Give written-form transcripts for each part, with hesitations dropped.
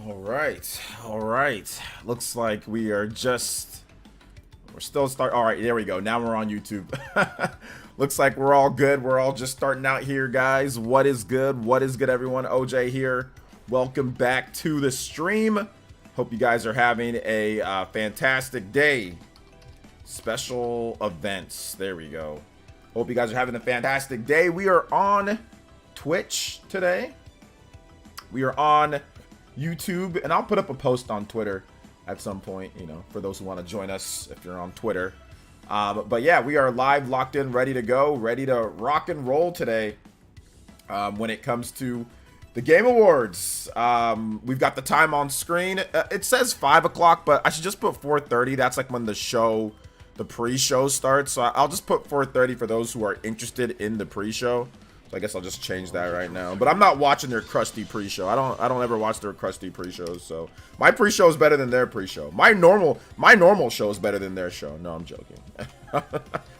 All right. Looks like we're still start. All right, there we go. Now we're on YouTube. Looks like we're all good. We're all just starting out here, guys. What is good? What is good, everyone? OJ here. Welcome back to the stream. Hope you guys are having a fantastic day. Special events. There we go. Hope you guys are having a fantastic day. We are on Twitch today. We are on YouTube, and I'll put up a post on Twitter at some point, you know, for those who want to join us if you're on Twitter. But yeah, we are live, locked in, ready to go, ready to rock and roll today. When it comes to the Game Awards, we've got the time on screen. It says 5 o'clock, but I should just put 4:30. That's like when the pre-show starts. So I'll just put 4:30 for those who are interested in the pre-show. So I guess I'll just change that right now. But I'm not watching their crusty pre-show. I don't ever watch their crusty pre-shows. So my pre-show is better than their pre-show. My normal show is better than their show. No, I'm joking.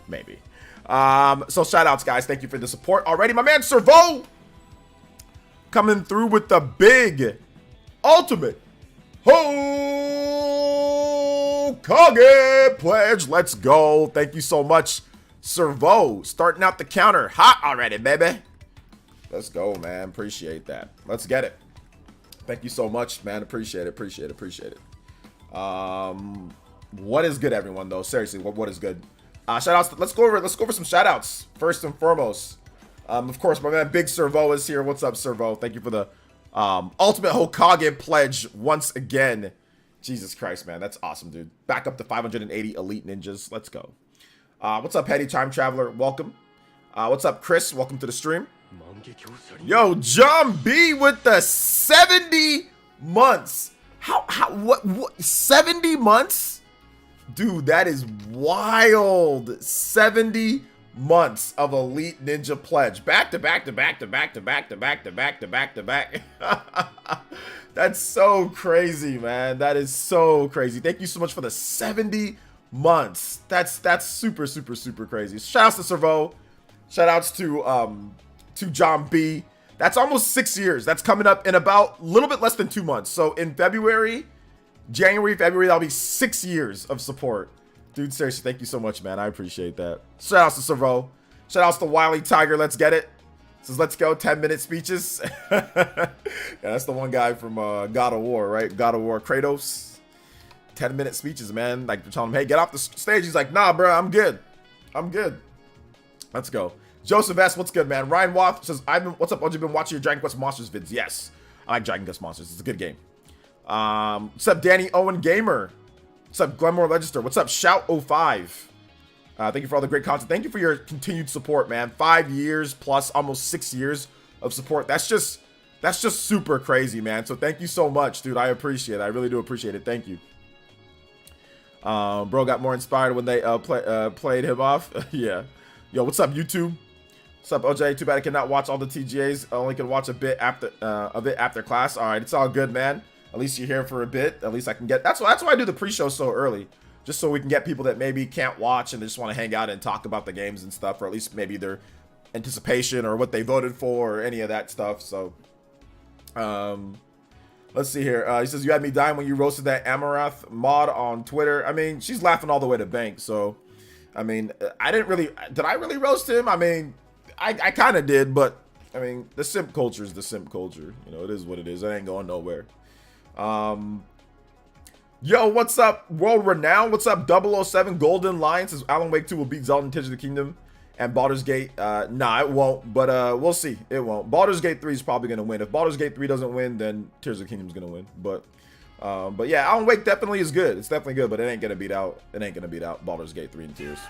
Maybe. So shout outs, guys. Thank you for the support already. My man Servo coming through with the big ultimate Hokage pledge. Let's go. Thank you so much, Servo. Starting out the counter hot already, baby. Let's go, man. Appreciate that. Let's get it. Thank you so much, man. Appreciate it. What is good, everyone, though? Seriously, what is good? Shout outs. Let's go over some shout outs first and foremost. Of course, my man Big Servo is here. What's up, Servo? Thank you for the ultimate Hokage pledge once again. Jesus Christ, man. That's awesome, dude. Back up to 580 elite ninjas. Let's go. What's up, Petty Time Traveler? Welcome. What's up, Chris? Welcome to the stream. Yo, John B with the 70 months. What 70 months? Dude, that is wild. 70 months of elite ninja pledge. Back to back. That's so crazy, man. That is so crazy. Thank you so much for the 70 months. That's super crazy. Shout outs to Servo. Shout outs to John B. That's almost 6 years. That's coming up in about a little bit less than 2 months. So in January, February, that'll be 6 years of support. Dude, seriously, thank you so much, man. I appreciate that. Shout outs to Servo. Shout outs to Wily Tiger. Let's get it. Says, let's go. 10-minute speeches. Yeah, that's the one guy from God of War, right? God of War, Kratos. 10-minute speeches, man. Like, they're telling him, hey, get off the stage. He's like, nah, bro, I'm good. Let's go. Joseph S., what's good, man? Ryan Wath says, what's up, OG? Been watching your Dragon Quest Monsters vids? Yes. I like Dragon Quest Monsters. It's a good game. What's up, Danny Owen Gamer? What's up, Glenmore Register? What's up, Shout05? Thank you for all the great content. Thank you for your continued support, man. 5 years plus almost 6 years of support. That's just super crazy, man. So thank you so much, dude. I appreciate it. I really do appreciate it. Thank you. Bro got more inspired when they played him off. Yeah. Yo, what's up, YouTube? What's up, OJ? Too bad I cannot watch all the TGAs. I only can watch a bit after class. All right, it's all good, man. At least you're here for a bit. At least I can get. That's why I do the pre-show so early, just so we can get people that maybe can't watch and they just want to hang out and talk about the games and stuff, or at least maybe their anticipation or what they voted for or any of that stuff. So, let's see here. He says you had me dying when you roasted that Amarath mod on Twitter. I mean, she's laughing all the way to bank. So, I mean, did I really roast him? I mean, I kind of did, but I mean, the simp culture is the simp culture. You know, it is what it is. It ain't going nowhere. Yo, what's up, World Renown? What's up, 007 Golden Lion? Says Alan Wake 2 will beat Zelda and Tears of the Kingdom and Baldur's Gate. Nah, it won't, but we'll see. It won't. Baldur's Gate 3 is probably gonna win. If Baldur's Gate 3 doesn't win, then Tears of the Kingdom's gonna win. But yeah, Alan Wake definitely is good. It's definitely good, but it ain't gonna beat out Baldur's Gate 3 and Tears.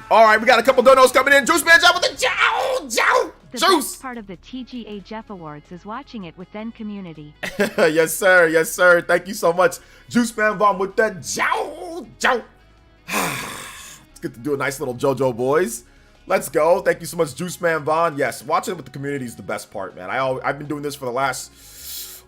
All right, we got a couple donos coming in. Juice Man Jow with the Jow. The Juice. best part of the TGA Jeff Awards is watching it with then community. Yes, sir. Yes, sir. Thank you so much, Juice Man Vaughn with the Jow. It's good to do a nice little JoJo, boys. Let's go. Thank you so much, Juice Man Vaughn. Yes, watching it with the community is the best part, man. I've been doing this for the last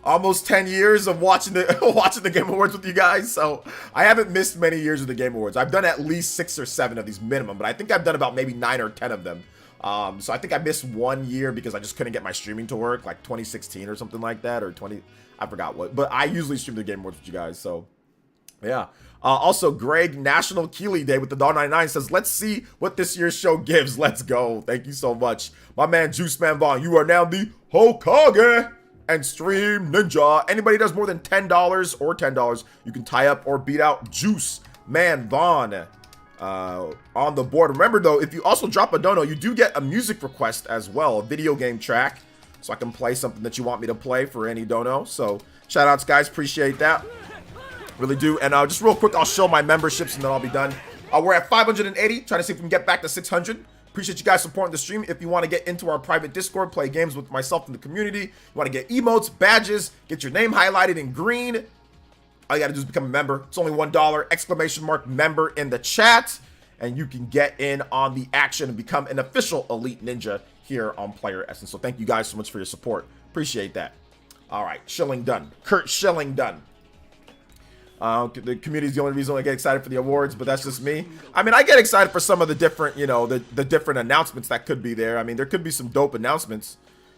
almost 10 years of watching the Game Awards with you guys, so I haven't missed many years of the Game Awards. I've done at least 6 or 7 of these minimum, but I think I've done about maybe 9 or 10 of them So I think I missed 1 year because I just couldn't get my streaming to work, like 2016 or something like that, or 20, I forgot what. But I usually stream the Game Awards with you guys, so yeah. Also, Greg, National Keeley Day with the $1.99 says, let's see what this year's show gives. Let's go. Thank you so much. My man, Juice Man Vaughn, you are now the Hokage and Stream Ninja. Anybody does more than $10 or $10, you can tie up or beat out Juice Man Vaughn on the board. Remember, though, if you also drop a dono, you do get a music request as well, a video game track, so I can play something that you want me to play for any dono. So, shout outs, guys. Appreciate that. Really do. And just real quick, I'll show my memberships and then I'll be done. We're at 580, trying to see if we can get back to 600. Appreciate you guys supporting the stream. If you want to get into our private Discord, play games with myself and the community, you want to get emotes, badges, get your name highlighted in green, all you got to do is become a member. It's only $1, exclamation mark member in the chat, and you can get in on the action and become an official Elite Ninja here on PlayerEssence. So thank you guys so much for your support. Appreciate that. All right, Schilling done. Kurt Schilling done. The community is the only reason I get excited for the awards, but that's just me. I mean, I get excited for some of the different, you know, the different announcements that could be there. I mean, there could be some dope announcements,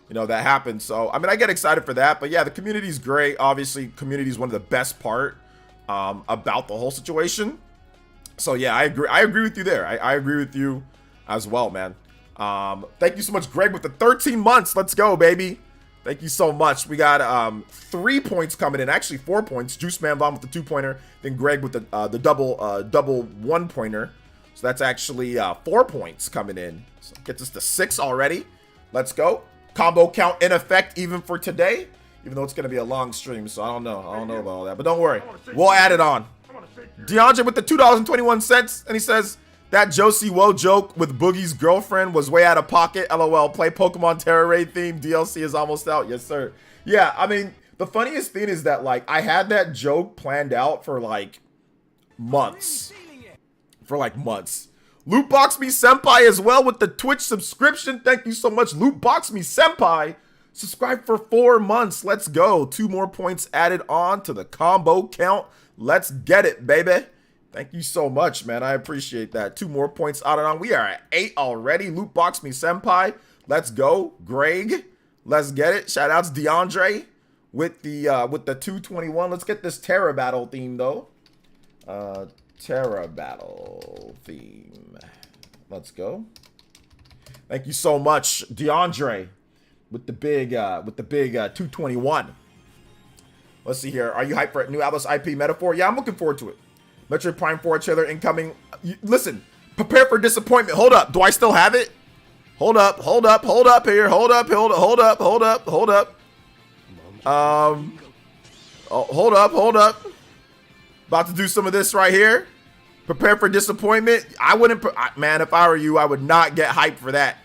you know, that happen. So, I mean, I get excited for that. But yeah, the community is great. Obviously, community is one of the best part about the whole situation. So yeah, I agree. I agree with you there. I agree with you as well, man. Thank you so much, Greg, with the 13 months. Let's go, baby. Thank you so much. We got 3 points coming in, actually 4 points. Juice Man Bomb with the 2-pointer, then Greg with the double 1-pointer. So that's actually 4 points coming in. So gets us to 6 already. Let's go. Combo count in effect even for today, even though it's gonna be a long stream. So I don't know about all that, but don't worry, we'll add it on. DeAndre with the $2.21, and he says, that Josie Woe joke with Boogie's girlfriend was way out of pocket. LOL. Play Pokemon Terra Raid theme. DLC is almost out. Yes, sir. Yeah, I mean, the funniest thing is that, like, I had that joke planned out for, like, months. Lootbox Me Senpai as well with the Twitch subscription. Thank you so much, Lootbox Me Senpai. Subscribe for 4 months. Let's go. 2 more points added on to the combo count. Let's get it, baby. Thank you so much, man. I appreciate that. 2 more points out and on. We are at 8 already. Lootbox Me Senpai. Let's go. Greg. Let's get it. Shout outs DeAndre with the 221. Let's get this Terra Battle theme though. Terra Battle theme. Let's go. Thank you so much, DeAndre, with the big 221. Let's see here. Are you hyped for new Atlas IP Metaphor? Yeah, I'm looking forward to it. Metroid Prime 4 trailer incoming. Listen, prepare for disappointment. Hold up. Do I still have it? Hold up here. Hold up. Hold up. About to do some of this right here. Prepare for disappointment. I wouldn't, man, if I were you, I would not get hyped for that.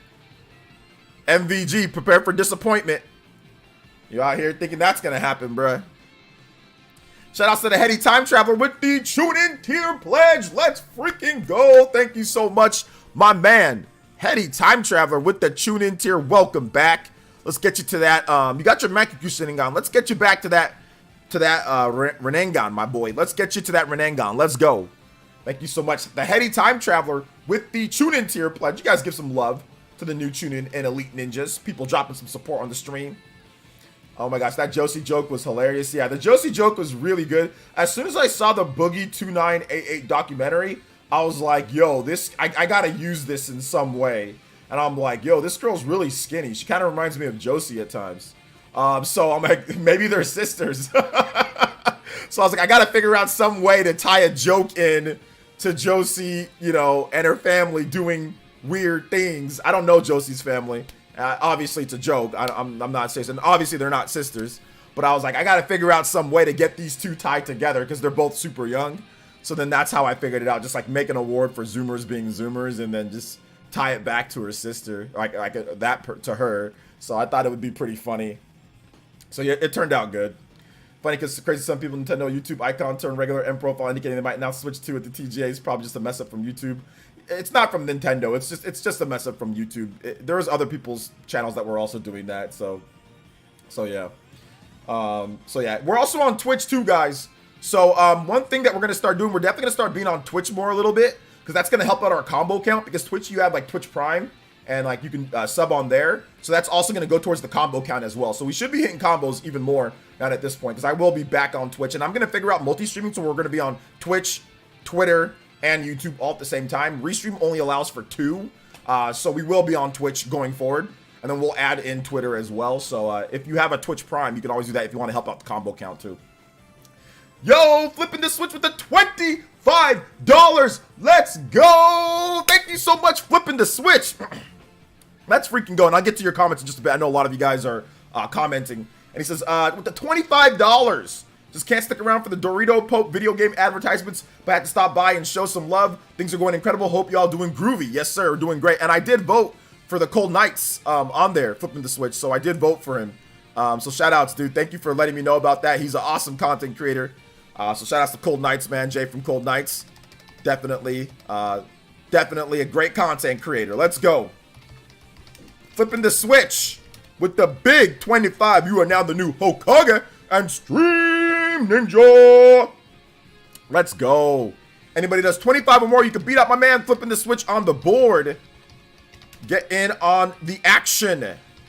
MVG, prepare for disappointment. You out here thinking that's going to happen, bruh. Shout outs to the Heady Time Traveler with the tune-in tier pledge. Let's freaking go. Thank you so much, my man. Heady Time Traveler with the tune-in tier. Welcome back. Let's get you to that. You got your Makuku sitting on. Let's get you back to that Renangan, my boy. Let's get you to that Renangan. Let's go. Thank you so much. The Heady Time Traveler with the tune-in tier pledge. You guys give some love to the new tune-in and Elite Ninjas. People dropping some support on the stream. Oh my gosh, that Josie joke was hilarious. Yeah, the Josie joke was really good. As soon as I saw the Boogie 2988 documentary, I was like, yo, this, I gotta use this in some way. And I'm like, yo, this girl's really skinny. She kind of reminds me of Josie at times. So I'm like, maybe they're sisters. So I was like, I gotta figure out some way to tie a joke in to Josie, you know, and her family doing weird things. I don't know Josie's family. Obviously, it's a joke. I'm not saying, and obviously they're not sisters. But I was like, I got to figure out some way to get these two tied together because they're both super young. So then that's how I figured it out. Just like make an award for Zoomers being Zoomers and then just tie it back to her sister, to her. So I thought it would be pretty funny. So yeah, it turned out good. Funny because crazy some people Nintendo YouTube icon turn regular M profile indicating they might now switch to it. The TGA is probably just a mess up from YouTube. It's not from Nintendo. It's just a mess up from YouTube. There's other people's channels that were also doing that. So yeah. We're also on Twitch too, guys. So one thing that we're gonna start doing, we're definitely gonna start being on Twitch more a little bit because that's gonna help out our combo count. Because Twitch, you have like Twitch Prime, and like you can sub on there. So that's also going to go towards the combo count as well. So we should be hitting combos even more now at this point, because I will be back on Twitch, and I'm going to figure out multi-streaming, so we're going to be on Twitch, Twitter, and YouTube all at the same time. Restream only allows for 2, so we will be on Twitch going forward, and then we'll add in Twitter as well. So if you have a Twitch Prime, you can always do that if you want to help out the combo count too. Yo, flipping the switch with the $25. Let's go. Thank you so much, flipping the switch. Let's freaking go. And I'll get to your comments in just a bit. I know a lot of you guys are commenting. And he says, with the $25, just can't stick around for the Dorito Pope video game advertisements, but I had to stop by and show some love. Things are going incredible. Hope y'all doing groovy. Yes, sir. We're doing great. And I did vote for the Cold Knights on there, flipping the switch. So I did vote for him. So shout outs, dude. Thank you for letting me know about that. He's an awesome content creator. So shout outs to Cold Knights, man. Jay from Cold Knights. Definitely a great content creator. Let's go. Flipping the switch with the big 25. You are now the new Hokage and Stream Ninja. Let's go. Anybody does 25 or more, you can beat up my man. Flipping the switch on the board. Get in on the action.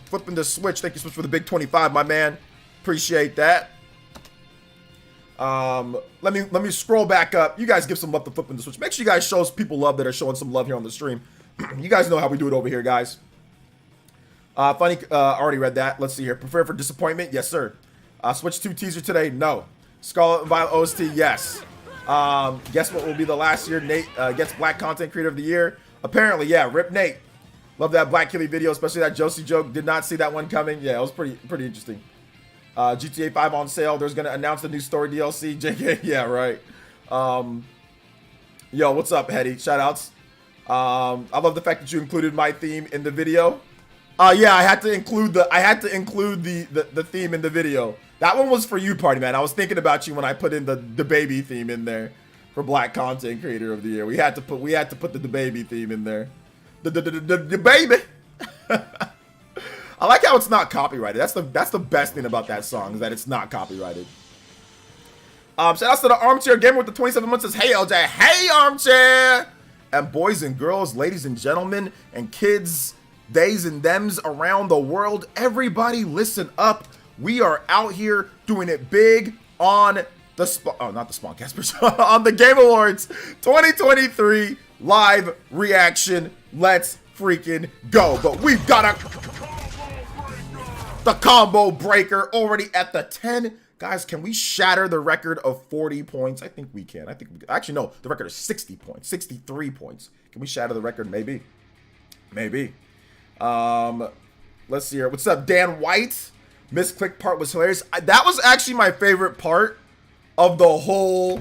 Flipping the switch. Thank you, Switch, for the big 25, my man. Appreciate that. Let me scroll back up. You guys give some love to Flipping the Switch. Make sure you guys show people love that are showing some love here on the stream. You guys know how we do it over here, guys. Funny, already read that. Let's see here. Prepare for disappointment? Yes, sir. Switch 2 teaser today? No. Scarlet and Violet OST? Yes. Guess what will be the last year Nate gets Black Content Creator of the Year? Apparently, yeah. Rip Nate. Love that Black Killy video, especially that Josie joke. Did not see that one coming. Yeah, it was pretty interesting. GTA 5 on sale. There's gonna announce the new story DLC. JK, yeah, right. Yo, what's up, Hetty? Shout outs. I love the fact that you included my theme in the video. Yeah, I had to include the theme in the video. That one was for you, Party Man. I was thinking about you when I put in the baby theme in there for Black Content Creator of the Year. We had to put the baby theme in there. The baby. I like how it's not copyrighted. That's the best thing about that song, is that it's not copyrighted. Shout out to the Armchair Gamer with the 27 months. Says, hey LJ, hey Armchair, and boys and girls, ladies and gentlemen, and kids, theys and thems around the world. Everybody, listen up. We are out here doing it big on the not the Spawncast, but on the Game Awards 2023 live reaction. Let's freaking go! But we've got the combo breaker already at the 10. Guys, can we shatter the record of 40 points? I think we can. Actually, no, the record is 60 points, 63 points. Can we shatter the record? Maybe. Let's see here. What's up, Dan White? Misclick part was hilarious. That was actually my favorite part of the whole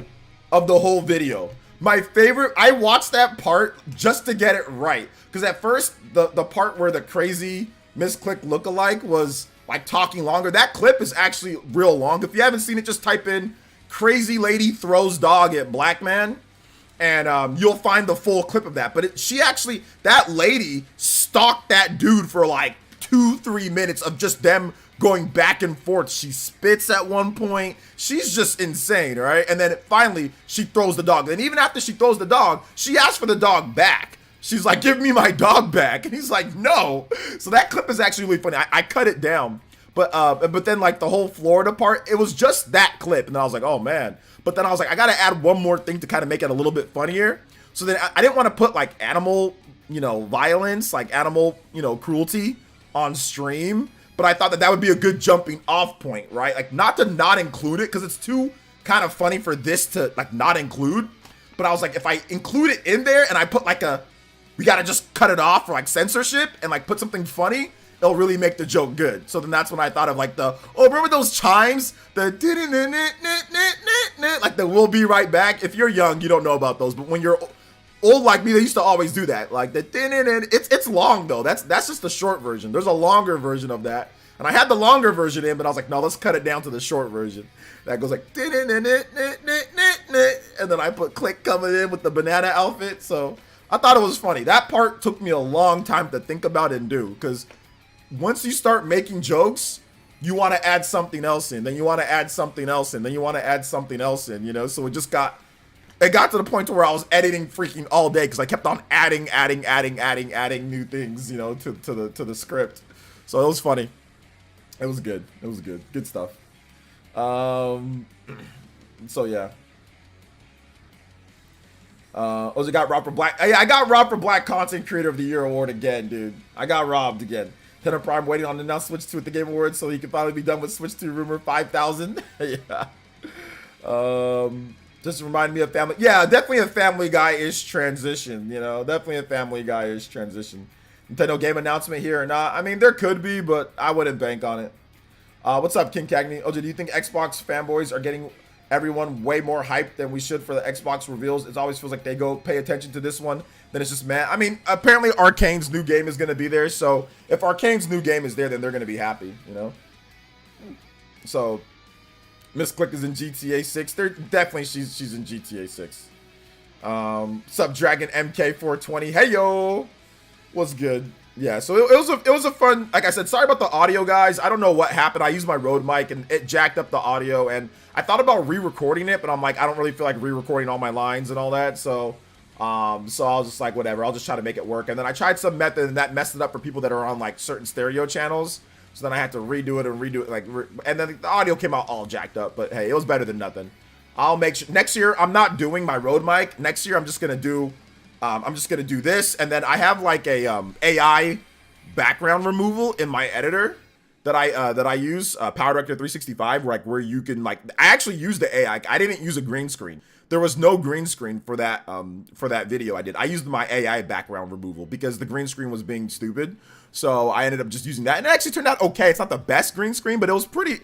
video. My favorite. I watched that part just to get it right, because at first the part where the crazy Misclick lookalike was like talking longer. That clip is actually real long. If you haven't seen it, just type in "crazy lady throws dog at black man," and you'll find the full clip of that. But that lady stalked that dude for like 2-3 minutes of just them going back and forth. She spits at one point. She's just insane, right? And then finally she throws the dog. And even after she throws the dog, she asks for the dog back. She's like, give me my dog back. And he's like, no. So that clip is actually really funny. I cut it down. But then like the whole Florida part, it was just that clip. And then I was like, oh man. But then I was like, I got to add one more thing to kind of make it a little bit funnier. So then I didn't want to put like animal, violence, like animal, cruelty on stream. But I thought that would be a good jumping off point, right? Like not include it, because it's too kind of funny for this to like not include. But I was like, if I include it in there and I put like we gotta just cut it off for like censorship and like put something funny, it'll really make the joke good. So then that's when I thought of like remember those chimes? Like the "we'll be right back." If you're young, you don't know about those, but when you're old like me, they used to always do that. Like it's long though. That's just the short version. There's a longer version of that. And I had the longer version in, but I was like, no, let's cut it down to the short version. That goes like, and then I put Click coming in with the banana outfit. So I thought it was funny. That part took me a long time to think about and do, because once you start making jokes, you want to add something else in, then you want to add something else in, then you want to add something else in, so it just got it got to the point to where I was editing freaking all day because I kept on adding new things, you know, to the script. So it was funny. It was good. It was good. Good stuff. So yeah. Ozzy got robbed for Black. Yeah, I got robbed for Black Content Creator of the Year award again, dude. I got robbed again. Tenor Prime waiting on the now Switch 2 at the Game Awards so he can finally be done with Switch 2 rumor 5,000. Yeah. Just remind me of Family. Yeah, definitely a Family Guy-ish transition. You know, definitely a Family Guy-ish transition. Nintendo game announcement here or not? I mean, there could be, but I wouldn't bank on it. What's up, King Cagney? OJ, do you think Xbox fanboys are getting everyone way more hyped than we should for the Xbox reveals? It always feels like they go pay attention to this one, then it's just man. I mean, apparently Arcane's new game is going to be there, so if Arcane's new game is there, then they're going to be happy, you know? So, Miss Click is in GTA 6. They're definitely, she's in GTA 6. Sup, Dragon MK420. Hey, yo! What's good? Yeah, so it was a fun, like I said, sorry about the audio, guys. I don't know what happened. I used my Rode mic and it jacked up the audio, and I thought about re-recording it, but I'm like, I don't really feel like re-recording all my lines and all that, so I was just like, whatever, I'll just try to make it work. And then I tried some method, and that messed it up for people that are on like certain stereo channels, so then I had to redo it, like, and then the audio came out all jacked up, but hey, it was better than nothing. I'll make sure, next year, I'm not doing my Rode mic. Next year, I'm just gonna do this, and then I have like a AI background removal in my editor that I use, Power Director 365, where you can I actually use the AI. I didn't use a green screen. There was no green screen for that video I did. I used my AI background removal because the green screen was being stupid. So I ended up just using that, and it actually turned out okay. It's not the best green screen, but it's pretty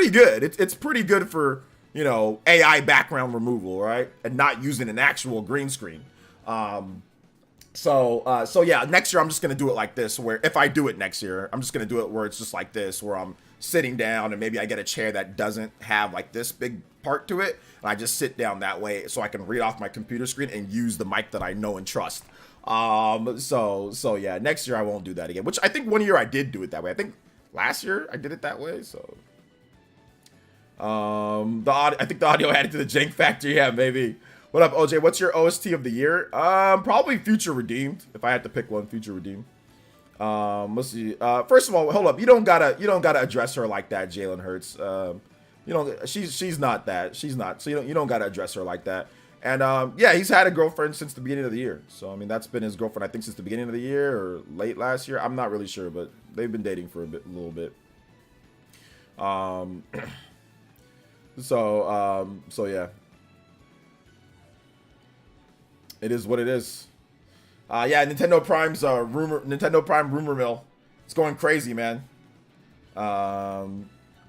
good. It's pretty good for, you know, AI background removal, right? And not using an actual green screen. So yeah, next year I'm just gonna do it like this, where if I do it next year, I'm just gonna do it where it's just like this, where I'm sitting down and maybe I get a chair that doesn't have like this big part to it, and I just sit down that way so I can read off my computer screen and use the mic that I know and trust. So yeah, next year I won't do that again, which I think one year I did do it that way. I think last year I did it that way, so. I think the audio added to the jank factor, yeah, maybe. What up, OJ? What's your OST of the year? Probably Future Redeemed. If I had to pick one, Future Redeemed. Let's see. First of all, hold up. You don't gotta address her like that, Jalen Hurts. You don't. She's not that. She's not. So you don't gotta address her like that. And yeah, he's had a girlfriend since the beginning of the year. So I mean, that's been his girlfriend, I think, since the beginning of the year or late last year. I'm not really sure, but they've been dating for a little bit. So yeah. It is what it is. Yeah, Nintendo Prime's Nintendo Prime rumor mill. It's going crazy, man.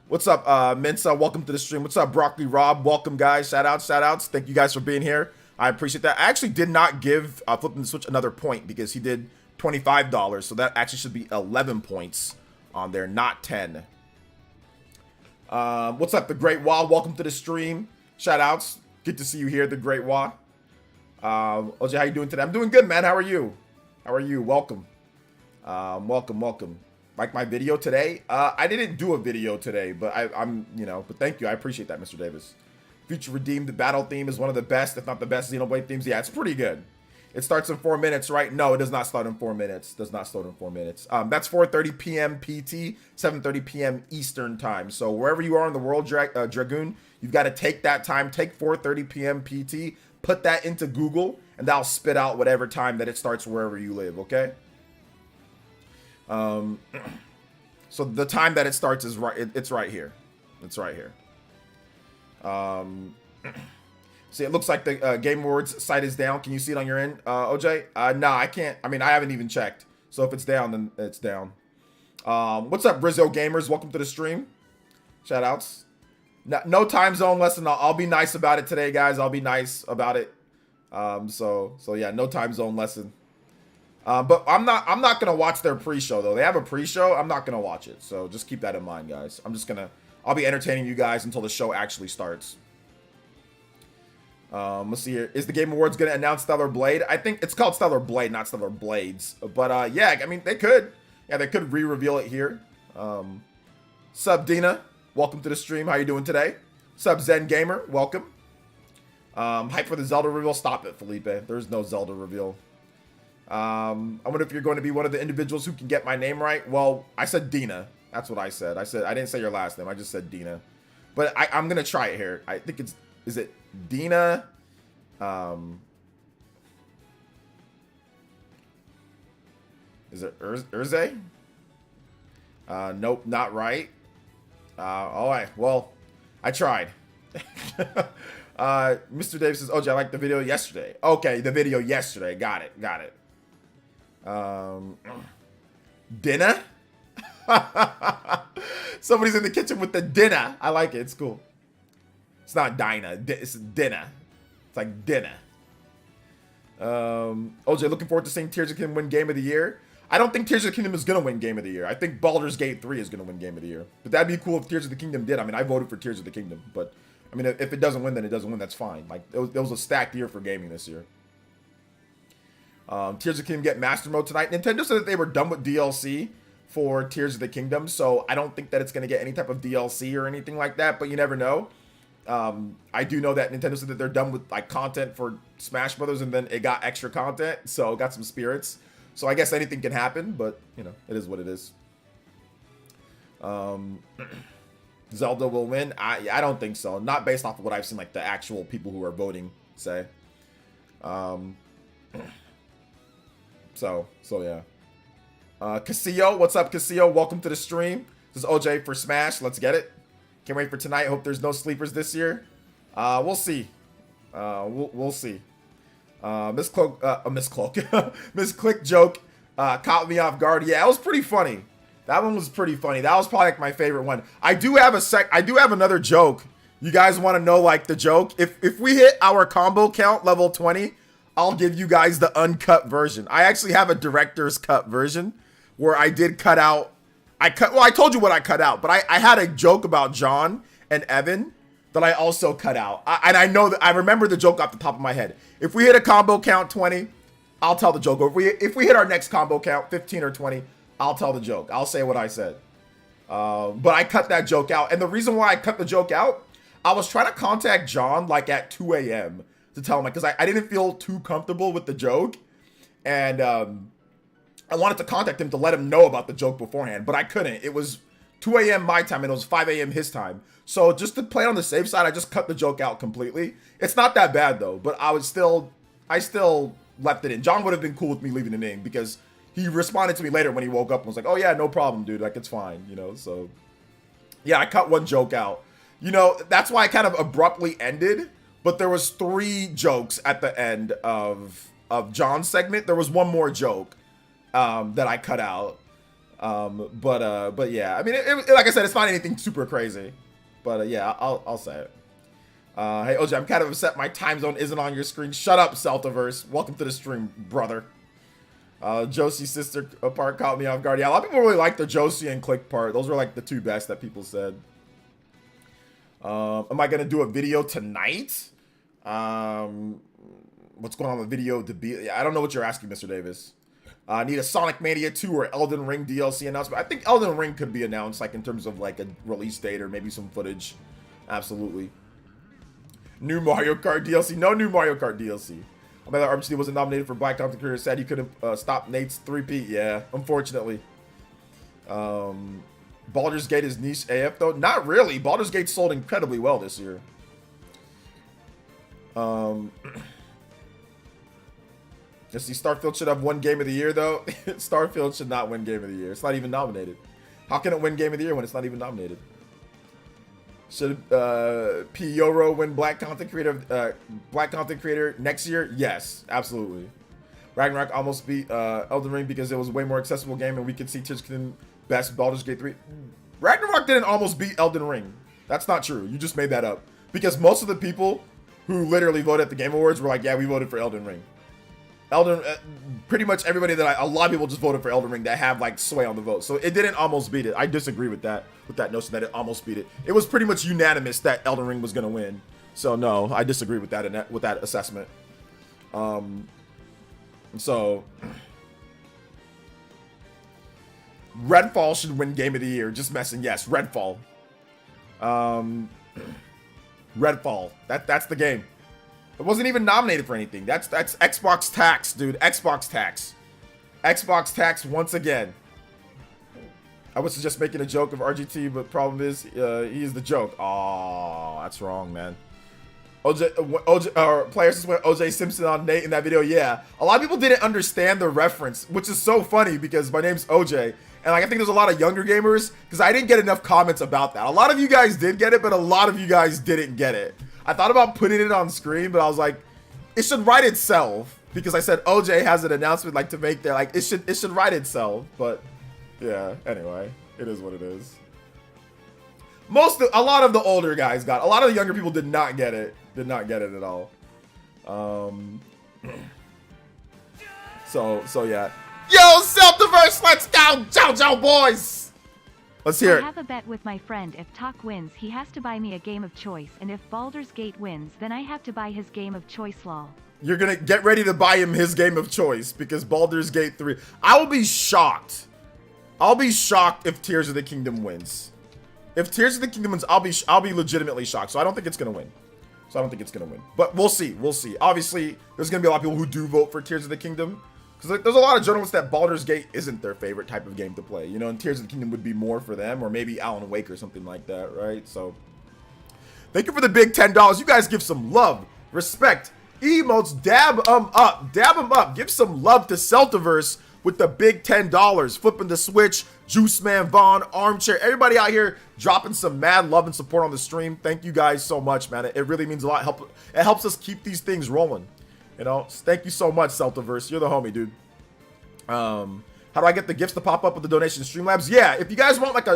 What's up, Mensa? Welcome to the stream. What's up, Broccoli Rob? Welcome, guys. Shout outs. Thank you guys for being here. I appreciate that. I actually did not give Flipping the Switch another point because he did $25, so that actually should be 11 points on there, not 10. What's up, the Great Wah? Welcome to the stream. Shout outs. Good to see you here, the Great Wah. OJ, how you doing today? I'm doing good, man. How are you? Welcome. Welcome. Like my video today? I didn't do a video today, but I'm, you know, but thank you. I appreciate that, Mr. Davis. Future Redeemed, the battle theme is one of the best, if not the best Xenoblade themes. Yeah, it's pretty good. It starts in 4 minutes, right? No, it does not start in 4 minutes. That's 4:30 p.m. PT, 7:30 p.m. Eastern time. So wherever you are in the world, Dragoon, you've got to take that time. Take 4:30 p.m. PT. Put that into Google, and that'll spit out whatever time that it starts wherever you live, okay? So the time that it starts is right. It's right here. It's right here. See, it looks like the Game Awards site is down. Can you see it on your end, OJ? No, I can't. I mean, I haven't even checked. So if it's down, then it's down. What's up, Brizzo Gamers? Welcome to the stream. Shout outs. No time zone lesson. I'll be nice about it today, guys. I'll be nice about it. So yeah, no time zone lesson. But I'm not gonna watch their pre-show though. They have a pre-show. I'm not gonna watch it. So just keep that in mind, guys. I'll be entertaining you guys until the show actually starts. Let's see here. Is the Game Awards gonna announce Stellar Blade? I think it's called Stellar Blade, not Stellar Blades. But yeah, I mean they could. Yeah, they could re-reveal it here. Sub Dina. Welcome to the stream. How you doing today? Sub Zen Gamer, welcome. Hype for the Zelda reveal. Stop it, Felipe. There's no Zelda reveal. I wonder if you're going to be one of the individuals who can get my name right. Well, I said Dina. That's what I said. I didn't say your last name. I just said Dina. But I'm going to try it here. I think is it Dina? Is it Urze? Nope, not right. All right. Well, I tried. Mr. Davis says, OJ, I liked the video yesterday. Okay, the video yesterday. Got it. Dinner? Somebody's in the kitchen with the dinner. I like it. It's cool. It's not Dinah. It's dinner. It's like dinner. OJ, looking forward to seeing Tears of the Kingdom win Game of the Year. I don't think Tears of the Kingdom is going to win Game of the Year. I think Baldur's Gate 3 is going to win Game of the Year. But that'd be cool if Tears of the Kingdom did. I mean, I voted for Tears of the Kingdom. But, I mean, if it doesn't win, then it doesn't win. That's fine. Like, it was a stacked year for gaming this year. Tears of the Kingdom get Master Mode tonight. Nintendo said that they were done with DLC for Tears of the Kingdom. So, I don't think that it's going to get any type of DLC or anything like that. But you never know. I do know that Nintendo said that they're done with, like, content for Smash Brothers. And then it got extra content. So, it got some spirits. So I guess anything can happen, but, you know, it is what it is. Zelda will win? I don't think so. Not based off of what I've seen, like, the actual people who are voting say. So yeah. Casillo, what's up, Casillo? Welcome to the stream. This is OJ for Smash. Let's get it. Can't wait for tonight. Hope there's no sleepers this year. We'll see. We'll see. Miss Click joke caught me off guard. Yeah, it was pretty funny. That one was pretty funny. That was probably like my favorite one. I do have another joke. You guys want to know like the joke? If we hit our combo count level 20, I'll give you guys the uncut version. I actually have a director's cut version where I did cut out. I told you what I cut out, but I had a joke about John and Evan that I also cut out. And I know that I remember the joke off the top of my head. If we hit a combo count 20, I'll tell the joke. Or if we hit our next combo count 15 or 20, I'll tell the joke. I'll say what I said. But I cut that joke out. And the reason why I cut the joke out, I was trying to contact John like at 2 a.m. to tell him, because I didn't feel too comfortable with the joke. And I wanted to contact him to let him know about the joke beforehand, but I couldn't. It was 2 a.m. my time and it was 5 a.m. his time. So just to play on the safe side, I just cut the joke out completely. It's not that bad though, but I still left it in. John would have been cool with me leaving it in because he responded to me later when he woke up and was like, oh yeah, no problem, dude. Like, it's fine, you know? So yeah, I cut one joke out. You know, that's why I kind of abruptly ended, but there was 3 jokes at the end of John's segment. There was one more joke that I cut out. But yeah, I mean, like I said, it's not anything super crazy. But yeah, I'll say it. Hey, OJ, I'm kind of upset my time zone isn't on your screen. Shut up, Celtiverse. Welcome to the stream, brother. Josie's sister part caught me off guard. Yeah, a lot of people really like the Josie and Click part. Those were like the 2 best that people said. Am I going to do a video tonight? What's going on with video to be? I don't know what you're asking, Mr. Davis. Need a Sonic Mania 2 or Elden Ring DLC announcement. I think Elden Ring could be announced, like in terms of like a release date or maybe some footage. Absolutely. New Mario Kart DLC. No new Mario Kart DLC. I mean, RBC wasn't nominated for Black Content Creator. Said he couldn't stop Nate's 3P. Yeah, unfortunately. Baldur's Gate is niche AF though. Not really. Baldur's Gate sold incredibly well this year. Let's see, Starfield should have won Game of the Year, though. Starfield should not win Game of the Year. It's not even nominated. How can it win Game of the Year when it's not even nominated? Should P. Yoro win Black Content Creator next year? Yes, absolutely. Ragnarok almost beat Elden Ring because it was a way more accessible game and we could see Tears of the Kingdom best Baldur's Gate 3. Ragnarok didn't almost beat Elden Ring. That's not true. You just made that up. Because most of the people who literally voted at the Game Awards were like, yeah, we voted for Elden Ring. Pretty much everybody a lot of people just voted for Elden Ring that have like sway on the vote. So it didn't almost beat it. I disagree with that notion that it almost beat it. It was pretty much unanimous that Elden Ring was going to win. So no, I disagree with that assessment. So Redfall should win Game of the Year. Just messing. Yes, Redfall. Redfall. That's the game. It wasn't even nominated for anything. That's Xbox tax, dude. Xbox tax. Xbox tax once again. I was just making a joke of RGT, but problem is, he is the joke. Oh, that's wrong, man. PlayerEssence went OJ Simpson on Nate in that video. Yeah, a lot of people didn't understand the reference, which is so funny because my name's OJ, and like I think there's a lot of younger gamers because I didn't get enough comments about that. A lot of you guys did get it, but a lot of you guys didn't get it. I thought about putting it on screen, but I was like, it should write itself because I said OJ has an announcement like to make there. Like it should write itself, but yeah. Anyway, it is what it is. A lot of the older guys got it. A lot of the younger people did not get it. Did not get it at all. So yeah. Yo, Self-Diverse, let's go, JoJo boys. Let's hear it. I have a bet with my friend. If Talk wins, he has to buy me a game of choice, and if Baldur's Gate wins, then I have to buy his game of choice. Lol. You're gonna get ready to buy him his game of choice because Baldur's Gate 3. I will be shocked. I'll be shocked if Tears of the Kingdom wins. If Tears of the Kingdom wins, I'll be legitimately shocked. So I don't think it's gonna win. But we'll see. We'll see. Obviously, there's gonna be a lot of people who do vote for Tears of the Kingdom. Because there's a lot of journalists that Baldur's Gate isn't their favorite type of game to play. You know, and Tears of the Kingdom would be more for them. Or maybe Alan Wake or something like that, right? So, thank you for the big $10. You guys give some love, respect, emotes, dab them up. Dab them up. Give some love to Celtiverse with the big $10. Flipping the switch. Juice Man, Vaughn, Armchair. Everybody out here dropping some mad love and support on the stream. Thank you guys so much, man. It really means a lot. It helps us keep these things rolling. You know, thank you so much, Celtiverse. You're the homie, dude. How do I get the gifts to pop up with the donation Streamlabs? Yeah, if you guys want like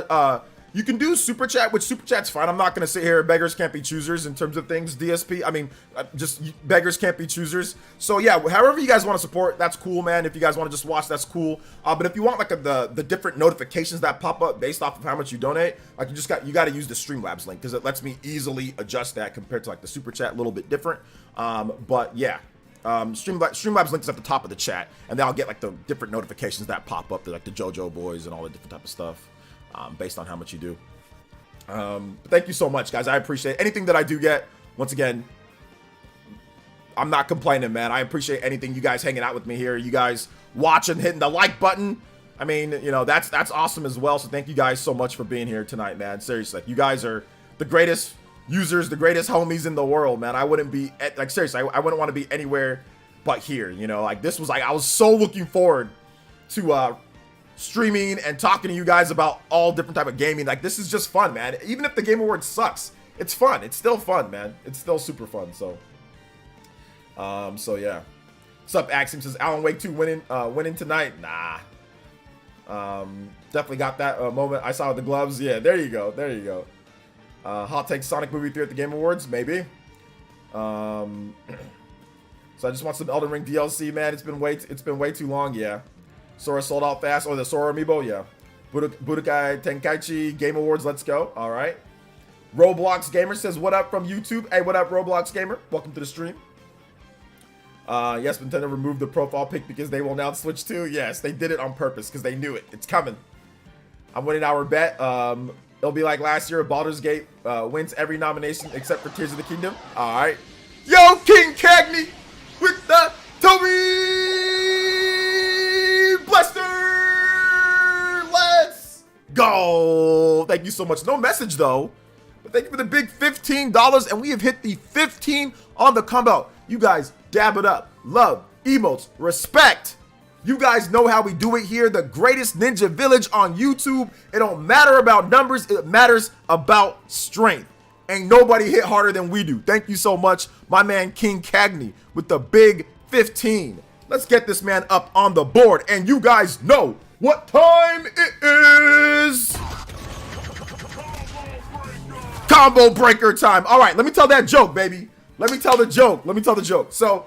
you can do super chat, which super chat's fine. I'm not gonna sit here. Beggars can't be choosers in terms of things. DSP. I mean, just beggars can't be choosers. So yeah, however you guys want to support, that's cool, man. If you guys want to just watch, that's cool. But if you want like the different notifications that pop up based off of how much you donate, like you got to use the Streamlabs link because it lets me easily adjust that compared to like the super chat, a little bit different. But yeah. Streamlabs link is at the top of the chat, and then I'll get like the different notifications that pop up, like the JoJo boys and all the different type of stuff, based on how much you do. But thank you so much, guys. I appreciate anything that I do get. Once again, I'm not complaining, man. I appreciate anything you guys hanging out with me here. You guys watching, hitting the like button. I mean, you know, that's awesome as well. So thank you guys so much for being here tonight, man. Seriously, like, you guys are the greatest users, the greatest homies in the world, man. I wouldn't be like, seriously, I wouldn't want to be anywhere but here, you know. Like, this was like, I was so looking forward to streaming and talking to you guys about all different type of gaming. Like, this is just fun, man. Even if the Game Awards sucks, it's fun. It's still fun, man. It's still super fun. So yeah. What's up, Axiom? Says Alan Wake 2 winning tonight. Nah. Definitely got that moment I saw with the gloves. Yeah, there you go. Hot take Sonic movie 3 at the Game Awards, maybe. So I just want some Elden Ring DLC, man. It's been way too long. Yeah. Sora sold out fast. Oh, the Sora amiibo, yeah. Budokai Tenkaichi Game Awards, let's go. All right. Roblox Gamer says, what up from YouTube? Hey, what up, Roblox Gamer? Welcome to the stream. Yes, Nintendo removed the profile pic because they will announce Switch 2. Yes, they did it on purpose because they knew it. It's coming. I'm winning our bet. It'll be like last year. Baldur's Gate wins every nomination except for Tears of the Kingdom. All right. Yo, King Cagney with the Toby Blaster. Let's go. Thank you so much. No message though. But thank you for the big $15, and we have hit the 15 on the combo. You guys dab it up. Love, emotes, respect. You guys know how we do it here. The greatest ninja village on YouTube. It don't matter about numbers. It matters about strength. Ain't nobody hit harder than we do. Thank you so much, my man King Cagney with the big 15. Let's get this man up on the board. And you guys know what time it is. Combo breaker time. All right, let me tell that joke, baby. Let me tell the joke. So,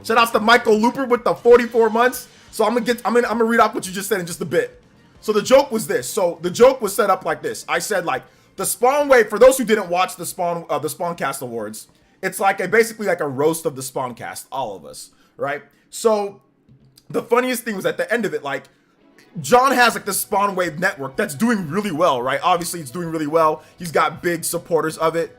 shout outs to Michael Looper with the 44 months. So I'm gonna read off what you just said in just a bit. So the joke was this. So the joke was set up like this. I said, like, the Spawn Wave, for those who didn't watch the Spawncast Awards, it's like basically like a roast of the Spawncast, all of us, right? So the funniest thing was at the end of it, like, John has like the Spawn Wave network that's doing really well, right? Obviously it's doing really well. He's got big supporters of it.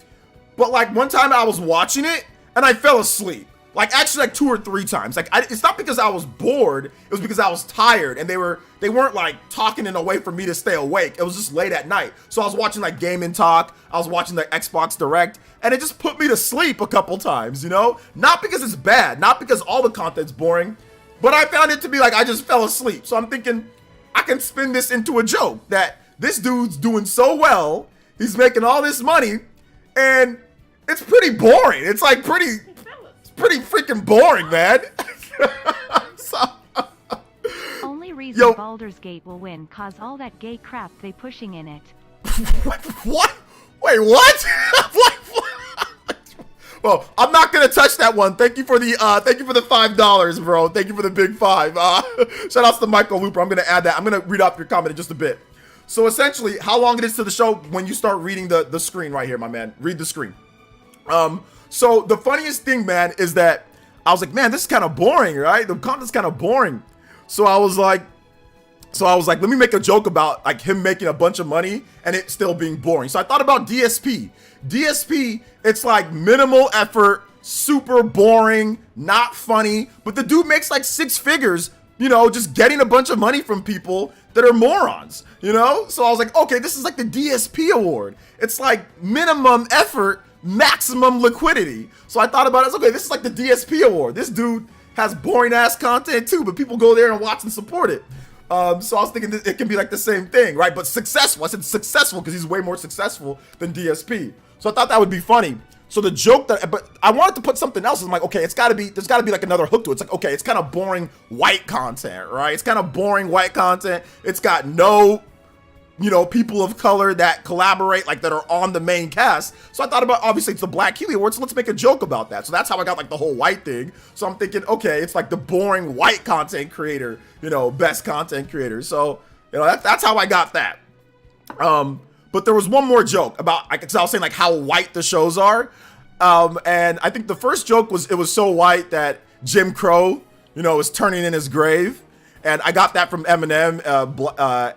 But like one time I was watching it and I fell asleep. Like actually like 2 or 3 times. Like it's not because I was bored, it was because I was tired and they weren't like talking in a way for me to stay awake. It was just late at night. So I was watching like Game and Talk, I was watching the Xbox Direct, and it just put me to sleep a couple times, you know? Not because it's bad, not because all the content's boring, but I found it to be like I just fell asleep. So I'm thinking I can spin this into a joke that this dude's doing so well, he's making all this money, and it's pretty boring. It's like pretty freaking boring, man. So, Only reason Baldur's Gate will win cause all that gay crap they pushing in it. What? Wait, what? Well, I'm not gonna touch that one. Thank you for the $5, bro. Thank you for the big 5. Shout outs to Michael Looper. I'm gonna add that. I'm gonna read off your comment in just a bit. So essentially, how long it is to the show when you start reading the screen right here, my man. Read the screen. So the funniest thing, man, is that I was like, man, this is kind of boring, right? The content's kind of boring. So I was like, let me make a joke about like him making a bunch of money and it still being boring. So I thought about DSP. DSP, it's like minimal effort, super boring, not funny, but the dude makes like 6 figures, you know, just getting a bunch of money from people that are morons, you know? So I was like, okay, this is like the DSP award. It's like minimum effort, maximum liquidity. So I thought about it, okay, this is like the DSP award. This dude has boring ass content too, but people go there and watch and support it. So I was thinking that it can be like the same thing, right? But successful. I said successful because he's way more successful than DSP. So I thought that would be funny. So the joke but I wanted to put something else. I'm like, okay, there's gotta be like another hook to it. It's like, okay, it's kind of boring white content, right? It's kind of boring white content. It's got no, you know, people of color that collaborate, like that are on the main cast. So I thought about, obviously it's the Black Healy Awards, so let's make a joke about that. So that's how I got like the whole white thing. So I'm thinking, okay, it's like the boring white content creator, you know, best content creator. So, you know, that's how I got that. But there was one more joke about, because I was saying like how white the shows are. And I think the first joke was, it was so white that Jim Crow, you know, is turning in his grave. And I got that from Eminem,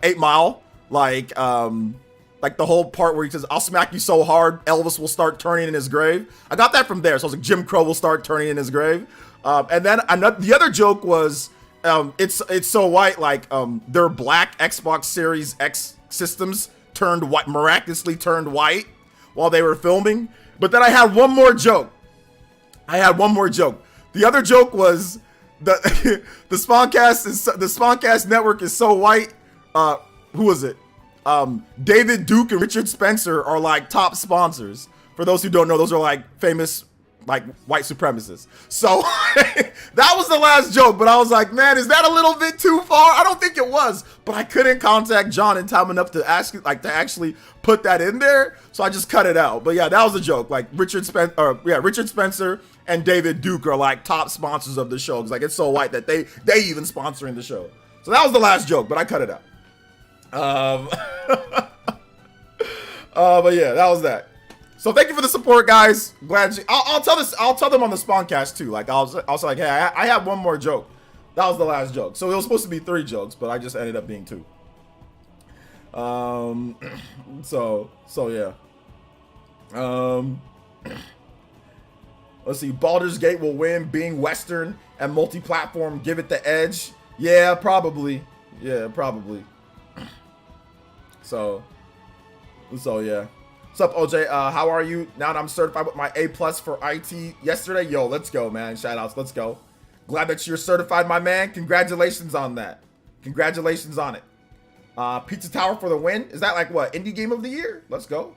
8 Mile. Like the whole part where he says, I'll smack you so hard, Elvis will start turning in his grave. I got that from there. So I was like, Jim Crow will start turning in his grave. And then the other joke was, it's so white, like their black Xbox Series X systems turned white, miraculously turned white while they were filming. But then I had one more joke. The other joke was the Spawncast network is so white. Who was it? David Duke and Richard Spencer are like top sponsors. For those who don't know, those are like famous like white supremacists. So that was the last joke, but I was like, man, is that a little bit too far? I don't think it was, but I couldn't contact John in time enough to actually put that in there, so I just cut it out. But yeah, that was a joke. Like Richard Spencer and David Duke are like top sponsors of the show. It's like it's so white that they even sponsoring the show. So that was the last joke, but I cut it out. But yeah, that was that. So thank you for the support, guys. Glad you. I'll tell them on the Spawncast too. Like I was like, hey, I have one more joke. That was the last joke. So it was supposed to be 3 jokes, but I just ended up being 2. So yeah. Let's see. Baldur's Gate will win, being Western and multi-platform. Give it the edge. Yeah, probably. Yeah, probably. So yeah. What's up, OJ? How are you? Now that I'm certified with my A+ for IT yesterday. Yo, let's go, man. Shout outs. Let's go. Glad that you're certified, my man. Congratulations on that. Congratulations on it. Pizza Tower for the win. Is that like what? Indie Game of the Year? Let's go.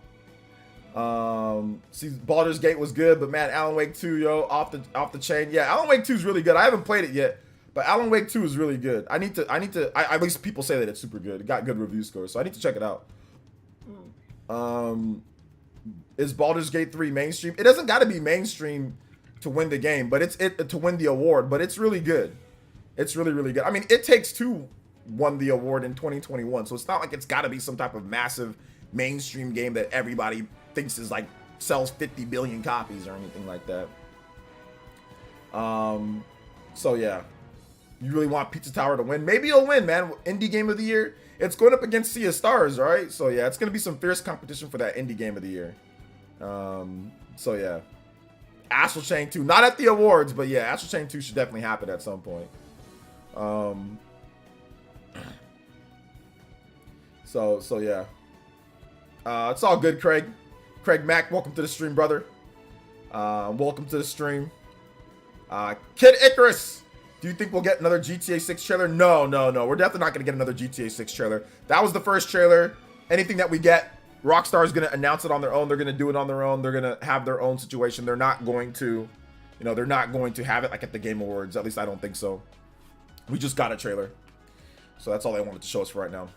See, Baldur's Gate was good, but man, Alan Wake 2, yo, off the chain. Yeah, Alan Wake 2 is really good. I haven't played it yet, but Alan Wake 2 is really good. I need to. At least people say that it's super good. It got good review scores, so I need to check it out. Is Baldur's Gate 3 mainstream? It doesn't got to be mainstream to win the game, but it's to win the award. But it's really good. It's really, really good. I mean, It Takes Two won the award in 2021, so it's not like it's got to be some type of massive mainstream game that everybody thinks is like sells 50 billion copies or anything like that. So yeah, you really want Pizza Tower to win? Maybe it'll win, man. Indie Game of the Year. It's going up against Sea of Stars, right? So yeah, it's going to be some fierce competition for that Indie Game of the Year. So yeah. Astral Chain 2. Not at the awards, but yeah, Astral Chain 2 should definitely happen at some point. So yeah. It's all good, Craig. Craig Mack, welcome to the stream, brother. Welcome to the stream. Kid Icarus, do you think we'll get another GTA 6 trailer? No. We're definitely not going to get another GTA 6 trailer. That was the first trailer. Anything that we get, Rockstar is going to announce it on their own. They're going to do it on their own. They're going to have their own situation. They're not going to, they're not going to have it like at the Game Awards. At least I don't think so. We just got a trailer. So that's all they wanted to show us for right now.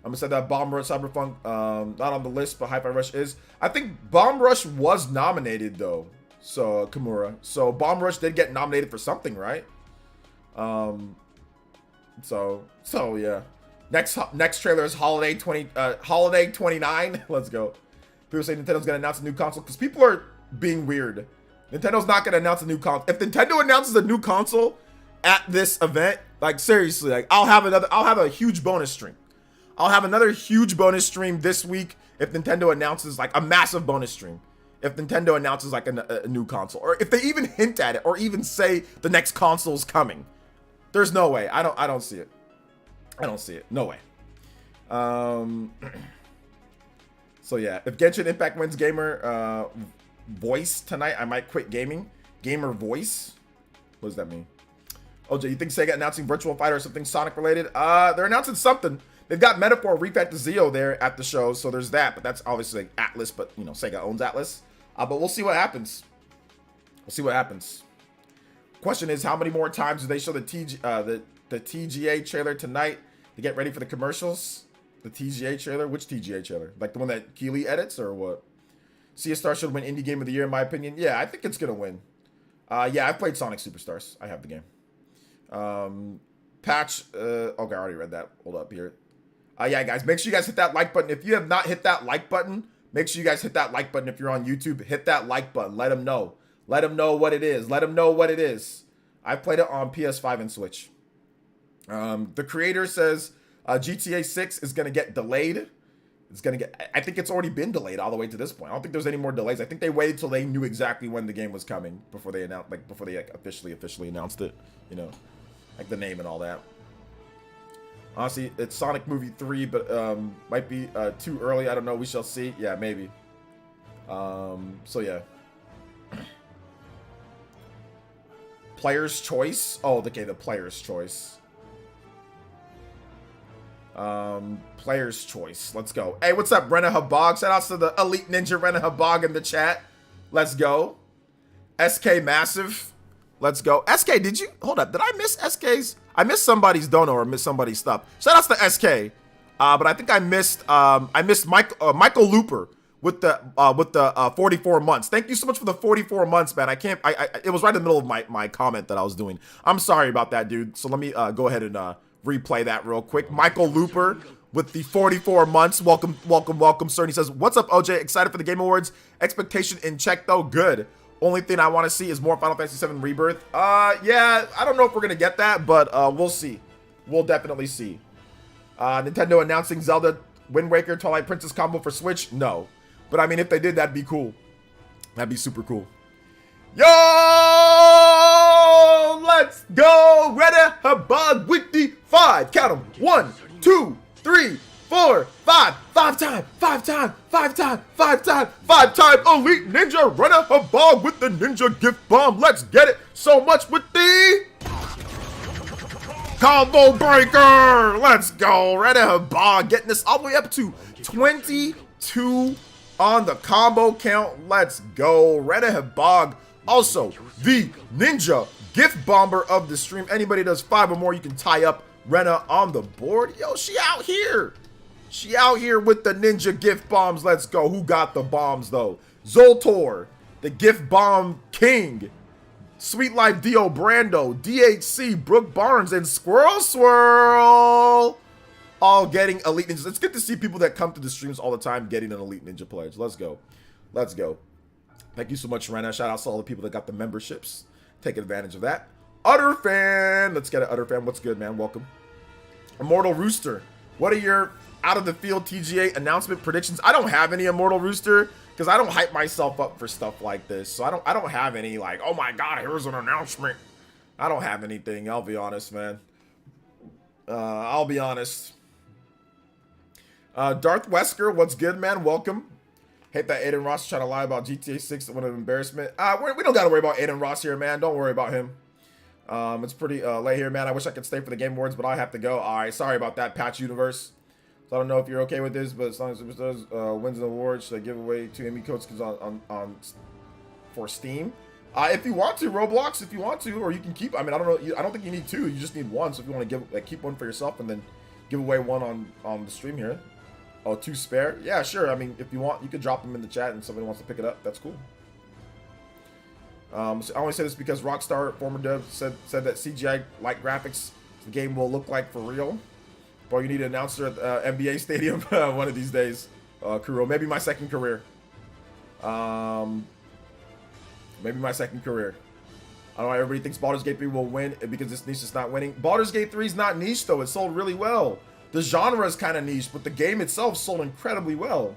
I'm gonna say that Bomb Rush Cyberpunk, not on the list, but Hi-Fi Rush is. I think Bomb Rush was nominated though. So Kimura. So Bomb Rush did get nominated for something, right? So yeah. Next trailer is Holiday 29. Let's go. People say Nintendo's gonna announce a new console because people are being weird. Nintendo's not gonna announce a new console. If Nintendo announces a new console at this event, like seriously, like I'll have a huge bonus stream. I'll have another huge bonus stream this week if Nintendo announces like a massive bonus stream. If Nintendo announces like a new console, or if they even hint at it, or even say the next console's coming. There's no way. I don't see it. I don't see it. No way. So yeah, if Genshin Impact wins Gamer Voice tonight, I might quit gaming. Gamer Voice? What does that mean? OJ, you think Sega announcing Virtual Fighter or something Sonic related? They're announcing something. They've got Metaphor Refactor Zeo there at the show, so there's that. But that's obviously like Atlas, but Sega owns Atlas. But we'll see what happens. We'll see what happens. Question is, how many more times do they show the TGA trailer tonight to get ready for the commercials? The TGA trailer? Which TGA trailer? Like the one that Keeley edits or what? Sea Star should win Indie Game of the Year in my opinion. Yeah, I think it's gonna win. Yeah, I've played Sonic Superstars. I have the game. Patch. Okay, I already read that. Hold up here. Yeah, guys, make sure you guys hit that like button. If you have not hit that like button, make sure you guys hit that like button. If you're on YouTube, hit that like button. Let them know. Let them know what it is. Let them know what it is. I've played it on PS5 and Switch. The creator says GTA 6 is going to get delayed. I think it's already been delayed all the way to this point. I don't think there's any more delays. I think they waited till they knew exactly when the game was coming before they announced, officially announced it, like the name and all that. Honestly, it's Sonic Movie 3, but might be too early. I don't know. We shall see. Yeah, maybe. So yeah. Player's choice. Oh, okay, the player's choice. Player's choice. Let's go. Hey, what's up, Rena Habog? Shout outs to the Elite Ninja Rena Habog in the chat. Let's go. SK Massive. Let's go. SK, did you hold up? Did I miss SK's? I missed somebody's dono or missed somebody's stuff. Shout outs to SK. But I think I missed Michael Looper with the 44 months. Thank you so much for the 44 months, man. It was right in the middle of my comment that I was doing. I'm sorry about that, dude. So let me go ahead and replay that real quick. Michael Looper with the 44 months. Welcome, sir. And he says, "What's up, OJ? Excited for the Game Awards? Expectation in check though. Good. Only thing I want to see is more Final Fantasy VII Rebirth." Yeah, I don't know if we're gonna get that, but we'll see. We'll definitely see. Nintendo announcing Zelda Wind Waker Twilight Princess combo for Switch? No. But I mean, if they did, that'd be cool. That'd be super cool. Yo! Let's go! Ready? Habug with the 5. Count them. 1, 2, 3, 4, 5. 5-time Elite Ninja Runner Habug with the Ninja Gift Bomb. Let's get it. So much with the Combo Breaker. Let's go. Ready? Habug getting this all the way up to 22 on the combo count. Let's go. Ready? Habug. Also, the Ninja Gift Bomber of the stream. Anybody does 5 or more, you can tie up Rena on the board. Yo, she out here. She out here with the Ninja Gift Bombs. Let's go. Who got the bombs, though? Zoltor, the Gift Bomb King. Sweet Life Dio Brando, DHC, Brooke Barnes, and Squirrel Swirl. All getting Elite Ninjas. It's good to see people that come to the streams all the time getting an Elite Ninja pledge. Let's go. Let's go. Thank you so much, Rena. Shout out to all the people that got the memberships. Taking advantage of that. Utter Fan. Let's get it, Utter Fan. What's good, man? Welcome. Immortal Rooster. What are your out of the field TGA announcement predictions? I don't have any Immortal Rooster. because I don't hype myself up for stuff like this. So I don't have any like, oh my god, here's an announcement. I don't have anything. I'll be honest, man. I'll be honest. Darth Wesker, what's good, man? Welcome. Hate that Aiden Ross trying to lie about GTA 6. What an embarrassment. We don't got to worry about Aiden Ross here, man. Don't worry about him. It's pretty late here, man. I wish I could stay for the Game Awards, but I have to go. All right, sorry about that, Patch Universe. So I don't know if you're okay with this, but as long as Superstars wins an award, should I give away 2 Emmy codes on for Steam? If you want to, Roblox, if you want to, or you can keep. I mean, I don't know. I don't think you need 2. You just need 1. So if you want to give, keep 1 for yourself and then give away 1 on the stream here. Oh, 2 spare? Yeah, sure. I mean, if you want, you could drop them in the chat and somebody wants to pick it up. That's cool. So I only say this because Rockstar, former dev, said that CGI-like graphics the game will look like for real. Bro, you need an announcer at NBA Stadium one of these days. Kuro, maybe my second career. Maybe my second career. I don't know why everybody thinks Baldur's Gate 3 will win because this niche is not winning. Baldur's Gate 3 is not niche, though. It sold really well. The genre is kind of niche, but the game itself sold incredibly well.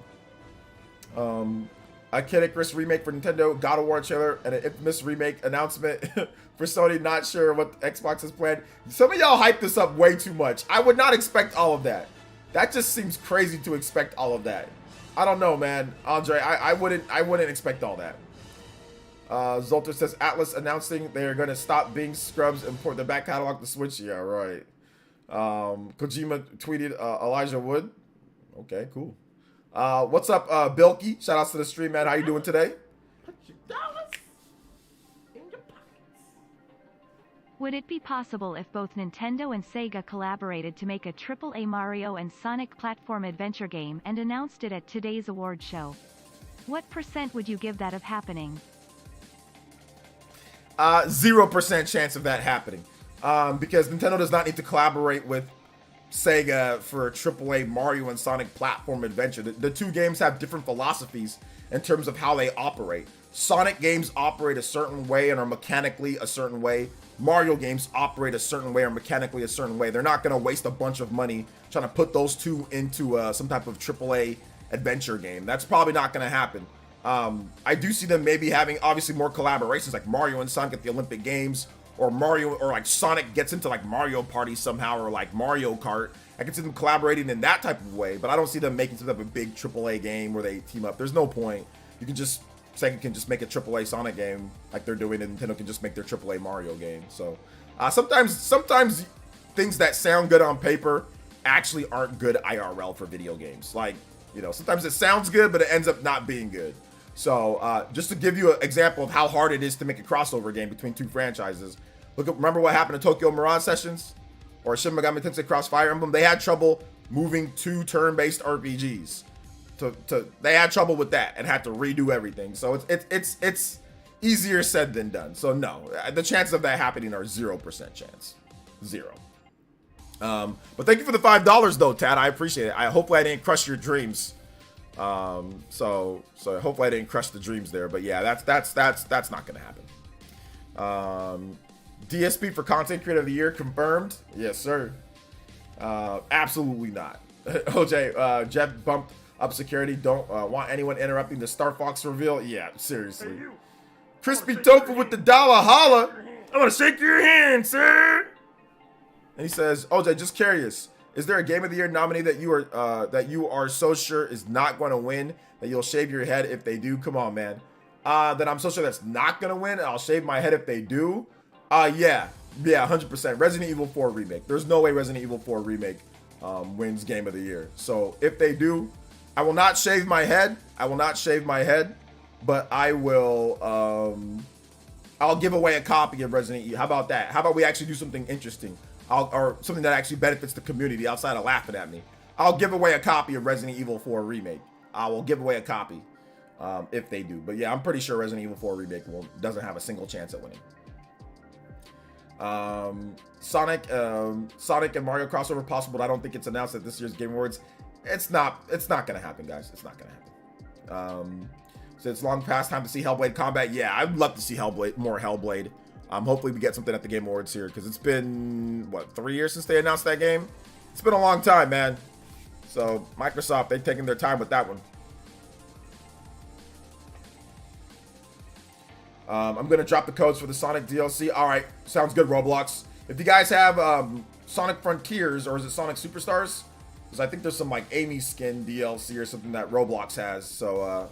A Kid Icarus remake for Nintendo, God of War trailer, and an Infamous remake announcement for Sony. Not sure what Xbox has planned. Some of y'all hype this up way too much. I would not expect all of that. That just seems crazy to expect all of that. I don't know, man. Andre, I wouldn't expect all that. Zolter says Atlas announcing they're gonna stop being scrubs and port the back catalog to Switch. Yeah, right. Kojima tweeted Elijah Wood. Okay, cool. What's up, Bilky? Shout outs to the stream, man. How you doing today? Put your dollars in your pockets. Would it be possible if both Nintendo and Sega collaborated to make a AAA Mario and Sonic platform adventure game and announced it at today's award show? What % would you give that of happening? 0% chance of that happening. Because Nintendo does not need to collaborate with Sega for a AAA Mario and Sonic platform adventure. The 2 games have different philosophies in terms of how they operate. Sonic games operate a certain way and are mechanically a certain way. Mario games operate a certain way or mechanically a certain way. They're not going to waste a bunch of money trying to put those 2 into some type of AAA adventure game. That's probably not going to happen. I do see them maybe having obviously more collaborations like Mario and Sonic at the Olympic Games, or Mario, or like Sonic gets into like Mario Party somehow, or like Mario Kart. I can see them collaborating in that type of way, but I don't see them making some type of big AAA game where they team up. There's no point. You can just, Sega can just make a AAA Sonic game like they're doing, and Nintendo can just make their AAA Mario game. So sometimes things that sound good on paper actually aren't good IRL for video games. Like, you know, sometimes it sounds good, but it ends up not being good. So just to give you an example of how hard it is to make a crossover game between 2 franchises, remember what happened to Tokyo Mirage Sessions or Shin Megami Tensei Cross Fire Emblem? They had trouble moving 2 turn-based RPGs. They had trouble with that and had to redo everything. So it's easier said than done. So no, the chances of that happening are 0% chance, 0. But thank you for the $5 though, Tad. I appreciate it. Hopefully I didn't crush your dreams. So hopefully I didn't crush the dreams there. But yeah, that's not gonna happen. DSP for Content Creator of the Year confirmed. Yes, sir. Absolutely not. OJ, Jeff bumped up security. Don't want anyone interrupting the Star Fox reveal. Yeah, seriously. Hey, Crispy Tofu with the dollar holla. I want to shake your hand, sir. And he says, OJ, just curious. Is there a Game of the Year nominee that you are so sure is not going to win that you'll shave your head if they do? Come on, man. That I'm so sure that's not going to win. I'll shave my head if they do. Yeah, 100%. Resident Evil 4 remake. There's no way Resident Evil 4 remake wins Game of the Year. So if they do, I will not shave my head. But I will. I'll give away a copy of Resident Evil. How about that? How about we actually do something interesting? Or something that actually benefits the community outside of laughing at me. I'll give away a copy of Resident Evil 4 remake. I will give away a copy if they do. But yeah, I'm pretty sure Resident Evil 4 remake doesn't have a single chance at winning. Sonic and Mario crossover possible, but I don't think it's announced at this year's Game Awards. It's not gonna happen, guys. It's not gonna happen. So it's long past time to see Hellblade combat. Yeah, I'd love to see more Hellblade. Hopefully we get something at the Game Awards here, because it's been, what, 3 years since they announced that game? It's been a long time, man. So Microsoft, they've taken their time with that one. I'm going to drop the codes for the Sonic DLC. All right, sounds good, Roblox. If you guys have Sonic Frontiers, or is it Sonic Superstars? Because I think there's some like Amy skin DLC or something that Roblox has. So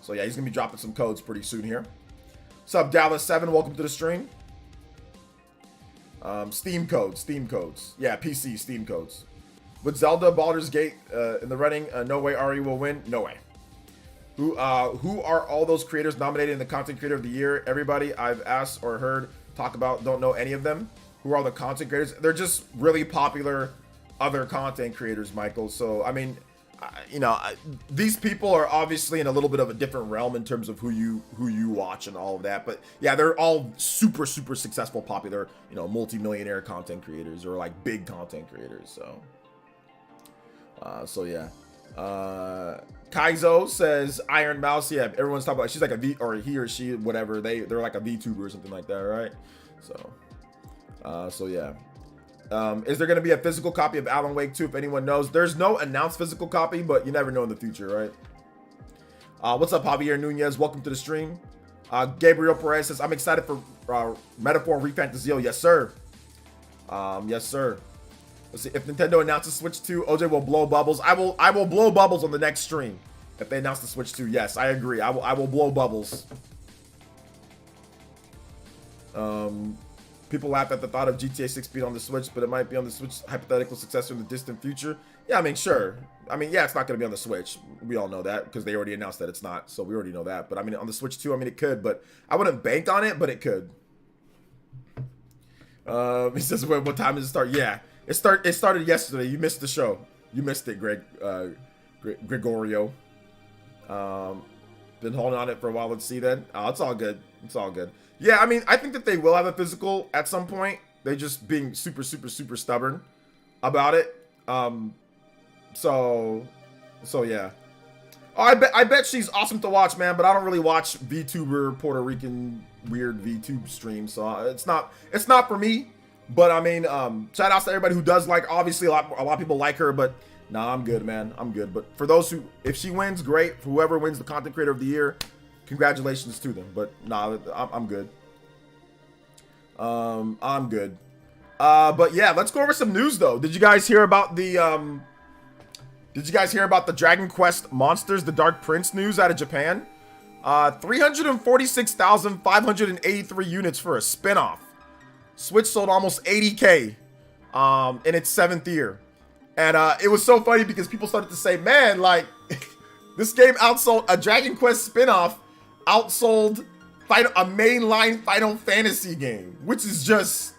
yeah, he's going to be dropping some codes pretty soon here. What's up, Dallas7? Welcome to the stream. Steam codes. Yeah, PC Steam codes. With Zelda Baldur's Gate in the running, no way Ari will win. No way. Who are all those creators nominated in the Content Creator of the Year? Everybody I've asked or heard talk about, don't know any of them. Who are all the content creators? They're just really popular other content creators, Michael. So, I mean, you know, these people are obviously in a little bit of a different realm in terms of who you watch and all of that. But yeah, they're all super successful, popular, you know, multi-millionaire content creators or like big content creators. So yeah. Kaizo says Iron Mouse. Yeah, everyone's talking about, she's like a V, or he or she, whatever. They're like a VTuber or something like that, right? So yeah. Is there going to be a physical copy of Alan Wake 2? If anyone knows, there's no announced physical copy, but you never know in the future, right? What's up, Javier Nunez? Welcome to the stream. Gabriel Perez says, I'm excited for Metaphor Refantazio. Yes, sir. Yes, sir. Let's see. If Nintendo announces Switch 2, OJ will blow bubbles. I will blow bubbles on the next stream. If they announce the Switch 2, yes, I agree. I will blow bubbles. People laugh at the thought of GTA 6 being on the Switch, but it might be on the Switch hypothetical successor in the distant future. Yeah, I mean, sure. I mean, yeah, it's not going to be on the Switch. We all know that because they already announced that it's not. So we already know that. But I mean, on the Switch 2, I mean, it could, but I wouldn't bank on it, but it could. He says, what time does it start? Yeah. It started yesterday. You missed the show. You missed it, Gregorio. Been holding on it for a while. Let's see then. Oh, it's all good. It's all good. Yeah, I mean, I think that they will have a physical at some point. They're just being super stubborn about it. So yeah. Oh, I bet she's awesome to watch, man. But I don't really watch VTuber Puerto Rican weird VTube streams, so it's not for me. But I mean, shout outs to everybody who does like. Obviously, a lot of people like her, but nah, I'm good, man. I'm good. But for those who, if she wins, great. For whoever wins the Content Creator of the Year, congratulations to them. But nah, I'm good. I'm good. But yeah, let's go over some news though. Did you guys hear about the Dragon Quest Monsters: The Dark Prince news out of Japan? 346,583 units for a spinoff. Switch sold almost 80K in its 7th year. And it was so funny because people started to say, man, like, this game outsold a Dragon Quest spinoff, outsold a mainline Final Fantasy game, which is just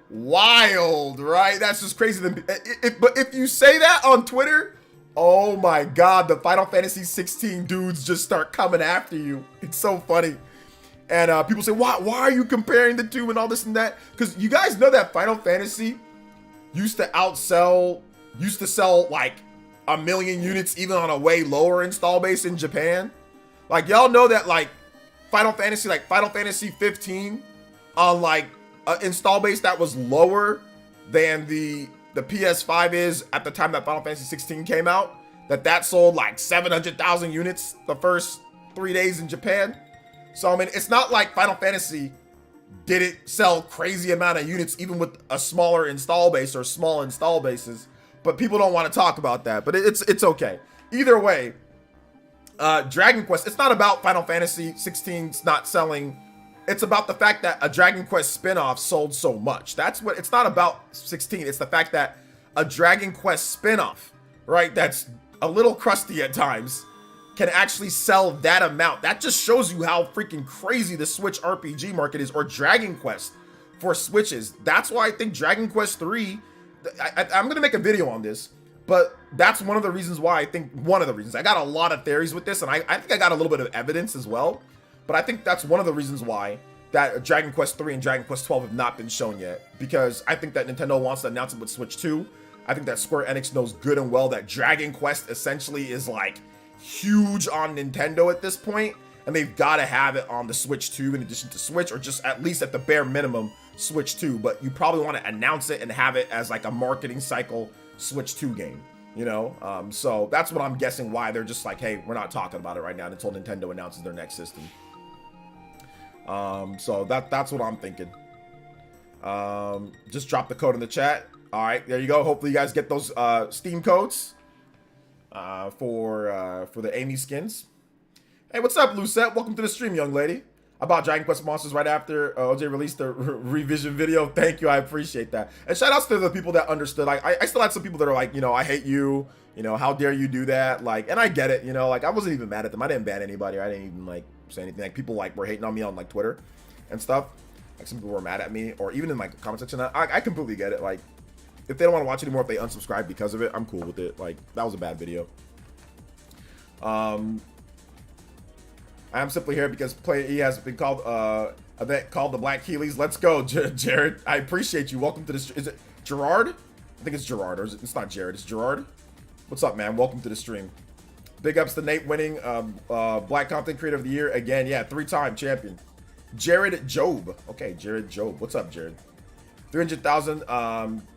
wild, right? That's just crazy. But if you say that on Twitter, oh my God, the Final Fantasy 16 dudes just start coming after you. It's so funny. And people say, why are you comparing the two and all this and that? Because you guys know that Final Fantasy used to sell like 1 million units even on a way lower install base in Japan. Like, y'all know that like Final Fantasy 15 on like an install base that was lower than the PS5 is at the time that Final Fantasy 16 came out, that sold like 700,000 units the first 3 days in Japan. So, I mean, it's not like Final Fantasy didn't sell crazy amount of units even with a smaller install base or small install bases, but people don't want to talk about that, but it's okay. Either way, Dragon Quest, it's not about Final Fantasy 16's not selling. It's about the fact that a Dragon Quest spinoff sold so much. That's what, it's not about 16. It's the fact that a Dragon Quest spinoff, right, that's a little crusty at times, can actually sell that amount. That just shows you how freaking crazy the Switch RPG market is, or Dragon Quest for Switches. That's why I think Dragon Quest 3, I'm gonna make a video on this, but that's one of the reasons why I think, I got a lot of theories with this, and I think I got a little bit of evidence as well, but I think that's one of the reasons why that Dragon Quest 3 and Dragon Quest 12 have not been shown yet, because I think that Nintendo wants to announce it with Switch 2. I think that Square Enix knows good and well that Dragon Quest essentially is like huge on Nintendo at this point, and they've got to have it on the Switch 2 in addition to Switch, or just at least at the bare minimum Switch 2. But you probably want to announce it and have it as like a marketing cycle Switch 2 game, you know? So that's what I'm guessing why they're just like, hey, we're not talking about it right now until Nintendo announces their next system. So that's what I'm thinking. Just drop the code in the chat. All right, there you go. Hopefully you guys get those Steam codes for the Amy skins. Hey, what's up, Lucette? Welcome to the stream, young lady. I bought Dragon Quest Monsters right after OJ released the revision video. Thank you, I appreciate that. And shout outs to the people that understood. Like, I still had some people that are like, you know, I hate you. You know, how dare you do that? Like, and I get it. You know, like I wasn't even mad at them. I didn't ban anybody. I didn't even like say anything. Like people like were hating on me on like Twitter and stuff. Like some people were mad at me, or even in my comment section. I completely get it. Like, if they don't want to watch anymore, if they unsubscribe because of it, I'm cool with it. Like, that was a bad video. I am simply here because he has been called event called the Black Heelys. Let's go, Jared. I appreciate you. Welcome to the stream. Is it Gerard? I think it's Gerard, or is it? It's not Jared. It's Gerard. What's up, man? Welcome to the stream. Big ups to Nate winning Black Content Creator of the Year again. Yeah, 3-time champion. Jared Job. Okay, Jared Job. What's up, Jared? 300,000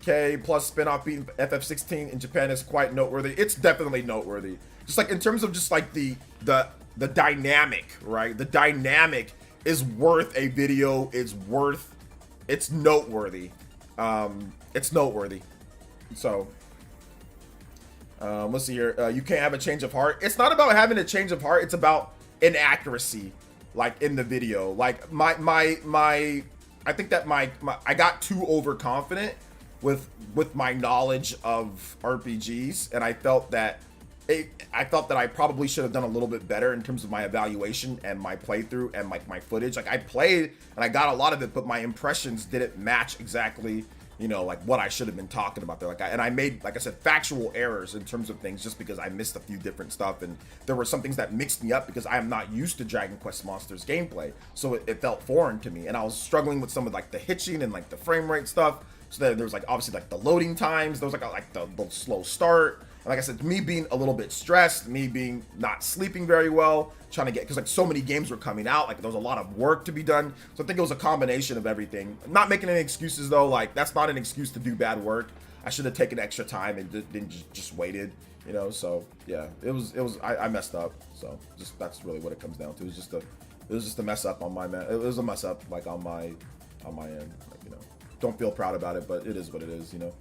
K plus spinoff beating FF16 in Japan is quite noteworthy. It's definitely noteworthy. Just like in terms of just like the dynamic, right? The dynamic is worth a video. It's noteworthy. It's noteworthy. So let's see here. You can't have a change of heart. It's not about having a change of heart. It's about inaccuracy, like in the video. Like I think that I got too overconfident with my knowledge of RPGs, and I felt that I probably should have done a little bit better in terms of my evaluation and my playthrough and like my footage. Like I played and I got a lot of it, but my impressions didn't match exactly, you know, like what I should have been talking about there. Like I made, like I said, factual errors in terms of things just because I missed a few different stuff, and there were some things that mixed me up because I am not used to Dragon Quest Monsters gameplay, so it felt foreign to me, and I was struggling with some of like the hitching and like the frame rate stuff. So there was like obviously like the loading times, there was like the slow start. And like I said, me being a little bit stressed, me being not sleeping very well, trying to get, because like so many games were coming out, like there was a lot of work to be done. So I think it was a combination of everything. I'm not making any excuses though, like that's not an excuse to do bad work. I should have taken extra time and then just waited, you know. So yeah, I messed up. So just that's really what it comes down to. It was just a mess up on my man. It was a mess up like on my end. Like, you know, don't feel proud about it, but it is what it is, you know.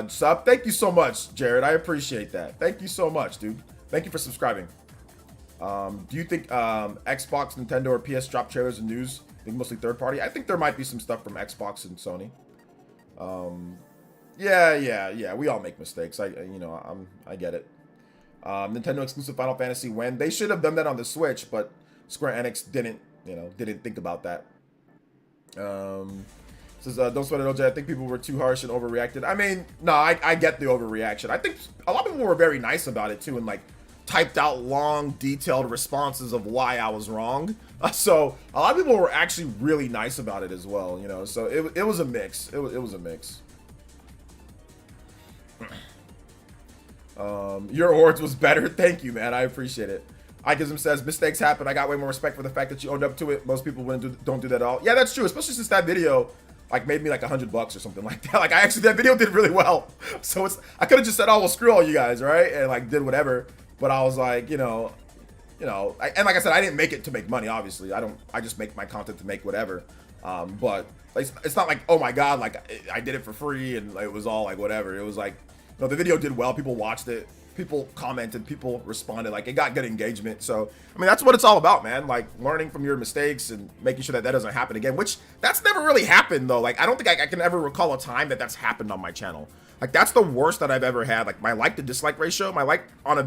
Sub, thank you so much, Jared. I appreciate that. Thank you so much, dude. Thank you for subscribing. Do you think Xbox, Nintendo, or PS drop trailers and news? I think mostly third party. I think there might be some stuff from Xbox and Sony. Yeah. We all make mistakes. I get it. Nintendo exclusive Final Fantasy when they should have done that on the Switch, but Square Enix didn't think about that. Says, don't sweat it, OJ. I think people were too harsh and overreacted. I mean, no, I get the overreaction. I think a lot of people were very nice about it too, and like typed out long, detailed responses of why I was wrong. So a lot of people were actually really nice about it as well, you know. So it was a mix. It was a mix. Your awards was better. Thank you, man. I appreciate it. Ikism says mistakes happen. I got way more respect for the fact that you owned up to it. Most people don't do that at all. Yeah, that's true. Especially since that video like made me like $100 or something like that. Like that video did really well. So I could have just said, oh well, screw all you guys, right? And like did whatever. But I was like, and like I said, I didn't make it to make money. Obviously, I just make my content to make whatever. But it's not like, oh my god, like I did it for free and it was all like whatever. It was like, the video did well. People watched it. People commented, people responded, like it got good engagement. So I mean, that's what it's all about, man. Like learning from your mistakes and making sure that doesn't happen again, which that's never really happened though. Like I don't think I can ever recall a time that's happened on my channel. Like that's the worst that I've ever had. Like my like to dislike ratio, my like on a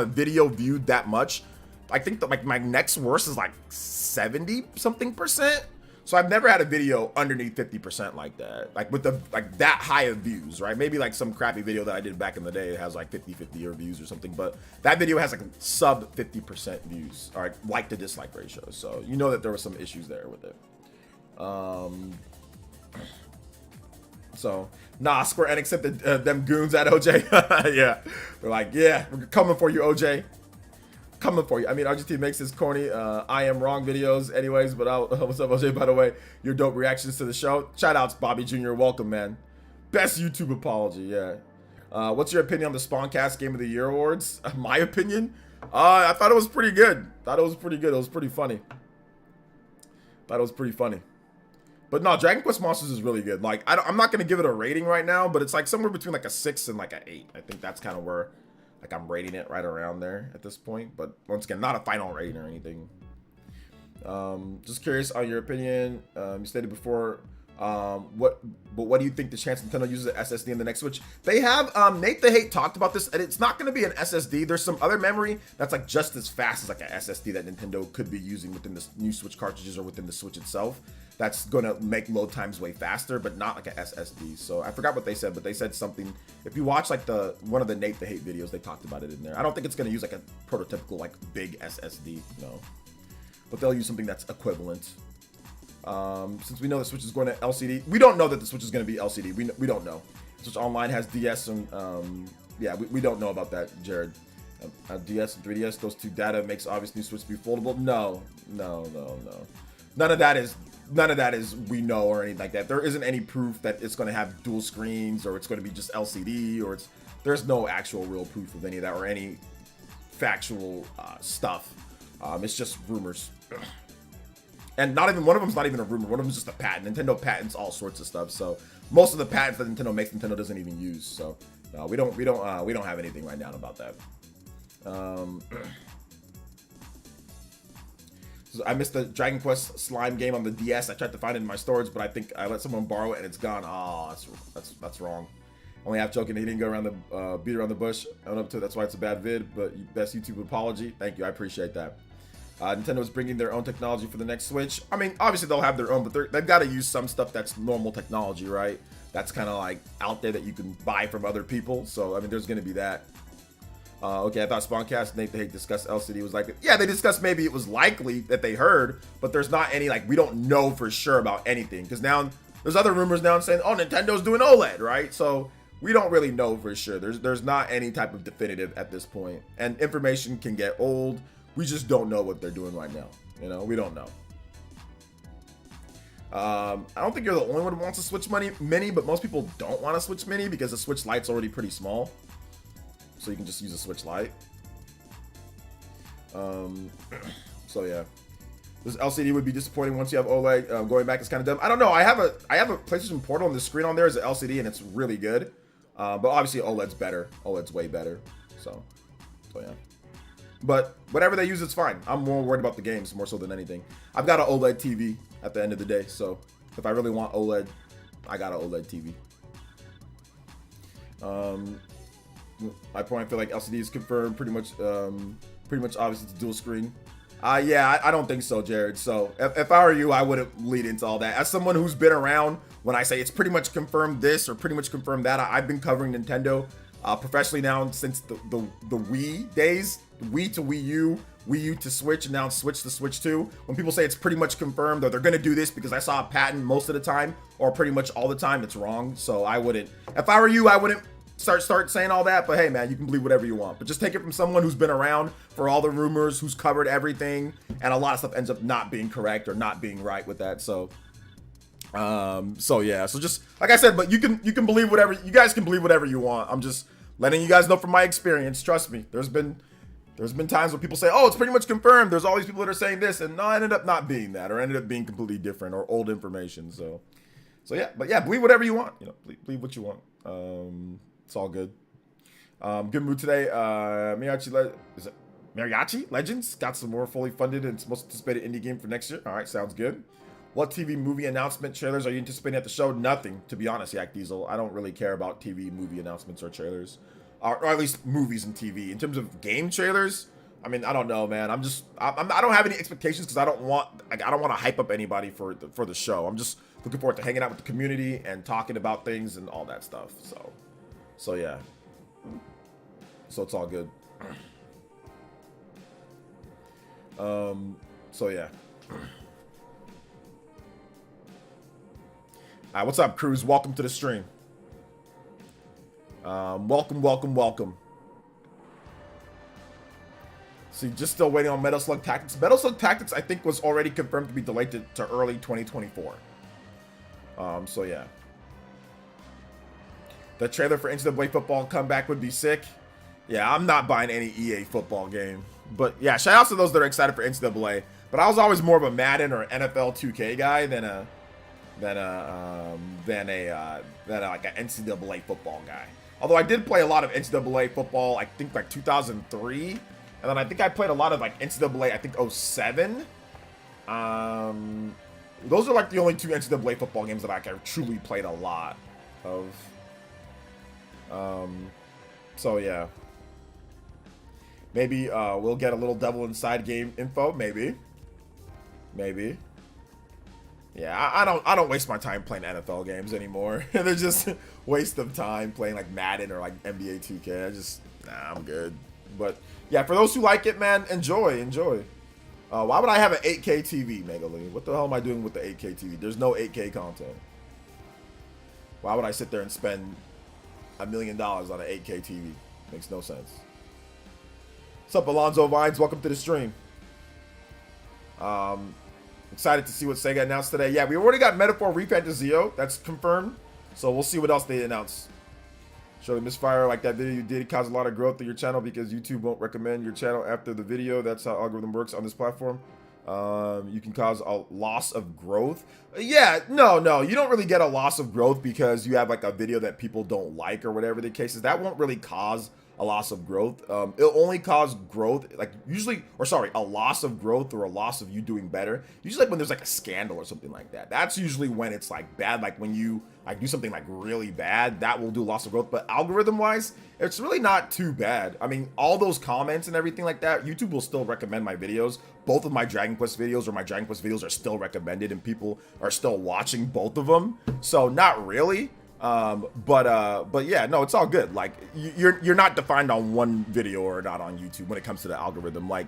video viewed that much, I think that like my next worst is like 70 something percent. So I've never had a video underneath 50% like that, like with that high of views, right? Maybe like some crappy video that I did back in the day has like 50-50 or views or something, but that video has like sub 50% views, or like to dislike ratio. So you know that there were some issues there with it. So nah, Square Enix sent them goons at OJ. Yeah, they're like, yeah, we're coming for you, OJ. Coming for you. I mean, RGT makes his corny I am wrong videos anyways, but what's up, OJ? By the way, your dope reactions to the show. Shout outs, Bobby Jr. Welcome, man. Best YouTube apology, yeah. What's your opinion on the Spawncast Game of the Year awards? My opinion? I thought it was pretty good. Thought it was pretty good. It was pretty funny. Thought it was pretty funny. But no, Dragon Quest Monsters is really good. Like, I'm not gonna give it a rating right now, but it's like somewhere between like a 6 and like an 8. I think that's kind of where, like, I'm rating it right around there at this point. But once again, not a final rating or anything. Just curious on your opinion. You stated before, what do you think the chance Nintendo uses an SSD in the next Switch? They have, Nate the Hate talked about this, and it's not going to be an SSD. There's some other memory that's like just as fast as like an SSD that Nintendo could be using within the new Switch cartridges or within the Switch itself. That's going to make load times way faster, but not like an SSD. So I forgot what they said, but they said something. If you watch like one of the Nate the Hate videos, they talked about it in there. I don't think it's going to use like a prototypical like big SSD, no. But they'll use something that's equivalent. Since we know the Switch is going to LCD, we don't know that the Switch is going to be LCD. We don't know. Switch Online has DS and yeah, we don't know about that, Jared. DS and 3DS, those two data makes obvious new Switch be foldable. No. None of that is we know or anything like that. There isn't any proof that it's going to have dual screens or it's going to be just LCD or there's no actual real proof of any of that or any factual stuff. It's just rumors. And not even one of them's not even a rumor. One of them's just a patent. Nintendo patents all sorts of stuff. So most of the patents that Nintendo makes, Nintendo doesn't even use. So no, we don't have anything right now about that. So I missed the Dragon Quest slime game on the DS. I tried to find it in my storage, but I think I let someone borrow it and it's gone. Oh, that's wrong. Only half joking. He didn't go around the beat around the bush. Own up to it. That's why it's a bad vid. But best YouTube apology. Thank you. I appreciate that. Nintendo is bringing their own technology for the next Switch. I mean, obviously they'll have their own, but they've got to use some stuff that's normal technology, right? That's kind of like out there that you can buy from other people. So, I mean, there's going to be that. Okay, I thought Spawncast, Nate the Hate discussed LCD was like, yeah, they discussed maybe it was likely that they heard, but there's not any, like, we don't know for sure about anything. Because now there's other rumors now saying, oh, Nintendo's doing OLED, right? So we don't really know for sure. There's not any type of definitive at this point. And information can get old. We just don't know what they're doing right now. You know, we don't know. I don't think you're the only one who wants a Switch Mini, but most people don't want a Switch Mini because the Switch Lite's already pretty small. So you can just use a Switch Lite. So yeah. This LCD would be disappointing once you have OLED. Going back is kind of dumb. I don't know. I have a PlayStation Portal and the screen on there is an LCD and it's really good. But obviously OLED's better. OLED's way better. So yeah. But whatever they use, it's fine. I'm more worried about the games more so than anything. I've got an OLED TV at the end of the day, so if I really want OLED, I got an OLED TV. My point, I feel like LCD is confirmed pretty much obvious it's dual screen. Yeah, I don't think so, Jared. So if I were you, I wouldn't lead into all that. As someone who's been around, when I say it's pretty much confirmed this or pretty much confirmed that, I've been covering Nintendo professionally now since the Wii days. Wii to Wii U, Wii U to Switch, and now Switch to Switch 2. When people say it's pretty much confirmed or they're going to do this because I saw a patent most of the time or pretty much all the time, it's wrong. So I wouldn't, if I were you, I wouldn't start saying all that. But hey, man, you can believe whatever you want. But just take it from someone who's been around for all the rumors, who's covered everything, and a lot of stuff ends up not being correct or not being right with that. So yeah. So just like I said, but you can believe whatever, you guys can believe whatever you want. I'm just letting you guys know from my experience. Trust me, there's been times where people say, oh, it's pretty much confirmed. There's all these people that are saying this, and no, it ended up not being that, or ended up being completely different or old information. So yeah, but yeah, believe whatever you want. You know, believe what you want. It's all good. Good mood today. Mariachi Legends got some more fully funded and most anticipated indie game for next year. All right, sounds good. What TV movie announcement trailers are you anticipating at the show? Nothing, to be honest, Yak Diesel. I don't really care about TV movie announcements or trailers. Or at least movies and TV. In terms of game trailers, I mean, I don't know, man. I don't have any expectations because I don't want to hype up anybody for the show. I'm just looking forward to hanging out with the community and talking about things and all that stuff. So yeah. So it's all good. So yeah. What's up, Cruz? Welcome to the stream. Welcome. See, just still waiting on Metal Slug Tactics. Metal Slug Tactics, I think, was already confirmed to be delayed to early 2024. So yeah. The trailer for NCAA football comeback would be sick. Yeah, I'm not buying any EA football game. But yeah, shout outs to those that are excited for NCAA. But I was always more of a Madden or NFL 2K guy than like an NCAA football guy. Although I did play a lot of NCAA football, I think like 2003, and then I think I played a lot of like NCAA, I think 07. Those are like the only two NCAA football games that I truly played a lot of. So yeah. Maybe we'll get a little Devil Inside game info. Maybe. Yeah, I don't waste my time playing NFL games anymore. They're just a waste of time playing like Madden or like NBA 2K. I'm good. But yeah, for those who like it, man, enjoy. Why would I have an 8K TV, Megalee? What the hell am I doing with the 8K TV? There's no 8K content. Why would I sit there and spend $1 million on an 8K TV? Makes no sense. What's up, Alonzo Vines? Welcome to the stream. Excited to see what Sega announced today. Yeah, we already got Metaphor Refantazio. That's confirmed. So we'll see what else they announce. Show the misfire like that video you did caused a lot of growth to your channel because YouTube won't recommend your channel after the video. That's how algorithm works on this platform. You can cause a loss of growth. Yeah, no, you don't really get a loss of growth because you have like a video that people don't like or whatever the case is. That won't really cause a loss of growth. It'll only cause growth, like a loss of growth or a loss of you doing better. Usually like when there's like a scandal or something like that. That's usually when it's like bad. Like when you like do something like really bad, that will do loss of growth. But algorithm wise, it's really not too bad. I mean, all those comments and everything like that, YouTube will still recommend my videos. Both of my Dragon Quest videos or my Dragon Quest videos are still recommended and people are still watching both of them. So not really. But yeah, no, it's all good. Like you're not defined on one video or not on YouTube when it comes to the algorithm. Like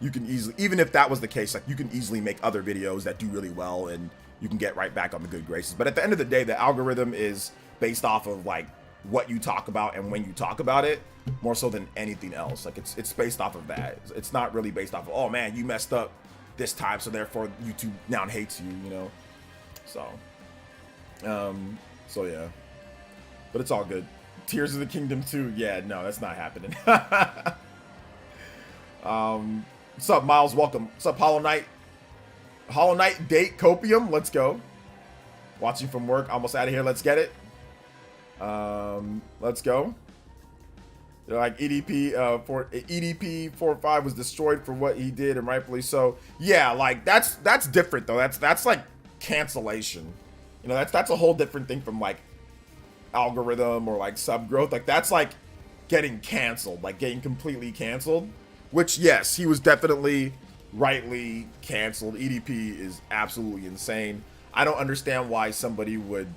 you can easily, even if that was the case, like you can easily make other videos that do really well and you can get right back on the good graces. But at the end of the day, the algorithm is based off of like what you talk about and when you talk about it, more so than anything else. Like it's based off of that. It's not really based off of, oh man, you messed up this time, so therefore YouTube now hates you, you know? So yeah, but it's all good. Tears of the Kingdom 2, yeah, no, that's not happening. What's up, Miles? Welcome. What's up, Hollow Knight? Hollow Knight date Copium. Let's go. Watching from work. Almost out of here. Let's get it. Let's go. They're like EDP 4.5 was destroyed for what he did, and rightfully so. Yeah, like that's different though. That's like cancellation. You know, that's a whole different thing from like algorithm or like sub growth. Like that's like getting canceled, like getting completely canceled. Which yes, he was definitely rightly canceled. EDP is absolutely insane. I don't understand why somebody would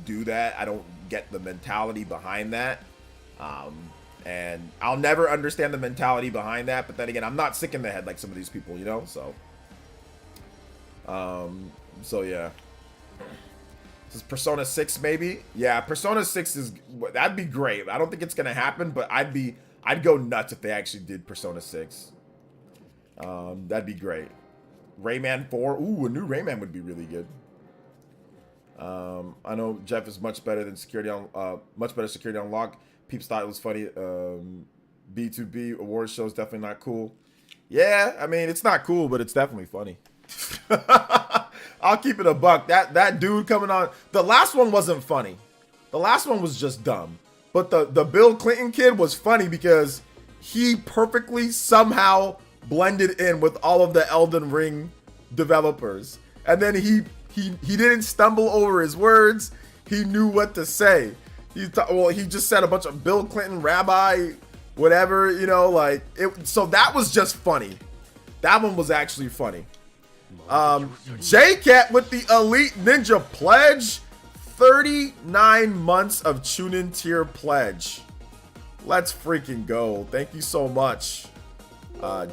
do that. I don't get the mentality behind that. And I'll never understand the mentality behind that. But then again, I'm not sick in the head like some of these people, you know? So yeah. This is Persona 6 maybe? Yeah, Persona 6 is, that'd be great. I don't think it's gonna happen, but I'd go nuts if they actually did Persona 6. That'd be great. Rayman 4. Ooh, a new Rayman would be really good. I know Jeff is much better than security on much better security on lock. Peeps thought it was funny. B2B awards show is definitely not cool. Yeah, I mean it's not cool, but it's definitely funny. I'll keep it a buck. That dude coming on, the last one wasn't funny. The last one was just dumb. But the Bill Clinton kid was funny because he perfectly somehow blended in with all of the Elden Ring developers. And then he didn't stumble over his words. He knew what to say. He just said a bunch of Bill Clinton, rabbi, whatever, you know, like it. So that was just funny. That one was actually funny. J-Cat with the Elite Ninja Pledge. 39 months of Chunin tier pledge. Let's freaking go. Thank you so much.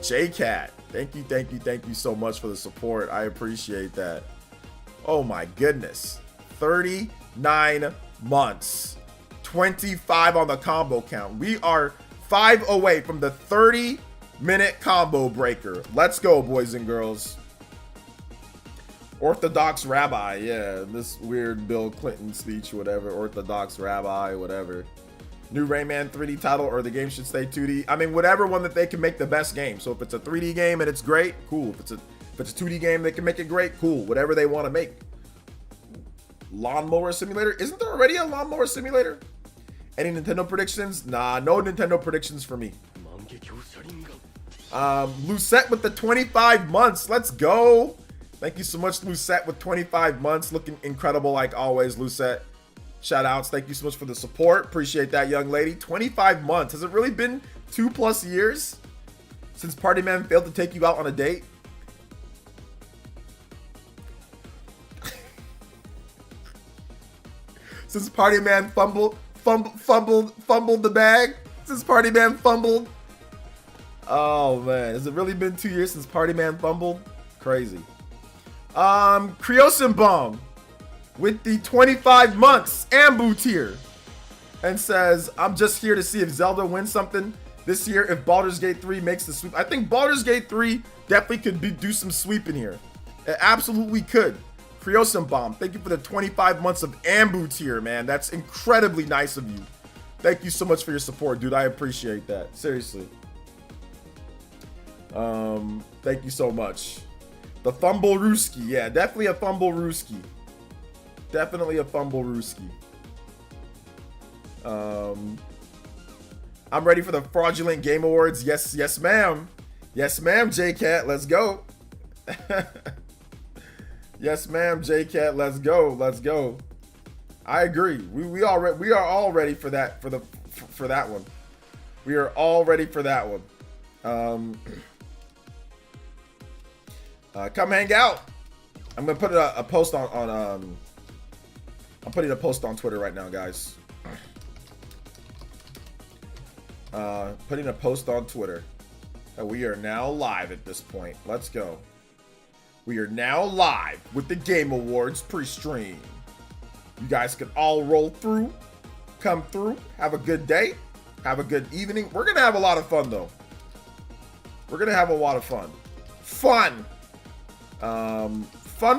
J-Cat. Thank you so much for the support. I appreciate that. Oh my goodness. 39 months. 25 on the combo count. We are 5 away from the 30-minute combo breaker. Let's go, boys and girls. Orthodox rabbi, yeah, this weird Bill Clinton speech, whatever. Orthodox rabbi, whatever. new Rayman 3D title, or the game should stay 2D. I mean, whatever one that they can make the best game. So if it's a 3D game and it's great, cool. If it's a 2D game, they can make it great, cool. Whatever they want to make. Lawnmower Simulator? Isn't there already a Lawnmower Simulator? Any Nintendo predictions? Nah, no Nintendo predictions for me. Lucette with the 25 months. Let's go. Thank you so much, Lucette, with 25 months. Looking incredible like always, Lucette. Shout outs. Thank you so much for the support. Appreciate that, young lady. 25 months. Has it really been 2+ years since Party Man failed to take you out on a date? Since Party Man fumbled the bag? Since Party Man fumbled? Oh man, has it really been 2 years since Party Man fumbled? Crazy. Creosin Bomb with the 25 months Ambu tier and says, I'm just here to see if Zelda wins something this year. If Baldur's Gate 3 makes the sweep, I think Baldur's Gate 3 definitely could do some sweeping here. It absolutely could. Creosin Bomb, thank you for the 25 months of Ambu tier, man. That's incredibly nice of you. Thank you so much for your support, dude. I appreciate that. Seriously. Thank you so much. The Fumble Rooski. Yeah, definitely a Fumble Rooski. Definitely a Fumble Rooski. I'm ready for the Fraudulent Game Awards. Yes, yes, ma'am. Yes, ma'am, J-Cat. Let's go. Yes, ma'am, J-Cat. Let's go. Let's go. I agree. We are all ready for that for that one. We are all ready for that one. Come hang out. I'm gonna put a post on I'm putting a post on Twitter right now, guys. Putting a post on Twitter. We are now live at this point. Let's go. We are now live with the Game Awards pre-stream. You guys can all roll through, come through, have a good day, have a good evening. We're gonna have a lot of fun though. We're gonna have a lot of fun. Fun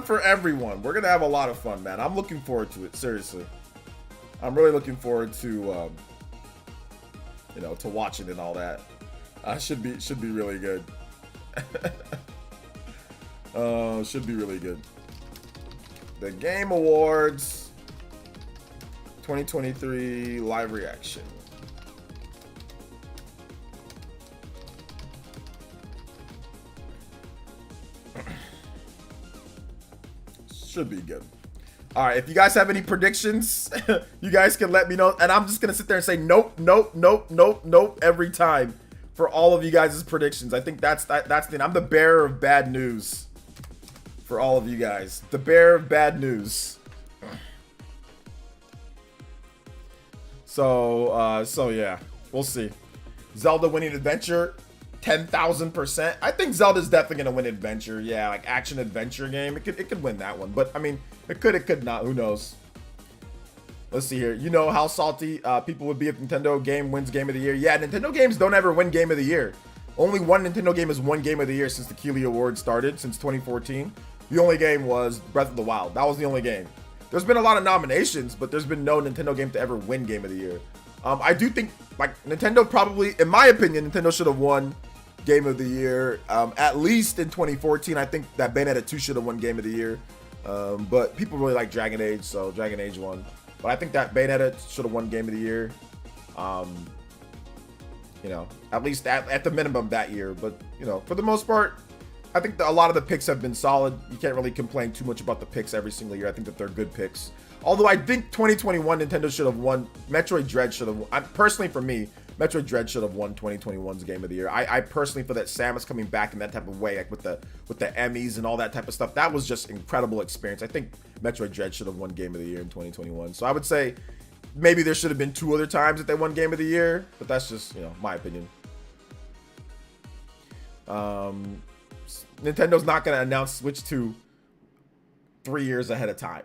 for everyone. We're gonna have a lot of fun, man. I'm looking forward to it. Seriously, I'm really looking forward to to watching and all that. Should be really good. Should be really good. The Game Awards 2023 live reaction. Should be good. All right, if you guys have any predictions, you guys can let me know. And I'm just going to sit there and say nope, nope, nope, nope, nope every time for all of you guys' predictions. I think that's the I'm the bearer of bad news for all of you guys. The bearer of bad news. So yeah, we'll see. Zelda winning adventure, 10,000%. I think Zelda's definitely gonna win adventure. Yeah, like action adventure game. It could win that one. But I mean, it could not. Who knows? Let's see here. You know how salty people would be if Nintendo game wins Game of the Year. Yeah, Nintendo games don't ever win Game of the Year. Only one Nintendo game has won Game of the Year since the Keighley Award started, since 2014. The only game was Breath of the Wild. That was the only game. There's been a lot of nominations, but there's been no Nintendo game to ever win Game of the Year. I do think, like, Nintendo probably, in my opinion, Nintendo should have won Game of the Year. At least in 2014, I think that Bayonetta 2 should have won Game of the Year. But people really like Dragon Age, so Dragon Age won. But I think that Bayonetta should have won Game of the Year. At least at the minimum that year. But, for the most part, I think a lot of the picks have been solid. You can't really complain too much about the picks every single year. I think that they're good picks. Although I think 2021 Nintendo should have won. Metroid Dread should have. Personally, for me, Metroid Dread should have won 2021's Game of the Year. I personally feel that Samus coming back in that type of way, like with the Emmys and all that type of stuff, that was just incredible experience. I think Metroid Dread should have won Game of the Year in 2021. So I would say maybe there should have been 2 other times that they won Game of the Year, but that's just my opinion. Nintendo's not going to announce Switch 2 3 years ahead of time.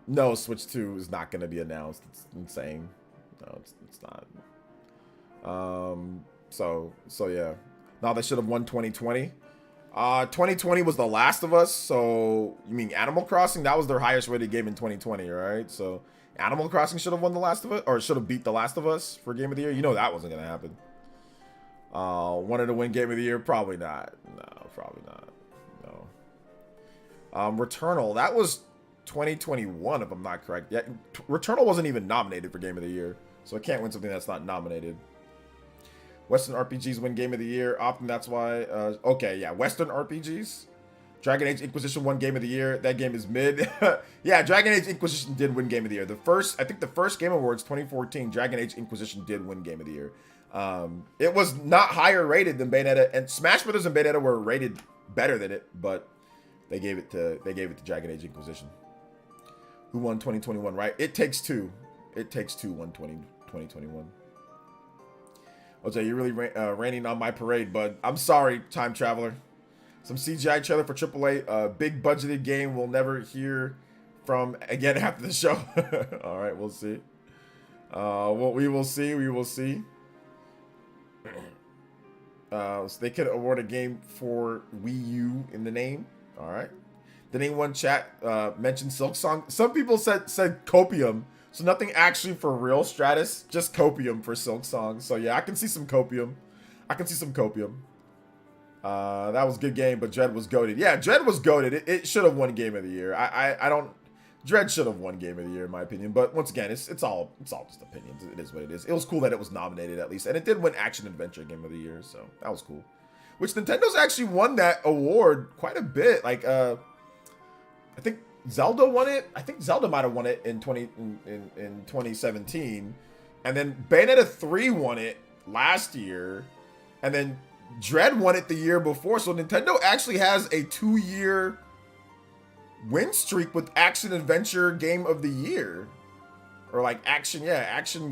No, Switch 2 is not going to be announced. It's insane. No, it's not. So yeah. No, they should have won 2020. 2020 was The Last of Us. So you mean Animal Crossing? That was their highest rated game in 2020, right? So Animal Crossing should have won The Last of Us, or should have beat The Last of Us for Game of the Year. You know that wasn't gonna happen. Wanted to win Game of the Year? Probably not. No, probably not. No. Returnal, that was 2021 if I'm not correct. Yeah, Returnal wasn't even nominated for Game of the Year, so it can't win something that's not nominated. Western RPGs win Game of the Year often. That's why. Okay, yeah, Western RPGs. Dragon Age Inquisition won Game of the Year. That game is mid. Yeah, Dragon Age Inquisition did win Game of the Year. I think the first Game Awards 2014, Dragon Age Inquisition did win Game of the Year. It was not higher rated than Bayonetta, and Smash Brothers and Bayonetta were rated better than it, but they gave it to Dragon Age Inquisition. Who won 2021? Right? It Takes Two. It Takes Two won 2021. OJ, you're really raining on my parade, bud. I'm sorry, time traveler. Some CGI trailer for AAA. Big budgeted game we'll never hear from again after the show. All right, we'll see. We will see. We will see. So they could award a game for Wii U in the name. All right. The name one chat mentioned Silk Song. Some people said Copium. So nothing actually for real Stratus, just Copium for Silk Song. So yeah, I can see some Copium. That was a good game, but Dread was goated. Yeah, Dread was goated. It should have won Game of the Year. I don't. Dread should have won Game of the Year in my opinion. But once again, it's all just opinions. It is what it is. It was cool that it was nominated at least, and it did win Action Adventure Game of the Year. So that was cool. Which Nintendo's actually won that award quite a bit. Like I think Zelda won it. I think Zelda might have won it in 2017, and then Bayonetta 3 won it last year, and then Dread won it the year before. So Nintendo actually has a 2-year win streak with Action Adventure Game of the Year, or like Action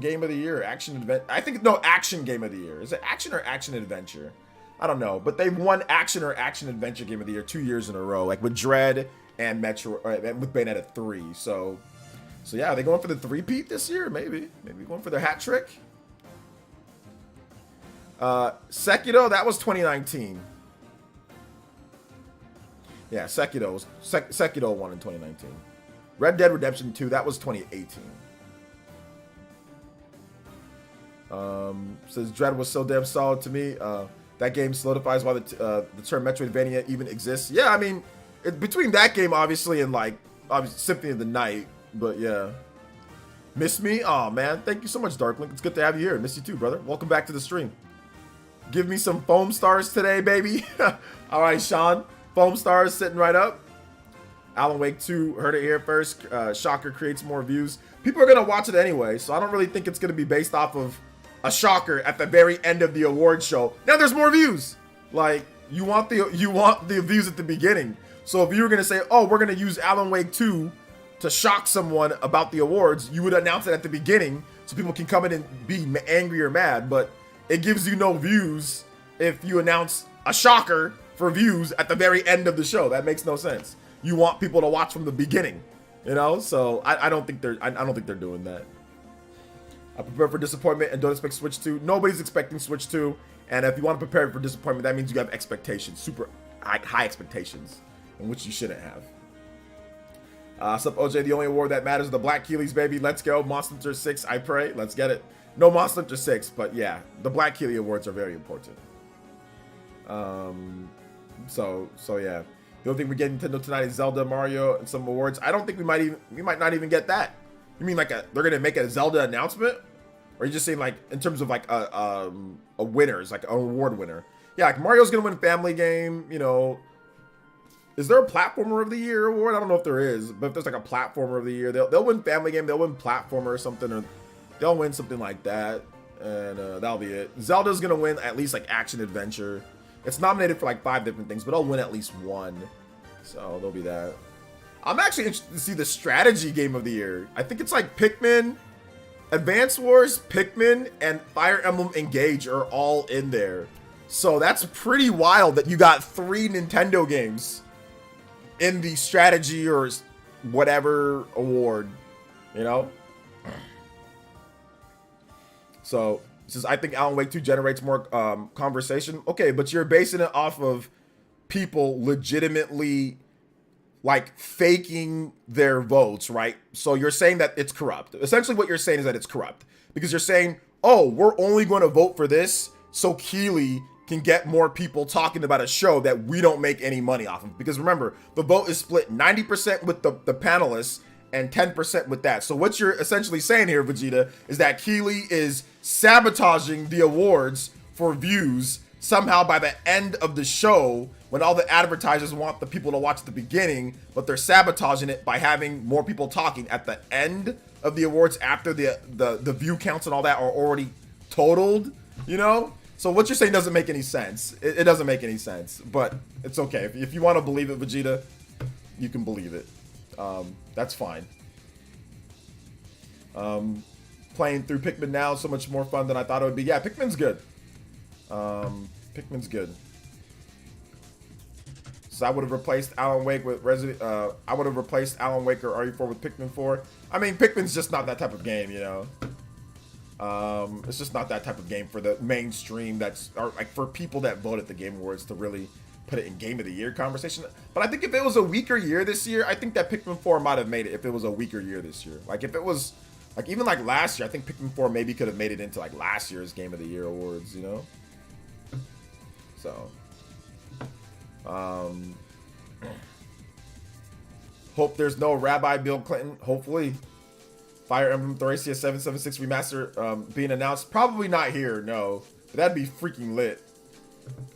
Game of the Year, Action Game of the Year. Is it Action or Action Adventure? I don't know, but they've won Action or Action Adventure Game of the Year 2 years in a row, like with Dread and Metro, with Bayonetta 3. So yeah, are they going for the three-peat this year? Maybe going for the hat trick. Sekiro, that was 2019. Yeah, Sekiro won in 2019. Red Dead Redemption 2, that was 2018. Says Dread was so damn solid to me. That game solidifies why the term Metroidvania even exists. Yeah, I mean, between that game, obviously, and obviously Symphony of the Night, but yeah. Miss me? Oh man, thank you so much, Darklink. It's good to have you here. Miss you too, brother. Welcome back to the stream. Give me some foam stars today, baby. All right, Sean. Foam stars sitting right up. Alan Wake 2, heard it here first. Shocker creates more views. People are gonna watch it anyway, so I don't really think it's gonna be based off of a shocker at the very end of the award show. Now there's more views. Like you want the views at the beginning. So if you were gonna say, oh, we're gonna use Alan Wake 2 to shock someone about the awards, you would announce it at the beginning so people can come in and be angry or mad. But it gives you no views if you announce a shocker for views at the very end of the show. That makes no sense. You want people to watch from the beginning, you know. So I don't think they're doing that. I prepare for disappointment and don't expect Switch 2. Nobody's expecting Switch 2, and if you want to prepare for disappointment, that means you have expectations, super high expectations, in which you shouldn't have. Sup OJ, the only award that matters is the Black Keeleys, baby. Let's go. Monster Hunter 6, I pray. Let's get it. No Monster Hunter 6, but yeah, the Black Keeley awards are very important. So yeah. The only thing we get Nintendo tonight is Zelda, Mario, and some awards. I don't think we might not even get that. You mean like they're gonna make a Zelda announcement? Or are you just saying like in terms of like a winners, like an award winner? Yeah, like Mario's gonna win Family Game, you know. Is there a Platformer of the Year award? I don't know if there is, but if there's like a Platformer of the Year, they'll win Family Game, they'll win Platformer or something, or they'll win something like that, and that'll be it. Zelda's gonna win at least like Action Adventure. It's nominated for like 5 different things, but I'll win at least one. So there'll be that. I'm actually interested to see the strategy game of the year. I think it's like Pikmin, Advance Wars, Pikmin, and Fire Emblem Engage are all in there. So that's pretty wild that you got 3 Nintendo games in the strategy or whatever award, you know? So it says, I think Alan Wake 2 generates more conversation. Okay, but you're basing it off of people legitimately like faking their votes, right? So you're saying that it's corrupt. Essentially what you're saying is that it's corrupt because you're saying, oh, we're only going to vote for this so Keely can get more people talking about a show that we don't make any money off of. Because remember, the vote is split 90% with the panelists and 10% with that. So what you're essentially saying here, Vegeta, is that Keely is sabotaging the awards for views somehow by the end of the show, when all the advertisers want the people to watch at the beginning, but they're sabotaging it by having more people talking at the end of the awards after the view counts and all that are already totaled, you know? So what you're saying doesn't make any sense. It doesn't make any sense, but it's okay. If you want to believe it, Vegeta, you can believe it. That's fine. Playing through Pikmin now is so much more fun than I thought it would be. Yeah, Pikmin's good. Pikmin's good. So I would have replaced Alan Wake with I would have replaced Alan Wake or RE4 with Pikmin 4. I mean, Pikmin's just not that type of game, you know. It's just not that type of game for the mainstream. Or like for people that vote at the Game Awards to really put it in Game of the Year conversation. But I think if it was a weaker year this year, I think that Pikmin 4 might have made it. If it was a weaker year this year, like if it was like even like last year, I think Pikmin 4 maybe could have made it into like last year's Game of the Year awards, you know. So, hope there's no Rabbi Bill Clinton. Hopefully, Fire Emblem Thracia 776 remaster being announced. Probably not here, no. But that'd be freaking lit.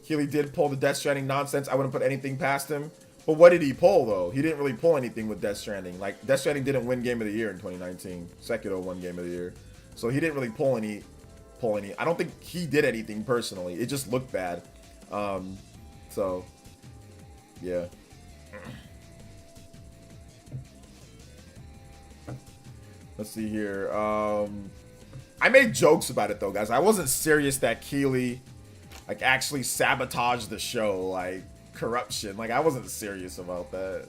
Keely did pull the Death Stranding nonsense. I wouldn't put anything past him. But what did he pull though? He didn't really pull anything with Death Stranding. Like Death Stranding didn't win Game of the Year in 2019. Sekiro won Game of the Year, so he didn't really pull any. I don't think he did anything personally. It just looked bad. So, yeah. Let's see here. I made jokes about it though, guys. I wasn't serious that Keely like actually sabotaged the show, like corruption. Like I wasn't serious about that.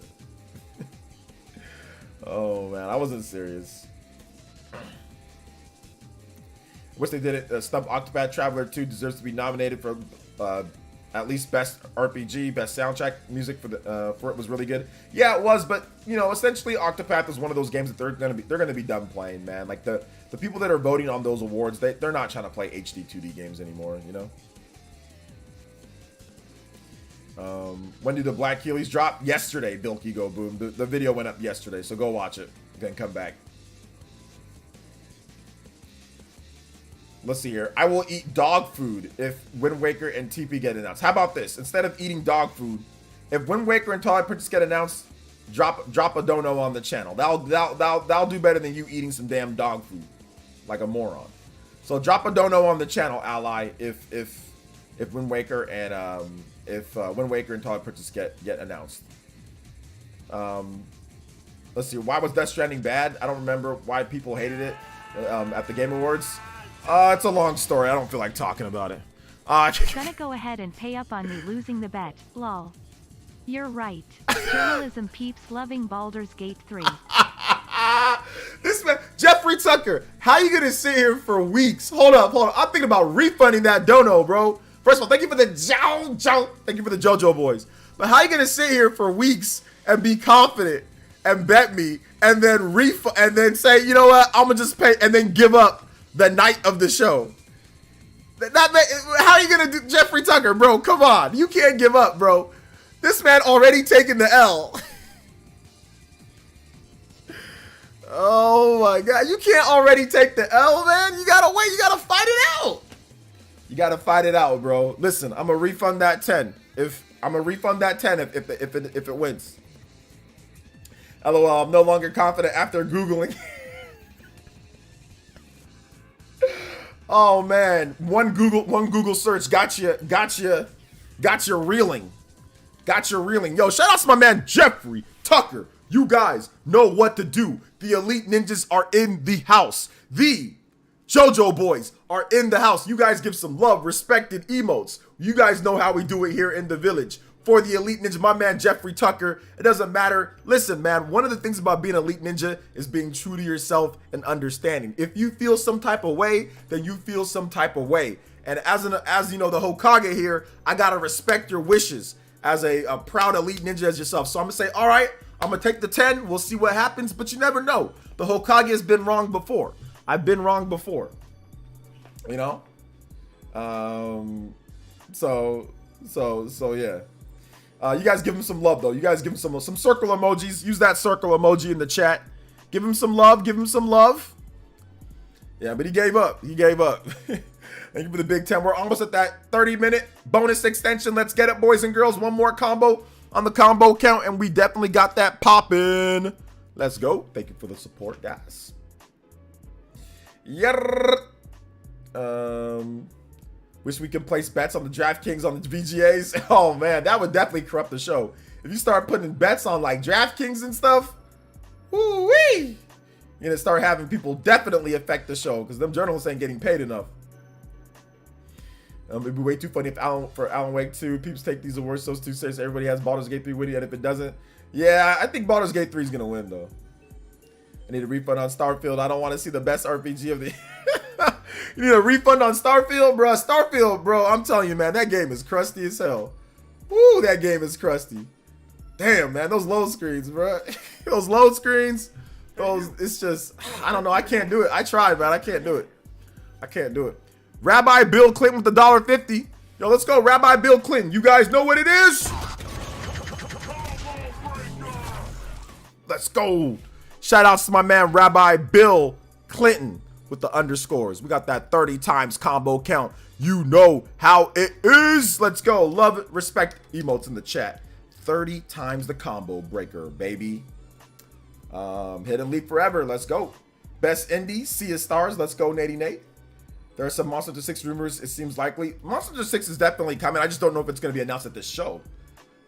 Oh man, I wasn't serious. Wish they did it. Stump Octopath Traveler 2 deserves to be nominated for at least best RPG, best soundtrack music for it was really good. Yeah, it was, but you know, essentially Octopath is one of those games that they're gonna be done playing, man. Like the people that are voting on those awards, they're not trying to play HD 2D games anymore, you know. When did the Black Keelys drop? Yesterday, Bilky Go Boom. The video went up yesterday, so go watch it, then come back. Let's see here. I will eat dog food if Wind Waker and TP get announced. How about this? Instead of eating dog food, if Wind Waker and Twilight Princess get announced, drop a dono on the channel. That'll do better than you eating some damn dog food, like a moron. So drop a dono on the channel, ally. If Wind Waker and Wind Waker and Twilight Princess get announced. Let's see. Why was Death Stranding bad? I don't remember why people hated it at the Game Awards. It's a long story. I don't feel like talking about it. Gonna go ahead and pay up on me losing the bet. Lol. You're right. Journalism peeps loving Baldur's Gate 3. This man, Jeffrey Tucker, how you gonna sit here for weeks? Hold up. I'm thinking about refunding that dono, bro. First of all, thank you for the thank you for the JoJo boys. But how you gonna sit here for weeks and be confident and bet me and then say, you know what, I'm gonna just pay and then give up the night of the show? How are you gonna do, Jeffrey Tucker, bro? Come on, you can't give up, bro. This man already taken the L. Oh my God, you can't already take the L, man. You gotta wait. You gotta fight it out. You gotta fight it out, bro. Listen, I'm gonna refund that 10. If it wins. LOL, I'm no longer confident after Googling. Oh man, one Google search got you reeling. Yo, shout out to my man Jeffrey Tucker. You guys know what to do. The Elite Ninjas are in the house. The JoJo boys are in the house. You guys give some love, respected emotes. You guys know how we do it here in the village. For the Elite Ninja, my man Jeffrey Tucker, it doesn't matter. Listen, man, one of the things about being Elite Ninja is being true to yourself and understanding. If you feel some type of way, then you feel some type of way. And as you know, the Hokage here, I gotta respect your wishes. as a proud elite ninja as yourself. So I'm gonna say, all right, I'm gonna take the 10. We'll see what happens, but you never know. The Hokage has been wrong before. I've been wrong before. You know? So yeah. You guys give him some love though. You guys give him some circle emojis. Use that circle emoji in the chat. Give him some love. Give him some love. Yeah, but he gave up. He gave up. Thank you for the big 10. We're almost at that 30-minute bonus extension. Let's get it, boys and girls. One more combo on the combo count, and we definitely got that popping. Let's go. Thank you for the support, guys. Yeah. Wish we could place bets on the DraftKings on the VGAs. Oh man, that would definitely corrupt the show. If you start putting bets on like DraftKings and stuff, woo-wee, you're gonna start having people definitely affect the show because them journalists ain't getting paid enough. It'd be way too funny if Alan Wake 2, peeps take these awards so too serious. Everybody has Baldur's Gate 3 winning, and if it doesn't, yeah, I think Baldur's Gate 3 is gonna win though. I need a refund on Starfield. I don't want to see the best RPG of the. You need a refund on Starfield, bro. Starfield, bro. I'm telling you, man, that game is crusty as hell. Woo, that game is crusty. Damn, man, those load screens, bro. Those load screens. It's just, I don't know. I can't do it. I tried, man. I can't do it. I can't do it. Rabbi Bill Clinton with the $1.50. Yo, let's go, Rabbi Bill Clinton. You guys know what it is? Let's go. Shout outs to my man, Rabbi Bill Clinton with the underscores. We got that 30 times combo count. You know how it is. Let's go. Love it. Respect emotes in the chat. 30 times the combo breaker, baby. Hidden Leap Forever. Let's go. Best Indie, Sea of Stars. Let's go, Nady Nate. There are some Monster Hunter 6 rumors. It seems likely. Monster Hunter 6 is definitely coming. I just don't know if it's going to be announced at this show.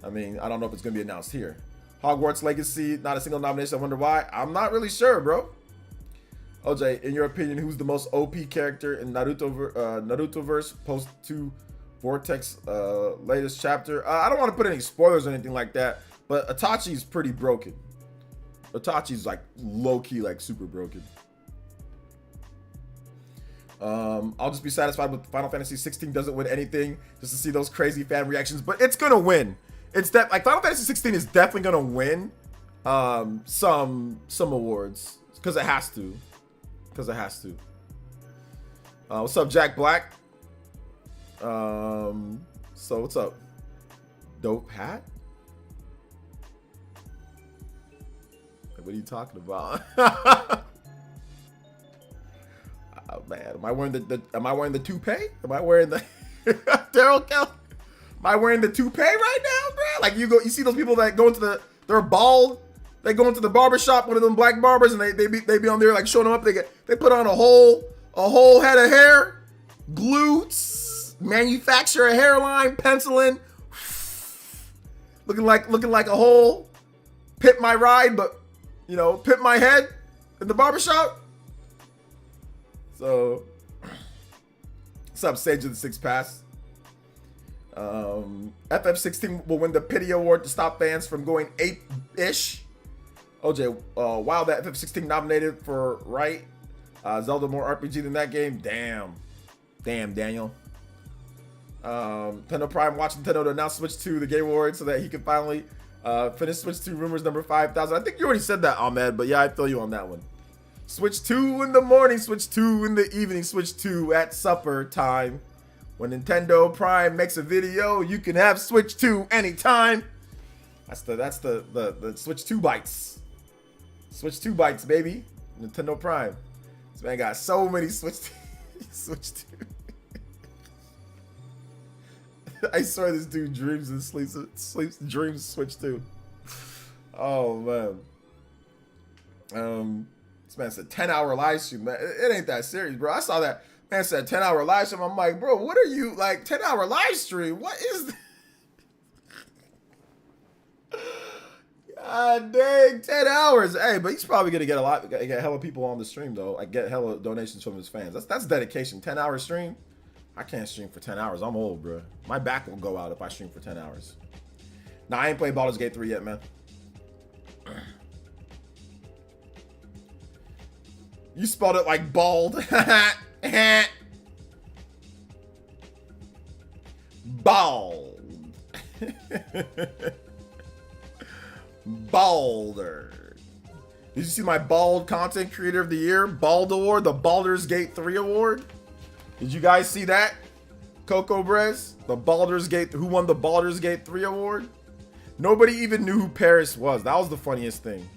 I mean, I don't know if it's going to be announced here. Hogwarts Legacy, not a single nomination. I wonder why. I'm not really sure, bro. OJ, in your opinion, who's the most OP character in Narutoverse post 2 Vortex latest chapter? I don't want to put any spoilers or anything like that, but Itachi's pretty broken. Itachi's like low-key, like super broken. I'll just be satisfied with Final Fantasy 16 doesn't win anything just to see those crazy fan reactions, but it's gonna win. It's that like Final Fantasy 16 is definitely gonna win some awards because it has to. Because it has to. What's up, Jack Black? So what's up? Dope hat? What are you talking about? Oh man, am I wearing the toupee? Am I wearing the Daryl Kelly? Am I wearing the toupee right now, bro? Like you see those people that go into they're bald. They go into the barber shop, one of them black barbers, and they be on there like showing them up. They put on a whole head of hair, glutes, manufacture a hairline, penciling, looking like a whole pimp my ride, but you know, pimp my head in the barbershop. So, what's up, Sage of the Six Pass? FF16 will win the Pity Award to stop fans from going ape-ish. OJ, wow, that FF16 nominated for right. Zelda more RPG than that game. Damn, Daniel. Nintendo Prime watching Nintendo to announce Switch 2 the Game Awards so that he can finally finish Switch 2 rumors number 5,000. I think you already said that, Ahmed, but yeah, I feel you on that one. Switch 2 in the morning, Switch 2 in the evening, Switch 2 at supper time. When Nintendo Prime makes a video, you can have Switch 2 anytime. That's the Switch 2 bites. Switch 2 bites, baby. Nintendo Prime. This man got so many Switch 2. I swear this dude dreams and sleeps dreams Switch 2. Oh man. This man said 10-hour live stream. Man, it ain't that serious, bro. I saw that man said 10-hour live stream. I'm like, bro, what are you like 10-hour live stream? What is that? God dang, 10 hours. Hey, but he's probably gonna get hella people on the stream though. I get hella donations from his fans. That's dedication. 10-hour stream. I can't stream for 10 hours. I'm old, bro. My back will go out if I stream for 10 hours. Nah, I ain't played Baldur's Gate 3 yet, man. You spelled it like bald. Bald. Balder. Did you see my Bald Content Creator of the Year Bald Award, the Baldur's Gate 3 Award? Did you guys see that? Coco Brez, the Baldur's Gate, who won the Baldur's Gate 3 Award? Nobody even knew who Paris was. That was the funniest thing.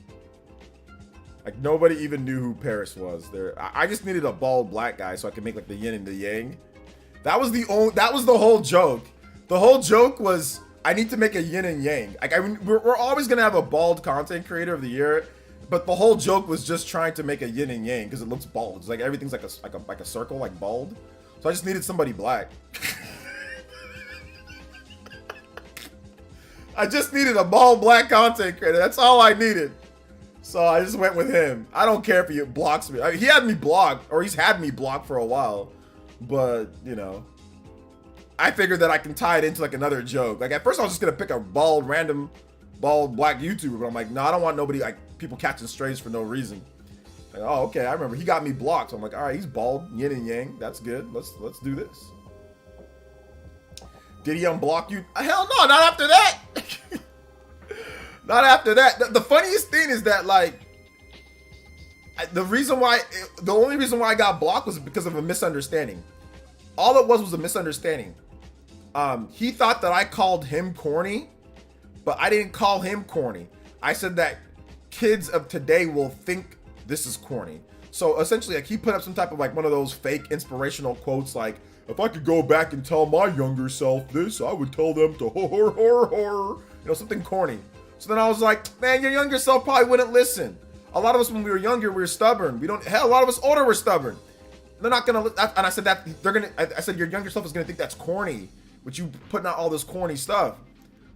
Like, nobody even knew who Paris was. I just needed a bald black guy so I could make like the yin and the yang. That was the whole joke. The whole joke was I need to make a yin and yang. Like, I mean, we're always gonna have a bald content creator of the year, but the whole joke was just trying to make a yin and yang because it looks bald. It's like everything's like a circle, like bald. So I just needed somebody black. I just needed a bald black content creator. That's all I needed. So I just went with him. I don't care if he blocks me. I mean, he had me blocked, or he's had me blocked for a while. But, you know, I figured that I can tie it into like another joke. Like at first I was just gonna pick a random bald black YouTuber, but I'm like, no, I don't want nobody, like people catching strays for no reason. Like, oh, okay, I remember he got me blocked. So I'm like, all right, he's bald, yin and yang. That's good. Let's do this. Did he unblock you? Hell no, not after that. Not after that. The funniest thing is that like the only reason why I got blocked was because of a misunderstanding. All it was a misunderstanding. He thought that I called him corny, but I didn't call him corny. I said that kids of today will think this is corny. So essentially, like he put up some type of like one of those fake inspirational quotes, like, if I could go back and tell my younger self this, I would tell them to horror, you know, something corny. So then I was like, man, your younger self probably wouldn't listen. A lot of us when we were younger, we were stubborn. A lot of us older were stubborn. They're not gonna, and I said that I said your younger self is gonna think that's corny, but you putting out all this corny stuff.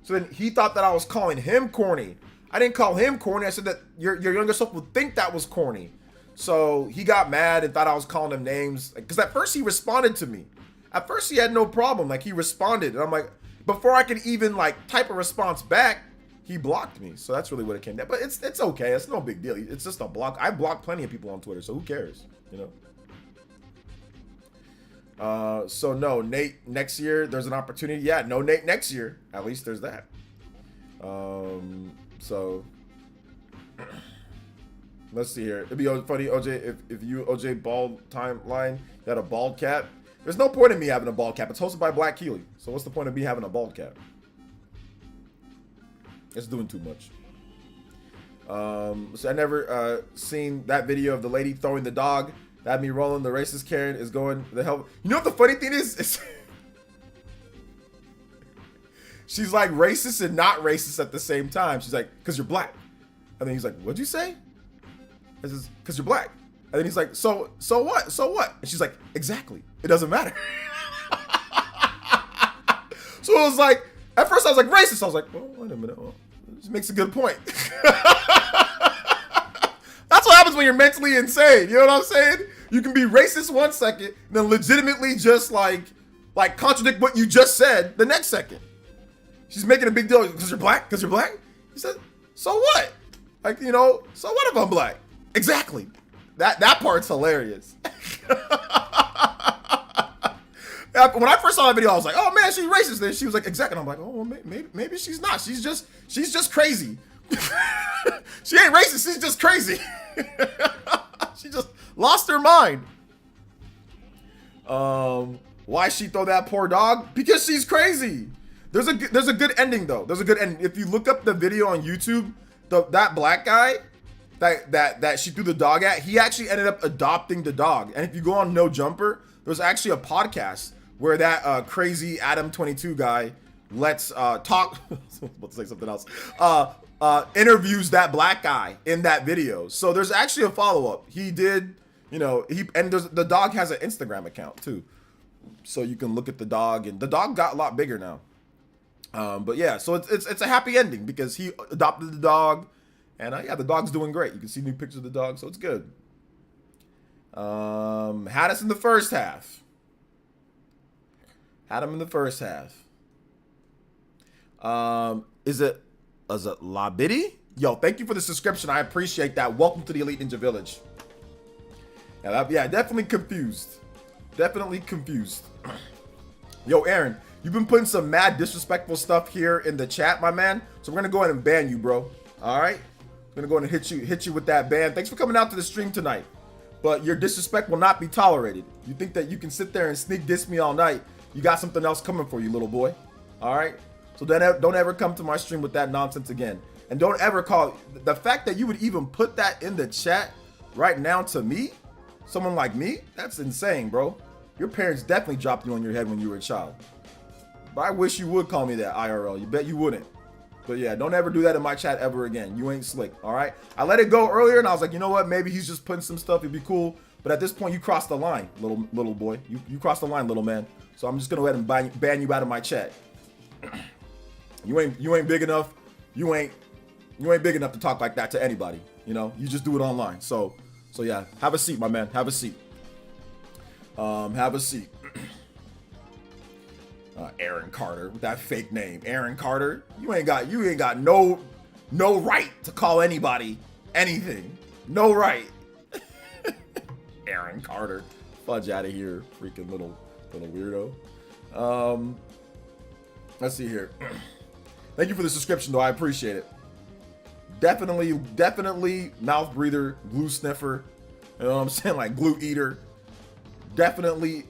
So then he thought that I was calling him corny. I didn't call him corny. I said that your younger self would think that was corny. So he got mad and thought I was calling him names. Because at first he responded to me. At first he had no problem. Like he responded, and I'm like, before I could even like type a response back, he blocked me. So that's really what it came down. But it's okay. It's no big deal. It's just a block. I blocked plenty of people on Twitter, so who cares? You know. So no, Nate next year there's an opportunity. Yeah, no Nate next year. At least there's that. So let's see here. It'd be funny, OJ, if you OJ bald timeline, you had a bald cap. There's no point in me having a bald cap. It's hosted by Black Keely. So what's the point of me having a bald cap? It's doing too much. So I never seen that video of the lady throwing the dog. That had me rolling. The racist Karen is going the hell. You know what the funny thing is? She's like racist and not racist at the same time. She's like, because you're black. And then he's like, what'd you say? I says, because you're black. And then he's like, so what? So what? And she's like, exactly. It doesn't matter. So it was like, at first I was like racist. I was like, oh, wait a minute. Well, this makes a good point. That's what happens when you're mentally insane. You know what I'm saying? You can be racist 1 second, and then legitimately just like contradict what you just said the next second. She's making a big deal because you're black. Because you're black. He said, so what? Like, you know, so what if I'm black? Exactly. That part's hilarious. When I first saw that video, I was like, oh man, she's racist. Then she was like, exactly. And I'm like, oh, maybe she's not. She's just crazy. She ain't racist. She's just crazy. She just lost her mind. Why she throw that poor dog? Because she's crazy. There's a good ending though. There's a good ending. If you look up the video on YouTube, that black guy that she threw the dog at, he actually ended up adopting the dog. And if you go on No Jumper, there's actually a podcast where that crazy Adam 22 guy lets talk. I was about to say something else. Interviews that black guy in that video. So there's actually a follow-up. He did, you know, the dog has an Instagram account too. So you can look at the dog, and the dog got a lot bigger now. But yeah, so it's a happy ending because he adopted the dog, and yeah, the dog's doing great. You can see new pictures of the dog, so it's good. Had us in the first half. Had him in the first half. Is it La Biddy? Yo, thank you for the subscription. I appreciate that. Welcome to the Elite Ninja Village. Yeah, definitely confused. Definitely confused. Yo, Aaron, You've been putting some mad disrespectful stuff here in the chat, my man. So we're gonna go ahead and ban you, bro. All right. I'm gonna go ahead and hit you with that ban. Thanks for coming out to the stream tonight. But your disrespect will not be tolerated. You think that you can sit there and sneak diss me all night? You got something else coming for you, little boy. All right. So then don't ever come to my stream with that nonsense again. And don't ever call the fact that you would even put that in the chat right now to me, someone like me, that's insane, bro. Your parents definitely dropped you on your head when you were a child. But I wish you would call me that IRL. You bet you wouldn't. But yeah, don't ever do that in my chat ever again. You ain't slick, all right? I let it go earlier, and I was like, you know what? Maybe he's just putting some stuff. It'd be cool. But at this point, you crossed the line, little boy. You crossed the line, little man. So I'm just gonna go ahead and ban you out of my chat. You ain't big enough. You ain't big enough to talk like that to anybody. You know, you just do it online. So yeah, have a seat, my man. Have a seat. Have a seat. Aaron Carter with that fake name, Aaron Carter. You ain't got no right to call anybody anything. No right. Aaron Carter, fudge out of here, freaking little weirdo. Let's see here. Thank you for the subscription, though. I appreciate it. Definitely mouth breather, glue sniffer. You know what I'm saying? Like glue eater. Definitely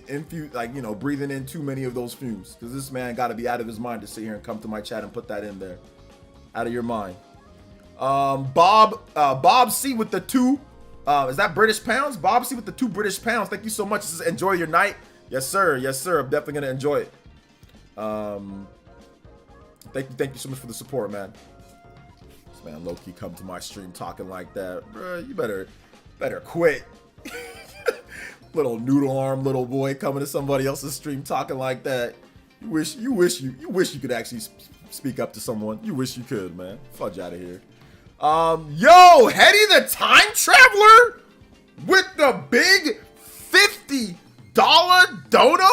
infuse, like, you know, breathing in too many of those fumes. Because this man got to be out of his mind to sit here and come to my chat and put that in there. Out of your mind. Bob C with the 2. Is that British pounds? Bob C with the 2 British pounds. Thank you so much. Enjoy your night. Yes, sir. Yes, sir. I'm definitely going to enjoy it. Thank you so much for the support, man. This man low-key come to my stream talking like that. Bruh, you better quit. Little noodle arm little boy coming to somebody else's stream talking like that. You wish you could actually speak up to someone. You wish you could, man. Fudge out of here. Yo, Hetty the Time Traveler with the big $50 dono.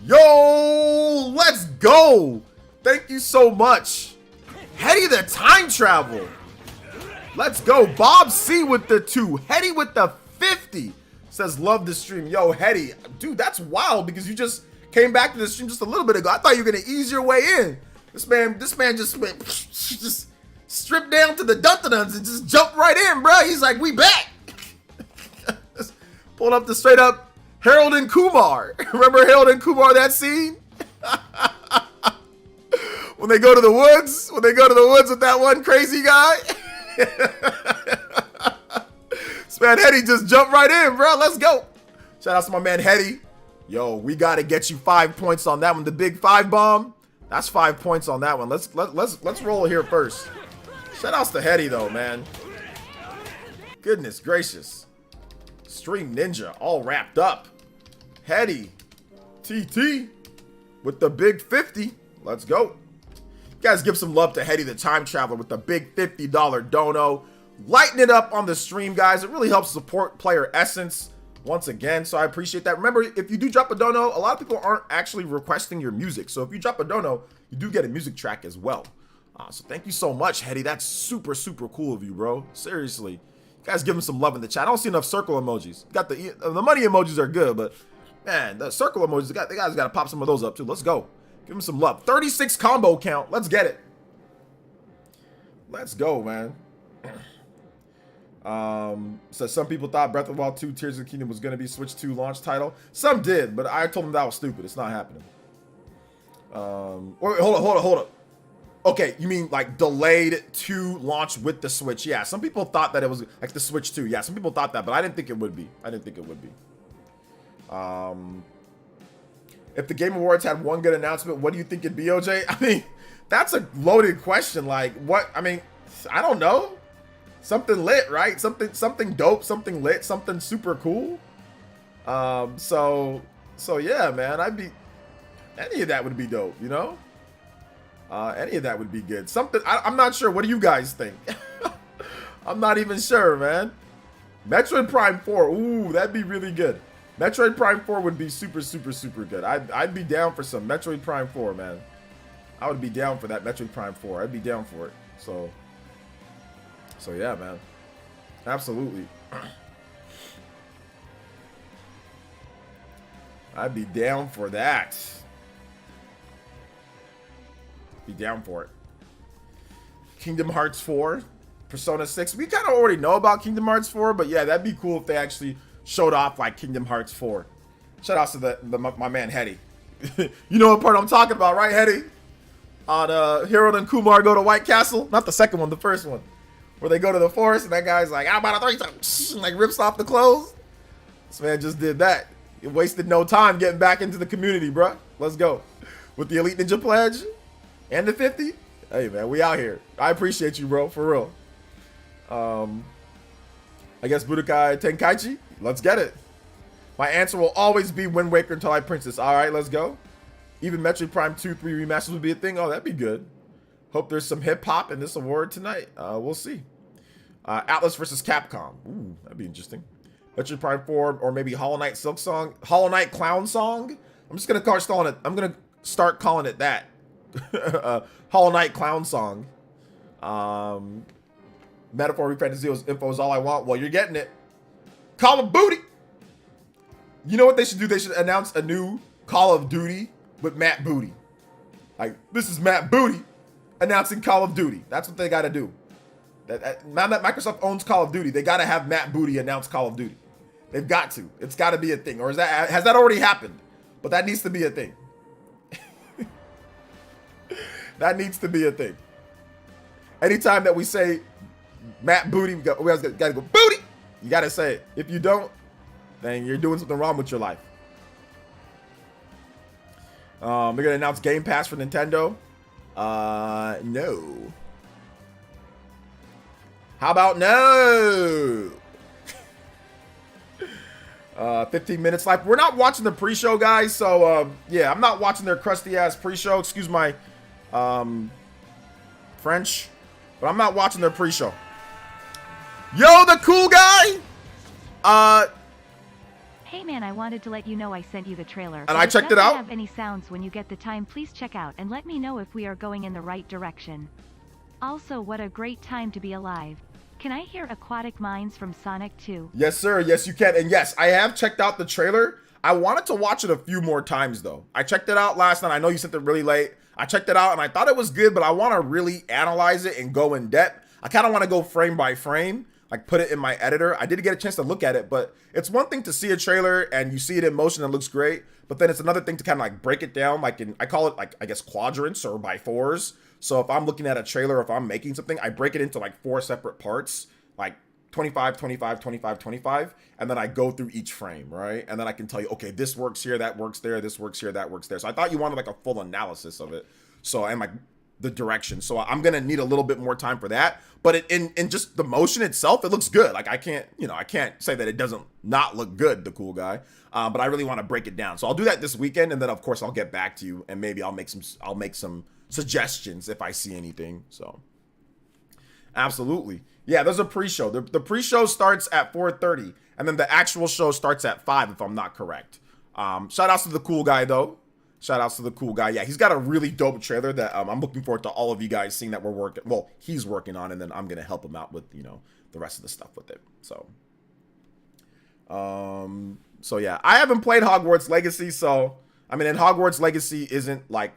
Yo, let's go. Thank you so much. Hetty the Time Travel. Let's go. Bob C with the 2. Hetty with the 50. Says, love the stream. Yo, Hetty. Dude, that's wild because you just came back to the stream just a little bit ago. I thought you were going to ease your way in. This man just went, just stripped down to the dun-dun-duns and just jumped right in, bro. He's like, we back. Pulled up the straight up Harold and Kumar. Remember Harold and Kumar, that scene? When they go to the woods? When they go to the woods with that one crazy guy? This man Hetty just jumped right in, bro. Let's go. Shout out to my man Hetty. Yo, we got to get you 5 points on that one. The big 5 bomb. That's 5 points on that one. Let's roll here first. Shout outs to Hetty though, man. Goodness gracious. Stream Ninja all wrapped up. Hetty. TT with the big 50. Let's go. You guys give some love to Hetty the Time Traveler with the big $50 dono. Lighten it up on the stream, guys. It really helps support PlayerEssence once again, so I appreciate that. Remember, if you do drop a dono, a lot of people aren't actually requesting your music. So if you drop a dono, you do get a music track as well. So thank you so much, Hetty. That's super, super cool of you, bro. Seriously. You guys give him some love in the chat. I don't see enough circle emojis. Got the money emojis are good, but man, the circle emojis, the guys got to pop some of those up too. Let's go. Give him some love. 36 combo count. Let's get it. Let's go, man. So some people thought Breath of the Wild 2 Tears of the Kingdom was going to be Switch 2 launch title. Some did, but I told them that was stupid. It's not happening. Hold up. Okay, you mean like delayed to launch with the Switch? Yeah, some people thought that it was like the Switch 2. Yeah, some people thought that, but I didn't think it would be. If the Game Awards had one good announcement, what do you think it'd be, OJ? I mean, that's a loaded question. Like, what? I mean, I don't know. Something lit, right? Something dope, something lit, something super cool. So yeah, man, any of that would be dope, you know? Any of that would be good. I'm not sure. What do you guys think? I'm not even sure, man. Metroid Prime 4. Ooh, that'd be really good. Metroid Prime 4 would be super, super, super good. I'd be down for some Metroid Prime 4, man. I would be down for that Metroid Prime 4. I'd be down for it. So yeah, man. Absolutely. I'd be down for that. Be down for it. Kingdom Hearts 4, Persona 6. We kind of already know about Kingdom Hearts 4, but yeah, that'd be cool if they actually showed off like Kingdom Hearts 4. Shout out to my man Hetty. You know what part I'm talking about, right, Hetty? On Harold and Kumar Go to White Castle. Not the second one, the first one. Where they go to the forest and that guy's like, I'm about to throw you, like rips off the clothes. This man just did that. He wasted no time getting back into the community, bruh. Let's go. With the Elite Ninja Pledge and the 50. Hey, man, we out here. I appreciate you, bro, for real. I guess Budokai Tenkaichi. Let's get it. My answer will always be Wind Waker until I Princess. All right, let's go. Even Metroid Prime 2, 3 remasters would be a thing. Oh, that'd be good. Hope there's some hip-hop in this award tonight. We'll see. Atlas versus Capcom. Ooh, that'd be interesting. Metroid Prime 4 or maybe Hollow Knight Silk Song. Hollow Knight Clown Song? I'm just going to start calling it that. Hollow Knight Clown Song. Metaphor Refrain Zero's info is all I want. Well, you're getting it. Call of Booty. You know what they should do? They should announce a new Call of Duty with Matt Booty. Like, this is Matt Booty announcing Call of Duty. That's what they got to do. Now that Microsoft owns Call of Duty, they got to have Matt Booty announce Call of Duty. They've got to. It's got to be a thing. Or has that already happened? But that needs to be a thing. That needs to be a thing. Anytime that we say Matt Booty, we got to go, Booty! You got to say it. If you don't, then you're doing something wrong with your life. We're going to announce Game Pass for Nintendo. No. How about no? 15 minutes left. We're not watching the pre-show, guys. So, yeah, I'm not watching their crusty-ass pre-show. Excuse my French. But I'm not watching their pre-show. Yo, the cool guy! Hey man, I wanted to let you know I sent you the trailer. And I checked it out. If you have any sounds when you get the time, please check out and let me know if we are going in the right direction. Also, what a great time to be alive. Can I hear Aquatic Mines from Sonic 2? Yes, sir. Yes, you can. And yes, I have checked out the trailer. I wanted to watch it a few more times, though. I checked it out last night. I know you sent it really late. I checked it out, and I thought it was good, but I want to really analyze it and go in depth. I kind of want to go frame by frame, like put it in my editor. I did get a chance to look at it, but it's one thing to see a trailer and you see it in motion and it looks great, but then it's another thing to kind of like break it down, like I call it like, I guess, quadrants or by fours. So if I'm looking at a trailer, if I'm making something, I break it into like 4 separate parts, like 25, 25, 25, 25, and then I go through each frame, right? And then I can tell you, okay, this works here, that works there, this works here, that works there. So I thought you wanted like a full analysis of it. So, and like the direction. So I'm going to need a little bit more time for that. But in just the motion itself, it looks good. Like I can't say that it doesn't not look good, the cool guy. But I really want to break it down. So I'll do that this weekend. And then of course I'll get back to you and maybe I'll make some suggestions if I see anything. So absolutely. Yeah, there's a pre-show. The pre-show starts at 4:30 and then the actual show starts at 5 if I'm not correct. Shout outs to the cool guy though. Shout outs to the cool guy. Yeah, he's got a really dope trailer that I'm looking forward to all of you guys seeing that we're working. Well, he's working on, and then I'm gonna help him out with the rest of the stuff with it. So, so yeah, I haven't played Hogwarts Legacy, so I mean, and Hogwarts Legacy isn't like,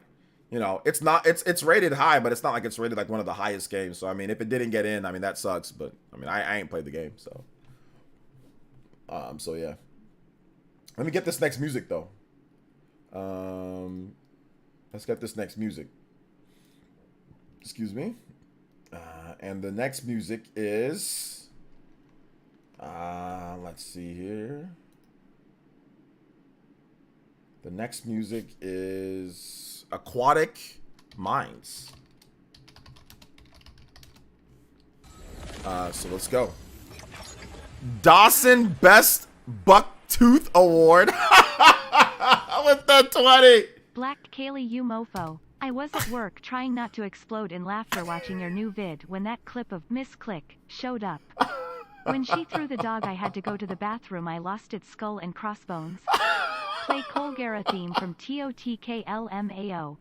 it's rated high, but it's not like it's rated like one of the highest games. So I mean, if it didn't get in, I mean that sucks. But I mean, I ain't played the game, so. So yeah. Let me get this next music though. Let's get this next music. Excuse me. And the next music is, let's see here. The next music is Aquatic Mines. So let's go. Dawson Best Bucktooth Award. With the 20. Black Kaylee, you mofo. I was at work trying not to explode in laughter watching your new vid when that clip of Miss Click showed up. When she threw the dog, I had to go to the bathroom. I lost its skull and crossbones. Play Colgara theme from TOTKLMAO.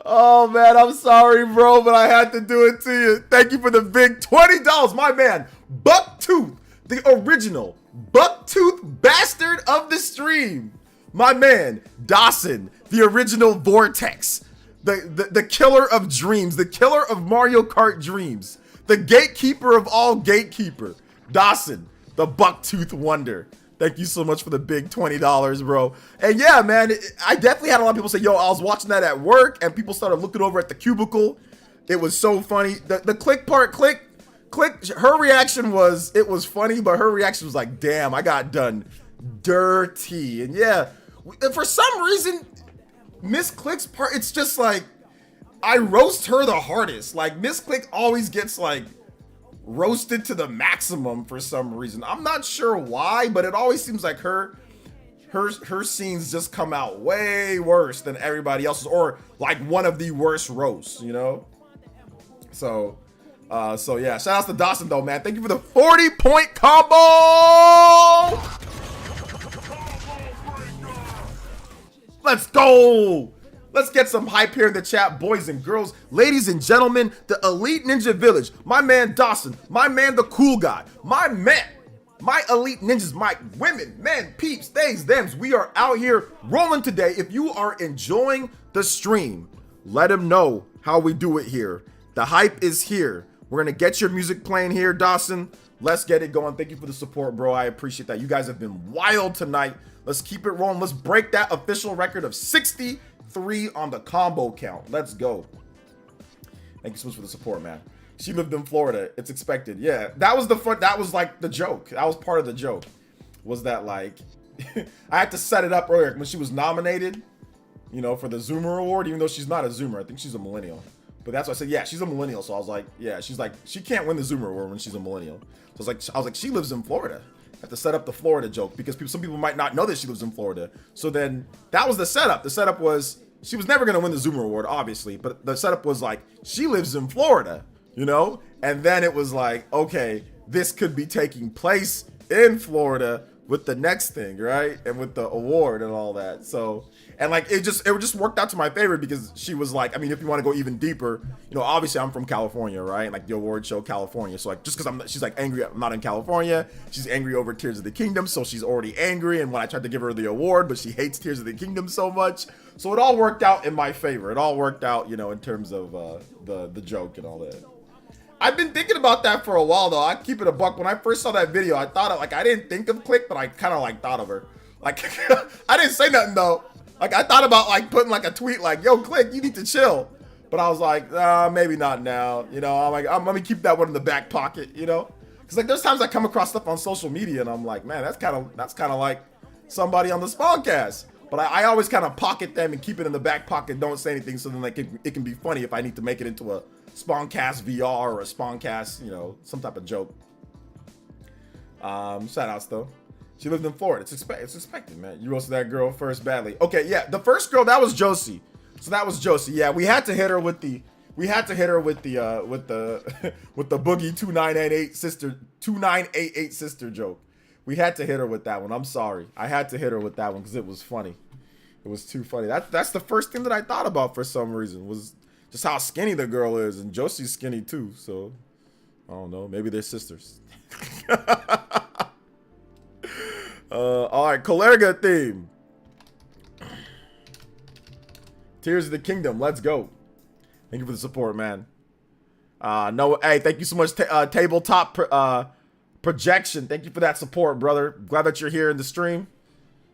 Oh man, I'm sorry, bro, but I had to do it to you. Thank you for the big $20, my man. Bucktooth, the original Bucktooth bastard of the stream. My man, Dawson, the original Vortex. The killer of dreams, the killer of Mario Kart dreams, the gatekeeper of all gatekeeper, Dawson, the bucktooth wonder. Thank you so much for the big $20, bro. And yeah, man, I definitely had a lot of people say, yo, I was watching that at work, and people started looking over at the cubicle. It was so funny. The click part, click, her reaction was, it was funny, but her reaction was like, damn, I got done dirty. And yeah, for some reason, Miss Click's part, it's just like, I roast her the hardest. Like, Miss Click always gets like roasted to the maximum for some reason. I'm not sure why, but it always seems like her scenes just come out way worse than everybody else's, or like one of the worst roasts, you know? So yeah, shout outs to Dawson though, man. Thank you for the 40-point combo. Let's go. Let's get some hype here in the chat, boys and girls, ladies and gentlemen. The Elite Ninja Village, my man Dawson, my man the cool guy, my man, my elite ninjas, my women, men, peeps, theys, thems. We are out here rolling today. If you are enjoying the stream, let him know how we do it here. The hype is here. We're gonna get your music playing here, Dawson. Let's get it going. Thank you for the support, bro. I appreciate that. You guys have been wild tonight. Let's keep it rolling. Let's break that official record of 63 on the combo count. Let's go. Thank you so much for the support, man. She lived in Florida. It's expected. Yeah, that was the fun. That was like the joke. That was part of the joke. Was that like, I had to set it up earlier when she was nominated, you know, for the Zoomer Award, even though she's not a Zoomer. I think she's a millennial. But that's why I said, yeah, she's a millennial. So I was like, yeah, she's like, she can't win the Zoomer Award when she's a millennial. So I was like, she lives in Florida. I have to set up the Florida joke because some people might not know that she lives in Florida. So then that was the setup. The setup was, she was never going to win the Zoomer Award, obviously. But the setup was like, she lives in Florida, you know? And then it was like, okay, this could be taking place in Florida with the next thing, right? And with the award and all that. So, and like, it just worked out to my favor because she was like, I mean, if you want to go even deeper, you know, obviously I'm from California, right? Like the award show California. So like, just because she's like angry, I'm not in California. She's angry over Tears of the Kingdom. So she's already angry. And when I tried to give her the award, but she hates Tears of the Kingdom so much. So it all worked out in my favor. It all worked out, you know, in terms of the joke and all that. I've been thinking about that for a while though. I keep it a buck. When I first saw that video, I thought like, I didn't think of Click, but I kind of like thought of her. Like, I didn't say nothing though. Like, I thought about like putting like a tweet like, yo, Click, you need to chill. But I was like, maybe not now. You know, I'm like, let me keep that one in the back pocket, you know? Cause like there's times I come across stuff on social media and I'm like, man, that's kind of like somebody on the Spawncast. But I always kind of pocket them and keep it in the back pocket. Don't say anything so then like it can be funny if I need to make it into a Spawncast VR or a Spawncast, you know, some type of joke. Shout outs though. She lived in Florida. It's expected, man. You roasted that girl first badly. Okay, yeah, the first girl, that was Josie. So that was Josie. Yeah, we had to hit her with the with the Boogie 2988 sister joke. We had to hit her with that one. I'm sorry. I had to hit her with that one because it was funny. It was too funny. That's the first thing that I thought about for some reason was just how skinny the girl is, and Josie's skinny too. So I don't know. Maybe they're sisters. All right, Colerga theme. Tears of the Kingdom. Let's go. Thank you for the support, man. No, hey, thank you so much, Tabletop Projection. Thank you for that support, brother. Glad that you're here in the stream.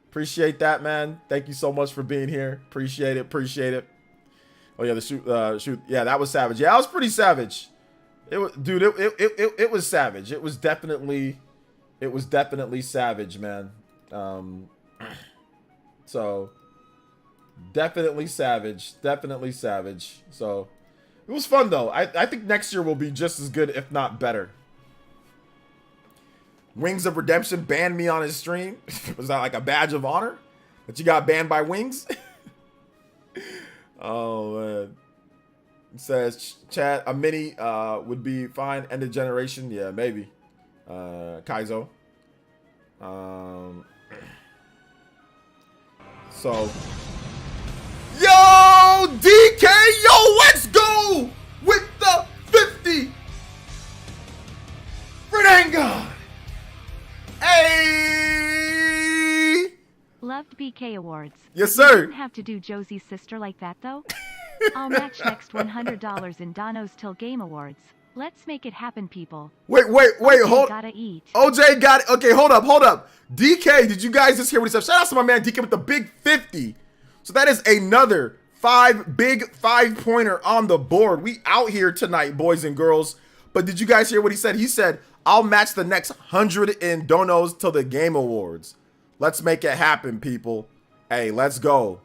Appreciate that, man. Thank you so much for being here. Appreciate it. Appreciate it. Oh yeah, the shoot. Yeah, that was savage. Yeah, that was pretty savage. It was, dude. It was savage. It was definitely savage, man. So definitely savage. So it was fun though. I think next year will be just as good, if not better. Wings of Redemption banned me on his stream. Was that like a badge of honor that you got banned by Wings? Oh man. It says chat, a mini would be fine. End of generation. Yeah, maybe. Kaizo. So yo, DK, yo, let's go with the 50 Fernanga. Hey! Loved BK Awards. Yes, You sir. didn't have to do Josie's sister like that, though. I'll match next $100 in Dono's Till Game Awards. Let's make it happen, people. Wait, OJ hold. Gotta eat. OJ got it. Okay, hold up. DK, did you guys just hear what he said? Shout out to my man DK with the big 50. So that is another big 5-pointer on the board. We out here tonight, boys and girls. But did you guys hear what he said? He said, I'll match the next 100 in Donos till the Game Awards. Let's make it happen, people. Hey, let's go.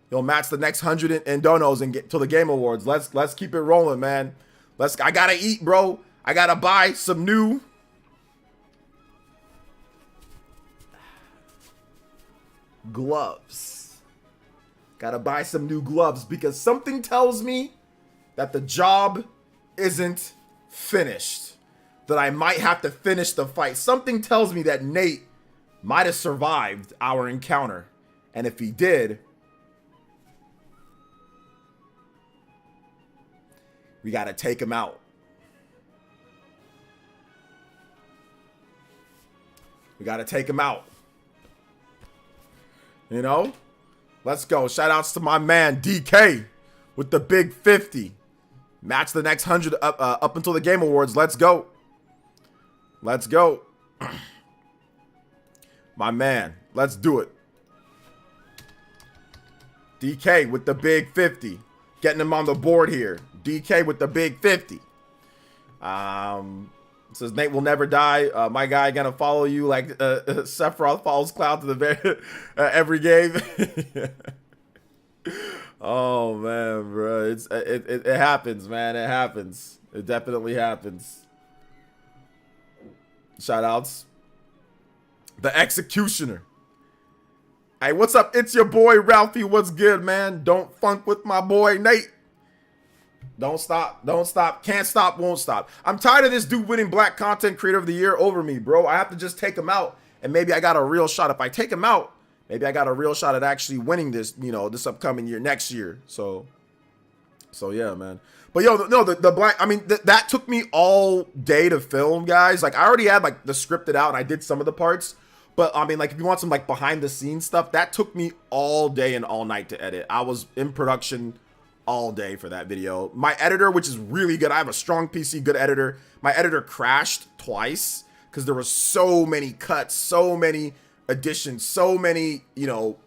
He'll match the next 100 in Donos and get to the Game Awards. Let's keep it rolling, man. I gotta eat, bro. I gotta buy some new gloves. Gotta buy some new gloves because something tells me that the job isn't finished. That I might have to finish the fight. Something tells me that Nate might have survived our encounter. And if he did, we got to take him out. We got to take him out. You know? Let's go. Shout outs to my man DK with the big 50. Match the next 100 up until the Game Awards. Let's go. Let's go. My man. Let's do it. DK with the big 50. Getting him on the board here. DK with the big 50. Says Nate will never die. My guy gonna follow you like Sephiroth follows Cloud to the very every game. Oh man, bro, it happens, man. It happens. It definitely happens. Shout outs. The Executioner. Hey, what's up? It's your boy Ralphie. What's good, man? Don't funk with my boy Nate. Don't stop. Don't stop. Can't stop. Won't stop. I'm tired of this dude winning Black Content Creator of the Year over me, bro. I have to just take him out. And maybe I got a real shot. If I take him out, maybe I got a real shot at actually winning this, you know, this upcoming year, next year. So yeah, man. But yo, no, the Black, I mean, that took me all day to film, guys. Like, I already had like the scripted out and I did some of the parts. But I mean, like, if you want some like behind the scenes stuff, that took me all day and all night to edit. I was in production all day for that video. My editor, which is really good. I have a strong PC, good editor. My editor crashed twice because there were so many cuts, so many additions, so many, you know,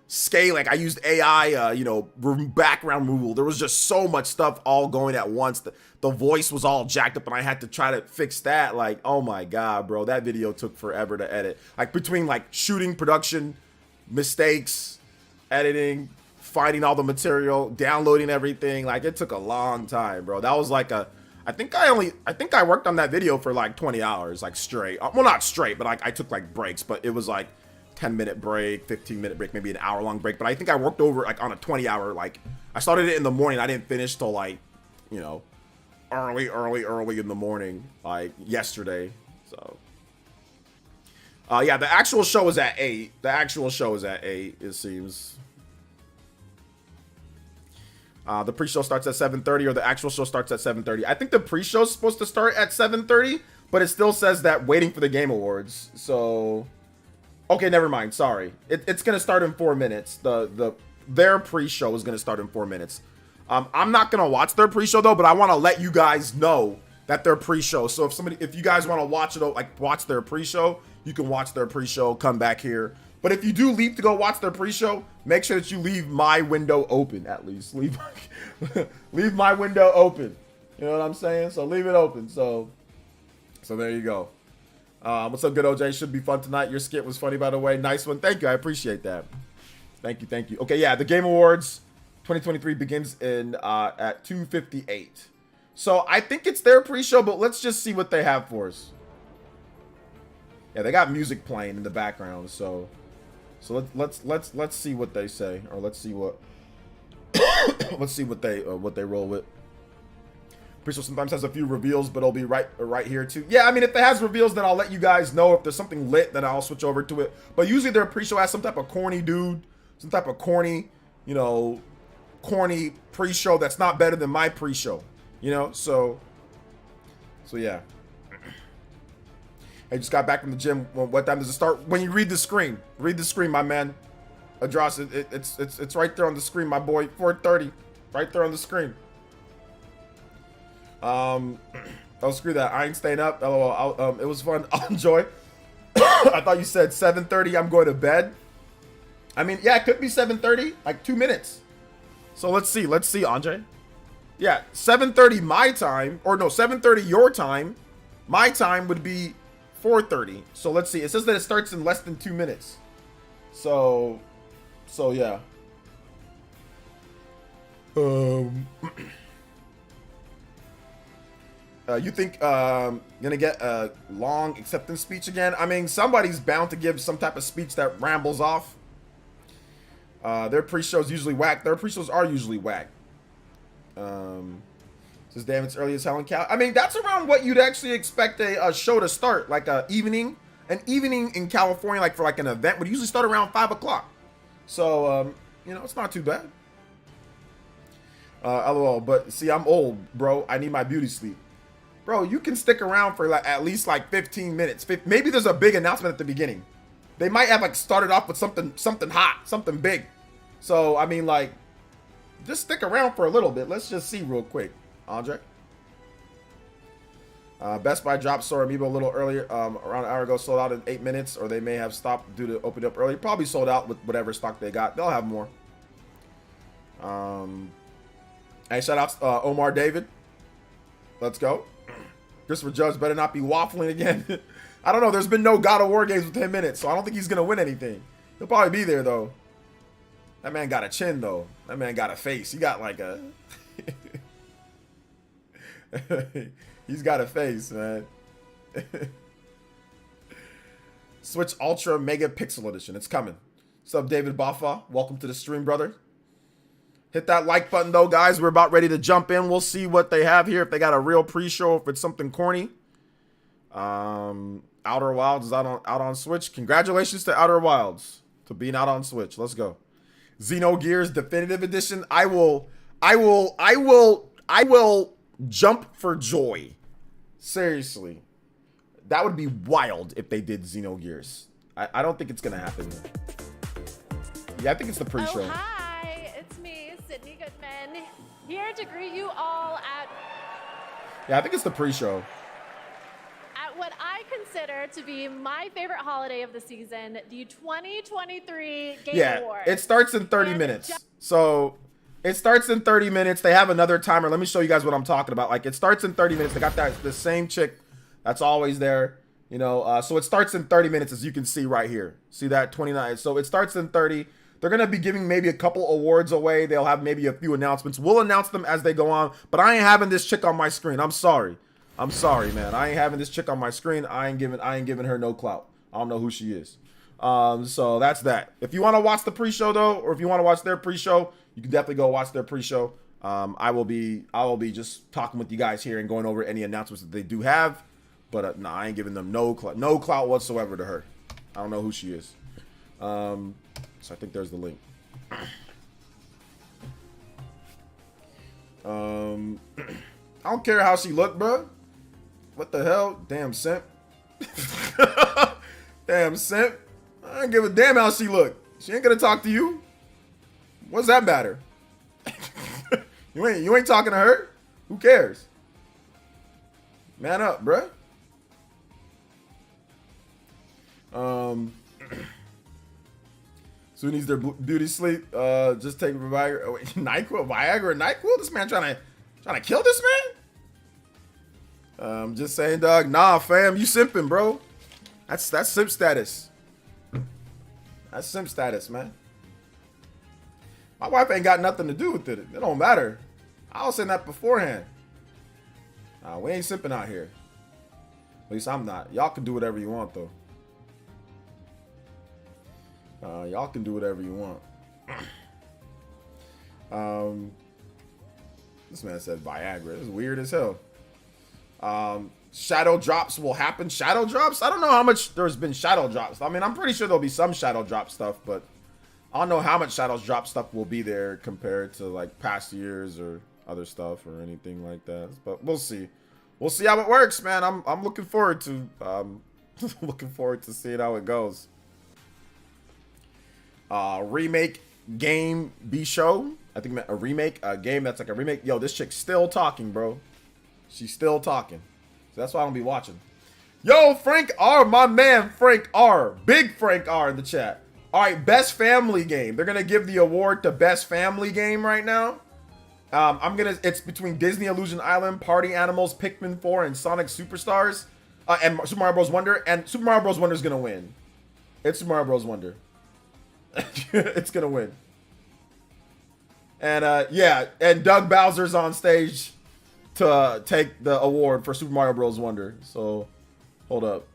scale. Like I used AI, you know, background removal. There was just so much stuff all going at once. The voice was all jacked up and I had to try to fix that. Like, oh my God, bro, that video took forever to edit. Like between like shooting, production, mistakes, editing, finding all the material, downloading everything. Like it took a long time, bro. That was like I think I worked on that video for like 20 hours, like straight. Well, not straight, but like I took like breaks, but it was like 10-minute break, 15-minute break, maybe an hour-long break. But I think I worked over like on a 20-hour, like I started it in the morning. I didn't finish till like, you know, early in the morning, like yesterday. So yeah, the actual show is at 8. The actual show is at 8, it seems. The pre-show starts at 7:30, or the actual show starts at 7:30. I think the pre-show is supposed to start at 7:30, but it still says that waiting for the Game Awards. So, okay, never mind. Sorry, it's gonna start in 4 minutes. Their pre-show is gonna start in 4 minutes. I'm not gonna watch their pre-show though, but I want to let you guys know that they're pre-show. So if you guys want to watch it, like watch their pre-show, you can watch their pre-show. Come back here. But if you do leave to go watch their pre-show, make sure that you leave my window open at least. Leave my window open. You know what I'm saying? So leave it open. So there you go. What's up, good OJ? Should be fun tonight. Your skit was funny, by the way. Nice one. Thank you. I appreciate that. Thank you. Okay, yeah, the Game Awards 2023 begins in at 2:58. So I think it's their pre-show, but let's just see what they have for us. Yeah, they got music playing in the background, so let's see what they say, or let's see what they roll with. Pre-show sometimes has a few reveals, but it'll be right here too. Yeah, I mean, if it has reveals, then I'll let you guys know. If there's something lit, then I'll switch over to it. But usually their pre-show has some type of corny dude, some type of corny, you know, corny pre-show that's not better than my pre-show, you know. So yeah. I just got back from the gym. What time does it start? When you read the screen, my man. Adros, it's right there on the screen, my boy. 4:30. Right there on the screen. Oh, screw that. I ain't staying up. LOL. It was fun. I'll enjoy. I thought you said 7:30. I'm going to bed. I mean, yeah, it could be 7:30. Like 2 minutes. So let's see. Let's see, Andre. Yeah, 7:30 my time. Or no, 7:30 your time. My time would be 4:30. So let's see. It says that it starts in less than 2 minutes. So yeah. You think gonna get a long acceptance speech again? I mean, somebody's bound to give some type of speech that rambles off. Their pre-shows usually whack. Their pre-shows are usually whack. Says damn, it's early as hell in Cal. I mean, that's around what you'd actually expect a show to start, like a evening. An evening in California, like for like an event, would usually start around 5 o'clock. So you know, it's not too bad. LOL. But see, I'm old, bro. I need my beauty sleep. Bro, you can stick around for like at least like 15 minutes. Maybe there's a big announcement at the beginning. They might have like started off with something hot, something big. So I mean, like, just stick around for a little bit. Let's just see real quick, Andre. Best Buy dropped Sora Amiibo a little earlier, around an hour ago. Sold out in 8 minutes, or they may have stopped due to opening up early. Probably sold out with whatever stock they got. They'll have more. Hey, shout out to Omar David. Let's go. Christopher Judge better not be waffling again. I don't know. There's been no God of War games with 10 minutes, so I don't think he's going to win anything. He'll probably be there, though. That man got a chin, though. That man got a face. He got like a... He's got a face, man. Switch Ultra Mega Pixel Edition. It's coming. What's up, David Baffa? Welcome to the stream, brother. Hit that like button, though, guys. We're about ready to jump in. We'll see what they have here. If they got a real pre-show, if it's something corny. Outer Wilds is out on Switch. Congratulations to Outer Wilds to being out on Switch. Let's go. Xenogears Definitive Edition. I will jump for joy. Seriously. That would be wild if they did Xenogears. I don't think it's going to happen. Yeah, I think it's the pre-show. Oh, hi. It's me, Sydney Goodman, here to greet you all at... Yeah, I think it's the pre-show. At what I consider to be my favorite holiday of the season, the 2023 Game Awards. It starts in 30 minutes. So... it starts in 30 minutes. They have another timer. Let me show you guys what I'm talking about. Like, it starts in 30 minutes. They got the same chick that's always there. You know, so it starts in 30 minutes, as you can see right here. See that? 29. So it starts in 30. They're going to be giving maybe a couple awards away. They'll have maybe a few announcements. We'll announce them as they go on. But I ain't having this chick on my screen. I'm sorry. I'm sorry, man. I ain't having this chick on my screen. I ain't giving her no clout. I don't know who she is. So that's that. If you want to watch the pre-show, though, or if you want to watch their pre-show, you can definitely go watch their pre-show. I will be just talking with you guys here and going over any announcements that they do have. But no, I ain't giving them no clout whatsoever to her. I don't know who she is. So I think there's the link. I don't care how she looked, bro. What the hell? Damn simp. Damn simp. I don't give a damn how she looked. She ain't gonna talk to you. What's that matter? You ain't talking to her? Who cares? Man up, bruh. So who needs their beauty sleep? Just take Viagra. Oh, wait, NyQuil? This man trying to kill this man? Just saying, dog. Nah, fam, you simping, bro. That's simp status. That's simp status, man. My wife ain't got nothing to do with it. It don't matter. I was saying that beforehand. We ain't simping out here. At least I'm not. Y'all can do whatever you want, though. Y'all can do whatever you want. This man said Viagra. This is weird as hell. Shadow drops will happen. Shadow drops? I don't know how much there's been shadow drops. I mean, I'm pretty sure there'll be some shadow drop stuff, but I don't know how much shadows drop stuff will be there compared to like past years or other stuff or anything like that. But we'll see. We'll see how it works, man. I'm looking forward to looking forward to seeing how it goes. Remake game B show. I think a remake, a game that's like a remake. Yo, this chick's still talking, bro. She's still talking. So that's why I don't be watching. Yo, Frank R, my man, Frank R. Big Frank R in the chat. All right, best family game. They're going to give the award to best family game right now. It's between Disney Illusion Island, Party Animals, Pikmin 4, and Sonic Superstars. And Super Mario Bros. Wonder. And Super Mario Bros. Wonder is going to win. It's Super Mario Bros. Wonder. It's going to win. And yeah, and Doug Bowser's on stage to take the award for Super Mario Bros. Wonder. So, hold up.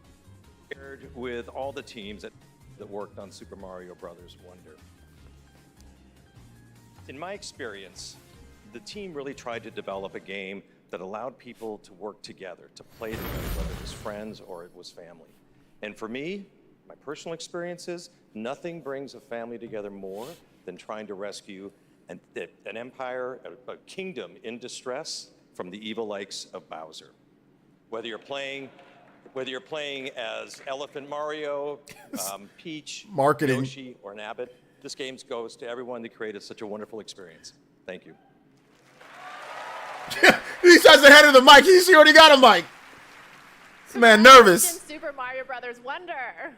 With all the teams that worked on Super Mario Bros. Wonder. In my experience, the team really tried to develop a game that allowed people to work together, to play together, whether it was friends or it was family. And for me, my personal experiences, nothing brings a family together more than trying to rescue an empire, a kingdom in distress from the evil likes of Bowser. Whether you're playing as Elephant Mario, Peach, Marketing. Yoshi, or Nabbit, this game goes to everyone that created such a wonderful experience. Thank you. He tries to hand the mic. He already got a mic. This man nervous. Super Mario Brothers Wonder.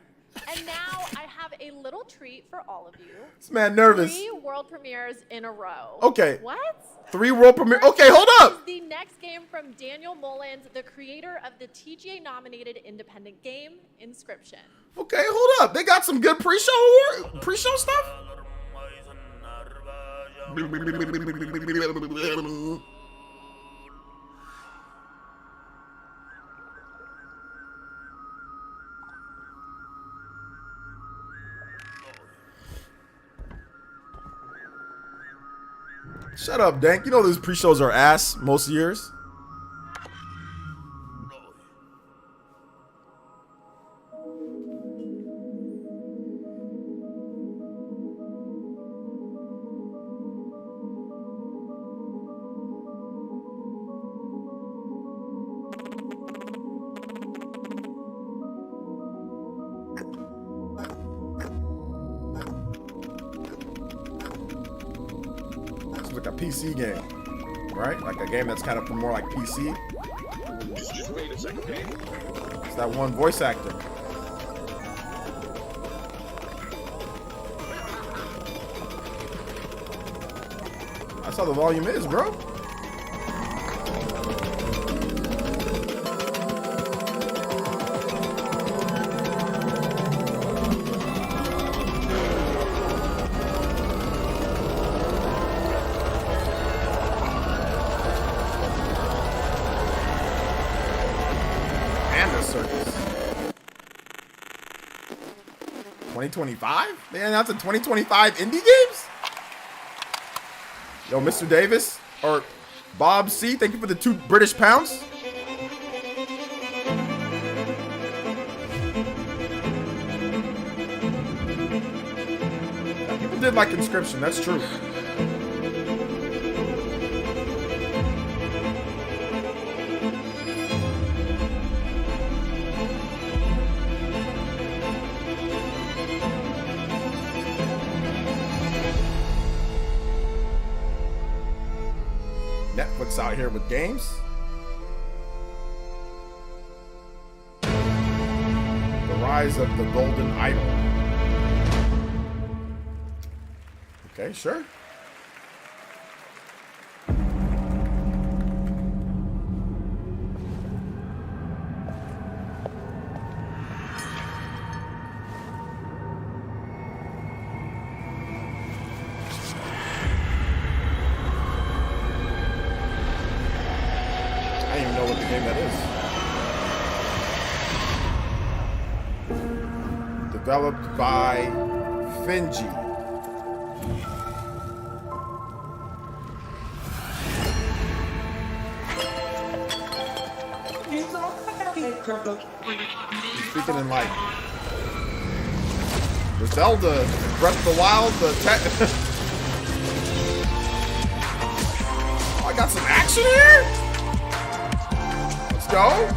And now I have a little treat for all of you. This man nervous. 3 world premieres in a row. Okay. What? 3 world premieres. Okay, hold up. This is the next game from Daniel Mullins, the creator of the TGA-nominated independent game Inscription. Okay, hold up. They got some good pre-show stuff. Shut up, Dank. You know those pre-shows are ass most years. Like a PC game, right? Like a game that's kind of more like PC. It's that one voice actor. That's how the volume is, bro. Circus. 2025? They announced a 2025 indie games? Yo, Mr. Davis or Bob C, thank you for the 2 British pounds. People did like Inscription, that's true. Netflix out here with games. The Rise of the Golden Idol. Okay, sure. I don't even know what the game that is. Developed by Finji. He's speaking in like the Zelda, Breath of the Wild, Oh, I got some action here? Let's go.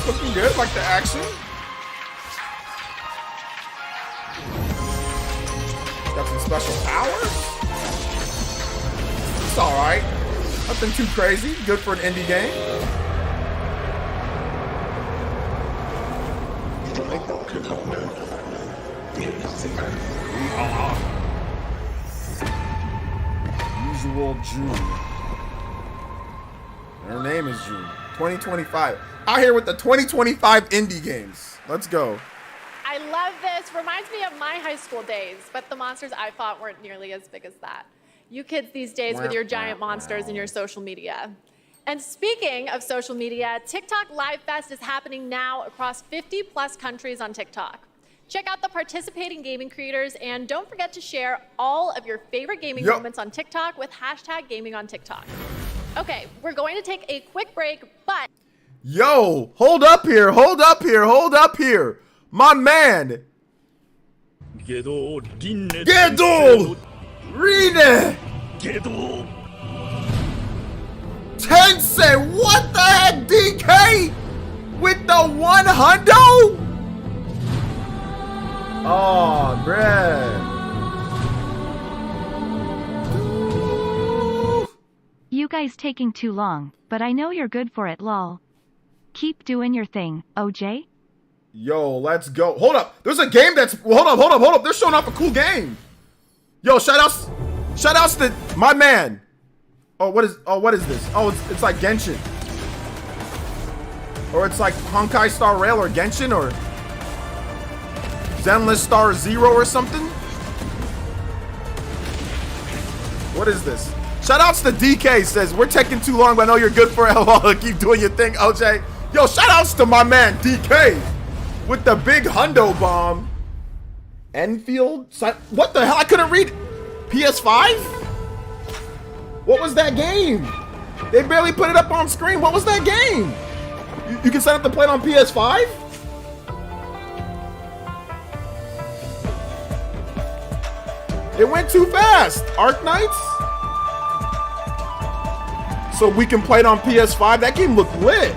Looking good, like the action. Got some special powers. It's alright. Nothing too crazy. Good for an indie game. Usual June. Her name is June. 2025. Out here with the 2025 indie games. Let's go. I love this. Reminds me of my high school days, but the monsters I fought weren't nearly as big as that. You kids these days with your giant monsters and your social media. And speaking of social media, TikTok Live Fest is happening now across 50 plus countries on TikTok. Check out the participating gaming creators and don't forget to share all of your favorite gaming moments on TikTok with #GamingOnTikTok. Okay, we're going to take a quick break, but... Yo, hold up here, hold up here, hold up here. My man. Gedo, Rine. Tensei, what the heck, DK? With the 100? Oh, bruh. You guys taking too long, but I know you're good for it, lol. Keep doing your thing, OJ. Yo, let's go. Hold up. There's a game that's... Hold up. They're showing off a cool game. Yo, shoutouts to my man. Oh, what is this? Oh, it's like Genshin. Or it's like Honkai Star Rail or Genshin or Zenless Star Zero or something. What is this? Shoutouts to DK says, we're taking too long, but I know you're good for it. Keep doing your thing, OJ. Yo, shoutouts to my man, DK. With the big hundo bomb. Enfield? What the hell? I couldn't read. PS5? What was that game? They barely put it up on screen. What was that game? You can set up the play on PS5? It went too fast. Arc Knights? So we can play it on PS5? That game looked lit.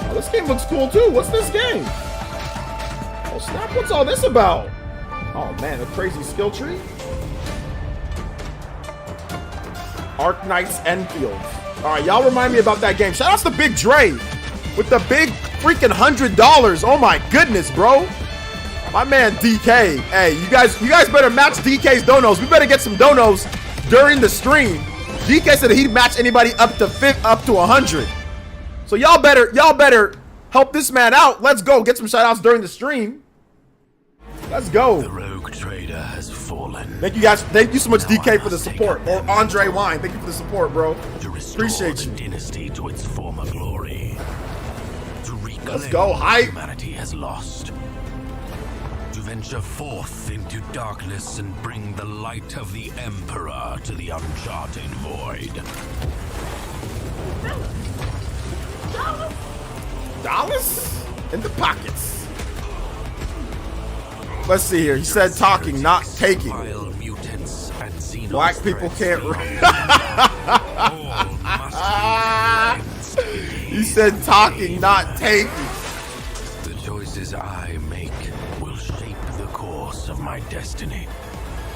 Oh, this game looks cool too. What's this game? Oh snap, what's all this about? Oh man, a crazy skill tree. Arc Knights Enfield. Alright, y'all remind me about that game. Shout out to Big Dre with the big freaking $100. Oh my goodness, bro. My man DK. Hey, you guys better match DK's donos. We better get some donos during the stream. DK said he'd match anybody up to 100. So y'all better help this man out. Let's go get some shout outs during the stream. Let's go. The rogue trader has fallen. Thank you guys. Thank you so much, DK, for the support. Or Andre Wine. Thank you for the support, bro. Appreciate you. Dynasty to its former glory. To Let's go. Hype. Humanity has lost. To venture forth into darkness and bring the light of the Emperor to the uncharted void. Dollars in the pockets. Let's see here. He said talking, not taking. Black people can't read. He said talking, not taking. The choices I make will shape the course of my destiny.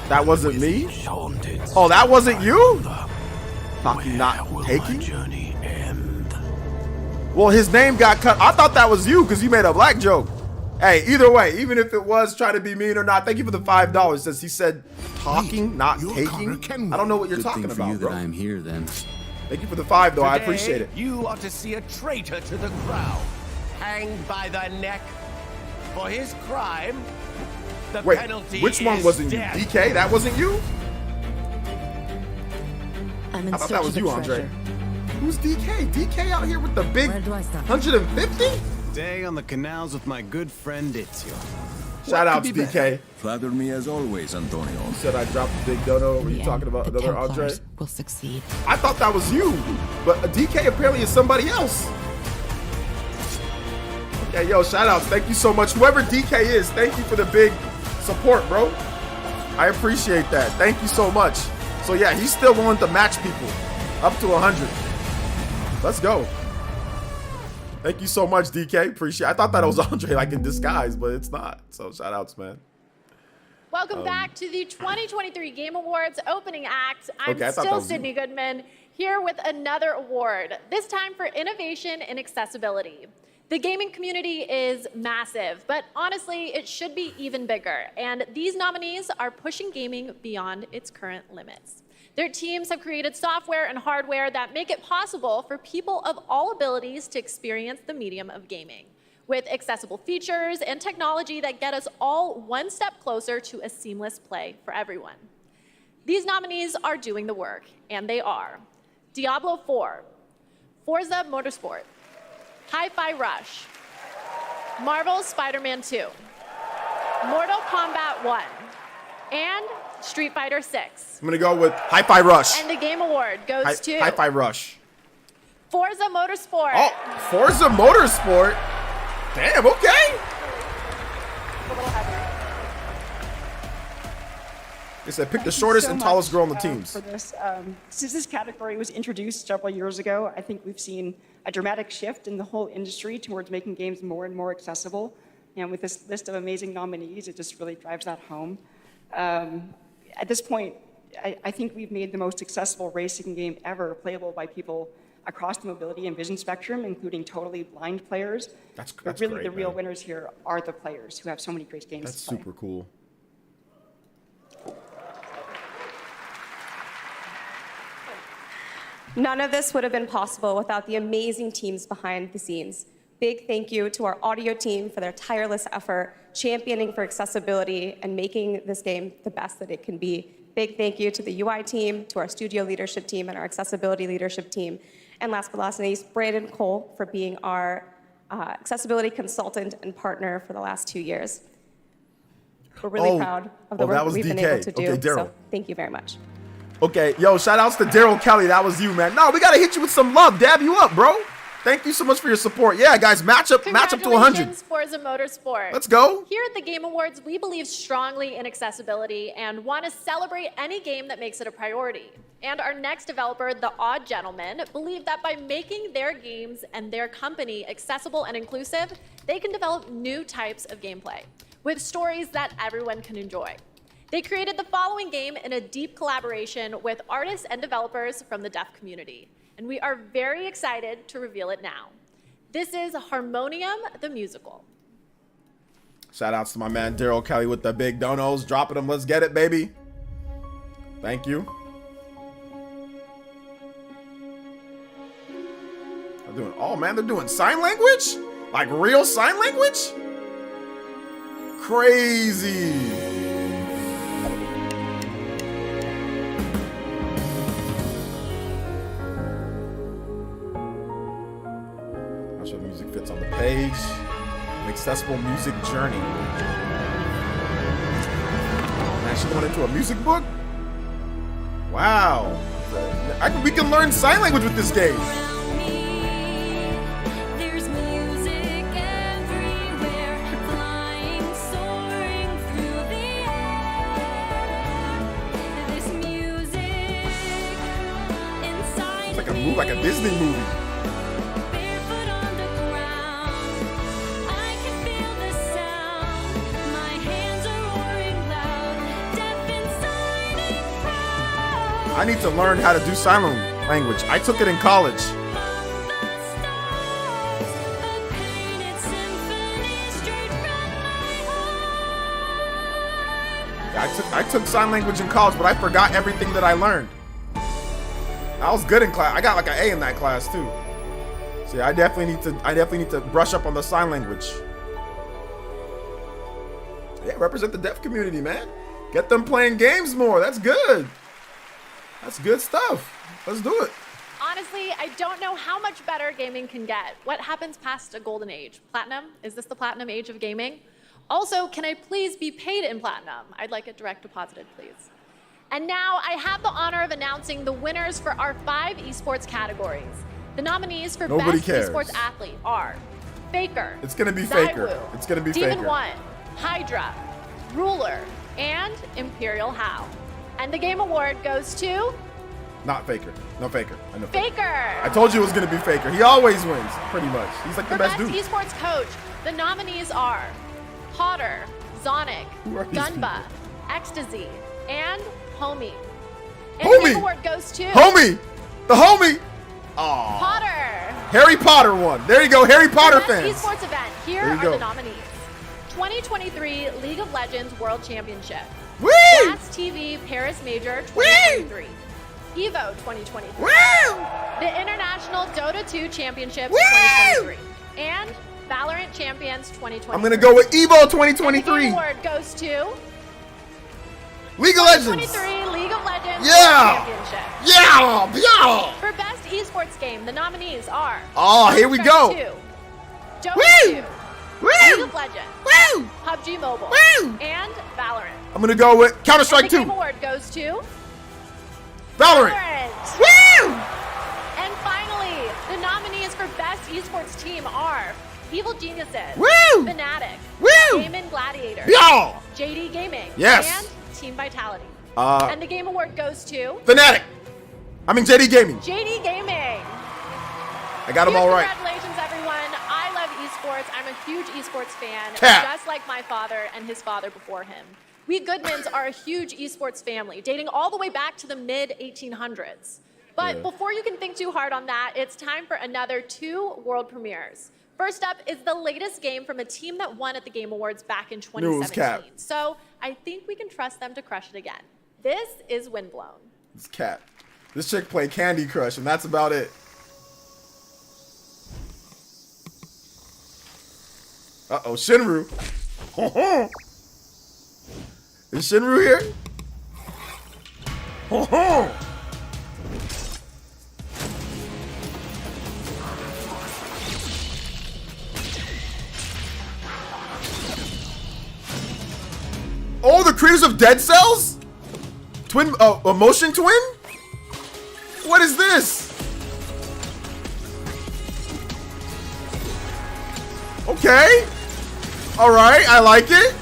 That wasn't me? Oh, that wasn't you? Talking, not taking? Journey end. Well, his name got cut. I thought that was you because you made a black joke. Hey, either way, even if it was trying to be mean or not, thank you for the $5. Says he said talking, not taking. I don't know what you're talking about, bro. I'm here then. Thank you for the $5 though. I appreciate it. You ought to see a traitor to the crown, hanged by the neck for his crime. The Wait, penalty which one is wasn't you? death. DK? That wasn't you? I'm in I thought search that was of you, a Andre. treasure. Who's DK? DK out here with the big Where do I start? 150? Day on the canals with my good friend Ezio. Shout out to DK. Flatter me as always, Antonio. You said I dropped a big dono. Were you talking about The another Andre? Templars will succeed. I thought that was you, but DK apparently is somebody else. Okay, yo, shout outs. Thank you so much. Whoever DK is, thank you for the big support, bro. I appreciate that. Thank you so much. So yeah, he's still willing to match people up to 100. Let's go. Thank you so much, DK. Appreciate it. I thought that was Andre like in disguise, but it's not. So shout outs, man. Welcome back to the 2023 Game Awards opening act. I'm Okay, I thought that still was Sydney you. Goodman here with another award, this time for innovation in accessibility. The gaming community is massive, but honestly, it should be even bigger. And these nominees are pushing gaming beyond its current limits. Their teams have created software and hardware that make it possible for people of all abilities to experience the medium of gaming, with accessible features and technology that get us all one step closer to a seamless play for everyone. These nominees are doing the work, and they are Diablo 4, Forza Motorsport, Hi-Fi Rush, Marvel's Spider-Man 2, Mortal Kombat 1, and Street Fighter 6. I'm gonna go with Hi-Fi Rush. And the Game Award goes to Hi-Fi Rush. Forza Motorsport. Oh, Forza Motorsport. Damn, okay. A little heavier. They said pick the Thank you shortest so and tallest much, girl on the teams. For this, since this category was introduced several years ago, I think we've seen a dramatic shift in the whole industry towards making games more and more accessible. And with this list of amazing nominees, it just really drives that home. At this point, I think we've made the most accessible racing game ever playable by people across the mobility and vision spectrum, including totally blind players. That's But really, great, the real man. winners here are the players who have so many great games That's to play. super cool. None of this would have been possible without the amazing teams behind the scenes. Big thank you to our audio team for their tireless effort, championing for accessibility and making this game the best that it can be. Big thank you to the UI team, to our studio leadership team, and our accessibility leadership team. And last but not least, Brandon Cole for being our accessibility consultant and partner for the last 2 years. We're really proud of the work that that was we've been DK. able to do. Okay, Daryl. So thank you very much. Okay, yo, shout outs to Daryl Kelly. That was you, man. No, we gotta hit you with some love. Dab you up, bro. Thank you so much for your support. Yeah, guys, match up to 100. Congratulations, Forza Motorsport. Let's go. Here at the Game Awards, we believe strongly in accessibility and want to celebrate any game that makes it a priority. And our next developer, The Odd Gentleman, believe that by making their games and their company accessible and inclusive, they can develop new types of gameplay with stories that everyone can enjoy. They created the following game in a deep collaboration with artists and developers from the deaf community, and we are very excited to reveal it now. This is Harmonium the Musical. Shout outs to my man Daryl Kelly with the big donos. Dropping them. Let's get it, baby. Thank you. They're doing, oh man, they're doing sign language? Like real sign language? Crazy. Not sure the music fits on the page. An accessible music journey. Man, she went into a music book? Wow. We can learn sign language with this game. It's like a move, like a Disney movie. I need to learn how to do sign language. I took it in college. I took sign language in college, but I forgot everything that I learned. I was good in class. I got like an A in that class too. See, I definitely need to brush up on the sign language. Yeah, represent the deaf community, man. Get them playing games more. That's good. That's good stuff. Let's do it. Honestly, I don't know how much better gaming can get. What happens past a golden age? Platinum? Is this the platinum age of gaming? Also, can I please be paid in platinum? I'd like it direct deposited, please. And now I have the honor of announcing the winners for our 5 esports categories. The nominees for Nobody Best cares. Esports Athlete are Faker. It's gonna be Zywoo, Faker. It's gonna be Demon Faker. One, Hydra, Ruler, and Imperial How. And the Game Award goes to Not Faker. No Faker. I know Faker! I told you it was going to be Faker. He always wins, pretty much. He's like the For best best dude. esports coach, the nominees are Potter, Zonic, Who are these Dunba, Ecstasy, and Homie. And Homie! the Game Award goes to Homie! The homie! Aw. Potter. Harry Potter won. There you go, Harry Potter Best fans. esports event. Here There you are go. the nominees. 2023 League of Legends World Championship. Woo! Blast TV Paris Major 2023. EVO 2023. Woo! The International Dota 2 Championship Woo! 2023. And Valorant Champions 2023. I'm going to go with EVO And the 2023. Game Award goes to League of Legends. 2023 League of Legends Yeah! World Championship. Yeah! Yeah! For best esports game, the nominees are Oh, here we go. Counter-Strike 2, Dota Woo! 2, Woo! League of Legends, Woo! PUBG Mobile, Woo! and Valorant. I'm going to go with Counter-Strike And the 2. Game Award goes to Valorant. Valorant. Woo! And finally, the nominees for best esports team are Evil Geniuses, Woo! Fnatic, Woo! Game Gladiator, Yeah! JD Gaming, Yes. and Team Vitality. Uh, And the Game Award goes to Fnatic. I mean JD Gaming. JD Gaming. I got them all right. Congratulations, everyone. I love esports. I'm a huge esports fan, Cap. just like my father and his father before him. We Goodmans are a huge esports family, dating all the way back to the mid-1800s. But Yeah. before you can think too hard on that, it's time for another 2 world premieres. First up is the latest game from a team that won at the Game Awards back in Knew it was Cap. 2017. So I think we can trust them to crush it again. This is Windblown. It's Cat. This chick played Candy Crush, and that's about it. Uh-oh, Shinru. Is Shinru here? Oh, the creators of Dead Cells? Twin, Emotion Twin? What is this? Okay. All right, I like it.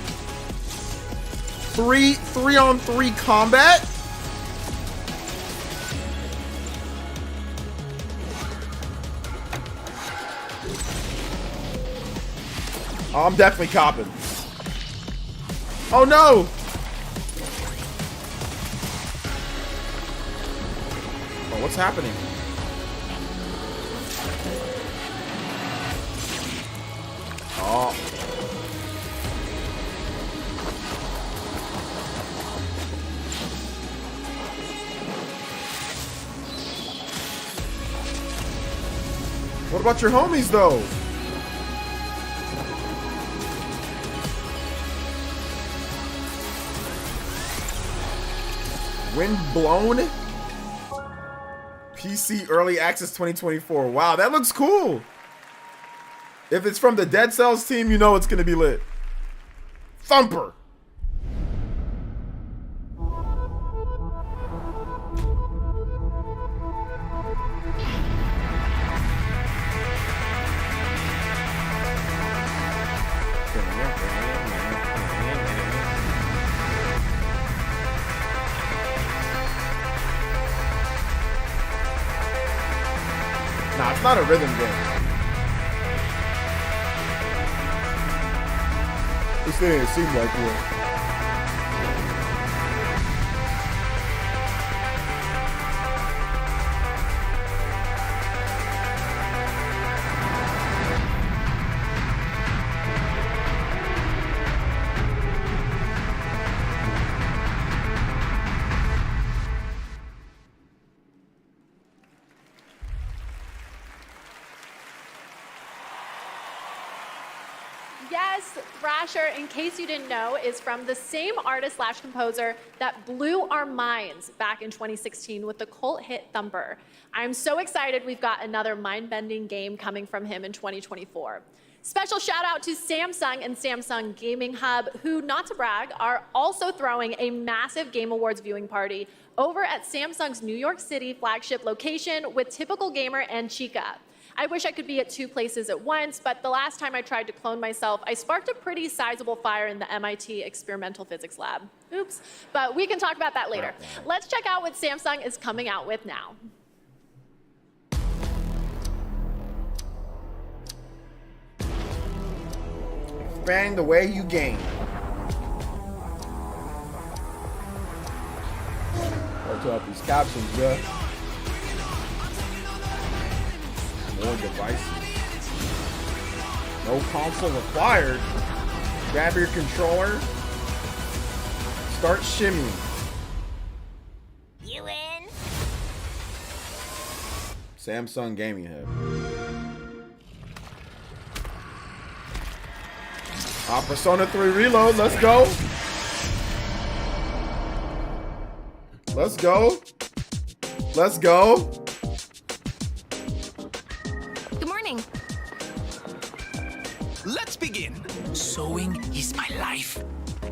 3-on-3 combat. Oh, I'm definitely copping. Oh no. Oh, what's happening? Oh. What about your homies, though? Wind blown? PC Early Access 2024. Wow, that looks cool. If it's from the Dead Cells team, you know it's going to be lit. Thumper. Nah, it's not a rhythm game. This thing it seemed like one. Yes, Thrasher, in case you didn't know, is from the same artist/composer that blew our minds back in 2016 with the cult hit Thumper. I'm so excited we've got another mind-bending game coming from him in 2024. Special shout out to Samsung and Samsung Gaming Hub, who, not to brag, are also throwing a massive Game Awards viewing party over at Samsung's New York City flagship location with Typical Gamer and Chica. I wish I could be at 2 places at once, but the last time I tried to clone myself, I sparked a pretty sizable fire in the MIT experimental physics lab. Oops, but we can talk about that later. Let's check out what Samsung is coming out with now. Expand the way you game. Start to up these captions, yeah. More devices. No console required. Grab your controller. Start shimmying. You in? Samsung Gaming Hub. Persona 3 Reload. Let's go. Let's go. Let's go. Good morning. Let's begin. Sewing is my life.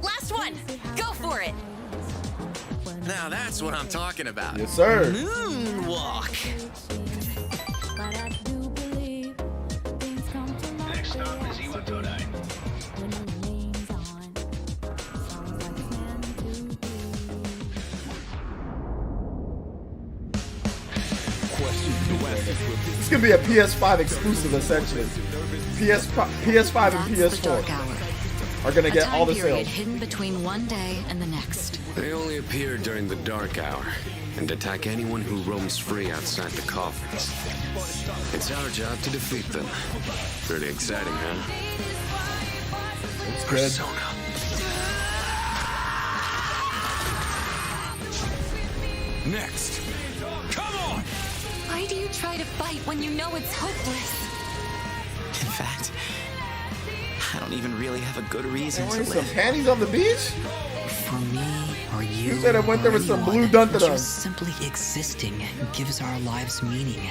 Last one. Go for it. Now that's what I'm talking about. Yes, sir. Moonwalk. Next stop is Iwatodai. It's gonna be a PS5 exclusive, essentially. PS5 and PS4 are gonna get all the sales. Hidden between one day and the next. They only appear during the dark hour and attack anyone who roams free outside the coffins. It's our job to defeat them. Pretty exciting, huh? It's good. Persona. Next. Come on! Why do you try to fight when you know it's hopeless? In fact, I don't even really have a good reason to Wearing live. some panties on the beach? For me or you, You said I went there with some blue dun-dun-dun. just simply existing gives our lives meaning.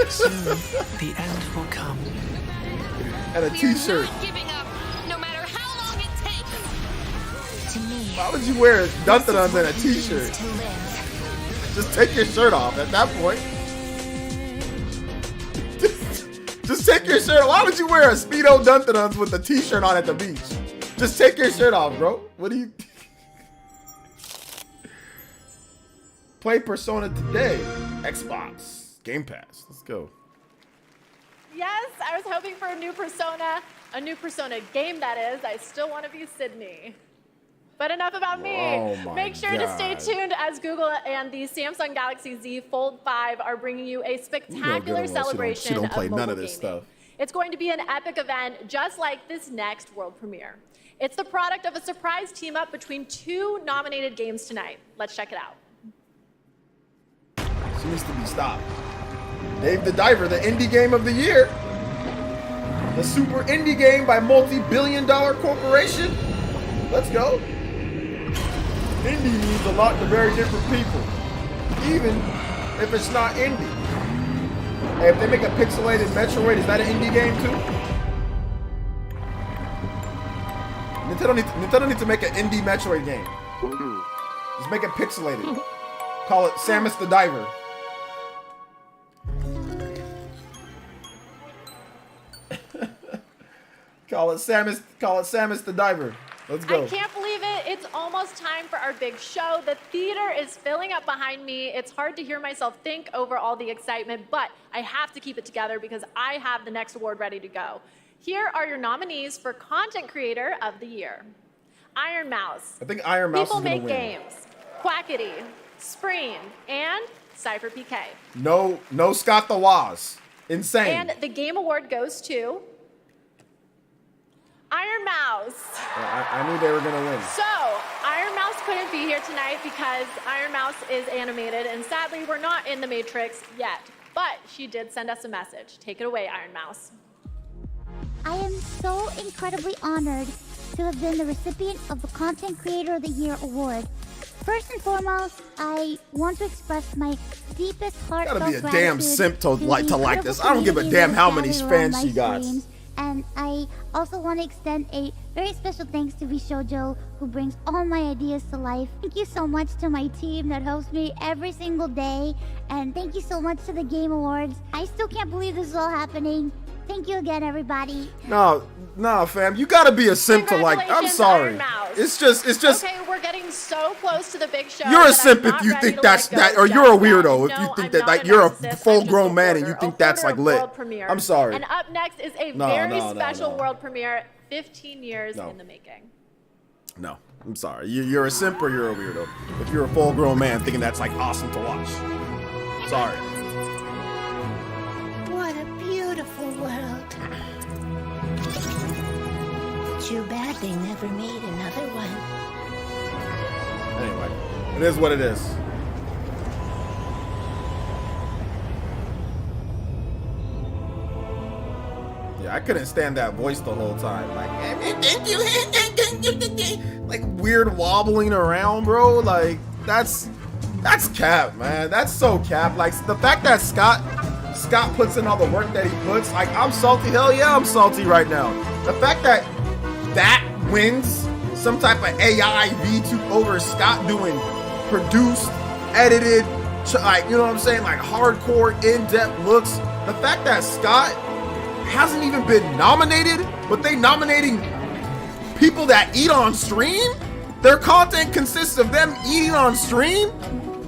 Soon, the end will come. And a t-shirt. Giving up, no matter how long it takes. To me, Why would you wear dun-dun-duns and a t-shirt? to live. Just take your shirt off at that point. Just take your shirt off. Why would you wear a Speedo dun-dun-duns with a t-shirt on at the beach? Just take your shirt off, bro. What do you... Play Persona today. Xbox. Game Pass. Let's go. Yes, I was hoping for a new Persona game, that is. I still want to be Sydney. But enough about me. Oh my Make sure to stay God. tuned as Google and the Samsung Galaxy Z Fold 5 are bringing you a spectacular celebration She don't play of none mobile of this gaming. stuff. It's going to be an epic event just like this next world premiere. It's the product of a surprise team up between 2 nominated games tonight. Let's check it out. She needs to be stopped. Dave the Diver, the indie game of the year. The super indie game by multi-billion-dollar corporation. Let's go. Indie means a lot to very different people, even if it's not indie. Hey, if they make a pixelated Metroid, is that an indie game too? Nintendo needs to make an indie Metroid game. Just make it pixelated. Call it Samus the Diver. Call it Samus the Diver. Let's go. I can't believe it. It's almost time for our big show. The theater is filling up behind me. It's hard to hear myself think over all the excitement, but I have to keep it together because I have the next award ready to go. Here are your nominees for Content Creator of the Year. Iron Mouse. I think Iron Mouse People is gonna Make win. Games. Quackity. Spreen. And Cypher PK. No Scott the Woz. Insane. And the Game Award goes to Iron Mouse. I knew they were gonna win. So, Iron Mouse couldn't be here tonight because Iron Mouse is animated, and sadly, we're not in the Matrix yet. But she did send us a message. Take it away, Iron Mouse. I am so incredibly honored to have been the recipient of the Content Creator of the Year award. First and foremost, I want to express my deepest heartfelt Gotta be a gratitude damn simp to the like this. I don't give a incredible damn how many community that fans she gathered around got. my streams And I also want to extend a very special thanks to Vishojo, who brings all my ideas to life. Thank you so much to my team that helps me every single day. And thank you so much to the Game Awards. I still can't believe this is all happening. Thank you again, everybody. No, fam. You gotta be a simp to like. I'm sorry. It's just. Okay, we're getting so close to the big show. You're a simp if you think that's that, or you're a weirdo if you think that like you're a full-grown man and you think that's like lit. I'm sorry. And up next is a very special world premiere, 15 years in the making. No, I'm sorry. You're a simp or you're a weirdo. If you're a full-grown man thinking that's like awesome to watch. Sorry. What a beautiful world. Too bad they never made another one. Anyway, it is what it is. Yeah, I couldn't stand that voice the whole time. Like weird wobbling around, bro. Like that's cap, man. That's so cap. Like the fact that Scott puts in all the work that he puts, like I'm salty. Hell yeah, I'm salty right now. The fact that wins some type of AI V2 over Scott doing produced, edited, like, you know what I'm saying, like hardcore, in-depth looks. The fact that Scott hasn't even been nominated, but they nominating people that eat on stream. Their content consists of them eating on stream,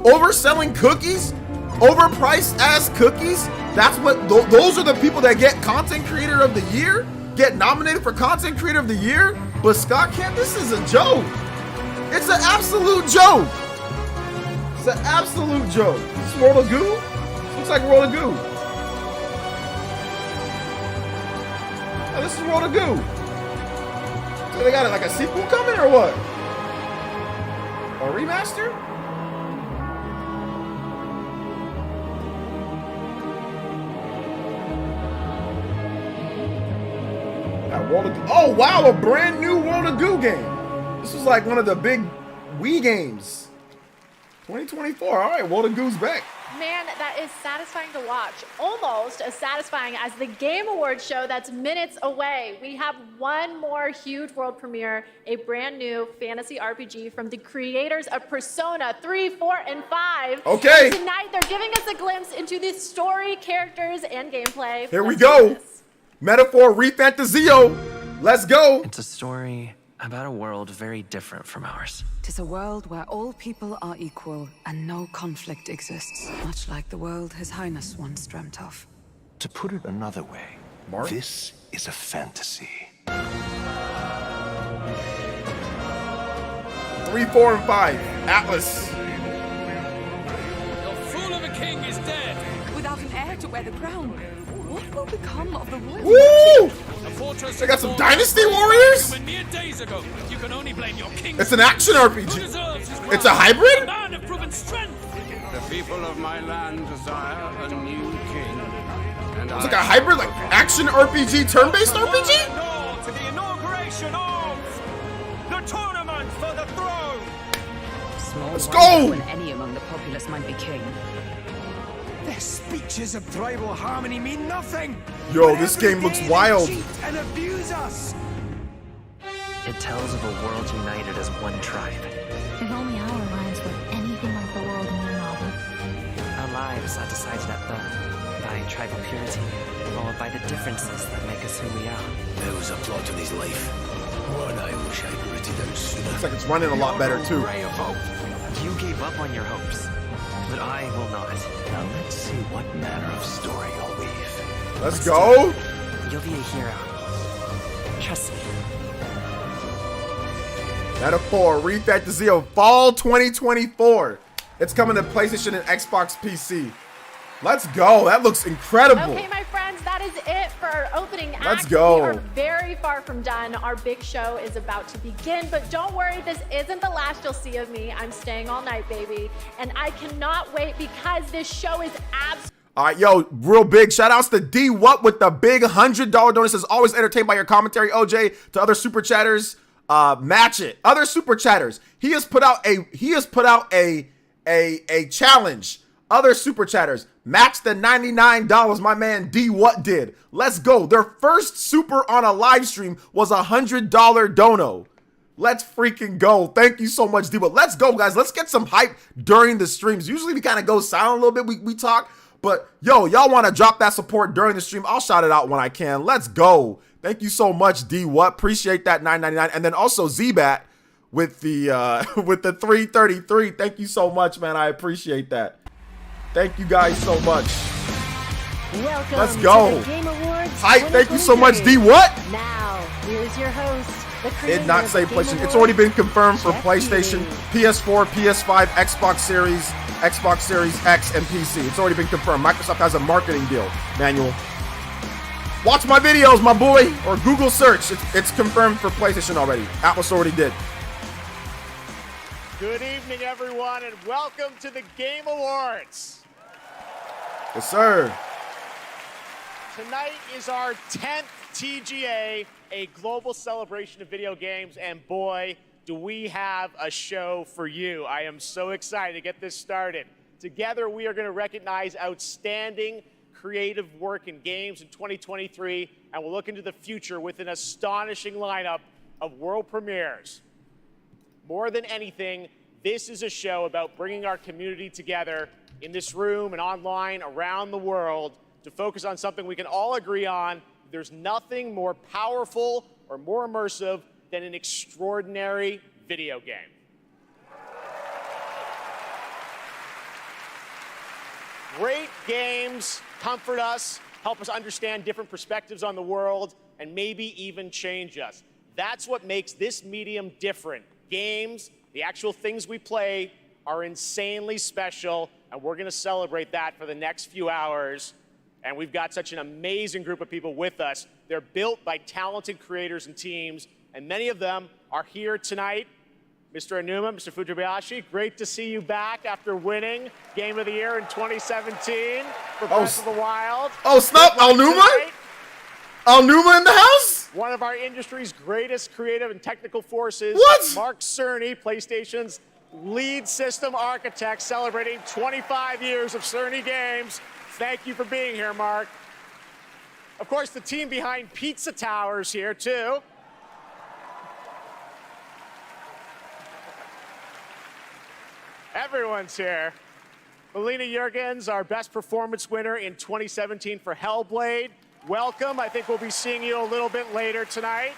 overselling cookies, overpriced ass cookies. That's what those are the people that get content creator of the year, get nominated for content creator of the year. But Scott can't. This is a joke. It's an absolute joke. It's an absolute joke. This is World of Goo? This looks like World of Goo. Oh, this is World of Goo. So they got like a sequel coming or what? A remaster? World of Goo. Oh wow, a brand new World of Goo game. This was like one of the big Wii games. 2024. All right, World of Goo's back. Man, that is satisfying to watch. Almost as satisfying as the Game Awards show that's minutes away. We have one more huge world premiere, a brand new fantasy RPG from the creators of Persona 3, 4, and 5. Okay. And tonight, they're giving us a glimpse into the story, characters, and gameplay. Here we go. Metaphor Refantasio. Let's go. It's a story about a world very different from ours. Tis a world where all people are equal and no conflict exists, much like the world His Highness once dreamt of. To put it another way, this is a fantasy. 3, 4, and 5. Atlas. Your fool of a king is dead. Without an heir to wear the crown, what will become of the royal? Woo! They got some Dynasty Warriors? Mere days ago, you can only blame your king. It's an action RPG. It's a hybrid? A man of proven strength. The people of my land desire a new king. And it's like a hybrid, like action RPG, turn-based RPG? To the inauguration of the tournament for the throne. Let's go! When any among the populace might be king. Their speeches of tribal harmony mean nothing. Yo, this game looks wild. And abuse us. It tells of a world united as one tribe. If only our lives were anything like the world in your novel. Our lives are decided at birth by tribal purity, or by the differences that make us who we are. There was a plot to this life. One I wish I'd written down sooner. Looks like it's running a lot better too. You gave up on your hopes, but I will not. Now let's see what manner of story you'll weave. Let's go. You'll be a hero. Trust me. Metaphor Refantasio Fall 2024. It's coming to PlayStation and Xbox PC. Let's go. That looks incredible. Okay, my friends, that is it for our opening act. Let's go. We are very far from done. Our big show is about to begin, but don't worry, this isn't the last you'll see of me. I'm staying all night, baby. And I cannot wait because this show is absolutely... All right, yo, real big shout outs to D What with the big $100 donus. As always, entertained by your commentary. OJ, to other super chatters, match it. Other super chatters. He has put out a challenge Other super chatters, match the $99 my man D What did. Let's go. Their first super on a live stream was $100 dono. Let's freaking go. Thank you so much, D What. Let's go, guys. Let's get some hype during the streams. Usually we kind of go silent a little bit. We talk, but yo, y'all want to drop that support during the stream? I'll shout it out when I can. Let's go. Thank you so much, D What. Appreciate that $9.99. And then also Zbat with the $3.33. Thank you so much, man. I appreciate that. Thank you guys so much. Welcome Let's go. to the Game Awards. Hype. Thank you so much, D What. Now, here's your host. Did not say PlayStation. It's already been confirmed for PlayStation, PS4, PS5, Xbox Series X, and PC. It's already been confirmed. Microsoft has a marketing deal. Manual. Watch my videos, my boy, or Google search. It's confirmed for PlayStation already. Atlas already did. Good evening, everyone, and welcome to the Game Awards. Yes, sir. Tonight is our 10th TGA, a global celebration of video games, and boy, do we have a show for you. I am so excited to get this started. Together, we are going to recognize outstanding creative work in games in 2023, and we'll look into the future with an astonishing lineup of world premieres. More than anything, this is a show about bringing our community together in this room and online around the world to focus on something we can all agree on. There's nothing more powerful or more immersive than an extraordinary video game. Great games comfort us, help us understand different perspectives on the world, and maybe even change us. That's what makes this medium different. Games, the actual things we play, are insanely special, and we're going to celebrate that for the next few hours. And we've got such an amazing group of people with us. They're built by talented creators and teams, and many of them are here tonight. Mr. Aonuma, Mr. Fujibayashi, great to see you back after winning Game of the Year in 2017 for Breath of the Wild. Oh, snap, Aonuma? Aonuma in the house? One of our industry's greatest creative and technical forces. What? Mark Cerny, PlayStation's lead system architect, celebrating 25 years of Cerny games. Thank you for being here, Mark. Of course, the team behind Pizza Towers here, too. Everyone's here. Melina Jurgens, our best performance winner in 2017 for Hellblade. Welcome. I think we'll be seeing you a little bit later tonight.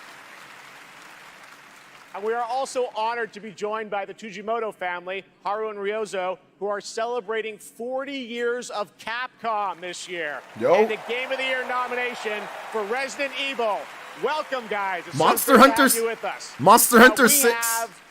And we are also honored to be joined by the Tujimoto family, Haru and Ryozo, who are celebrating 40 years of Capcom this year. Yo. And the Game of the Year nomination for Resident Evil. Welcome, guys. It's Monster so great to Hunter have you with us. Monster Now, Hunter we 6. have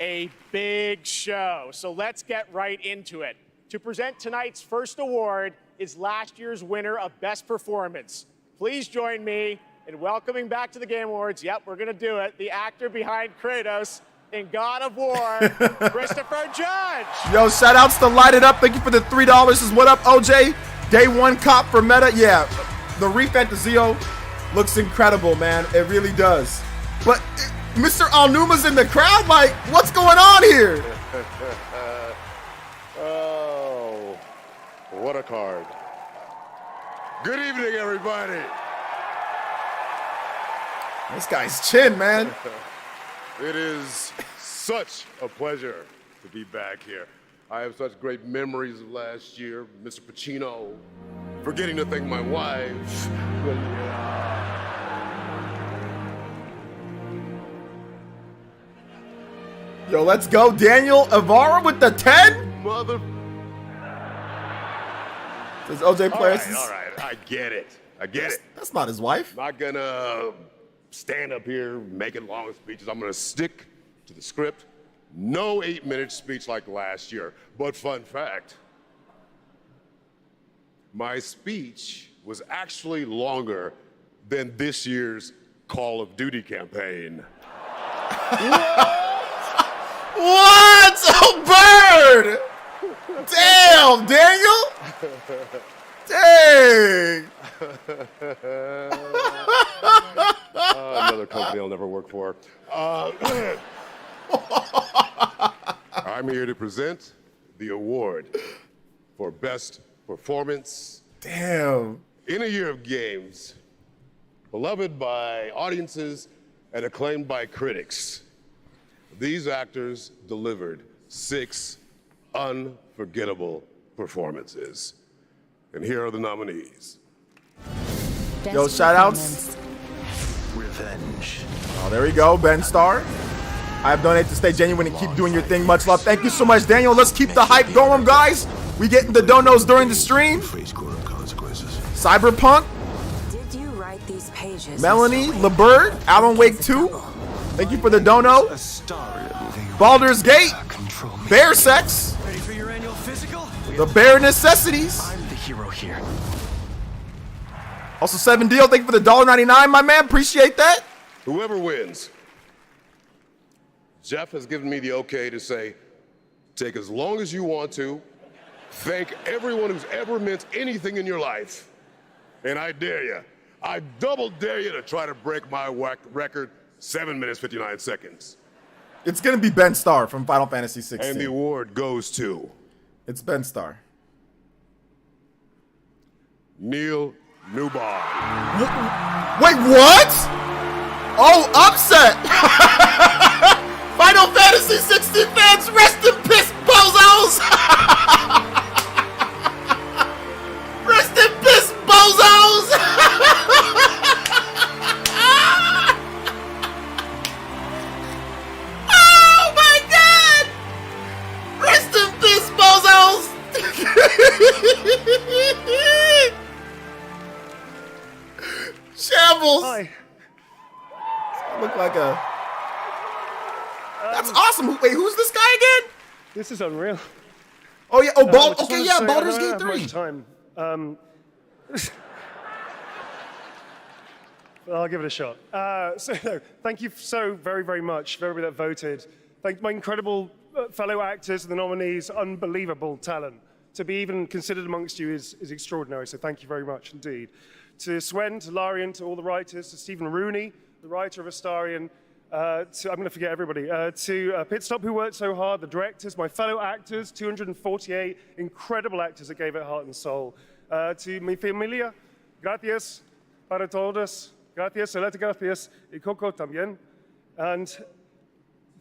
a big show, so let's get right into it. To present tonight's first award is last year's winner of Best Performance. Please join me in welcoming back to the Game Awards, yep, we're gonna do it, the actor behind Kratos in God of War, Christopher Judge. Yo, shout outs to Light It Up. Thank you for the $3. This is what up, OJ? Day one cop for Meta. Yeah, the Refantasio looks incredible, man. It really does. But Mr. Aonuma's in the crowd. Like, what's going on here? Oh, what a card. Good evening, everybody. This guy's chin, man. It is such a pleasure to be back here. I have such great memories of last year. Mr. Pacino, forgetting to thank my wife. Yo, let's go. Daniel Ibarra with the 10? Mother. Does OJ play us? All right. I get it. I get it. That's not his wife. Not gonna stand up here making long speeches. I'm gonna stick to the script. No 8-minute speech like last year. But fun fact, my speech was actually longer than this year's Call of Duty campaign. What? Oh, bird! Damn, Daniel! Dang! Another company I'll never work for. I'm here to present the award for Best Performance. Damn. In a year of games, beloved by audiences and acclaimed by critics, these actors delivered 6 unforgettable performances. And here are the nominees. Yo, shout outs. Revenge. Oh, there we go, Ben Starr. I have donated to stay genuine and keep doing your thing. Much love. Thank you so much, Daniel. Let's keep the hype going, guys. We getting the donos during the stream. Cyberpunk. Did you write these pages? Melanie, LeBird, Alan Wake 2. Thank you for the dono. Baldur's Gate. Bear Sex. Ready for your annual physical? The Bare Necessities. I'm the hero here. Also, 7 Deal. Thank you for the $1.99, my man. Appreciate that. Whoever wins, Jeff has given me the okay to say, take as long as you want to. Thank everyone who's ever meant anything in your life. And I dare you, I double dare you to try to break my record, 7 minutes, 59 seconds. It's going to be Ben Starr from Final Fantasy 16. And the award goes to... It's Ben Starr. Neil Newbar. Wait, what? Oh, upset. Final Fantasy 16 fans, rest in peace, bozos. Rest in peace, bozos. Oh my God. Rest in peace, bozos. Shambles. Hi. Look like a... That's awesome. Wait, who's this guy again? This is unreal. Oh yeah. Oh, Okay, yeah. Say, Baldur's I don't Gate 3. have much time. I'll give it a shot. Thank you so very, very much for everybody that voted. Thank my incredible fellow actors and the nominees. Unbelievable talent. To be even considered amongst you is extraordinary. So thank you very much indeed. To Swen, to Larian, to all the writers, to Stephen Rooney, the writer of Astarion, I'm going to forget everybody, to Pitstop, who worked so hard, the directors, my fellow actors, 248 incredible actors that gave it heart and soul. To mi familia, gracias para todos, gracias, celete gracias, y Coco también. And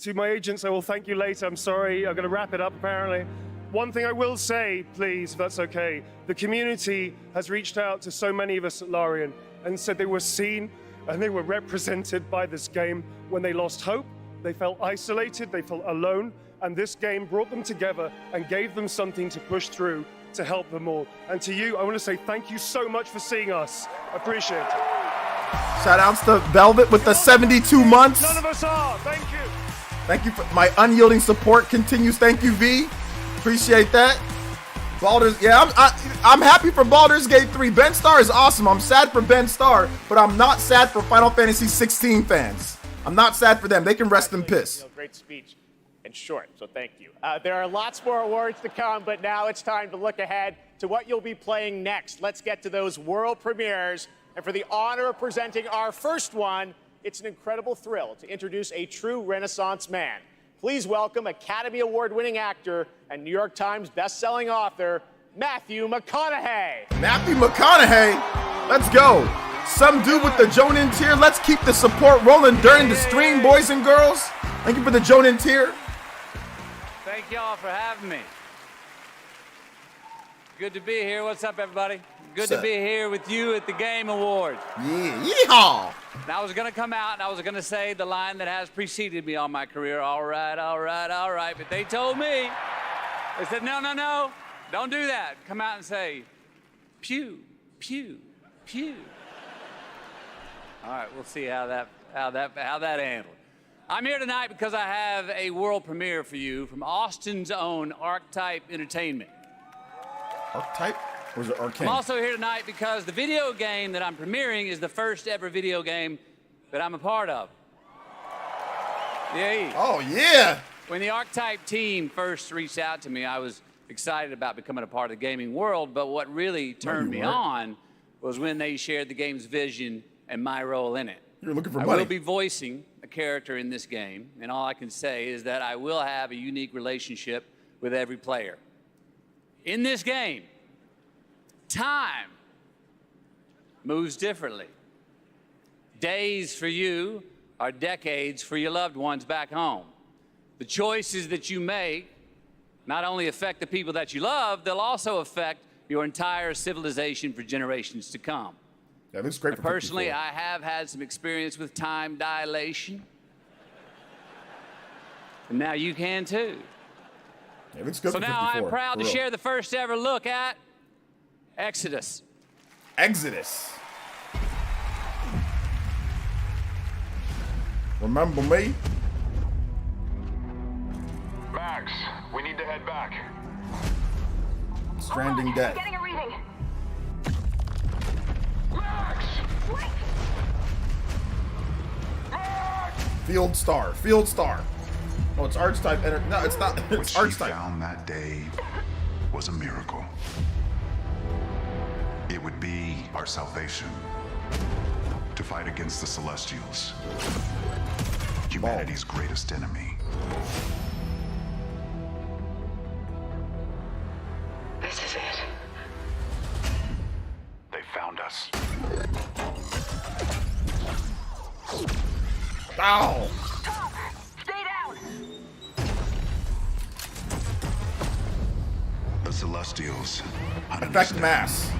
to my agents, I will thank you later. I'm sorry, I'm going to wrap it up apparently. One thing I will say, please, if that's okay, the community has reached out to so many of us at Larian and said they were seen and they were represented by this game when they lost hope, they felt isolated, they felt alone, and this game brought them together and gave them something to push through to help them all. And to you, I want to say thank you so much for seeing us. I appreciate it. Shout outs to Velvet with the 72 months. None of us are. Thank you. Thank you for my unyielding support continues. Thank you, V. Appreciate that. Baldur's, yeah, I'm happy for Baldur's Gate 3. Ben Starr is awesome. I'm sad for Ben Starr, but I'm not sad for Final Fantasy 16 fans. I'm not sad for them. They can rest in piss. Great speech and short, so thank you. There are lots more awards to come, but now it's time to look ahead to what you'll be playing next. Let's get to those world premieres. And for the honor of presenting our first one, it's an incredible thrill to introduce a true Renaissance man. Please welcome Academy Award-winning actor and New York Times best-selling author, Matthew McConaughey. Matthew McConaughey, let's go. Some dude with the Jonin tier. Let's keep the support rolling during the stream, boys and girls. Thank you for the Jonin tier. Thank y'all for having me. Good to be here. What's up, everybody? Good to be here with you at the Game Awards. Yeah, yeehaw. Now, I was going to come out and I was going to say the line that has preceded me on my career, all right, all right, all right. But they told me, they said, no, no, no, don't do that. Come out and say, pew, pew, pew. All right, we'll see how that handled. I'm here tonight because I have a world premiere for you from Austin's own Archetype Entertainment. Archetype? Or is it Arcane? I'm also here tonight because the video game that I'm premiering is the first ever video game that I'm a part of. Yeah. Oh, yeah. When the Archetype team first reached out to me, I was excited about becoming a part of the gaming world, but what really turned me on was when they shared the game's vision and my role in it. You're looking for I money. will be voicing a character in this game, and all I can say is that I will have a unique relationship with every player. In this game, time moves differently. Days for you are decades for your loved ones back home. The choices that you make not only affect the people that you love, they'll also affect your entire civilization for generations to come. That looks great. And personally, I have had some experience with time dilation. And now you can too. It looks good. So for now 54, I'm proud to for real. share the first ever look at Exodus. Exodus. Remember me? Max, we need to head back. Stranding Death. Getting a reading. Max! Wait. Field Star. Field Star. Oh, it's Archetype. No, it's not. It's What she Archetype. found that day was a miracle. It would be our salvation to fight against the Celestials, humanity's greatest enemy. This is it. They found us. Ow! Top, stay down. The Celestials. Effect mass.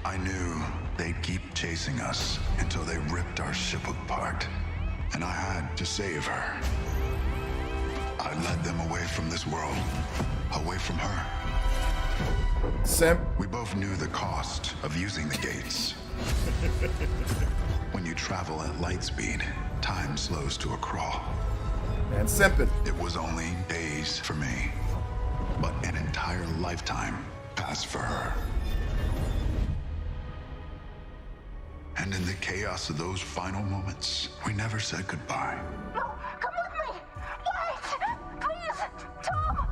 I knew they'd keep chasing us until they ripped our ship apart. And I had to save her. I led them away from this world. Away from her. Simp. We both knew the cost of using the gates. When you travel at light speed, time slows to a crawl. Man, simping. It was only days for me, but an entire lifetime passed for her. And in the chaos of those final moments, we never said goodbye. No, come with me. Wait, please, Tom.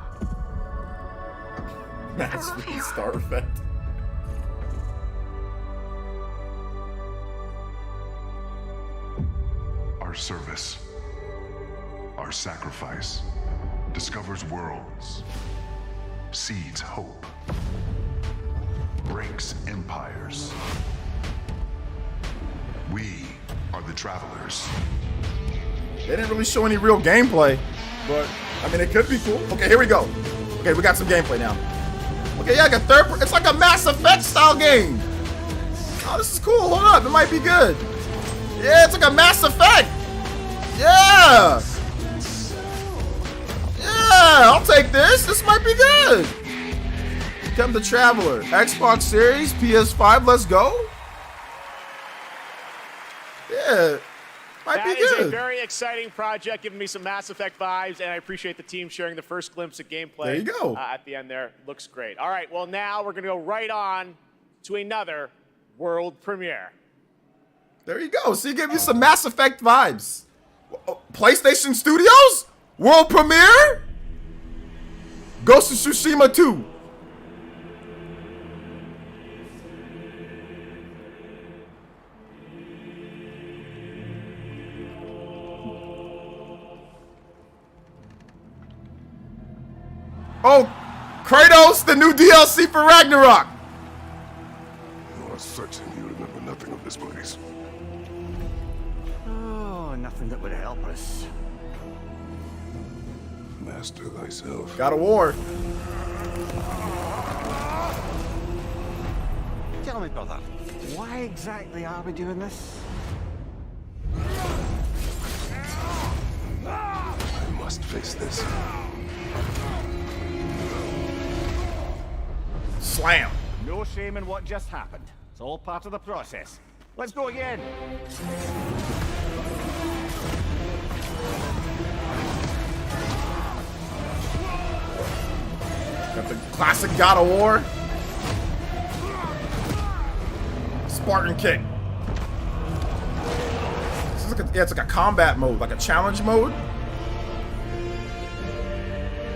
Mass Field Star effect. Our service, our sacrifice, discovers worlds, seeds hope, breaks empires. We are the travelers. They didn't really show any real gameplay, but I mean, it could be cool. Okay, here we go. Okay, we got some gameplay now. Okay, yeah, like a third. It's like a Mass Effect style game. Oh, this is cool. Hold up, it might be good. Yeah, it's like a Mass Effect. Yeah. Yeah, I'll take this. This might be good. Become the Traveler. Xbox Series, PS5. Let's go. Yeah. Might That be is good. a very exciting project, giving me some Mass Effect vibes, and I appreciate the team sharing the first glimpse of gameplay. There you go. At the end there. Looks great. All right, well, now we're going to go right on to another world premiere. There you go. So you give me some Mass Effect vibes. PlayStation Studios? World premiere? Ghost of Tsushima 2. Oh, Kratos, the new DLC for Ragnarok. You are certain you remember nothing of this place? Oh, nothing that would help us. Master thyself. God of War. Tell me, brother, why exactly are we doing this? I must face this. Slam. No shame in what just happened. It's all part of the process. Let's go again. Got the classic God of War. Spartan kick. This is like yeah, it's like a combat mode, like a challenge mode.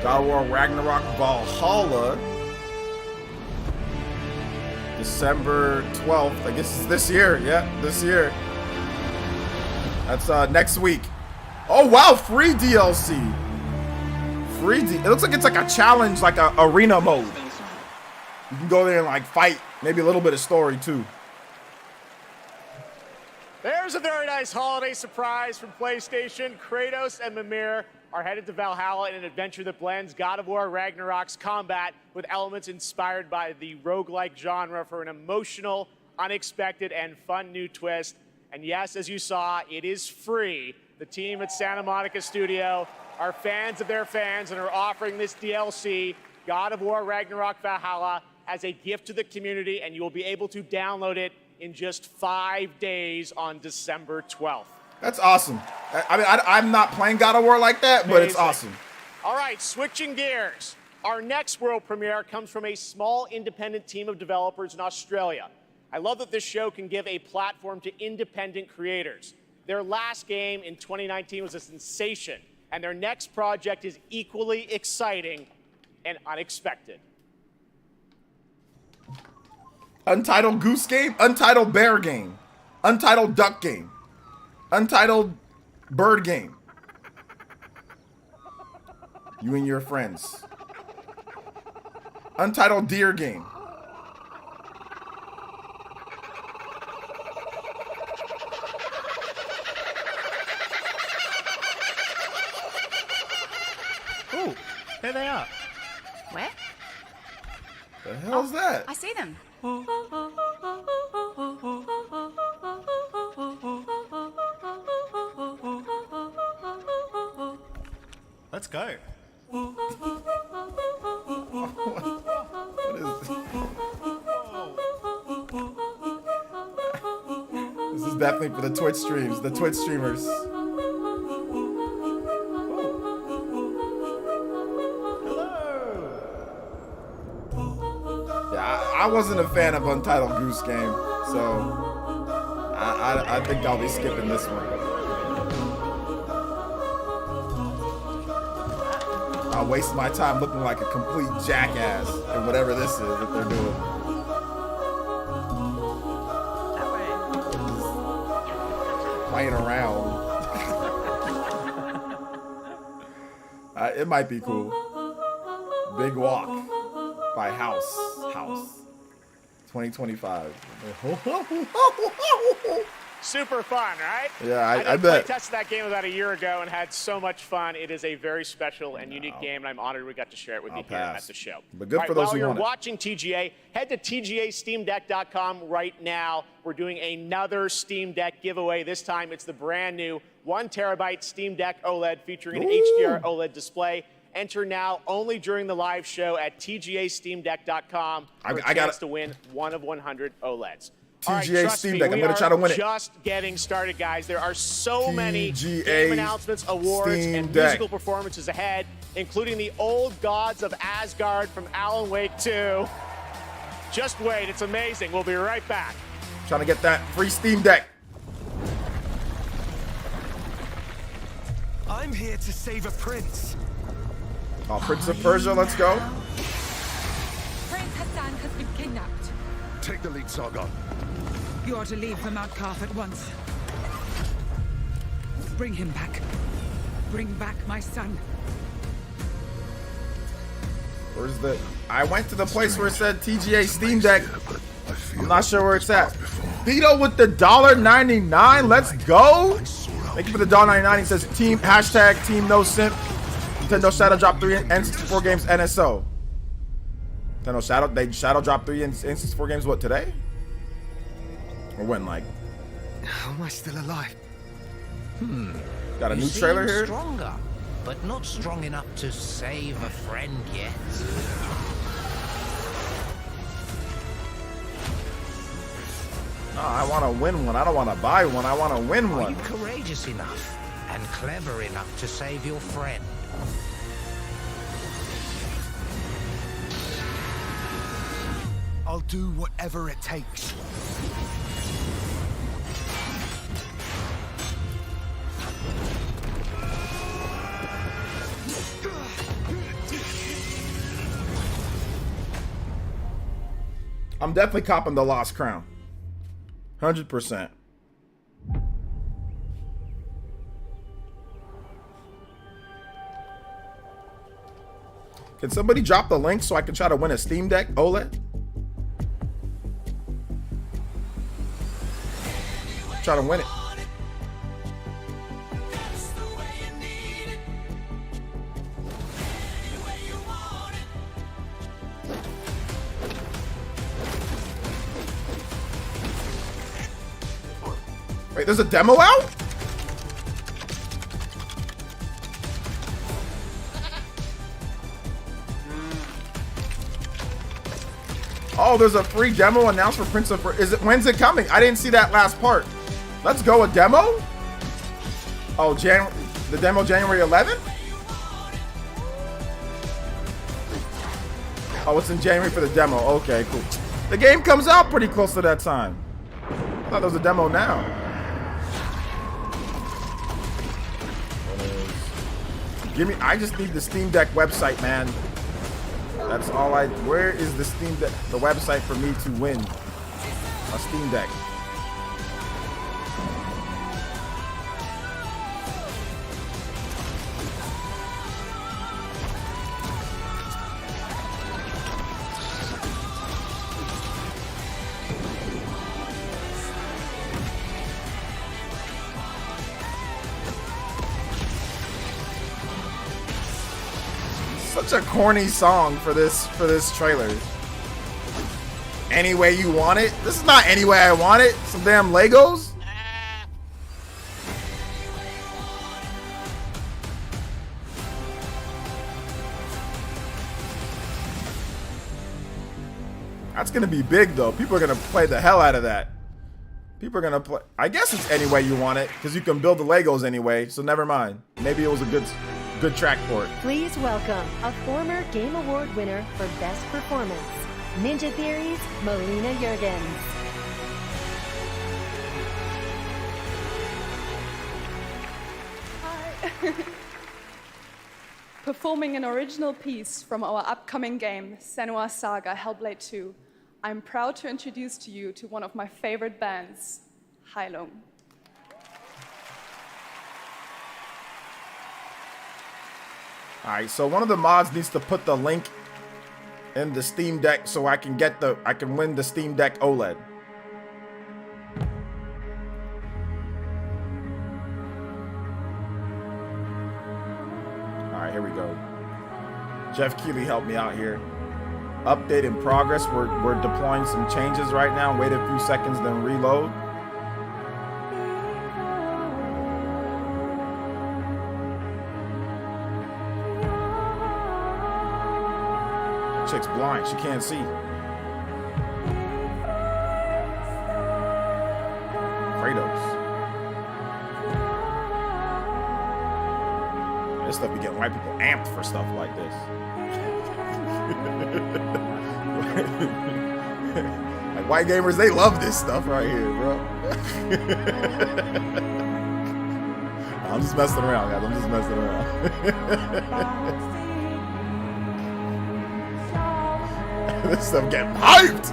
God of War Ragnarok Valhalla. December 12th. I guess it's this year. Yeah, this year. That's next week. Oh wow, free DLC. free. It looks like it's like a challenge, like a arena mode. You can go there and like fight. Maybe a little bit of story too. There's a very nice holiday surprise from PlayStation. Kratos and Mimir are headed to Valhalla in an adventure that blends God of War Ragnarok's combat with elements inspired by the roguelike genre for an emotional, unexpected, and fun new twist. And yes, as you saw, it is free. The team at Santa Monica Studio are fans of their fans and are offering this DLC, God of War Ragnarok Valhalla, as a gift to the community, and you will be able to download it in just 5 days on December 12th. That's awesome. I mean, I'm not playing God of War like that, but it's awesome. All right, switching gears. Our next world premiere comes from a small independent team of developers in Australia. I love that this show can give a platform to independent creators. Their last game in 2019 was a sensation, and their next project is equally exciting and unexpected. Untitled Goose Game, Untitled Bear Game, Untitled Duck Game, Untitled Bird Game. You and your friends. Untitled Deer Game. Oh, there they are. Where? The hell is that? I see them. Let's go. This is definitely for the Twitch streams, the Twitch streamers. Yeah, I wasn't a fan of Untitled Goose Game, so I think I'll be skipping this one. I'll waste my time looking like a complete jackass in whatever this is that they're doing. Playing around. It might be cool. Big Walk by House. 2025. Super fun, right? Yeah, I bet. I tested that game about a year ago and had so much fun. It is a very special and unique game, and I'm honored we got to share it with you here at the show. But good for those who want it. While want you're watching TGA, head to TGASteamDeck.com right now. We're doing another Steam Deck giveaway. This time it's the brand new 1 terabyte Steam Deck OLED featuring an HDR OLED display. Enter now only during the live show at TGASteamDeck.com for a chance to win one of 100 OLEDs. TGA Steam Deck. I'm going to try to win it. Just getting started, guys. There are so many TGA game announcements, awards, Steam and Deck. musical performances ahead, including the old gods of Asgard from Alan Wake 2. Just wait. It's amazing. We'll be right back. Trying to get that free Steam Deck. I'm here to save a prince. Oh, Prince of Persia, let's go. Prince Hassan has been kidnapped. Take the lead, Sargon. You are to leave for Mount Karth at once. Bring him back. Bring back my son. Where's the... I went to the place where it said TGA Steam Deck. I'm not sure where it's at. Vito with the $1.99. Let's go. Thank you for the $1.99. He says team hashtag team no simp. Nintendo Shadow Drop 3 N64 games NSO. Nintendo Shadow, they Shadow Drop 3 N64 games, what, today? Or when, like? How am I still alive? Got a new trailer here? Stronger, but not strong enough to save a friend yet. No, I want to win one. I don't want to buy one. I want to win one. Are you courageous enough and clever enough to save your friend? I'll do whatever it takes. I'm definitely copping the Lost Crown. 100%. Can somebody drop the link so I can try to win a Steam Deck OLED? Try to win it. Wait, there's a demo out? Oh, there's a free demo announced for Prince of Persia. When's it coming? I didn't see that last part. Let's go, a demo? Oh, the demo January 11th? Oh, it's in January for the demo. Okay, cool. The game comes out pretty close to that time. I thought there was a demo now. I just need the Steam Deck website, man. That's all where is the Steam Deck, the website for me to win a Steam Deck? Such a corny song for this trailer. Any way you want it? This is not any way I want it. Some damn Legos. That's gonna be big though. People are gonna play the hell out of that. People are gonna play. I guess it's any way you want it because you can build the Legos anyway. So never mind. Maybe it was a good track for it. Please welcome a former Game Award winner for Best Performance, Ninja Theory's Melina Juergens. Hi. Performing an original piece from our upcoming game, Senua's Saga Hellblade 2, I'm proud to introduce to you to one of my favorite bands, Heilung. Alright, so one of the mods needs to put the link in the Steam Deck so I can win the Steam Deck OLED. Alright, here we go. Jeff Keighley helped me out here. Update in progress. We're deploying some changes right now. Wait a few seconds, then reload. Chick's blind, she can't see. Kratos. This stuff be getting white people amped for stuff like this. Like white gamers, they love this stuff right here, bro. I'm just messing around, guys. I'm just messing around. This stuff getting hyped.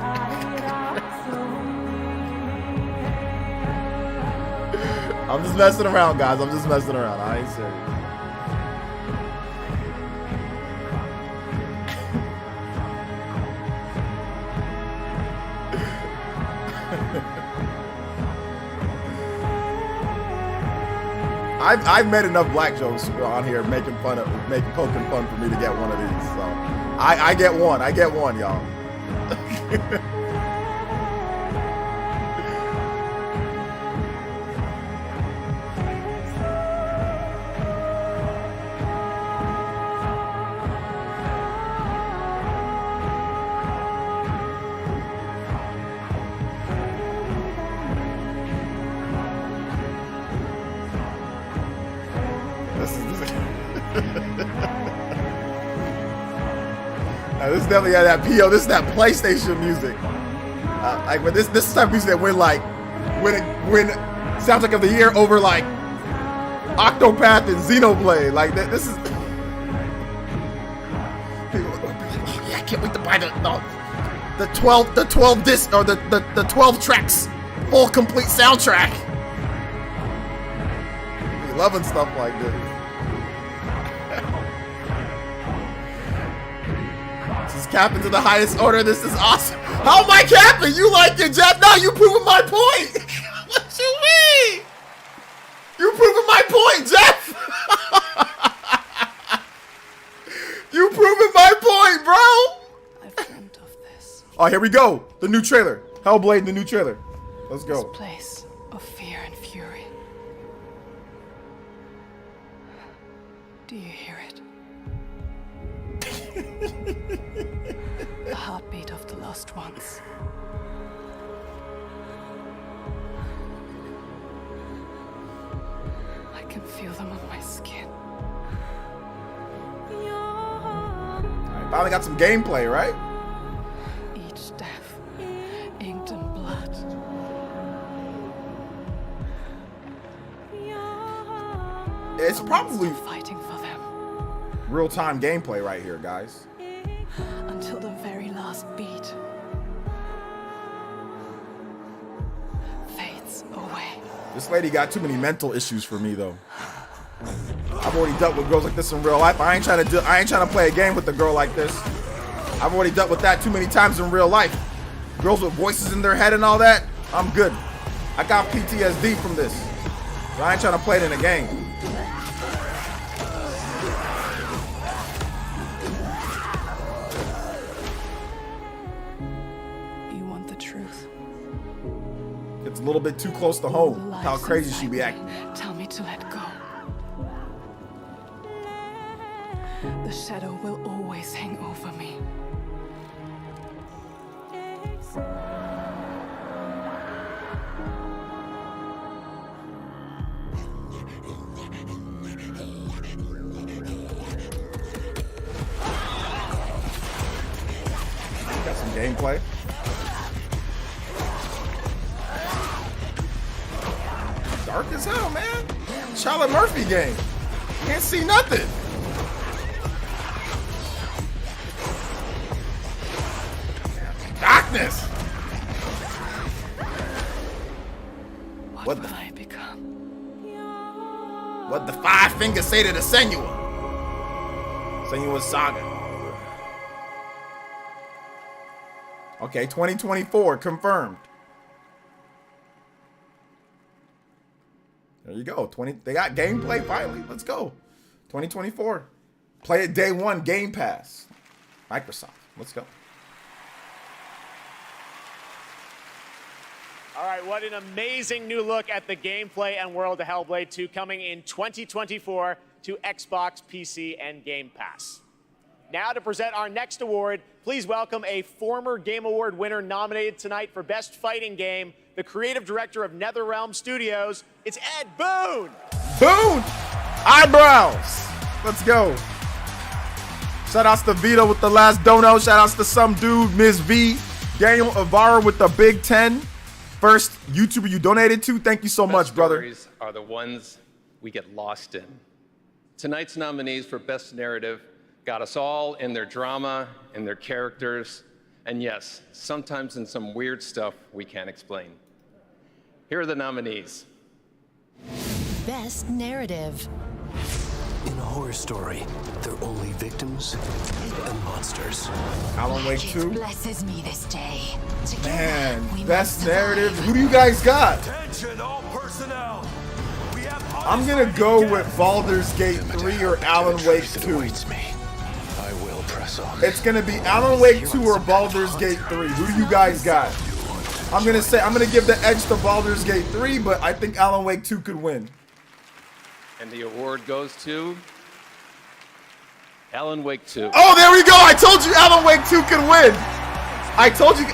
I'm just messing around, guys. I'm just messing around. I ain't serious. I've made enough black jokes on here poking fun for me to get one of these. So I get one. I get one, y'all. This is definitely that PO. This is that PlayStation music. Like when this is the type of music that win soundtrack of the year over like Octopath and Xenoblade. Like this is. Yeah, I can't wait to buy the 12 disc or the 12 tracks full complete soundtrack. You're loving stuff like this. Just capping to the highest order. This is awesome. How am I capping? You like it, Jeff? No, you proving my point. What you mean? You proving my point, Jeff. You proving my point, bro. I've dreamt of this. Oh, here we go. The new trailer. Hellblade, the new trailer. Let's go. This place of fear and fury. Do you hear it? The heartbeat of the lost ones. I can feel them on my skin. I finally got some gameplay, right? Each death, inked in blood. It's probably fighting for them real-time gameplay right here, guys. until the very last beat fades away. This lady got too many mental issues for me, though. I've already dealt with girls like this in real life. I ain't trying to play a game with a girl like this. I've already dealt with that too many times in real life. Girls with voices in their head and all that. I'm good. I got PTSD from this. So I ain't trying to play it in a game. You want the truth? It's a little bit too close to home. How crazy she be acting. Tell me to let go. The shadow will always hang over me. Got some gameplay. Dark as hell, man. Charlotte Murphy game. Can't see nothing. Darkness. What will I become? What the five fingers say to the Senua? Senua Saga. Okay, 2024 confirmed. There you go. They got gameplay finally. Let's go. 2024. Play it day one. Game Pass. Microsoft. Let's go. All right, what an amazing new look at the gameplay and world of Hellblade 2 coming in 2024 to Xbox, PC, and Game Pass. Now to present our next award, please welcome a former Game Award winner nominated tonight for Best Fighting Game, the creative director of NetherRealm Studios. It's Ed Boon. Boon! Eyebrows. Let's go. Shout outs to Vito with the last dono. Shout outs to some dude, Ms. V. Daniel Avara with the Big 10. First YouTuber you donated to. Thank you so much, brother. Stories are the ones we get lost in. Tonight's nominees for Best Narrative got us all in their drama, in their characters, and yes, sometimes in some weird stuff we can't explain. Here are the nominees. Best Narrative. In a horror story, they're only victims and monsters. Alan Wake 2. Blesses me this day. Man, best narrative. Who do you guys got? Attention, all personnel. We have I'm gonna go with Baldur's Gate 3 or Alan Wake 2. I will press on. It's gonna be Alan Wake 2 or Baldur's Gate 3. Who do you guys got? I'm gonna give the edge to Baldur's Gate 3, but I think Alan Wake 2 could win. And the award goes to Alan Wake 2. Oh, there we go. I told you Alan Wake 2 could win. I told you,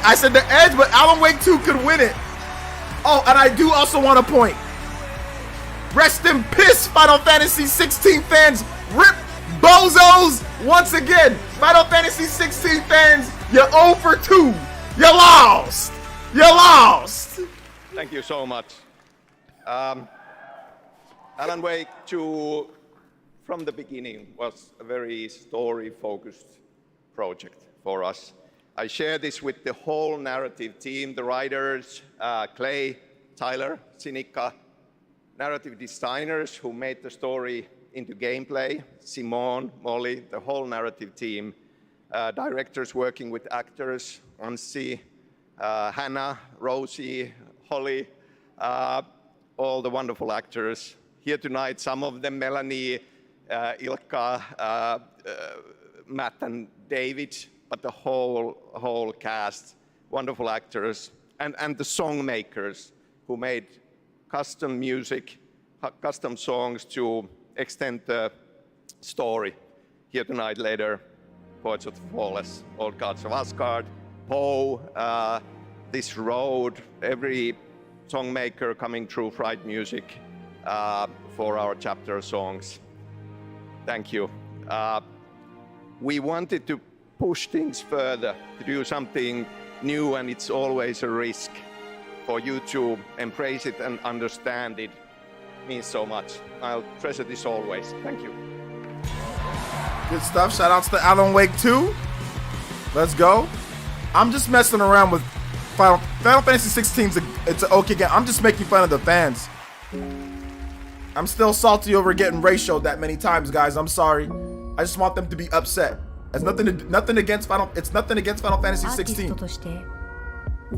I said the edge, but Alan Wake 2 could win it. Oh, and I do also want to point. Rest in piss, Final Fantasy 16 fans. Rip bozos once again. Final Fantasy 16 fans, you're 0 for 2. You lost. You lost. Thank you so much. Alan Wake 2, from the beginning, was a very story-focused project for us. I share this with the whole narrative team, the writers, Clay, Tyler, Sinica, narrative designers who made the story into gameplay, Simone, Molly, the whole narrative team. directors working with actors, Anssi, Hannah, Rosie, Holly, all the wonderful actors here tonight. Some of them, Melanie, Ilkka, Matt and David, but the whole cast, wonderful actors, and the song makers who made custom music, custom songs to extend the story. Here tonight later, Poets of the Flawless, Old Gods of Asgard, Poe, This Road, every song maker coming through Fright Music for our chapter songs. Thank you. We wanted to push things further, to do something new, and it's always a risk. For you to embrace it and understand it means so much. I'll treasure this always. Thank you. Good stuff. Shout outs to Alan Wake 2. Let's go. I'm just messing around with Final Fantasy 16's it's an okay game. I'm just making fun of the fans. I'm still salty over getting ratioed that many times, guys. I'm sorry. I just want them to be upset. It's nothing against Final Fantasy 16.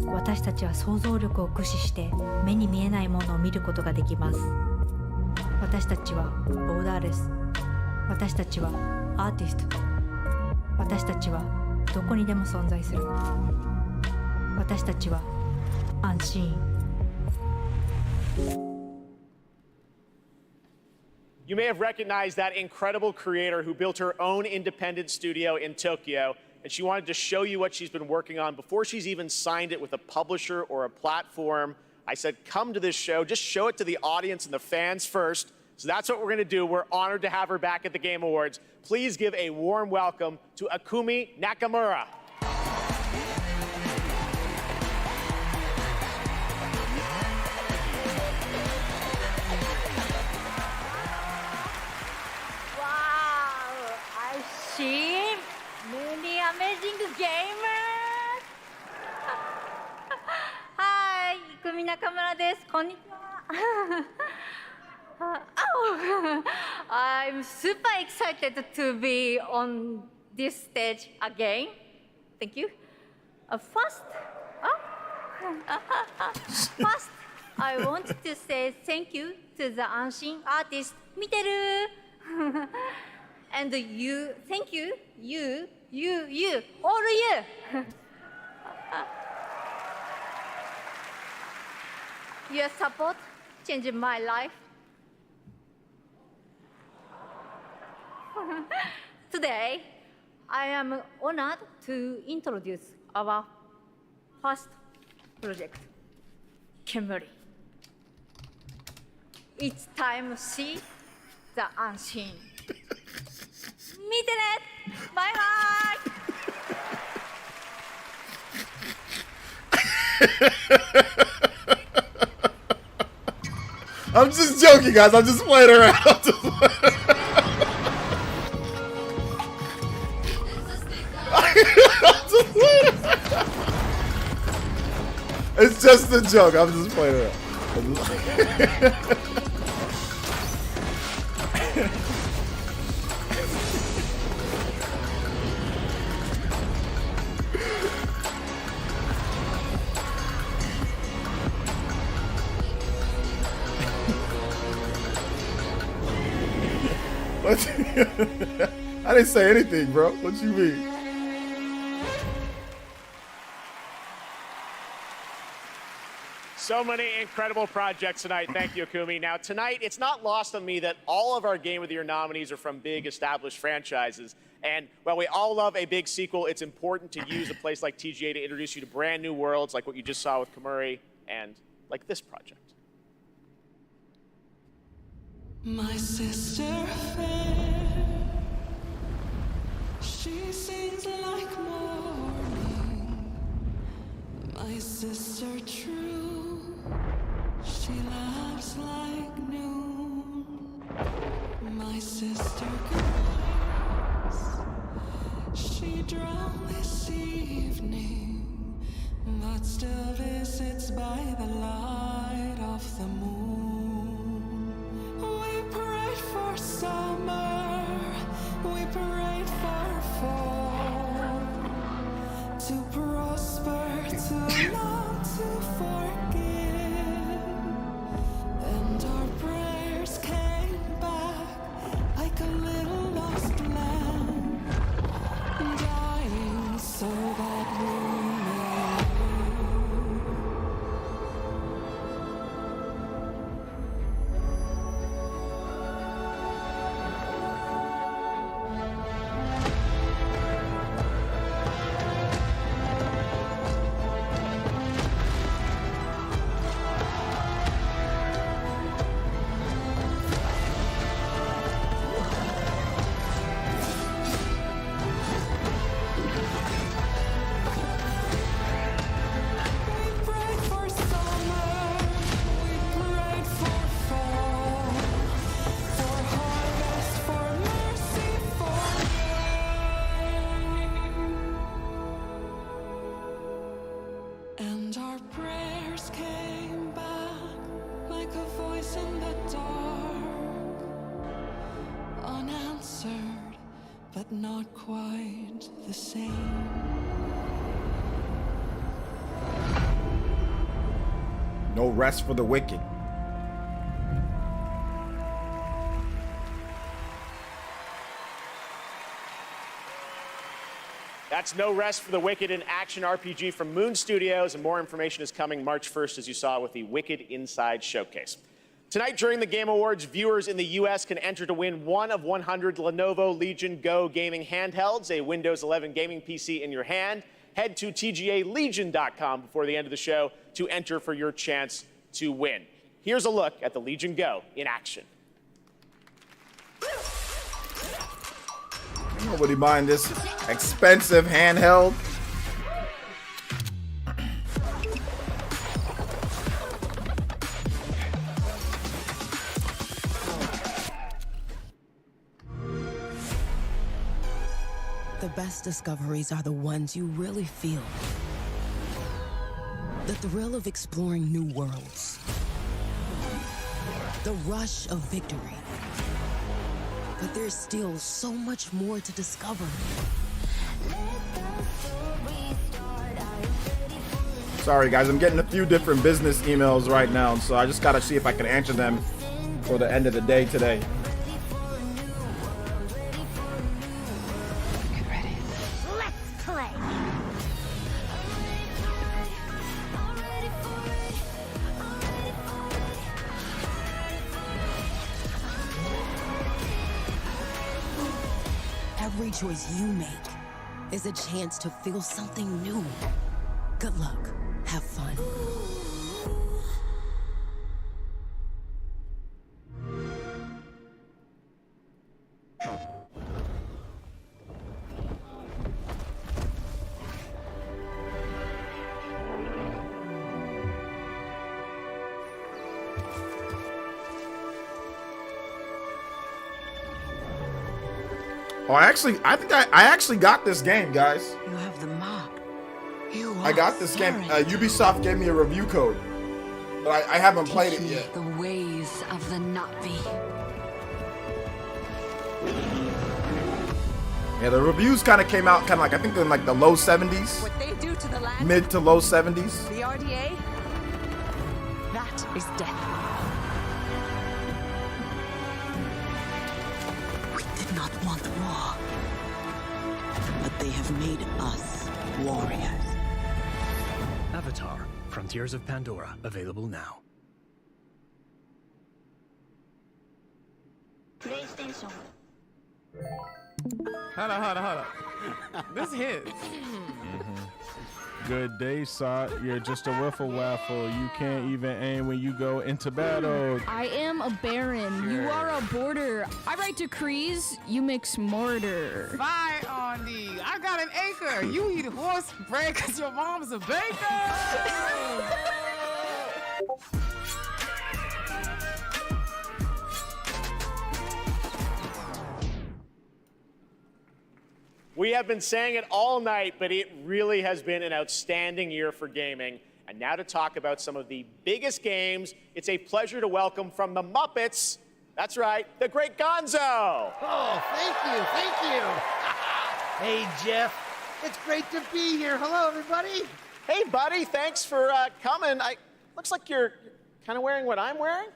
私たちは想像力を駆使して目に見えないものを見ることができます。私たちはボーダーレス。私たちはアーティスト。私たちはどこにでも存在する。私たちは安心。You may have recognized that incredible creator who built her own independent studio in Tokyo, and she wanted to show you what she's been working on before she's even signed it with a publisher or a platform. I said, come to this show, just show it to the audience and the fans first. So that's what we're gonna do. We're honored to have her back at the Game Awards. Please give a warm welcome to Akumi Nakamura. See many amazing gamers. Hi, Ikumi Nakamura です。こんにちは。I'm super excited to be on this stage again. Thank you. First, I want to say thank you to the Anshin artist. 見てる。And you, thank you, you, all you. Your support changed my life. Today, I am honored to introduce our first project, Kemuri. It's time to see the unseen. 見てねバイバイ I'm just joking, guys. I'm just playing around. It's just a joke. I'm just playing around. I didn't say anything, bro. What you mean? So many incredible projects tonight. Thank you, Akumi. Now, tonight, it's not lost on me that all of our Game of the Year nominees are from big, established franchises. And while we all love a big sequel, it's important to use a place like TGA to introduce you to brand new worlds like what you just saw with Kemuri and like this project. My sister fair, she sings like morning. My sister true, she laughs like noon. My sister grace, she drowned this evening, but still visits by the light of the moon. We prayed for summer, we prayed for fall. voice in the dark, unanswered, but not quite the same. No rest for the wicked. That's No Rest for the Wicked, an action RPG from Moon Studios, and more information is coming March 1st, as you saw with the Wicked Inside Showcase. Tonight, during the Game Awards, viewers in the U.S. can enter to win one of 100 Lenovo Legion Go gaming handhelds, a Windows 11 gaming PC in your hand. Head to TGALegion.com before the end of the show to enter for your chance to win. Here's a look at the Legion Go in action. Nobody buying this expensive handheld. The best discoveries are the ones you really feel. The thrill of exploring new worlds. The rush of victory. But there's still so much more to discover. Sorry guys, I'm getting a few different business emails right now, so I just gotta see if I can answer them for the end of the day today. Let's play. Every choice you make is a chance to feel something new. Good luck. Have fun. Oh, I think I actually got this game, guys. You have the map. I got this game. Ubisoft gave me a review code, but I haven't played it yet. The ways of the Navi. Yeah, the reviews kind of came out kind of like, I think in like the low 70s. What they do to the land. Mid to low 70s. The RDA. That is death. We did not want war, but they have made us warriors. Avatar: Frontiers of Pandora, available now. PlayStation. Hold up. This hits. Good day, Sot. You're just a wiffle waffle. You can't even aim when you go into battle. I am a baron. You are a border. I write decrees. You mix mortar. Fire on thee. I got an acre. You eat horse bread because your mom's a baker. We have been saying it all night, but it really has been an outstanding year for gaming. And now to talk about some of the biggest games, it's a pleasure to welcome from the Muppets, that's right, the great Gonzo. Oh, thank you. Hey, Jeff. It's great to be here. Hello, everybody. Hey, buddy, thanks for coming. Looks like you're kind of wearing what I'm wearing.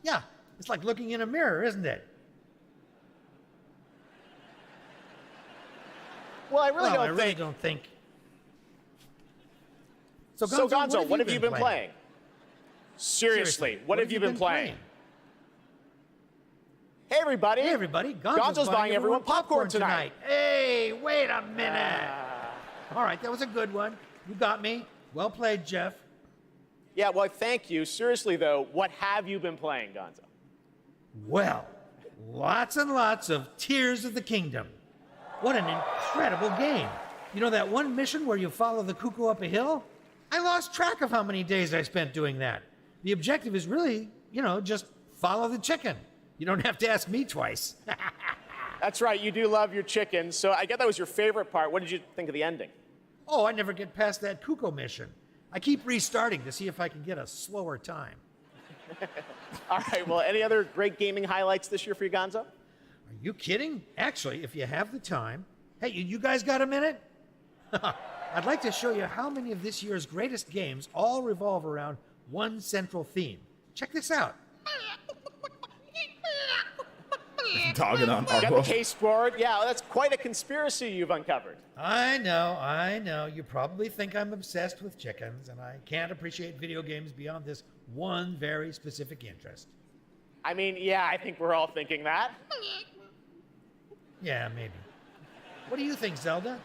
Yeah, it's like looking in a mirror, isn't it? Well, I really don't think. So Gonzo, what have you been playing? Seriously, what have you been playing? Hey, everybody. Hey, everybody. Gonzo's buying everyone popcorn tonight. Hey, wait a minute. All right, that was a good one. You got me. Well played, Jeff. Yeah, well, thank you. Seriously, though, what have you been playing, Gonzo? Well, lots and lots of Tears of the Kingdom. What an incredible game. You know that one mission where you follow the cuckoo up a hill? I lost track of how many days I spent doing that. The objective is really, just follow the chicken. You don't have to ask me twice. That's right, you do love your chicken. So I get that was your favorite part. What did you think of the ending? Oh, I never get past that cuckoo mission. I keep restarting to see if I can get a slower time. All right, well, any other great gaming highlights this year for you, Gonzo? Are you kidding? Actually, if you have the time, hey, you guys got a minute? I'd like to show you how many of this year's greatest games all revolve around one central theme. Check this out. Dogging on You got Arlo. the case forward. Yeah, that's quite a conspiracy you've uncovered. I know. You probably think I'm obsessed with chickens, and I can't appreciate video games beyond this one very specific interest. I mean, yeah, I think we're all thinking that. Yeah, maybe. What do you think, Zelda?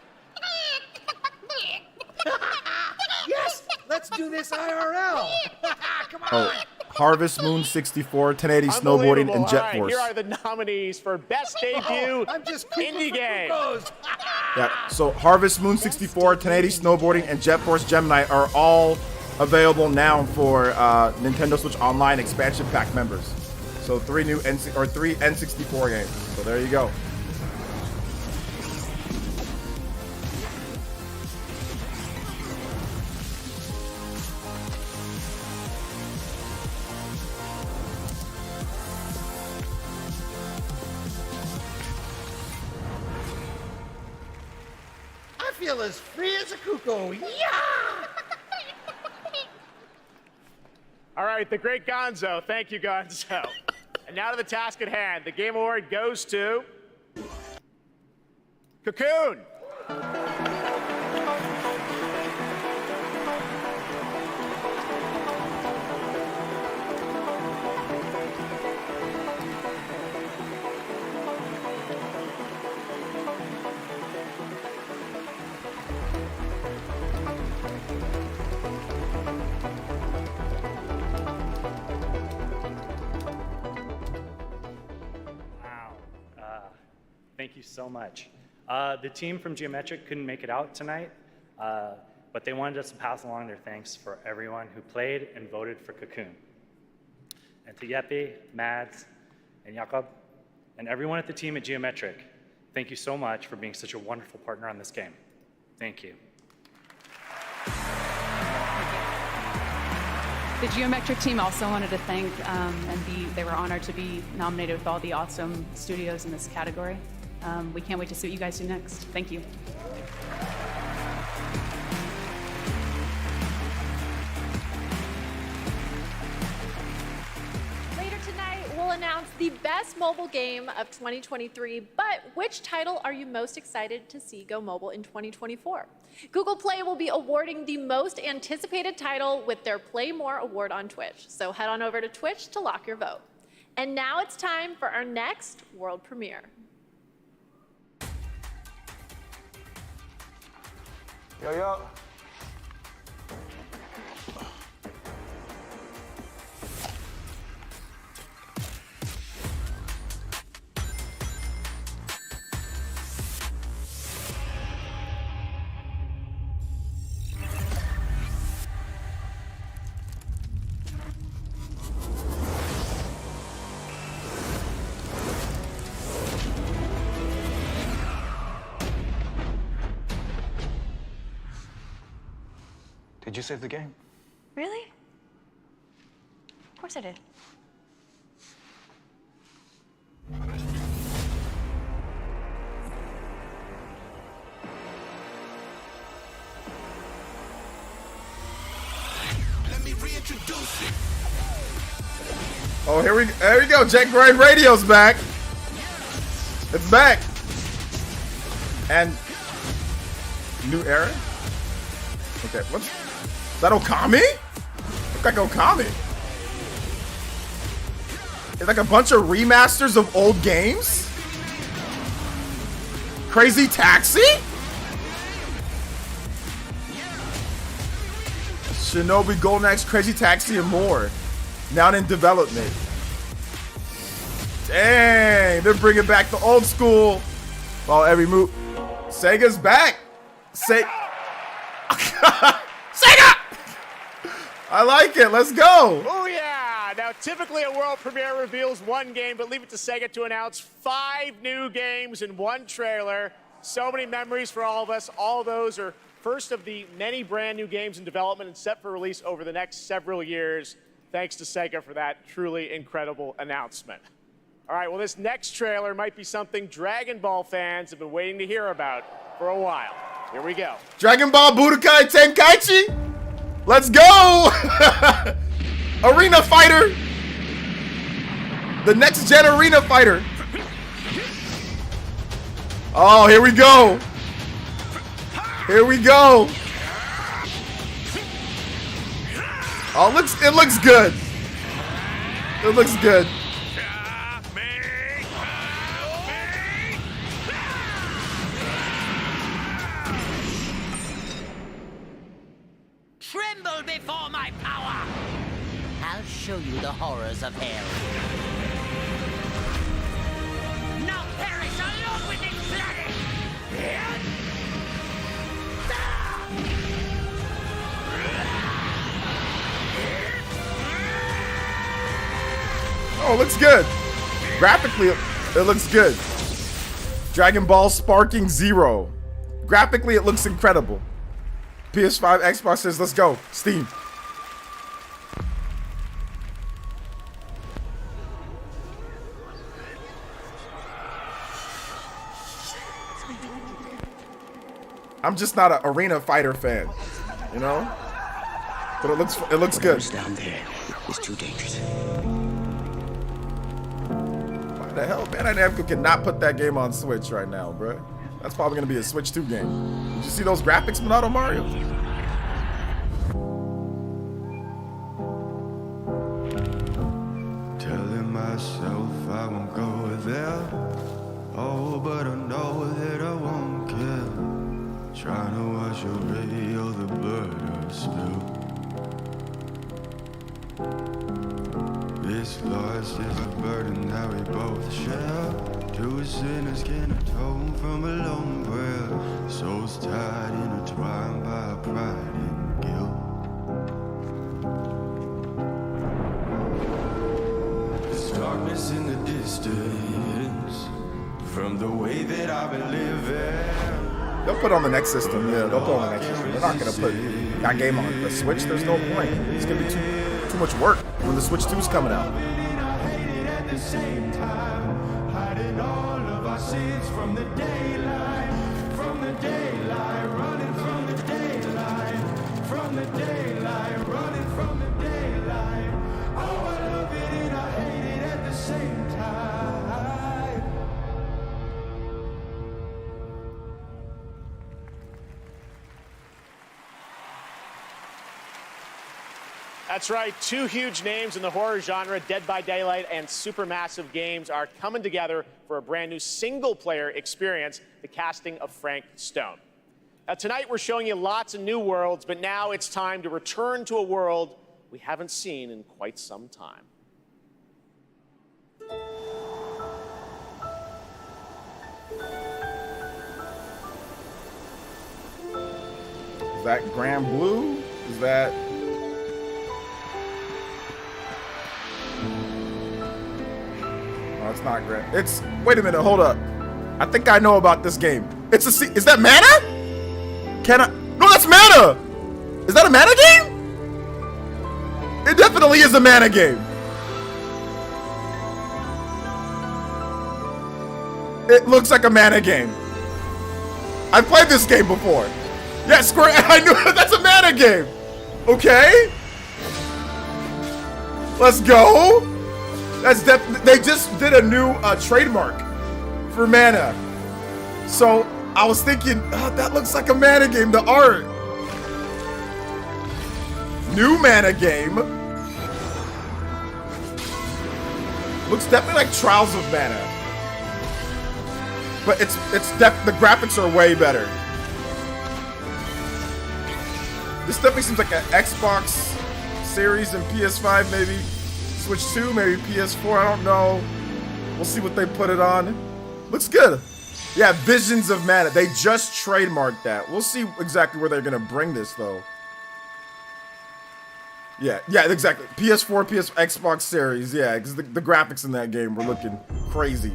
Yes! Let's do this IRL! Come on! Oh, Harvest Moon 64, 1080 snowboarding, and Jet All right, Force. here are the nominees for Best Debut I'm just Indie Game. Yeah, so Harvest Moon 64, 1080 snowboarding, and Jet Force Gemini are all available now for Nintendo Switch Online expansion pack members. So three N64 games. So there you go. I feel as free as a cuckoo. Yeah! All right, the great Gonzo. Thank you, Gonzo. And now to the task at hand. The Game Award goes to Cocoon. Thank you so much. The team from Geometric couldn't make it out tonight, but they wanted us to pass along their thanks for everyone who played and voted for Cocoon. And to Yeppe, Mads, and Jakob, and everyone at the team at Geometric, thank you so much for being such a wonderful partner on this game. Thank you. The Geometric team also wanted to thank they were honored to be nominated with all the awesome studios in this category. We can't wait to see what you guys do next. Thank you. Later tonight, we'll announce the best mobile game of 2023, but which title are you most excited to see go mobile in 2024? Google Play will be awarding the most anticipated title with their Play More award on Twitch, so head on over to Twitch to lock your vote. And now it's time for our next world premiere. Yo. Did you save the game? Really? Of course I did. Let me reintroduce you. Oh, there we go. Jet Grind Radio's back. It's back. And new era. Okay, what's is that? Okami? Looks like Okami. It's like a bunch of remasters of old games. Crazy Taxi? Shinobi Golden Axe, Crazy Taxi, and more. Now in development. Dang, they're bringing back the old school. Well, every move. Sega's back. Sega. I like it. Let's go. Oh, yeah. Now, typically a world premiere reveals one game, but leave it to Sega to announce 5 new games in one trailer. So many memories for all of us. All of those are first of the many brand new games in development and set for release over the next several years. Thanks to Sega for that truly incredible announcement. All right, well, this next trailer might be something Dragon Ball fans have been waiting to hear about for a while. Here we go. Dragon Ball Budokai Tenkaichi? Let's go! Arena Fighter! The next gen Arena Fighter. Oh, here we go. Here we go. Oh, it looks good. It looks good. Tremble before my power! I'll show you the horrors of hell. Now perish along with this planet! Oh, it looks good. Graphically, it looks good. Dragon Ball Sparking Zero. Graphically, it looks incredible. PS5, Xbox says, let's go. Steam. I'm just not an Arena Fighter fan, you know? But it looks good. Down there is too dangerous. Why the hell, Bandai Namco cannot put that game on Switch right now, bro? That's probably gonna be a Switch 2 game. Did you see those graphics, Minato Mario? Telling myself I won't go there. Oh, but I know that I won't care. Trying to wash away all the blood I spilled. This loss is a burden that we both share. Two sinners can atone from a lone prayer. Souls tied, intertwined by pride and guilt. There's darkness in the distance from the way that I've been living. They'll put it on the next system. Yeah, they'll put it on the next system. They're not gonna put that game on the Switch. There's no point. It's gonna be too much work when the Switch 2 is coming out. At the same time, hiding all of our sins from the daylight, running from the daylight, running from the daylight. Oh, I love it and I hate it at the same time. That's right, two huge names in the horror genre, Dead by Daylight and Supermassive Games, are coming together for a brand new single-player experience, the casting of Frank Stone. Now, tonight we're showing you lots of new worlds, but now it's time to return to a world we haven't seen in quite some time. Is that Grand Blue? Is that... No, it's not Grand. It's... Wait a minute, hold up. I think I know about this game. It's a... Is that Mana? Can I... No, that's Mana! Is that a Mana game? It definitely is a Mana game. It looks like a Mana game. I played this game before. Yeah, Square... I knew that's a Mana game. Okay. Let's go. That's they just did a new trademark for Mana. So I was thinking, oh, that looks like a Mana game, the art. New Mana game. Looks definitely like Trials of Mana. But the graphics are way better. This definitely seems like an Xbox Series and PS5 maybe. Switch 2, maybe PS4, I don't know. We'll see what they put it on. Looks good. Yeah, Visions of Mana. They just trademarked that. We'll see exactly where they're gonna bring this though. Yeah, exactly. PS4, Xbox Series, yeah, because the graphics in that game were looking crazy.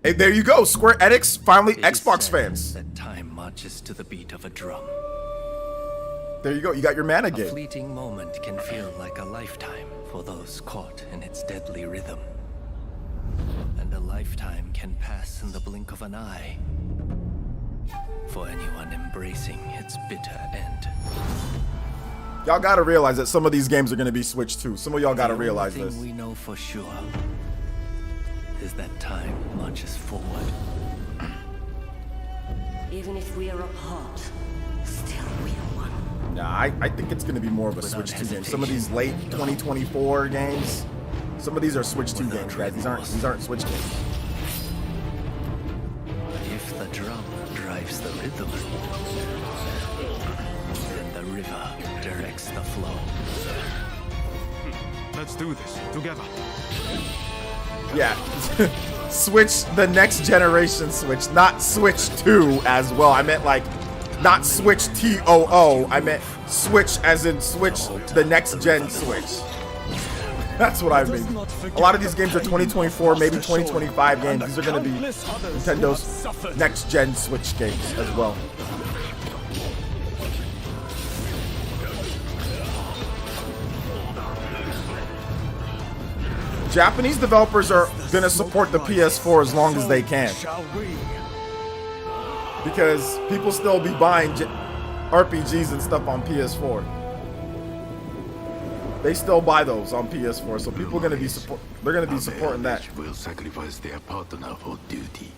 Hey, there you go, Square Enix, finally Xbox fans. That time marches to the beat of a drum. There you go. You got your mana A game. fleeting moment can feel like a lifetime for those caught in its deadly rhythm. And a lifetime can pass in the blink of an eye for anyone embracing its bitter end. Y'all gotta realize that some of these games are gonna be Switch too. Some of y'all gotta realize The only this. thing we know for sure is that time marches forward. Even if we are apart, still we are one. Nah, I think it's gonna be more of a Switch 2 game. Some of these late 2024 games, some of these are Switch 2 games, guys. These aren't Switch games. If the drum drives the rhythm, then the river directs the flow. Let's do this together. Yeah. Switch, the next generation Switch, not Switch 2 as well. I meant like, not Switch TOO. I meant Switch as in Switch, the next gen Switch. That's what I mean. A lot of these games are 2024, maybe 2025 games. These are going to be Nintendo's next gen Switch games as well. Japanese developers are gonna support the PS4 as long as they can, because people still be buying RPGs and stuff on PS4. They still buy those on PS4, so people are gonna be supporting that. Will sacrifice their partner for duty.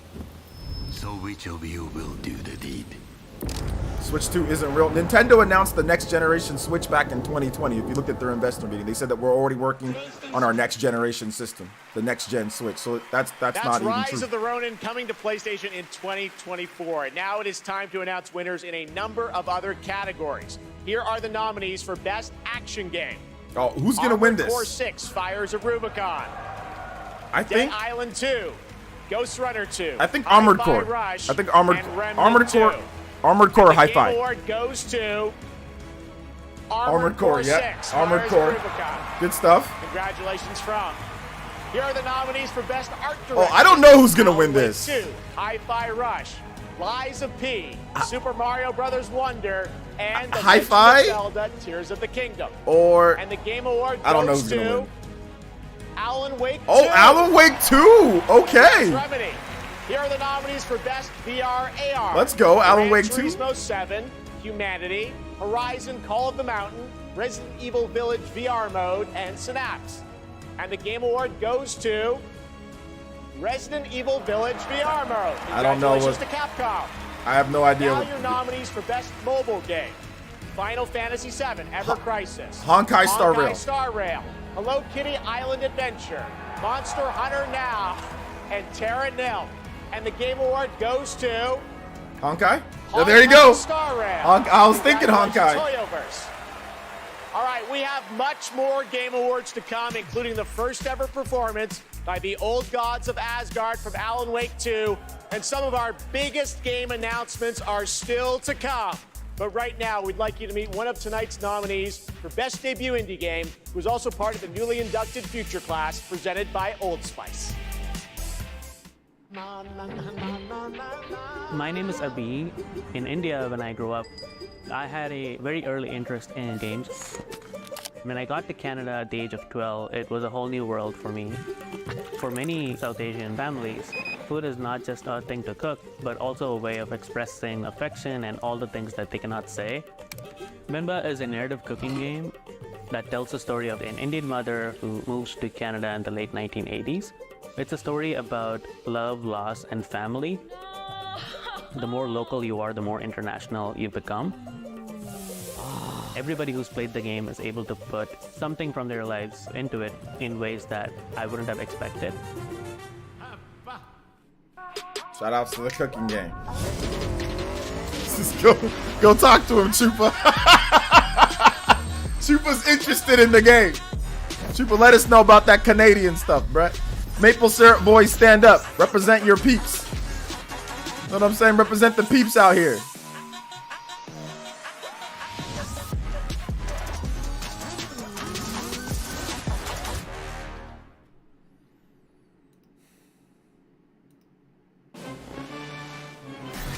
So which of you will do the deed? Switch 2 isn't real. Nintendo announced the next generation Switch back in 2020. If you looked at their investor meeting, they said that we're already working on our next generation system, the next gen Switch. So that's not even true. Rise of the Ronin coming to PlayStation in 2024. And now it is time to announce winners in a number of other categories. Here are the nominees for Best Action Game. Oh, who's gonna win this? Core 6, Fires of Rubicon. I think Dead Island 2, Ghost Runner 2. I think Armored Core. Rush, I think Armored and Remnant Armored Core. 2. Armored Core, high Game five. Award goes to Armored Core, yeah. 6, Armored Fires Core. of Rubicon. Good stuff. Congratulations from. Here are the nominees for Best Art Direction. Oh, I don't know who's gonna win Alan this. 2, Hi-Fi Rush, Lies of P, Super Mario Brothers Wonder, and The Legend of Hi-Fi? Zelda: Tears of the Kingdom. Or And the Game Award I don't know goes who's gonna to win. Alan Wake 2. Oh, Alan Wake 2. Okay. Remedy. Here are the nominees for Best VR AR. Let's go, Alan Gran Wake 2. Turismo 7, Humanity, Horizon Call of the Mountain, Resident Evil Village VR Mode, and Synapse. And the Game Award goes to Resident Evil Village VR Mode. I don't know Congratulations what- to Capcom. I have no idea. Now What, your nominees for Best Mobile Game. Final Fantasy VII, Ever Crisis. Honkai Star Rail. Honkai Star Rail. Hello Kitty Island Adventure. Monster Hunter Now. And Terra Nil. And the Game Award goes to Honkai? Yeah, there you go. Star Rail. I was thinking Congratulations, Honkai. Toyoverse. All right, we have much more Game Awards to come, including the first ever performance by the Old Gods of Asgard from Alan Wake 2, and some of our biggest game announcements are still to come. But right now, we'd like you to meet one of tonight's nominees for Best Debut Indie Game, who's also part of the newly inducted Future Class presented by Old Spice. My name is Abhi. In India, when I grew up, I had a very early interest in games. When I got to Canada at the age of 12, it was a whole new world for me. For many South Asian families, food is not just a thing to cook, but also a way of expressing affection and all the things that they cannot say. Minba is a narrative cooking game that tells the story of an Indian mother who moves to Canada in the late 1980s. It's a story about love, loss, and family. The more local you are, the more international you become. Everybody who's played the game is able to put something from their lives into it in ways that I wouldn't have expected. Shout outs to the cooking game. Just go talk to him, Chupa. Chupa's interested in the game. Chupa, let us know about that Canadian stuff, bruh. Maple syrup boys, stand up. Represent your peeps. Know what I'm saying? Represent the peeps out here.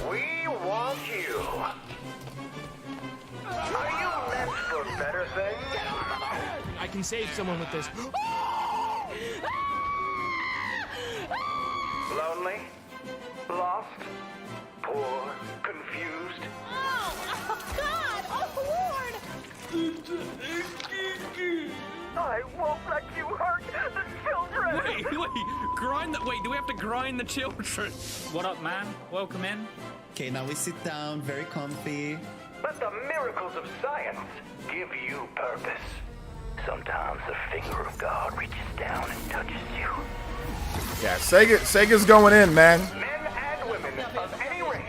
We want you. Are you can save someone with this. Lonely? Lost? Poor? Confused? Oh, God! Oh, Lord! I won't let you hurt the children! Wait, grind the. Wait, do we have to grind the children? What up, man? Welcome in. Okay, now we sit down, very comfy. Let the miracles of science give you purpose. Sometimes the finger of God reaches down and touches you. Yeah, Sega's going in, man. Men and women of any race,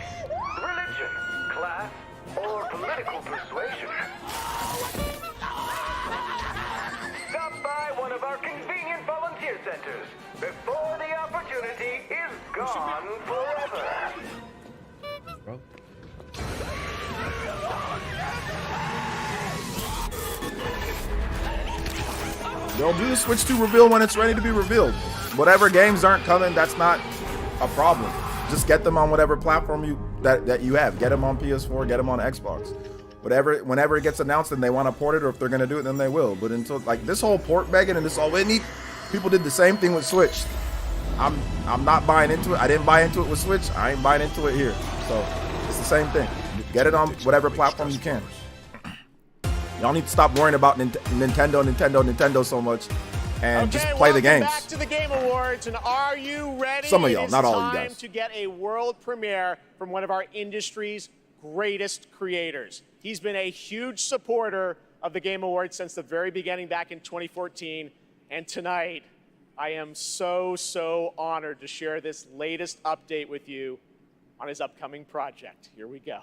religion, class, or political persuasion. Stop by one of our convenient volunteer centers before the opportunity is gone forever. Bro. They'll do the Switch 2 reveal when it's ready to be revealed. Whatever games aren't coming, that's not a problem. Just get them on whatever platform that you have. Get them on PS4, get them on Xbox. Whenever it gets announced and they want to port it, or if they're gonna do it, then they will. But until like this whole port begging and this all Whitney, people did the same thing with Switch. I'm not buying into it. I didn't buy into it with Switch. I ain't buying into it here. So it's the same thing. Get it on whatever platform you can. Y'all need to stop worrying about Nintendo so much and just play the games. Back to the Game Awards, and are you ready? Some of y'all, not all of you guys. It's time to get a world premiere from one of our industry's greatest creators. He's been a huge supporter of the Game Awards since the very beginning back in 2014, and tonight I am so honored to share this latest update with you on his upcoming project. Here we go.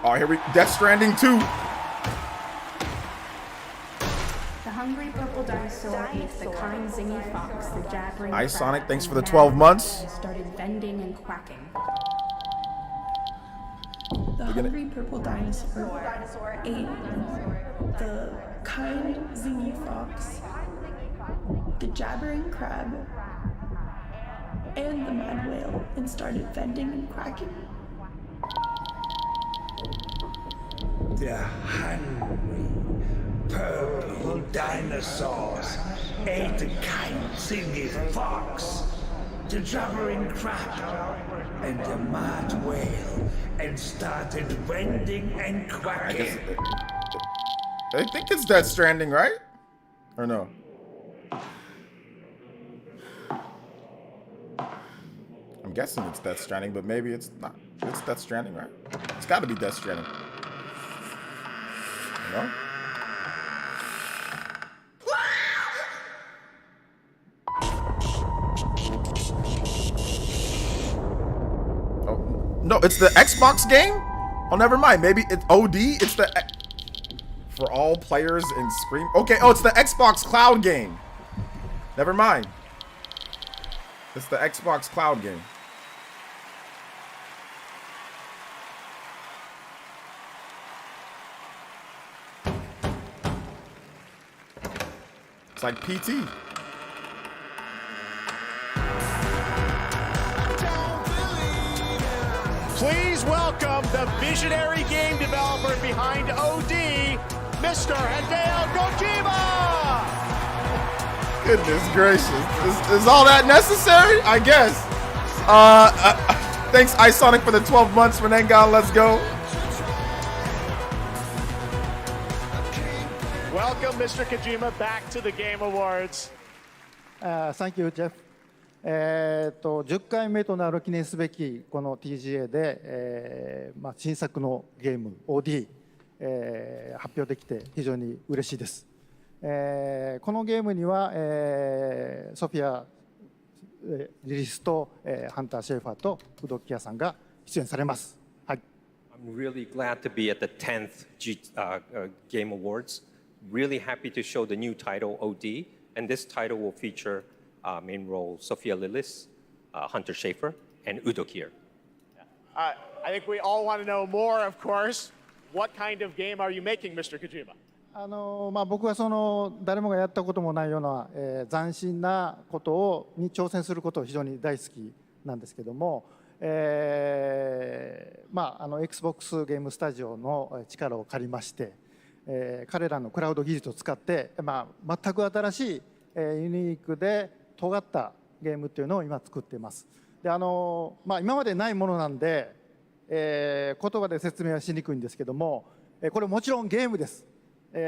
Oh, here we Death Stranding 2. The hungry purple dinosaur ate the kind zingy fox, the jabbering Ice crab, Sonic, thanks and for the the 12 mad months. whale started bending and quacking. The hungry purple dinosaur ate the kind zingy fox, the jabbering crab, and the mad whale, and started bending and quacking. The hungry purple dinosaurs ate the kind zingy fox, the jabbering crab, and the mad whale, and started bending and quacking. I think it's Death Stranding, right? Or no? I'm guessing it's Death Stranding, but maybe it's not. It's Death Stranding, right? It's got to be Death Stranding. No? Oh, no, it's the Xbox game? Oh, never mind. Maybe it's OD. It's the for all players in Scream. Okay, oh, it's the Xbox Cloud game. Never mind. It's the Xbox Cloud game. It's like PT. Please welcome the visionary game developer behind OD, Mr. Hideo Kojima! Goodness gracious. Is all that necessary? I guess. Thanks, Ice Sonic, for the 12 months. Renengan, let's go. Welcome, Mr. Kojima, back to the Game Awards. Thank you, Jeff. 10回目となる記念すべきこの TGA で、新作のゲーム OD、発表できて非常に嬉しいです。このゲームには、ソフィア・リリスと、ハンター・シェーファーとウドッキアさんが出演されます。はい。I'm really glad to be at the 10th Game Awards. Really happy to show the new title OD, and this title will feature main role Sophia Lillis, Hunter Schafer, and Udo Kier. I think we all want to know more, of course. What kind of game are you making, Mr. Kojima? 僕はその誰もがやったこともないような、斬新なことに挑戦することを非常に大好きなんですけども、Xbox ゲームスタジオの力を借りまして、彼らのクラウド技術を使って、全く新しい、ユニークで尖ったゲームっていうのを今作っています。で今までないものなんで、言葉で説明はしにくいんですけども、これもちろんゲームです。遊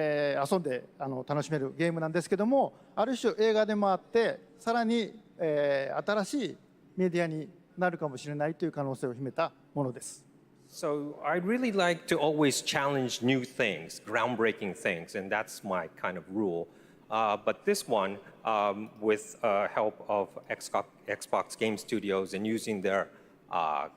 んで楽しめるゲームなんですけども、ある種映画でもあって、さらに、新しいメディアになるかもしれないという可能性を秘めたものです。So I'd really like to always challenge new things, groundbreaking things, and that's my kind of rule. But this one, with help of Xbox Game Studios and using their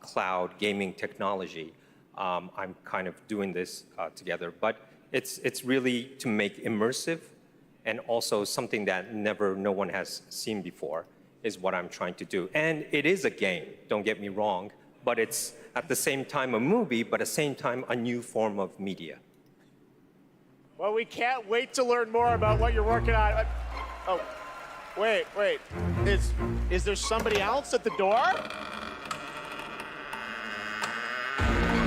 cloud gaming technology, I'm kind of doing this together. But it's really to make immersive and also something that no one has seen before is what I'm trying to do. And it is a game, don't get me wrong, but it's at the same time a movie, but at the same time a new form of media. Well, we can't wait to learn more about what you're working on. Oh, wait. Is there somebody else at the door? I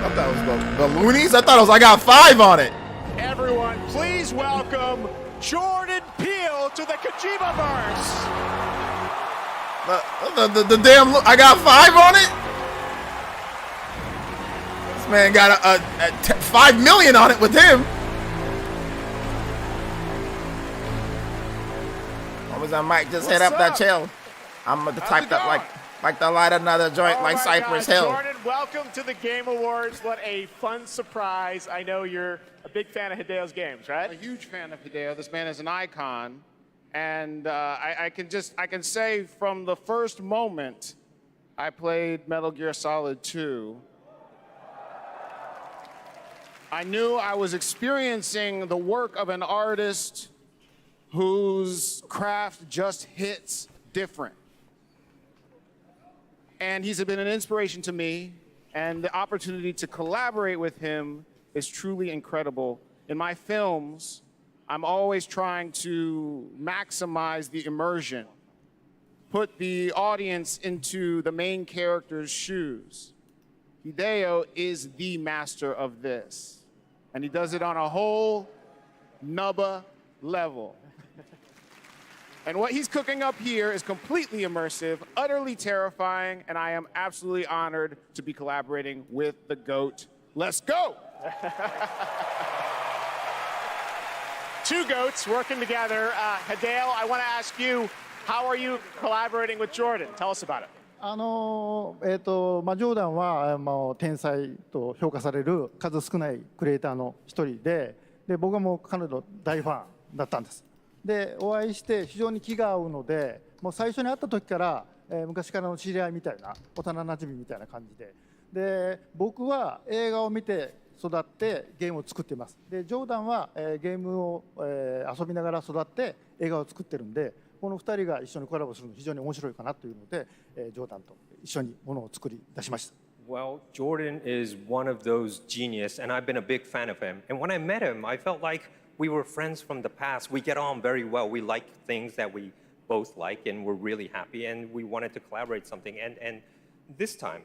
thought that was the Loonies? I thought it was I Got Five on it. Everyone, please welcome Jordan Peele to the Kojima-verse. The damn I Got Five on it? This man got a 5 million on it with him. I might just hit up that chill. I'm the type that like to light another joint like Cypress Hill. Jordan, welcome to the Game Awards. What a fun surprise. I know you're a big fan of Hideo's games, right? A huge fan of Hideo. This man is an icon. And I can say from the first moment I played Metal Gear Solid 2, I knew I was experiencing the work of an artist whose craft just hits different. And he's been an inspiration to me, and the opportunity to collaborate with him is truly incredible. In my films, I'm always trying to maximize the immersion, put the audience into the main character's shoes. Hideo is the master of this, and he does it on a whole nubba level. And what he's cooking up here is completely immersive, utterly terrifying, and I am absolutely honored to be collaborating with the GOAT. Let's go! Two GOATs working together. Hideo, I want to ask you, how are you collaborating with Jordan? Tell us about it. ジョーダンは天才と評価される数少ないクリエイターの一人で、僕はもう彼の大ファンだったんです。でお会いして非常に気が合うので、もう最初に会った時から、昔からの知り合いみたいな幼なじみみたいな感じで、僕は映画を見て育ってゲームを作っています。でジョーダンは、ゲームを、遊びながら育って映画を作ってるんで、この2人が一緒にコラボするの非常に面白いかなというので、ジョーダンと一緒にものを作り出しました。Well, Jordan is one of those genius, and I've been a big fan of him. And when I met him, I felt like we were friends from the past. We get on very well. We like things that we both like, and we're really happy, and we wanted to collaborate something. And this time,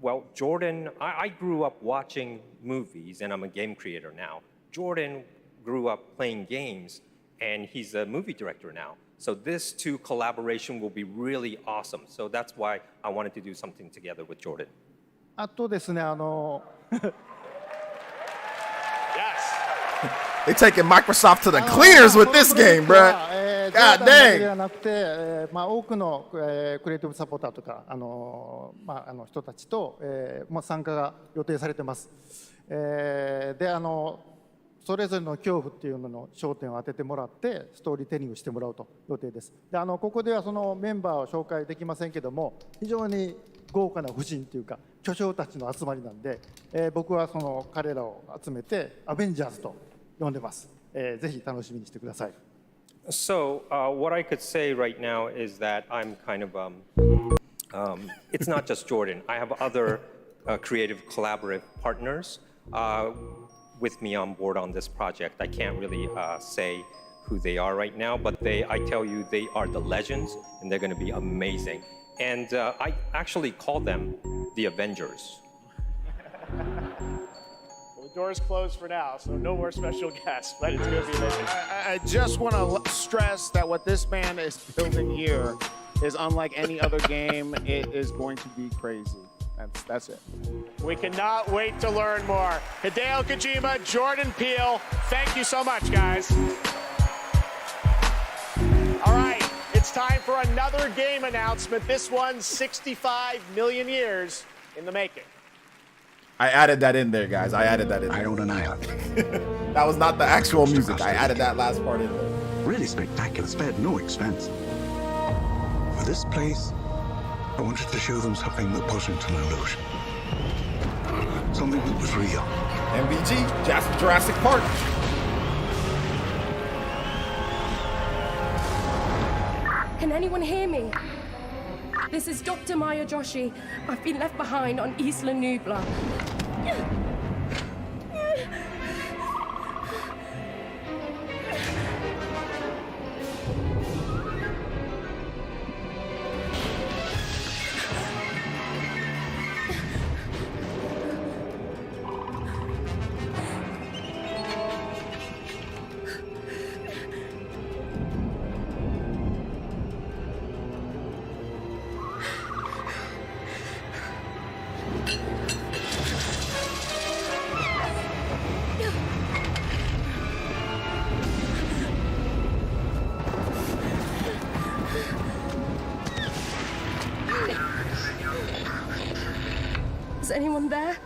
well, Jordan, I grew up watching movies, and I'm a game creator now. Jordan grew up playing games, and he's a movie director now. So this two collaboration will be really awesome. So that's why I wanted to do something together with Jordan. あとですね、They're taking Microsoft to the cleaners with this game, bruh. God dang. ではなくて、多くの、クリエイティブサポーターとか人たちと、参加が予定されてます。でそれぞれの恐怖っていうのの焦点を当ててもらってストーリーテリングしてもらうと予定です。でここではそのメンバーを紹介できませんけども、非常に豪華な夫人というか巨匠たちの集まりなんで、僕はその彼らを集めてアベンジャーズと呼んでます。ぜひ楽しみにしてください。So what I could say right now is that I'm kind of it's not just Jordan. I have other creative collaborative partners with me on board on this project. I can't really say who they are right now, but I tell you, they are the legends, and they're going to be amazing. And I actually call them the Avengers. Well, the door's closed for now, so no more special guests, but it's going to be amazing. I just want to stress that what this man is building here is unlike any other game. It is going to be crazy. That's it. We cannot wait to learn more. Hideo Kojima, Jordan Peele, thank you so much, guys. All right, it's time for another game announcement. This one's 65 million years in the making. I added that in there, guys. I added that in there. I don't deny it. That was not the actual music. I added that last part in there. Really spectacular, spared no expense. For this place, I wanted to show them something that wasn't an illusion. Something that was real. MVG, Jurassic Park. Can anyone hear me? This is Dr. Maya Joshi. I've been left behind on Isla Nublar. Is anyone there?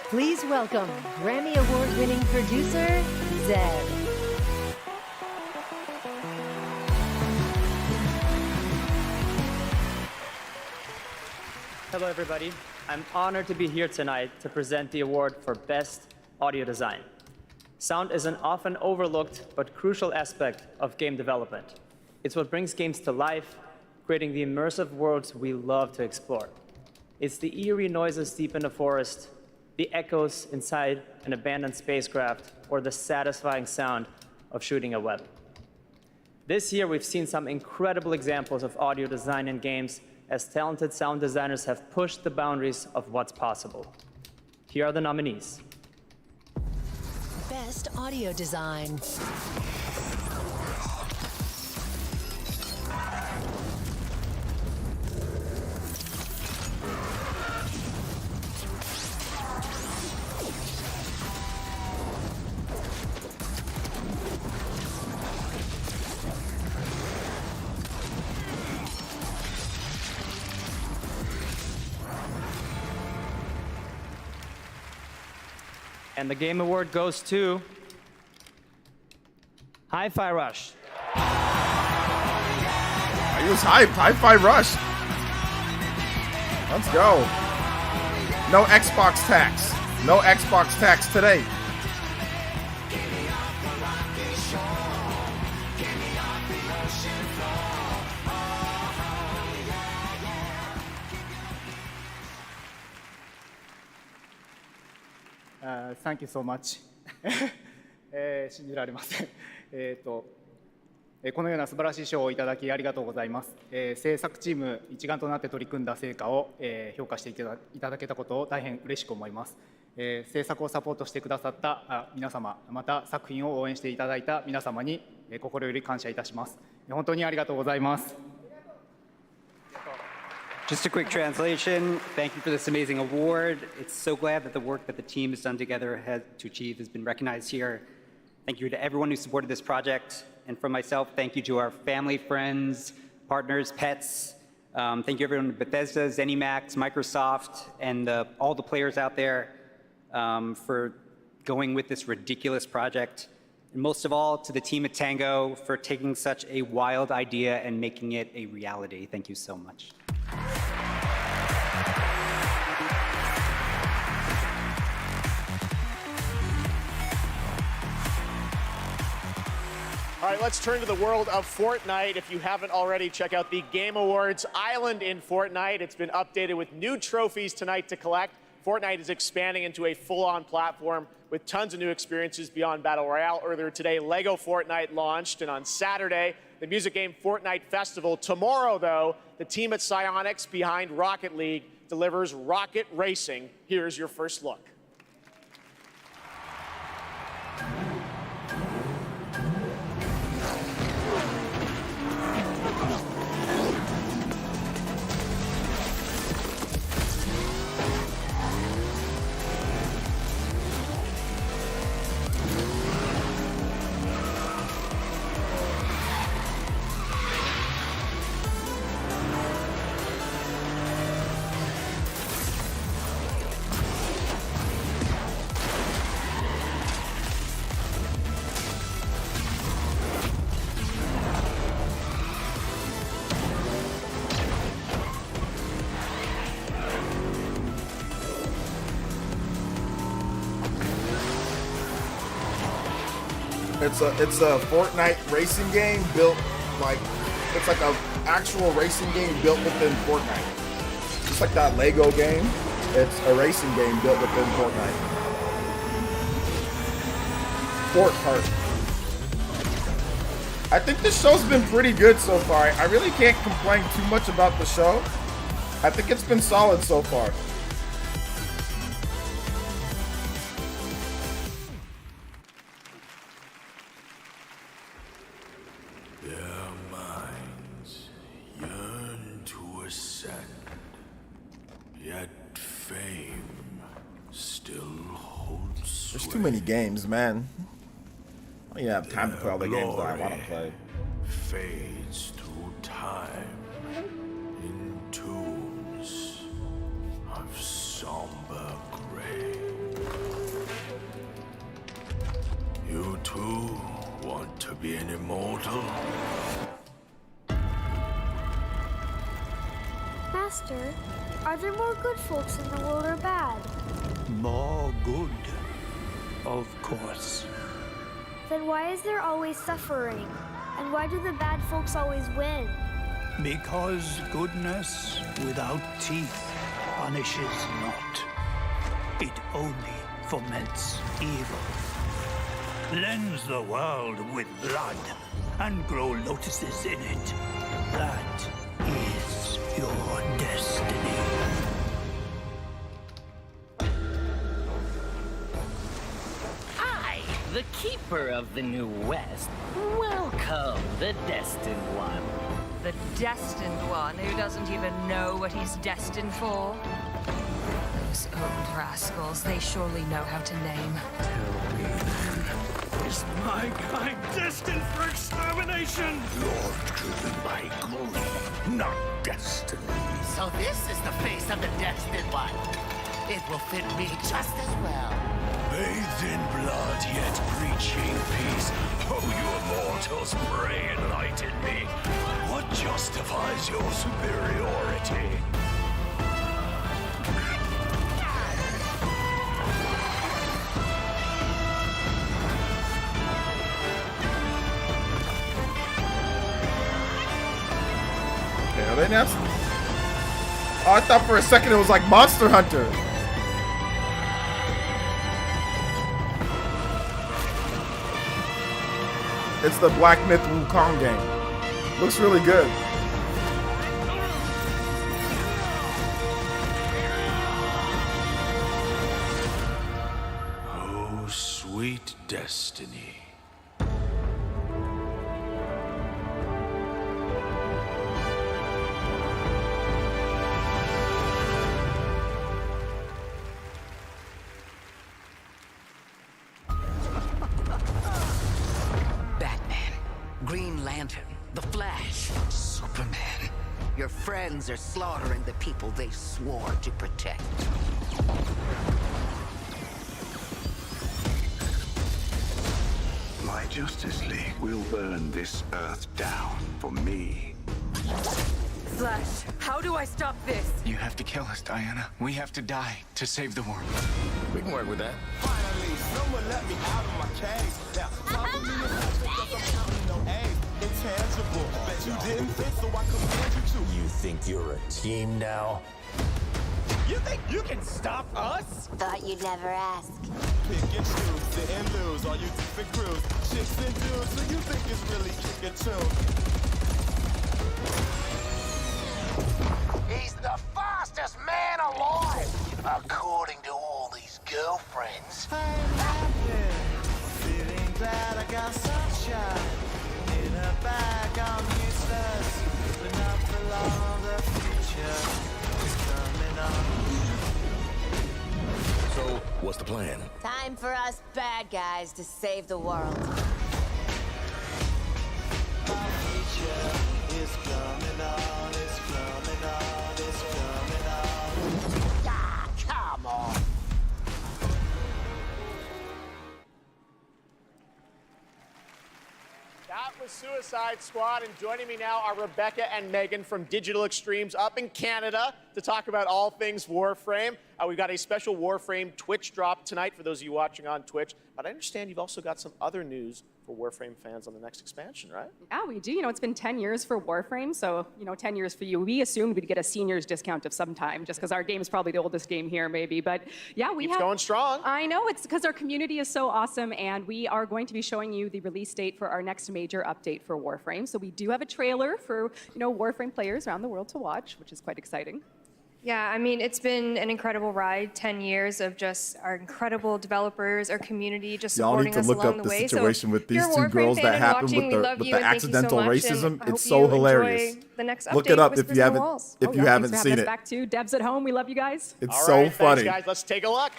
Please welcome Grammy Award-winning producer, Zed. Hello, everybody. I'm honored to be here tonight to present the award for Best Audio Design. Sound is an often overlooked but crucial aspect of game development. It's what brings games to life, creating the immersive worlds we love to explore. It's the eerie noises deep in the forest, the echoes inside an abandoned spacecraft, or the satisfying sound of shooting a web. This year, we've seen some incredible examples of audio design in games as talented sound designers have pushed the boundaries of what's possible. Here are the nominees. Best Audio Design. And the Game Award goes to Hi-Fi Rush. I use Hi-Fi Rush. Let's go. No Xbox tax. No Xbox tax today. Thank you so much. 信じられません。このような素晴らしい賞をいただきありがとうございます。制作チーム一丸となって取り組んだ成果を評価していただけたことを大変嬉しく思います。制作をサポートしてくださった皆様、また作品を応援していただいた皆様に心より感謝いたします。本当にありがとうございます。Just a quick translation. Thank you for this amazing award. It's so glad that the work that the team has done together to achieve has been recognized here. Thank you to everyone who supported this project. And from myself, thank you to our family, friends, partners, pets. Thank you everyone at Bethesda, ZeniMax, Microsoft, and all the players out there for going with this ridiculous project. And most of all, to the team at Tango for taking such a wild idea and making it a reality. Thank you so much. All right, let's turn to the world of Fortnite. If you haven't already, check out the Game Awards Island in Fortnite. It's been updated with new trophies tonight to collect. Fortnite is expanding into a full-on platform with tons of new experiences beyond Battle Royale. Earlier today, Lego Fortnite launched, and on Saturday, the music game Fortnite Festival. Tomorrow, though, the team at Psyonix behind Rocket League delivers Rocket Racing. Here's your first look. It's a Fortnite racing game built like, it's like a actual racing game built within Fortnite. Just like that Lego game, it's a racing game built within Fortnite. Fort Kart. I think this show's been pretty good so far. I really can't complain too much about the show. I think it's been solid so far. There's too many games, man. I don't even have time to play all the games that I want to play. Fades through time in tombs of somber gray. You too want to be an immortal? Master, are there more good folks in the world or bad? More good, of course. Then why is there always suffering? And why do the bad folks always win? Because goodness without teeth punishes not. It only foments evil. Cleanse the world with blood and grow lotuses in it. That is your destiny. The Keeper of the New West. Welcome, the Destined One. The Destined One who doesn't even know what he's destined for? Those old rascals, they surely know how to name. Tell me then, is my kind destined for extermination? You're driven by greed, not destiny. So this is the face of the Destined One. It will fit me just as well. Bathed in blood, yet preaching peace. Oh, you immortals, pray enlighten me. What justifies your superiority? Okay, are they announced? Oh, I thought for a second it was like Monster Hunter. It's the Black Myth Wukong game. Looks really good. Oh, sweet destiny. Lantern, the Flash, Superman. Your friends are slaughtering the people they swore to protect. My Justice League will burn this Earth down for me. Flash, how do I stop this? You have to kill us, Diana. We have to die to save the world. We can work with that. Finally, someone let me out of my cage. Now, talk to me because I'm counting no aid. Intangible. I bet you didn't think, so I command you to. You think you're a team now? You think you can stop us? Thought you'd never ask. Pick and choose, sit and lose. All you different crews, chicks and dudes. So you think it's really kick and tune? He's the fastest man alive, according to all these girlfriends. I'm happy, feeling glad I got sunshine. In a bag, I'm useless, but not for long. The future is coming on. So, what's the plan? Time for us bad guys to save the world. My future is coming on, it's coming on, it's coming on. Ah, come on. That was Suicide Squad, and joining me now are Rebecca and Megan from Digital Extremes up in Canada to talk about all things Warframe. We've got a special Warframe Twitch drop tonight for those of you watching on Twitch, but I understand you've also got some other news for Warframe fans on the next expansion, right? Yeah, we do. You know, it's been 10 years for Warframe, so, 10 years for you. We assumed we'd get a seniors discount of some time, just because our game is probably the oldest game here, maybe. But yeah, Keeps going strong. I know, it's because our community is so awesome, and we are going to be showing you the release date for our next major update for Warframe. So we do have a trailer for, Warframe players around the world to watch, which is quite exciting. Yeah, I mean, it's been an incredible ride, 10 years of just our incredible developers, our community just supporting us along the way. Y'all need to look up the situation with these two Warframe girls fan that and happened watching, with the accidental racism. It's so hilarious. The next Look it up if Whispers you in the haven't Walls. seen it. Back to Debs at home. We love you guys. It's All so right, funny. Thanks, guys. Let's take a look.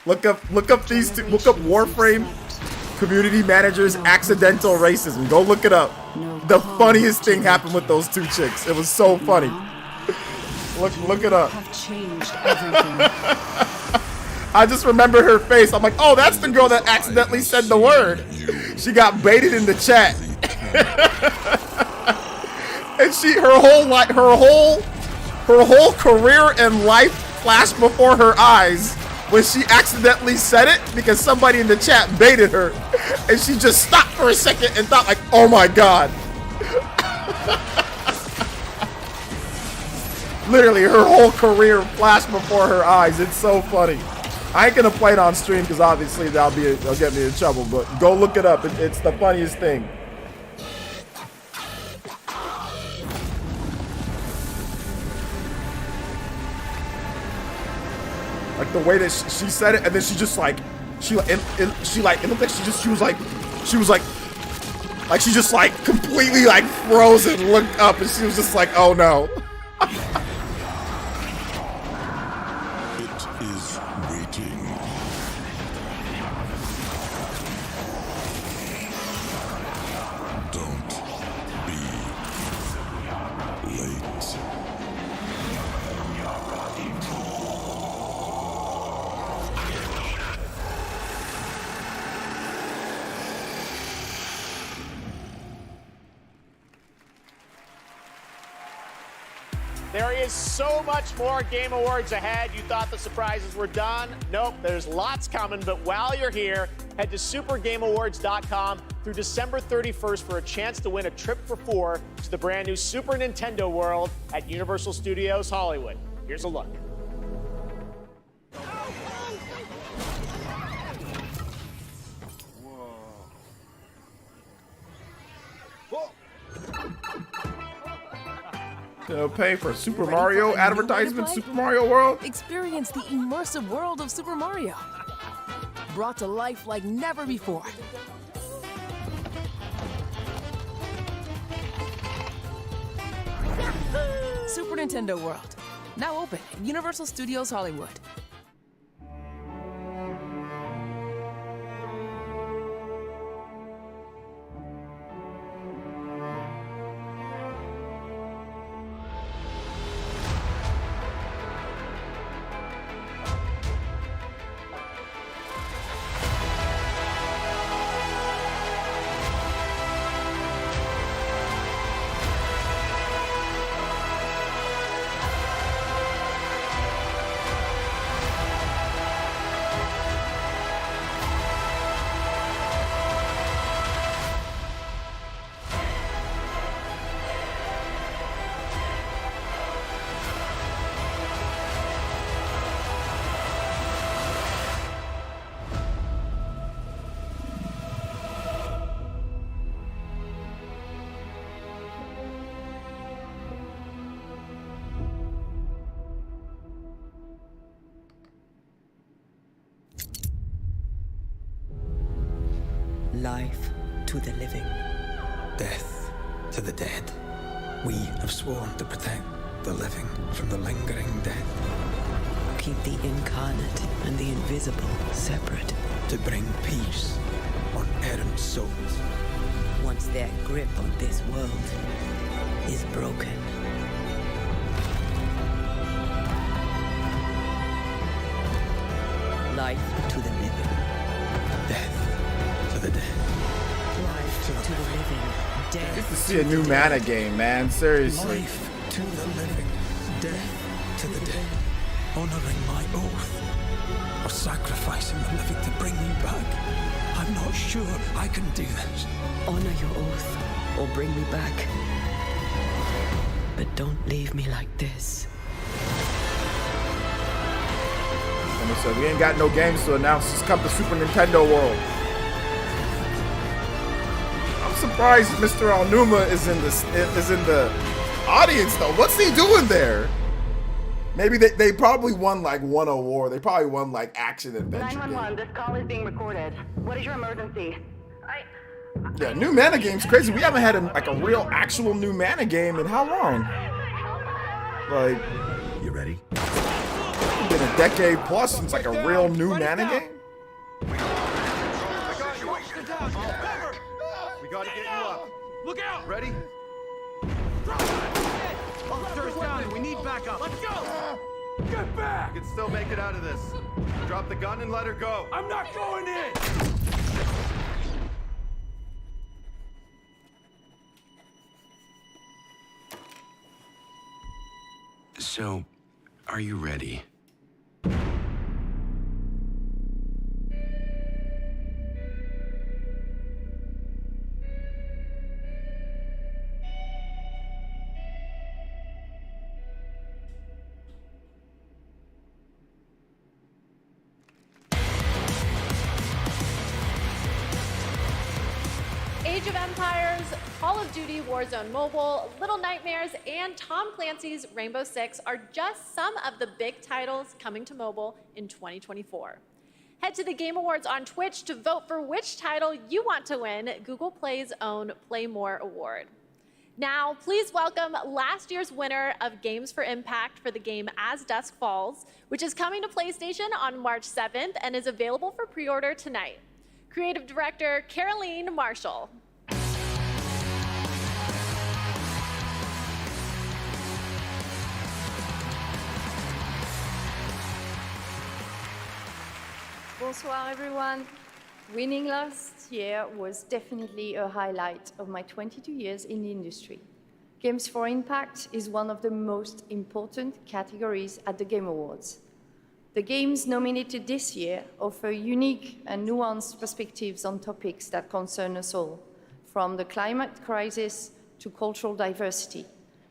Look up these two. Look up Warframe community managers accidental racism. Go look it up. The funniest thing happened with those two chicks. It was so funny. Look it up. Have changed everything. I just remember her face. I'm like, oh, that's the girl that accidentally said the word. She got baited in the chat. And her whole career and life flashed before her eyes when she accidentally said it because somebody in the chat baited her. And she just stopped for a second and thought like, oh my God. Literally, her whole career flashed before her eyes. It's so funny. I ain't gonna play it on stream because obviously they'll get me in trouble. But go look it up. It's the funniest thing. Like the way that she said it, and then she just like it looked like she just like completely like frozen, looked up, and she was just like, oh no. It is waiting. Don't be late. There is so much more Game Awards ahead. You thought the surprises were done? Nope, there's lots coming. But while you're here, head to supergameawards.com through December 31st for a chance to win a trip for 4 to the brand new Super Nintendo World at Universal Studios Hollywood. Here's a look. Pay for Super Mario advertisement, Super Mario World. Experience the immersive world of Super Mario, brought to life like never before. Super Nintendo World, now open at Universal Studios Hollywood. Life to the living. Death to the dead. We have sworn to protect the living from the lingering death. Keep the incarnate and the invisible separate. To bring peace on errant souls. Once their grip on this world is broken. Life to the living. Death to the dead. Life to the living. Death. Good to see a new mana game, man. Seriously. Life to the living. Death to the dead. Honoring my oath. Or sacrificing the living to bring you back. I'm not sure I can do this. Honor your oath or bring me back. But don't leave me like this. Someone said, we ain't got no games to announce. Just come to Super Nintendo World. I'm surprised Mr. Alnuma is in the audience though. What's he doing there? Maybe they probably won like one award. They probably won like action adventure. 911, this call is being recorded. What is your emergency? Yeah, new mana game's crazy. We haven't had a real actual new mana game in how long? Like, you ready? It's been a decade plus since like a real new mana game. We gotta get you up. Look out! Ready? Officer's down and we need backup. Let's go! Get back! You can still make it out of this. Drop the gun and let her go. I'm not going in! So, are you ready? Age of Empires, Call of Duty Warzone Mobile, Little Nightmares, and Tom Clancy's Rainbow Six are just some of the big titles coming to mobile in 2024. Head to the Game Awards on Twitch to vote for which title you want to win Google Play's own Play More award. Now, please welcome last year's winner of Games for Impact for the game As Dusk Falls, which is coming to PlayStation on March 7th and is available for pre-order tonight. Creative Director Caroline Marshall. Bonsoir everyone. Winning last year was definitely a highlight of my 22 years in the industry. Games for Impact is one of the most important categories at the Game Awards. The games nominated this year offer unique and nuanced perspectives on topics that concern us all, from the climate crisis to cultural diversity.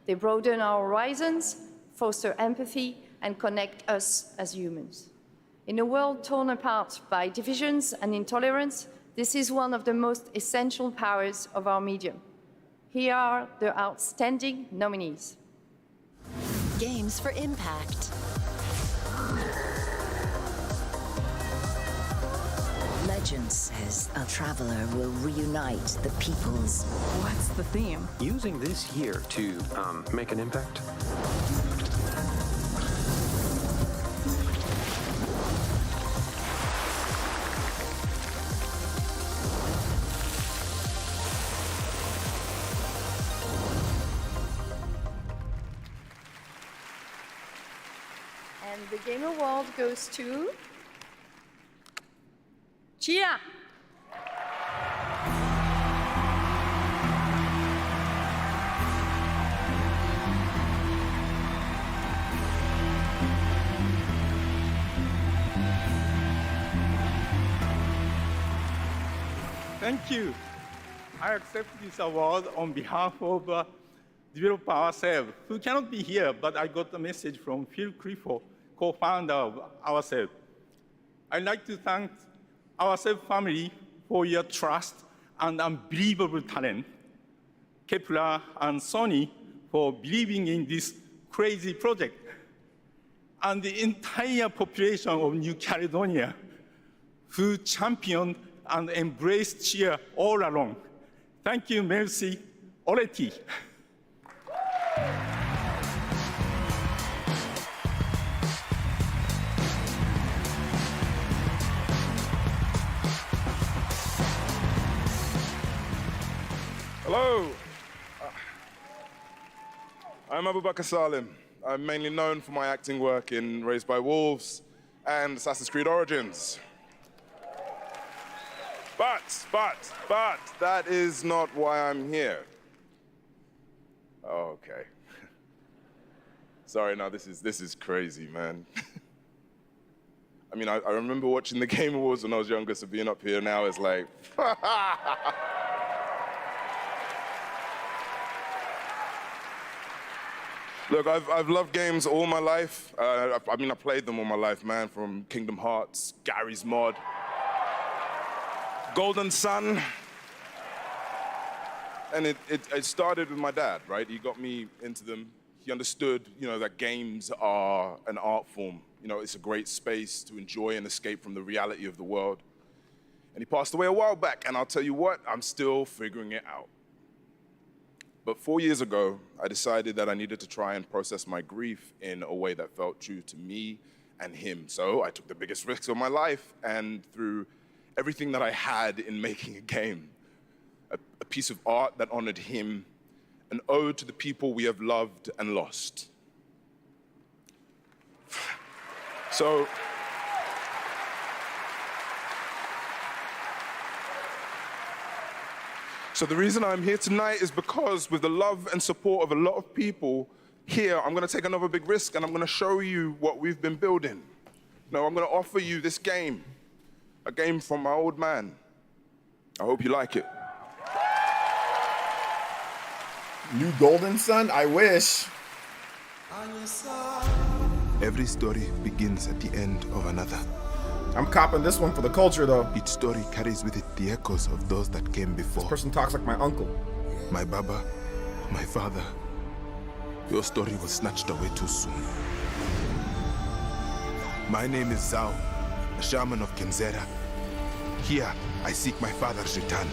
They broaden our horizons, foster empathy, and connect us as humans. In a world torn apart by divisions and intolerance, this is one of the most essential powers of our medium. Here are the outstanding nominees. Games for Impact. Legend says a traveler will reunite the peoples. What's the theme? Using this year to make an impact. And the Game Award goes to Chia. Thank you. I accept this award on behalf of developer ourselves, who cannot be here, but I got a message from Phil Clifford, co-founder of ourselves. I'd like to thank ourselves family for your trust and unbelievable talent, Kepler and Sony for believing in this crazy project, and the entire population of New Caledonia who championed and embrace cheer all along. Thank you, merci, Oreti. Hello. I'm Abubakar Salim. I'm mainly known for my acting work in Raised by Wolves and Assassin's Creed Origins. But, that is not why I'm here. Oh, okay. Sorry, no, this is crazy, man. I mean, I remember watching the Game Awards when I was younger, so being up here now is like, Look, I've loved games all my life. I played them all my life, man, from Kingdom Hearts, Gary's Mod, Golden Sun. And it started with my dad, right? He got me into them. He understood, that games are an art form. It's a great space to enjoy and escape from the reality of the world. And he passed away a while back, and I'll tell you what, I'm still figuring it out. But 4 years ago, I decided that I needed to try and process my grief in a way that felt true to me and him. So I took the biggest risks of my life, and through everything that I had in making a game, a piece of art that honored him, an ode to the people we have loved and lost. So the reason I'm here tonight is because with the love and support of a lot of people here, I'm gonna take another big risk and I'm gonna show you what we've been building. I'm gonna offer you this game, a game from my old man. I hope you like it. New Golden Sun? I wish. Every story begins at the end of another. I'm copping this one for the culture, though. Each story carries with it the echoes of those that came before. This person talks like my uncle. My Baba, my father. Your story was snatched away too soon. My name is Zhao, a shaman of Kenzera. Here, I seek my father's return.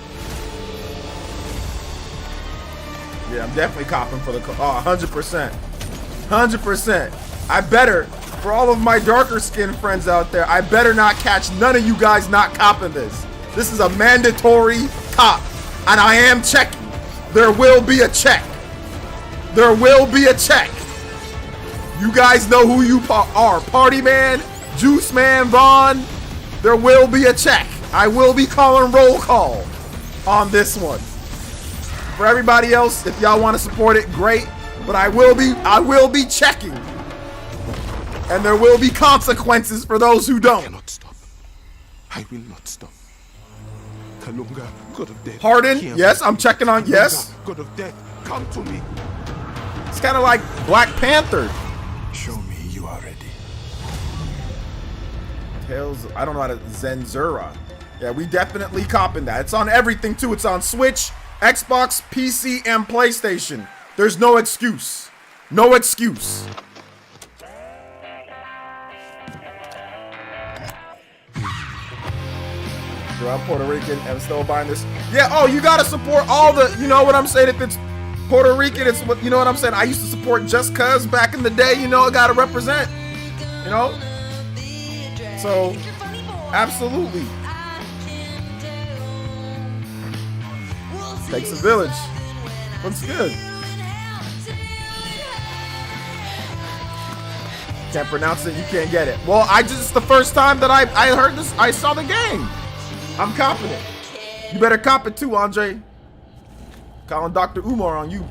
Yeah, I'm definitely copping for the 100%. 100%. I better, for all of my darker skinned friends out there, I better not catch none of you guys not copping this. This is a mandatory cop, and I am checking. There will be a check. There will be a check. You guys know who you are. Party Man, Juice Man, Vaughn. There will be a check. I will be calling roll call on this one. For everybody else, if y'all want to support it, great. But I will be checking. And there will be consequences for those who don't. I cannot stop. I will not stop. Kalunga, God of death. Pardon? Yes, I'm checking on. Yes. God of death, come to me. It's kind of like Black Panther. Show me you are ready. Tales. I don't know how to Zenzura. Yeah, we definitely copping that. It's on everything too. It's on Switch, Xbox, PC, and PlayStation. There's no excuse. No excuse. Bro, I'm Puerto Rican and I'm still buying this. Yeah, oh, you gotta support all the, you know what I'm saying? If it's Puerto Rican, it's what, you know what I'm saying? I used to support Just Cuz back in the day, I gotta represent, So, absolutely. Takes a village. Looks good. Can't pronounce it, you can't get it. Well, it's the first time that I heard this, I saw the game. I'm copping it. You better cop it too, Andre. Calling Dr. Umar on you.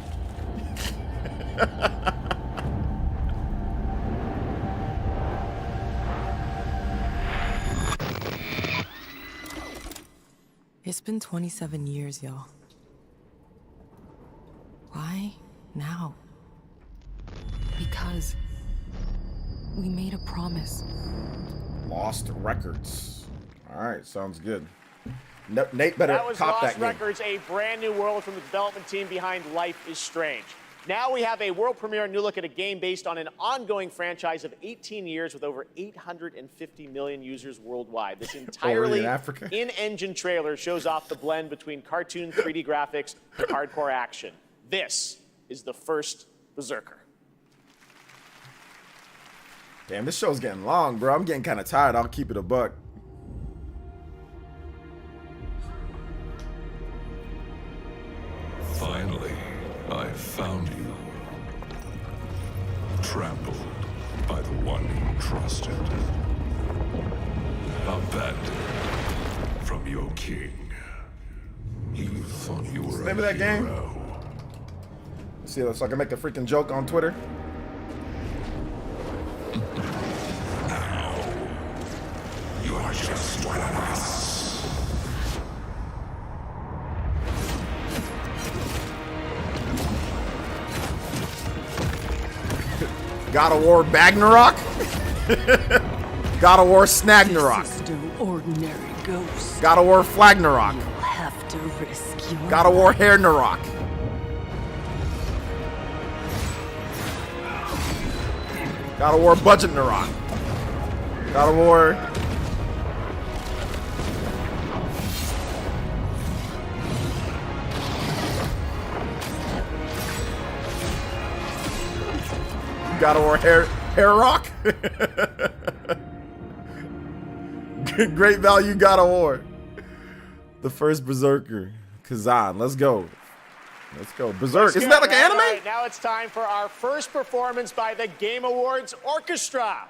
It's been 27 years, y'all. Why now? Because we made a promise. Lost Records. All right, sounds good. Nate better that was cop Lost that game. Records, a brand new world from the development team behind Life is Strange. Now we have a world premiere new look at a game based on an ongoing franchise of 18 years with over 850 million users worldwide. This entirely in-engine trailer shows off the blend between cartoon 3D graphics and hardcore action. This is the first Berserker. Damn, this show's getting long, bro. I'm getting kind of tired. I'll keep it a buck. Finally, I found you. Trampled by the one you trusted. Abandoned from your king. You thought you were Remember that game? See, so I can make a freaking joke on Twitter. Now, you are just one of us. God of War Bagnarok? God of War Snagnarok. No ordinary ghost. God of War Flagnarok. You'll have to risk your God of War Hairnarok. God of War Budget Narok. God of War. God of War Hair Rock. Great value God of War. The first Berserker. Kazan. Let's go. Let's go. Berserk. Isn't that like an anime? Right, now it's time for our first performance by the Game Awards Orchestra.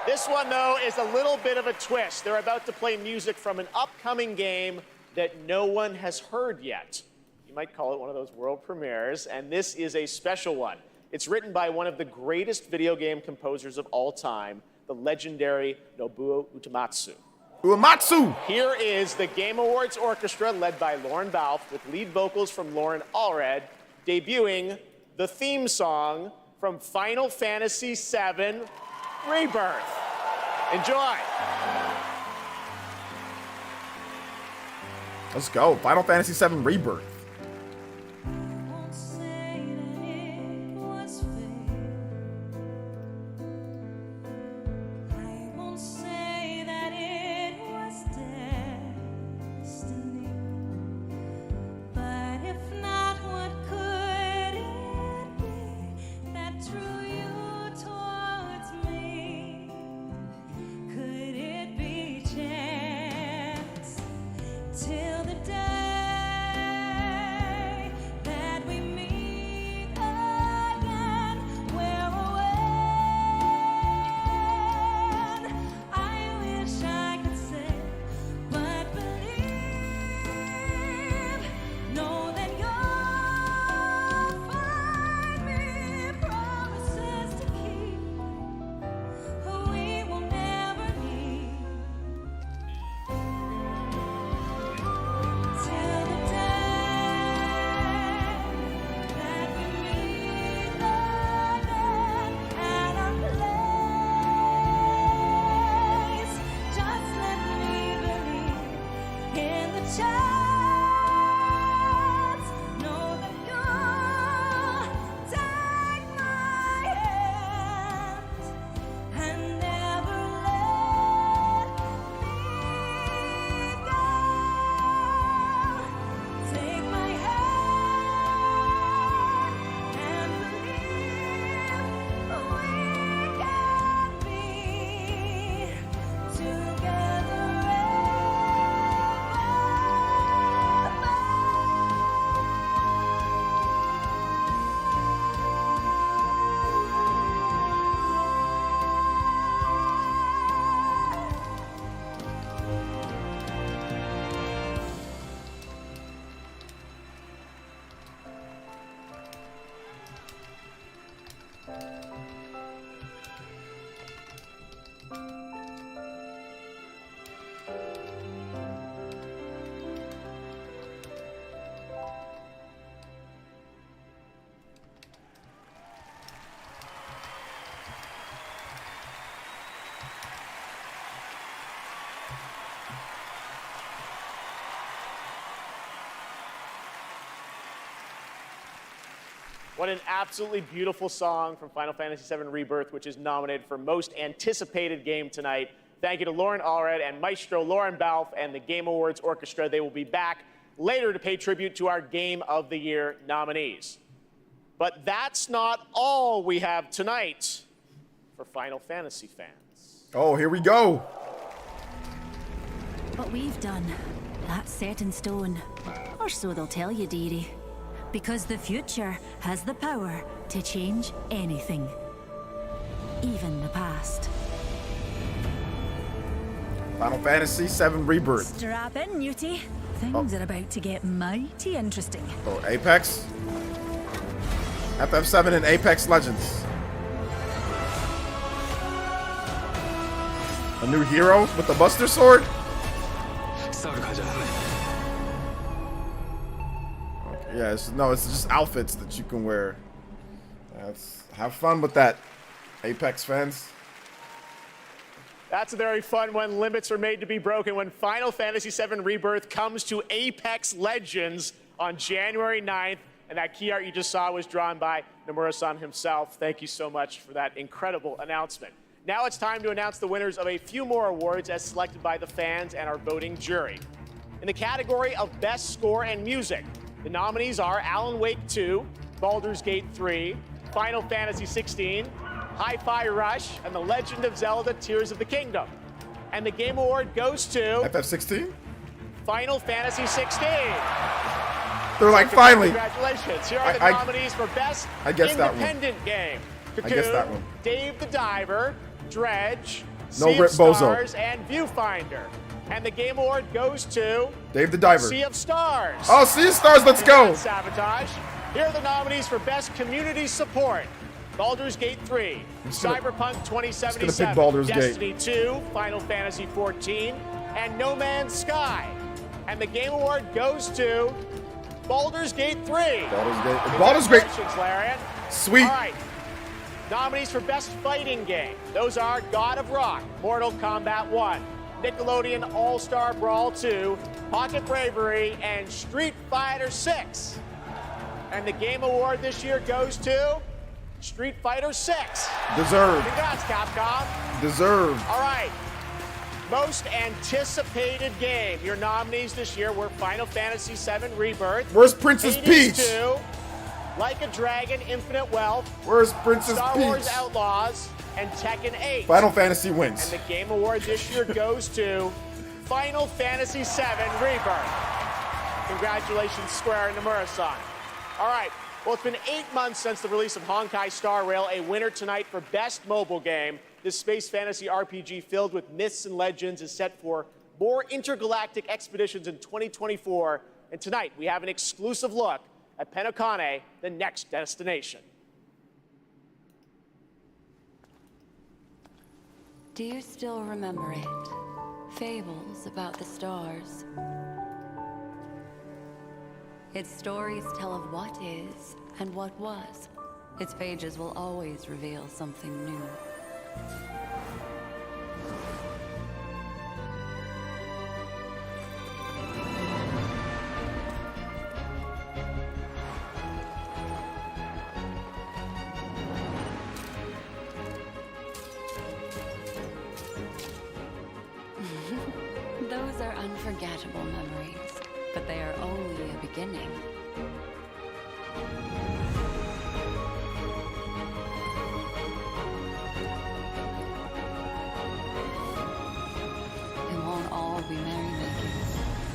This one, though, is a little bit of a twist. They're about to play music from an upcoming game that no one has heard yet. You might call it one of those world premieres, and this is a special one. It's written by one of the greatest video game composers of all time, the legendary Nobuo Uematsu. Uematsu! Here is the Game Awards Orchestra, led by Lauren Balfe, with lead vocals from Lauren Allred, debuting the theme song from Final Fantasy VII Rebirth. Enjoy. Let's go. Final Fantasy VII Rebirth. Till the day What an absolutely beautiful song from Final Fantasy VII Rebirth, which is nominated for Most Anticipated Game tonight. Thank you to Lauren Allred and Maestro Lauren Balfe and the Game Awards Orchestra. They will be back later to pay tribute to our Game of the Year nominees. But that's not all we have tonight for Final Fantasy fans. Oh, here we go. What we've done, that's set in stone. Or so they'll tell you, dearie. Because the future has the power to change anything. Even the past. Final Fantasy VII Rebirth. Strap in, Newty. Things are about to get mighty interesting. Oh, Apex? FF7 and Apex Legends. A new hero with the Buster Sword? Yeah, it's just outfits that you can wear. Have fun with that, Apex fans. That's very fun when limits are made to be broken, when Final Fantasy VII Rebirth comes to Apex Legends on January 9th. And that key art you just saw was drawn by Nomura-san himself. Thank you so much for that incredible announcement. Now it's time to announce the winners of a few more awards as selected by the fans and our voting jury. In the category of Best Score and Music, the nominees are Alan Wake 2, Baldur's Gate 3, Final Fantasy 16, Hi-Fi Rush, and The Legend of Zelda Tears of the Kingdom. And the Game Award goes to... FF16? Final Fantasy 16. They're like, finally. Congratulations. Here are the nominees for Best Independent Game. Cocoon, I guess that one. Dave the Diver, Dredge, No Sea Rip of Bozo. Stars, and Viewfinder. And the Game Award goes to... Dave the Diver. Sea of Stars. Oh, Sea of Stars, let's go. Sabotage. Here are the nominees for Best Community Support. Baldur's Gate 3, Cyberpunk 2077, just gonna pick Baldur's Destiny 2, Final Fantasy 14, and No Man's Sky. And the Game Award goes to Baldur's Gate 3. Baldur's Gate. Congratulations, Larian. Sweet. All right. Nominees for Best Fighting Game. Those are God of Rock, Mortal Kombat 1, Nickelodeon All-Star Brawl 2, Pocket Bravery, and Street Fighter 6. And the Game Award this year goes to Street Fighter 6. Deserved. Congrats, Capcom. Deserved. All right. Most anticipated game. Your nominees this year were Final Fantasy VII Rebirth. Where's Princess Hades Peach? 2, Like a Dragon, Infinite Wealth. Where's Princess Star Peach? Wars Outlaws and Tekken 8. Final Fantasy wins. And the Game Award this year goes to Final Fantasy VII Rebirth. Congratulations, Square and Nomura-san. All right. Well, it's been 8 months since the release of Honkai Star Rail, a winner tonight for Best Mobile Game. This space fantasy RPG filled with myths and legends is set for more intergalactic expeditions in 2024. And tonight, we have an exclusive look at Penokane, the next destination. Do you still remember it? Fables about the stars. Its stories tell of what is and what was. Its pages will always reveal something new. Those are unforgettable memories, but they are only a beginning. It won't all be merrymaking.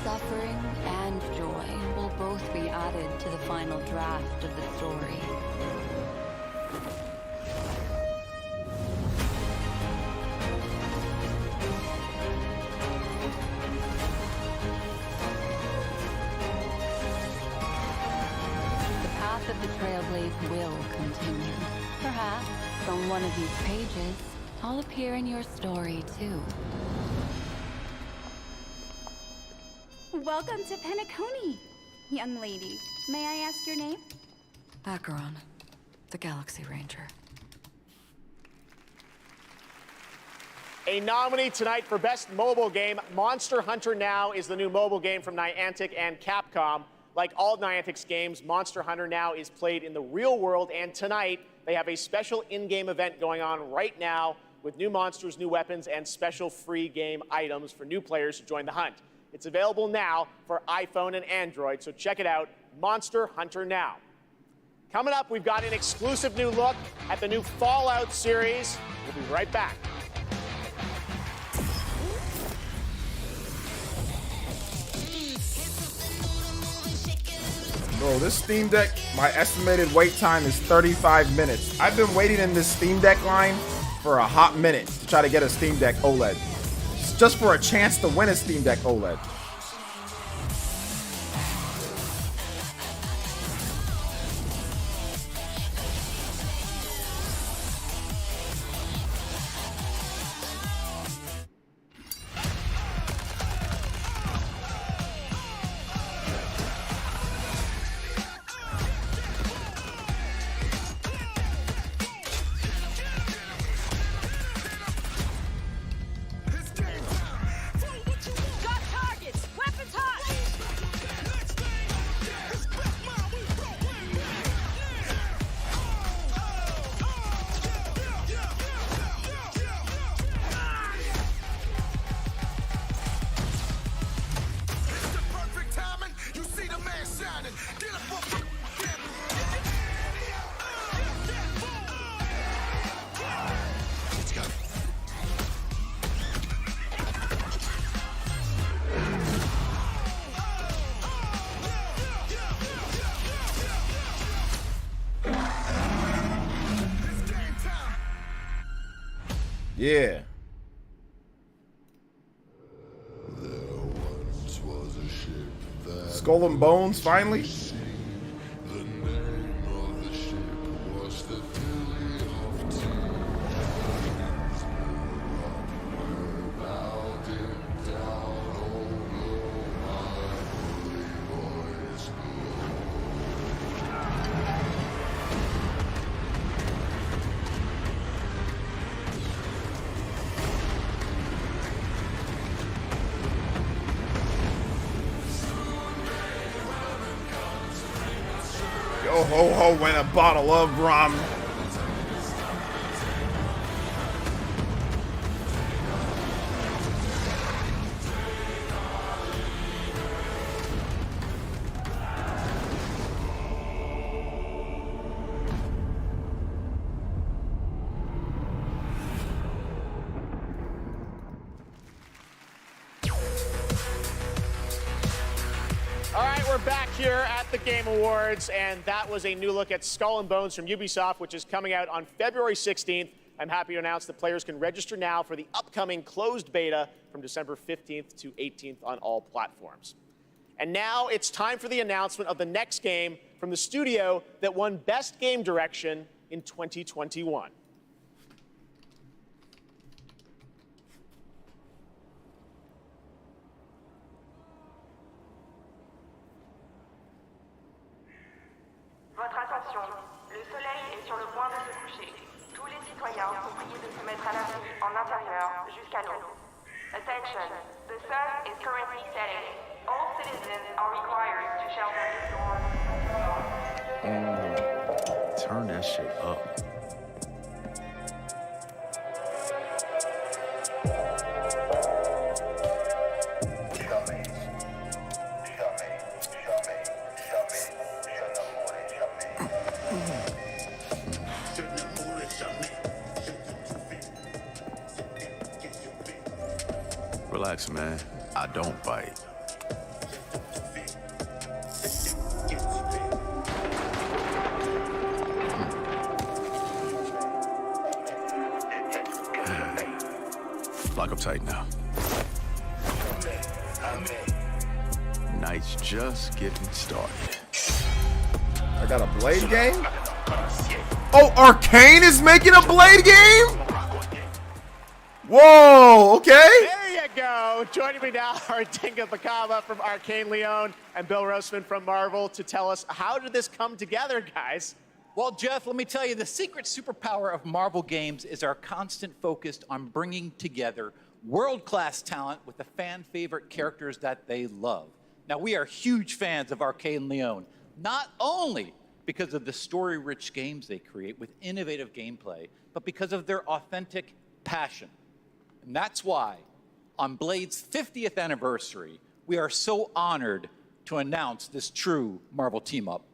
Suffering and joy will both be added to the final draft of the story. The Trailblaze will continue. Perhaps on one of these pages, I'll appear in your story too. Welcome to Penokane, young lady. May I ask your name? Acheron, the Galaxy Ranger. A nominee tonight for Best Mobile Game, Monster Hunter Now is the new mobile game from Niantic and Capcom. Like all Niantic's games, Monster Hunter now is played in the real world, and tonight they have a special in-game event going on right now with new monsters, new weapons, and special free game items for new players to join the hunt. It's available now for iPhone and Android, so check it out, Monster Hunter Now. Coming up, we've got an exclusive new look at the new Fallout series. We'll be right back. Bro, this Steam Deck, my estimated wait time is 35 minutes. I've been waiting in this Steam Deck line for a hot minute to try to get a Steam Deck OLED. Just for a chance to win a Steam Deck OLED. Yeah. Skull and Bones, finally? Yo ho ho win a bottle of rum. All right, we're back here at the Game Awards, and that was a new look at Skull and Bones from Ubisoft, which is coming out on February 16th. I'm happy to announce that players can register now for the upcoming closed beta from December 15th to 18th on all platforms. And now it's time for the announcement of the next game from the studio that won Best Game Direction in 2021. Votre attention, le soleil est sur le point de se coucher. Tous les citoyens sont priés de se mettre à l'abri en intérieur jusqu'à l'aube. Attention, the sun is currently setting. All citizens are required to shelter indoors. Turn that shit up. Relax, man. I don't bite. Lock up tight now. Night's just getting started. I got a Blade game? Oh, Arcane is making a Blade game? Whoa, okay. There you go. Joining me now are Tinka Bakava from Arcane Leon and Bill Roseman from Marvel to tell us, how did this come together, guys? Well, Jeff, let me tell you, the secret superpower of Marvel games is our constant focus on bringing together world-class talent with the fan-favorite characters that they love. Now, we are huge fans of Arcane Leon, not only because of the story-rich games they create with innovative gameplay, but because of their authentic passion. And that's why, on Blade's 50th anniversary, we are so honored to announce this true Marvel team-up.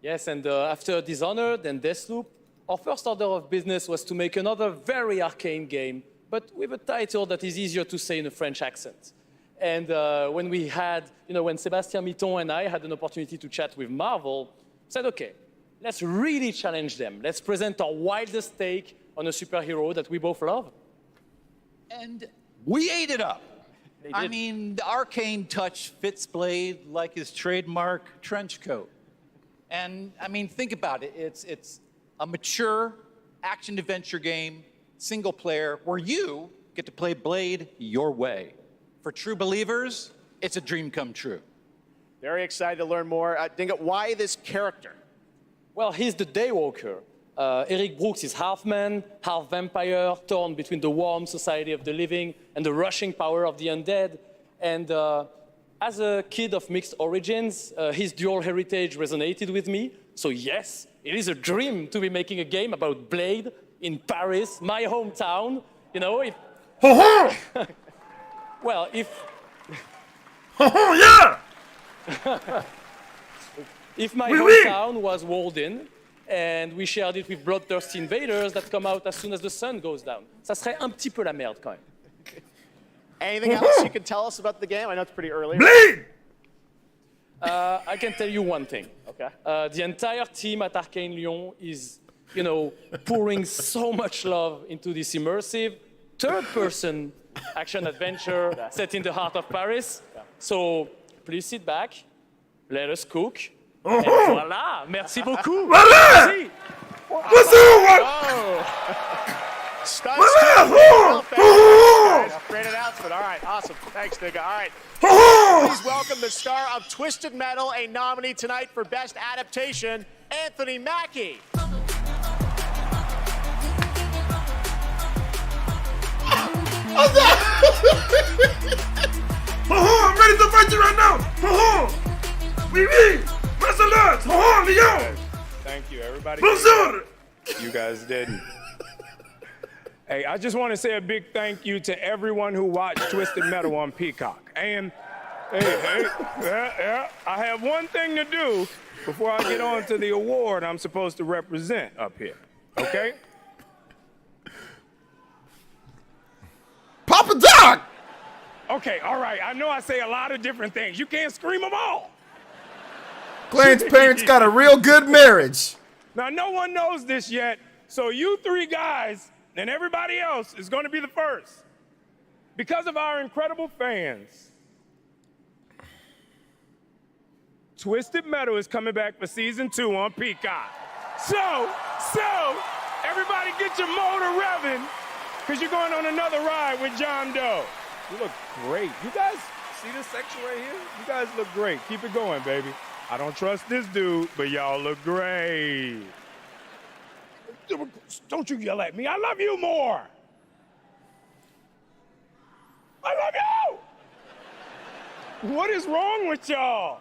Yes, and after Dishonored and Deathloop, our first order of business was to make another very arcane game, but with a title that is easier to say in a French accent. And when we had, when Sébastien Mitton and I had an opportunity to chat with Marvel, said, okay, let's really challenge them. Let's present our wildest take on a superhero that we both love. And we ate it up. I mean, the arcane touch fits Blade like his trademark trench coat. And I mean, think about it. It's a mature action-adventure game, single player, where you get to play Blade your way. For true believers, it's a dream come true. Very excited to learn more. Dingo, why this character? Well, he's the Daywalker. Eric Brooks is half man, half vampire, torn between the warm society of the living and the rushing power of the undead. And as a kid of mixed origins, his dual heritage resonated with me. So yes, it is a dream to be making a game about Blade in Paris, my hometown. If... Well, if... yeah! If my hometown was walled in, and we shared it with bloodthirsty invaders that come out as soon as the sun goes down. Ça serait un petit peu la merde quand même. Anything else you can tell us about the game? I know it's pretty early. Bleed! I can tell you one thing. Okay. The entire team at Arcane Lyon is, pouring so much love into this immersive third-person action-adventure set in the heart of Paris. So please sit back, let us cook. And voila! Merci beaucoup! Voilà! Merci. What's up? Great announcement. All right, awesome. Thanks, Digga. All right. Please welcome the star of Twisted Metal, a nominee tonight for Best Adaptation, Anthony Mackie. I'm ready to fight you right now! Oui, oui! Marcellus! Lyon! Thank you, everybody. Bonjour! You guys didn't. Hey, I just want to say a big thank you to everyone who watched Twisted Metal on Peacock. And, I have one thing to do before I get on to the award I'm supposed to represent up here, okay? Papa Doc! Okay, all right, I know I say a lot of different things. You can't scream them all. Glenn's parents got a real good marriage. Now, no one knows this yet, so you three guys and everybody else is going to be the first. Because of our incredible fans, Twisted Metal is coming back for season 2 on Peacock. So, everybody get your motor revving, because you're going on another ride with John Doe. You look great. You guys see this section right here? You guys look great. Keep it going, baby. I don't trust this dude, but y'all look great. Don't you yell at me. I love you more. I love you. What is wrong with y'all?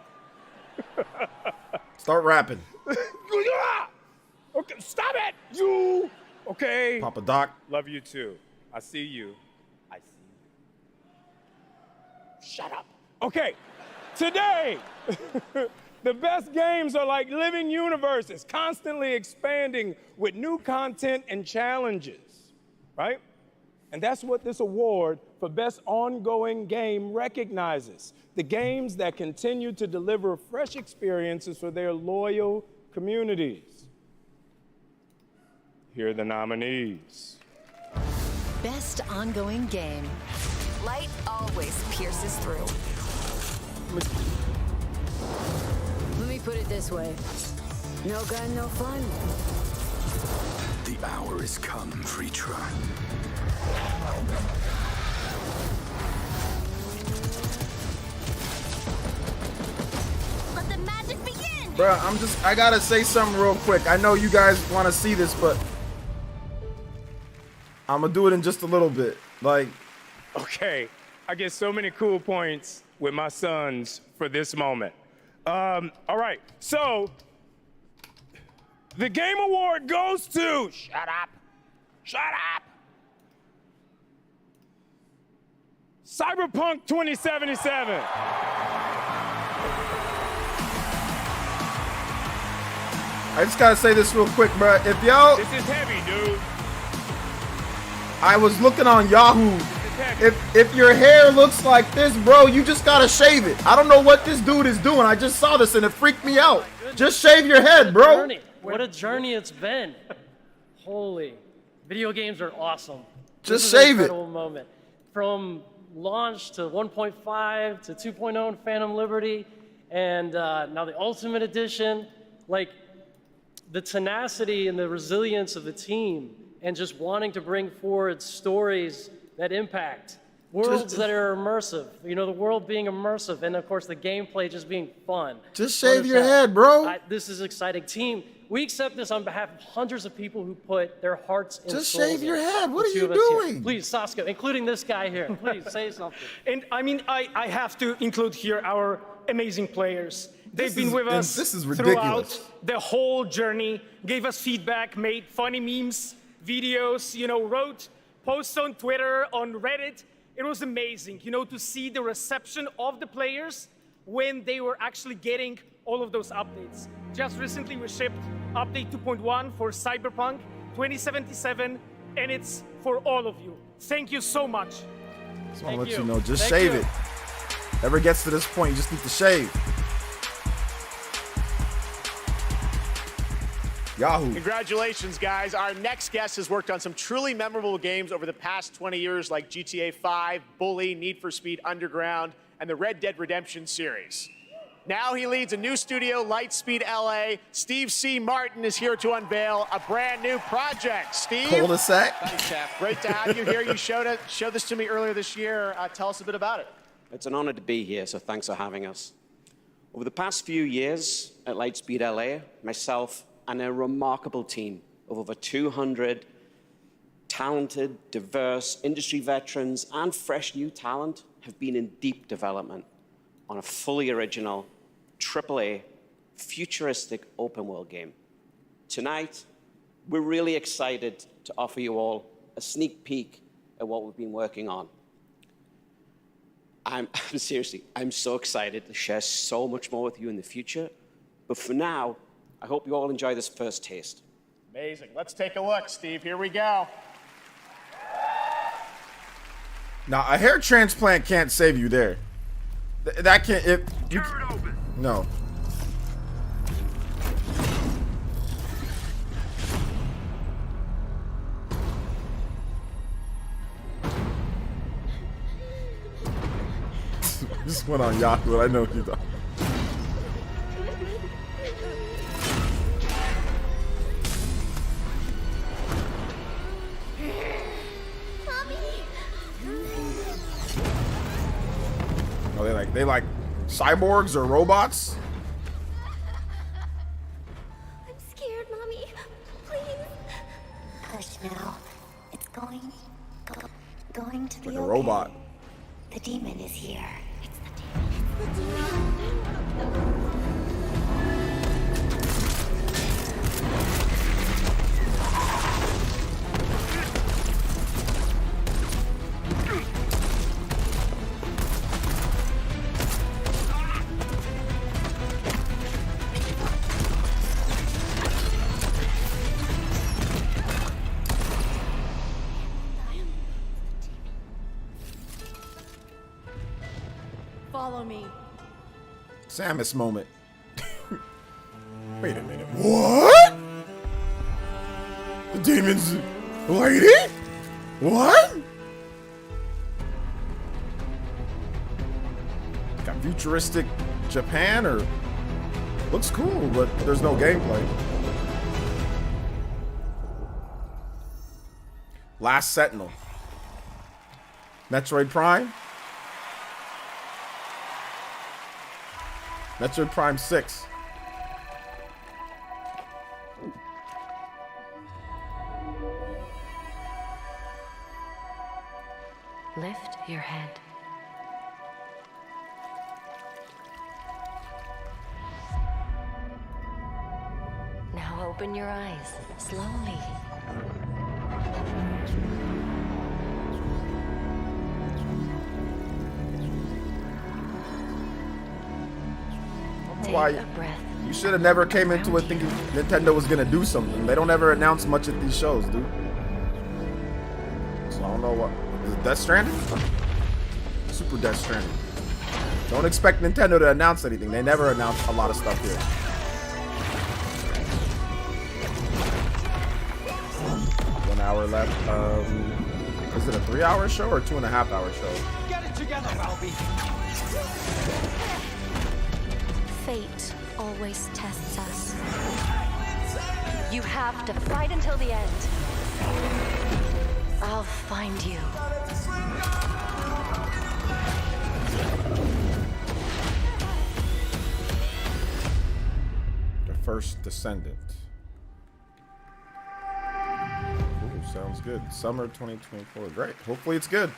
Start rapping. Okay, stop it. You. Okay. Papa Doc. Love you too. I see you. I see you. Shut up. Okay. Today, the best games are like living universes, constantly expanding with new content and challenges, right? And that's what this award for Best Ongoing Game recognizes. The games that continue to deliver fresh experiences for their loyal communities. Here are the nominees. Best Ongoing Game. Light always pierces through. Let me put it this way. No gun, no fun. The hour has come, Freetron. Let the magic begin! Bruh, I gotta say something real quick. I know you guys want to see this, but I'm gonna do it in just a little bit. Like, okay, I get so many cool points with my sons for this moment. All right, so the game award goes to, shut up, Cyberpunk 2077. I just gotta say this real quick, bro. If y'all, This is heavy, dude. I was looking on Yahoo. If your hair looks like this, bro, you just gotta shave it. I don't know what this dude is doing. I just saw this and it freaked me out. Just shave your head, bro. What a journey it's been. Holy. Video games are awesome. Just This is shave an it. incredible moment. From launch to 1.5 to 2.0 and Phantom Liberty, and now the Ultimate Edition. Like, the tenacity and the resilience of the team and just wanting to bring forward stories that impact, worlds that are immersive, you know, the world being immersive, and of course the gameplay just being fun. Just shave your head, bro. This is exciting. Team, we accept this on behalf of hundreds of people who put their hearts and Just souls shave your in. head. What The are two you of us here. doing? Please, Saskia, including this guy here. Please, say something. And I mean, I have to include here our amazing players. They've been with us this is throughout ridiculous. the whole journey, gave us feedback, made funny memes, videos, you know, wrote posts on Twitter, on Reddit. It was amazing, you know, to see the reception of the players when they were actually getting all of those updates. Just recently we shipped update 2.1 for Cyberpunk 2077, and it's for all of you. Thank you so much. Just want to let you know, just shave it. Ever gets to this point, you just need to shave. Yahoo. Congratulations, guys. Our next guest has worked on some truly memorable games over the past 20 years, like GTA 5, Bully, Need for Speed Underground, and the Red Dead Redemption series. Now he leads a new studio, Lightspeed LA. Steve C. Martin is here to unveil a brand new project. Steve? Cul-de-sac. Thanks, Chef. Great to have you here. You showed this to me earlier this year. Tell us a bit about it. It's an honor to be here, so thanks for having us. Over the past few years at Lightspeed LA, myself and a remarkable team of over 200 talented, diverse industry veterans and fresh new talent have been in deep development on a fully original, AAA, futuristic open-world game. Tonight, we're really excited to offer you all a sneak peek at what we've been working on. Seriously, I'm so excited to share so much more with you in the future, but for now, I hope you all enjoy this first taste. Amazing. Let's take a look, Steve. Here we go. Now, a hair transplant can't save you there. That can't. No. This went on Yahoo. I know what you thought. Oh, they like cyborgs or robots? I'm scared, Mommy. Please. Hush now. It's going to be Like a okay. robot. The demon is here. Follow me. Samus moment. Wait a minute. What? The demon's lady? What? Got futuristic Japan or looks cool, but there's no gameplay. Last Sentinel. Metroid Prime. Metroid Prime 6. Lift your head. Now open your eyes, slowly. Take Why? a breath. You should have never came into it thinking Nintendo was gonna do something. They don't ever announce much at these shows, dude. So I don't know what. Is it Death Stranding? Super Death Stranding. Don't expect Nintendo to announce anything. They never announce a lot of stuff here. 1 hour left. Is it a 3-hour show or a 2.5-hour show? Get it together, Albie. Fate always tests us. You have to fight until the end. I'll find you. The First Descendant. Ooh, sounds good. Summer 2024. Great. Hopefully it's good.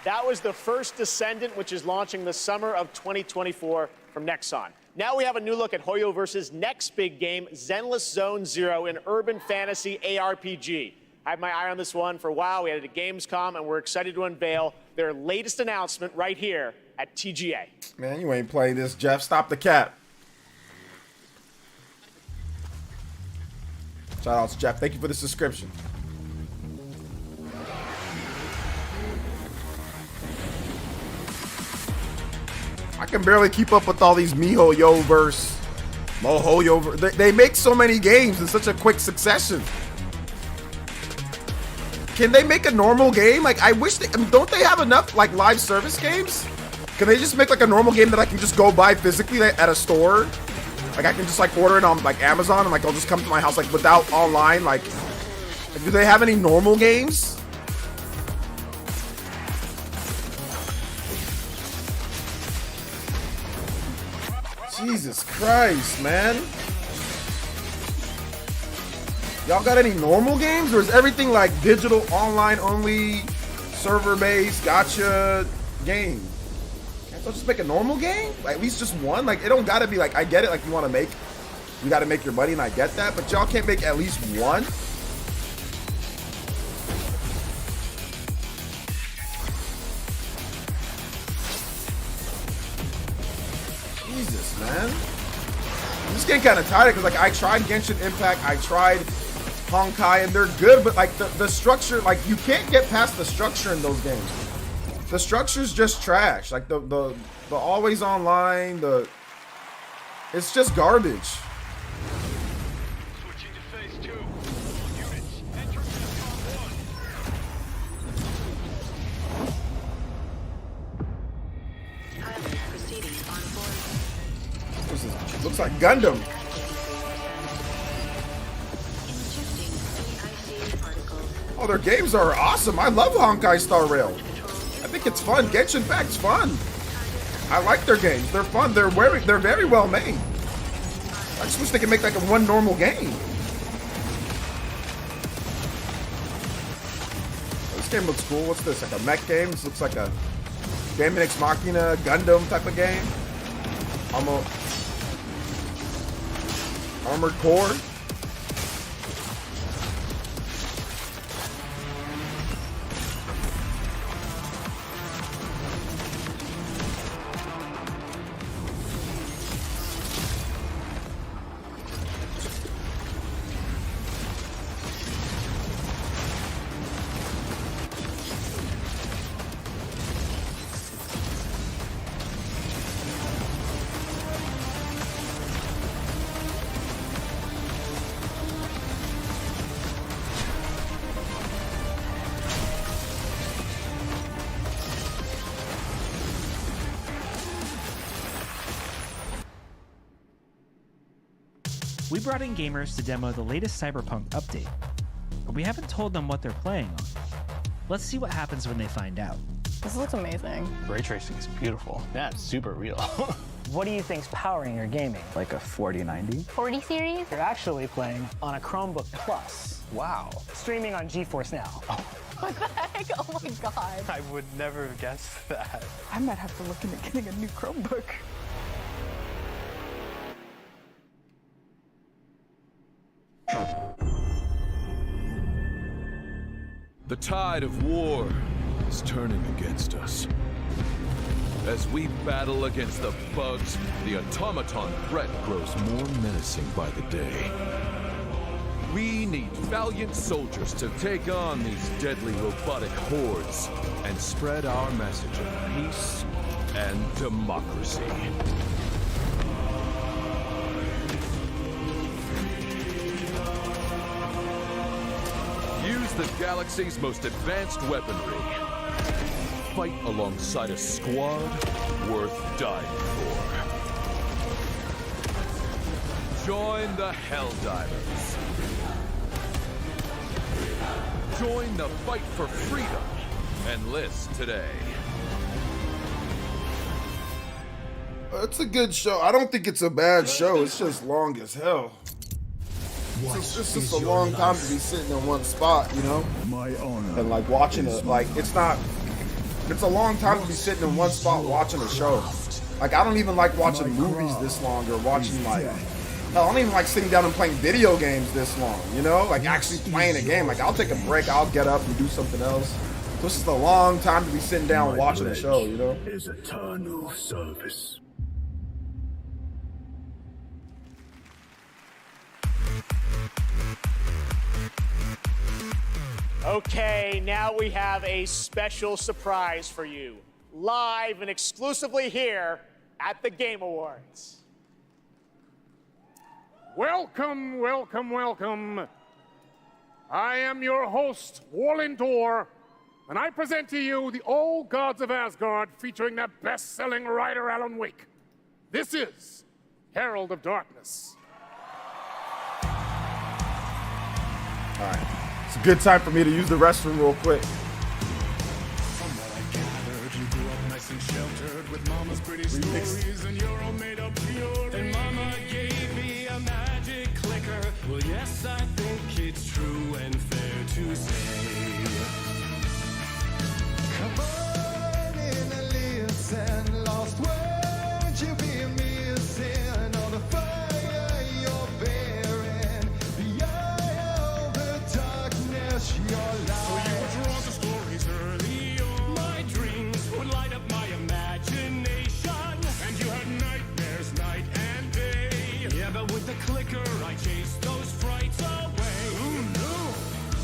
That was The First Descendant, which is launching the summer of 2024 from Nexon. Now we have a new look at Hoyoverse's next big game, Zenless Zone Zero, an urban fantasy ARPG. I had my eye on this one for a while. We had it at Gamescom, and we're excited to unveil their latest announcement right here at TGA. Man, you ain't playing this, Jeff. Stop the cap. Shout out to Jeff. Thank you for the subscription. I can barely keep up with all these MiHoYoverse, MoHoYoverse. They make so many games in such a quick succession. Can they make a normal game? Like, I wish they, I mean, don't they have enough, like, live service games? Can they just make, like, a normal game that I can just go buy physically at a store? Like, I can just, like, order it on, like, Amazon, and, like, they'll just come to my house, like, without online, like do they have any normal games? Jesus Christ, man. Y'all got any normal games, or is everything like digital, online only, server-based, gotcha game? Can't they just make a normal game? Like, at least just one? Like, it don't gotta be like, I get it, like you gotta make your money, and I get that, but y'all can't make at least one? Jesus, man. I'm just getting kind of tired because, like, I tried Genshin Impact, I tried Honkai, and they're good, but, like, the structure, like, you can't get past the structure in those games. The structure's just trash. Like, the always online, it's just garbage. Switching to phase 2. Units, enter Defcon 1. Pilot proceeding on board. This is, looks like Gundam. Oh, their games are awesome. I love Honkai Star Rail. I think it's fun. Genshin Impact's fun. I like their games. They're fun. They're very well made. I just wish they could make like one normal game. This game looks cool. What's this? Like a mech game? This looks like a Game Ex Machina Gundam type of game. Armored Core. We brought in gamers to demo the latest Cyberpunk update, but we haven't told them what they're playing on. Let's see what happens when they find out. This looks amazing. Ray tracing is beautiful. Yeah, it's super real. What do you think's powering your gaming? Like a 4090? 40 series? You're actually playing on a Chromebook Plus. Wow. Streaming on GeForce Now. What the heck? Oh my god. I would never have guessed that. I might have to look into getting a new Chromebook. The tide of war is turning against us. As we battle against the bugs, the automaton threat grows more menacing by the day. We need valiant soldiers to take on these deadly robotic hordes and spread our message of peace and democracy. Use the galaxy's most advanced weaponry. Fight alongside a squad worth dying for. Join the Helldivers. Join the fight for freedom. Enlist today. It's a good show. I don't think it's a bad show. It's just long as hell. It's just a long time to be sitting in one spot, you know? My honor. And like watching it, like it's a long time to be sitting in one spot watching a show. Like I don't even like watching movies this long or watching like, hell, I don't even like sitting down and playing video games this long, you know? Like actually playing a game. Like I'll take a break, I'll get up and do something else. So it's just a long time to be sitting down watching a show, you know? Is eternal service. Okay, now we have a special surprise for you. Live and exclusively here at the Game Awards. Welcome, welcome, welcome. I am your host, Warlindor, and I present to you the Old Gods of Asgard featuring that best-selling writer Alan Wake. This is Herald of Darkness. All right. It's a good time for me to use the restroom real quick. From what I gathered, you grew up nice and sheltered with mama's pretty stories, and you're all made up pure. And mama gave me a magic clicker. Well, yes, I think it's true and fair to say. Come on in and listen, lost words you've been missing, all the fire you're bearing, the eye of the darkness you're lying. So you were drawn to stories early on. My dreams would light up my imagination, and you had nightmares night and day. Yeah, but with the clicker I chased those frights away. Ooh, no,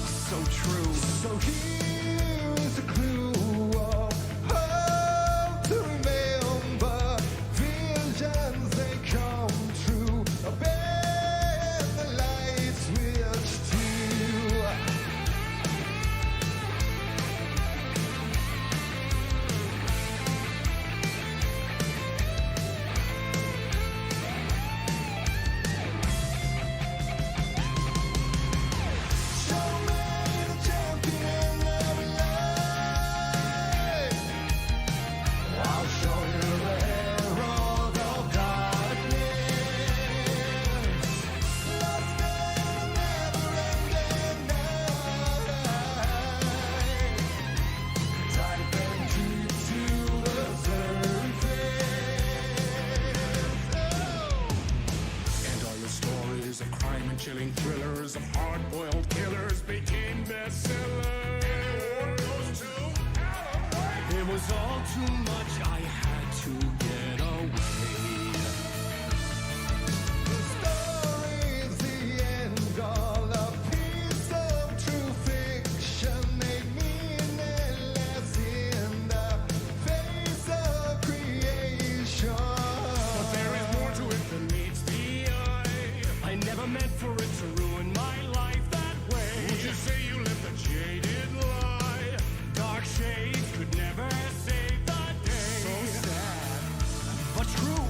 so true. So here's a clue of how to remember. Visions, they come true. Obey the light switch too. Show me the champion of light. I'll show you the herald of darkness. Lost in a never-ending night. Dive in deep to the surface. And all your stories of crime and chilling thrillers of hard-boiled killers became bestsellers. It was all too much, I had to get away. The story's the end, all a piece of true fiction made meaningless in the face of creation. But there is more to it than meets the eye. I never meant for it to ruin my life that way. Would you say you lived a jaded lie? Dark shades could never save the day. So sad, but true.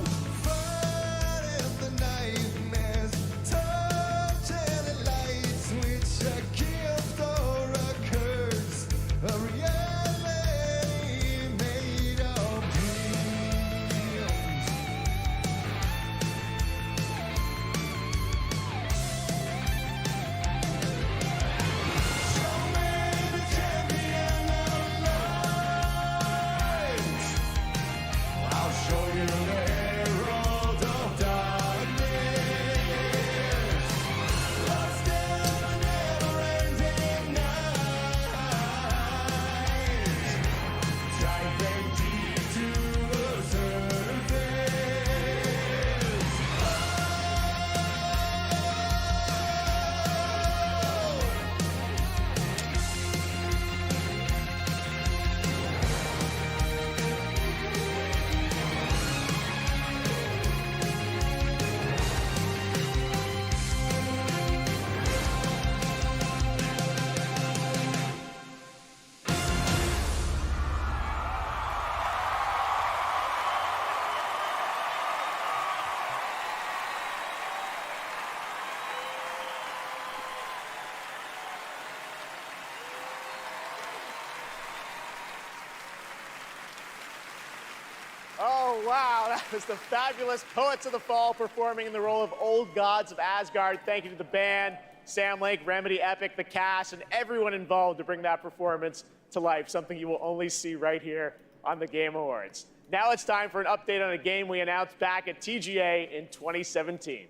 was the fabulous Poets of the Fall performing in the role of Old Gods of Asgard. Thank you to the band, Sam Lake, Remedy, Epic, the cast, and everyone involved to bring that performance to life, something you will only see right here on the Game Awards. Now it's time for an update on a game we announced back at TGA in 2017.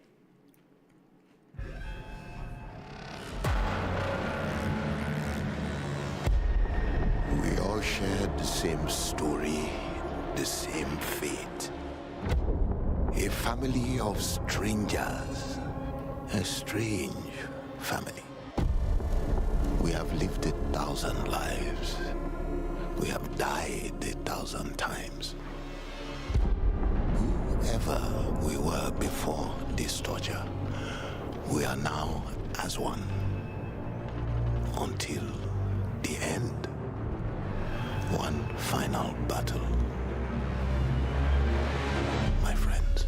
We all shared the same story, the same fate. A family of strangers, a strange family. We have lived 1,000 lives. We have died 1,000 times. Whoever we were before this torture, we are now as one. Until the end. One final battle. My friends.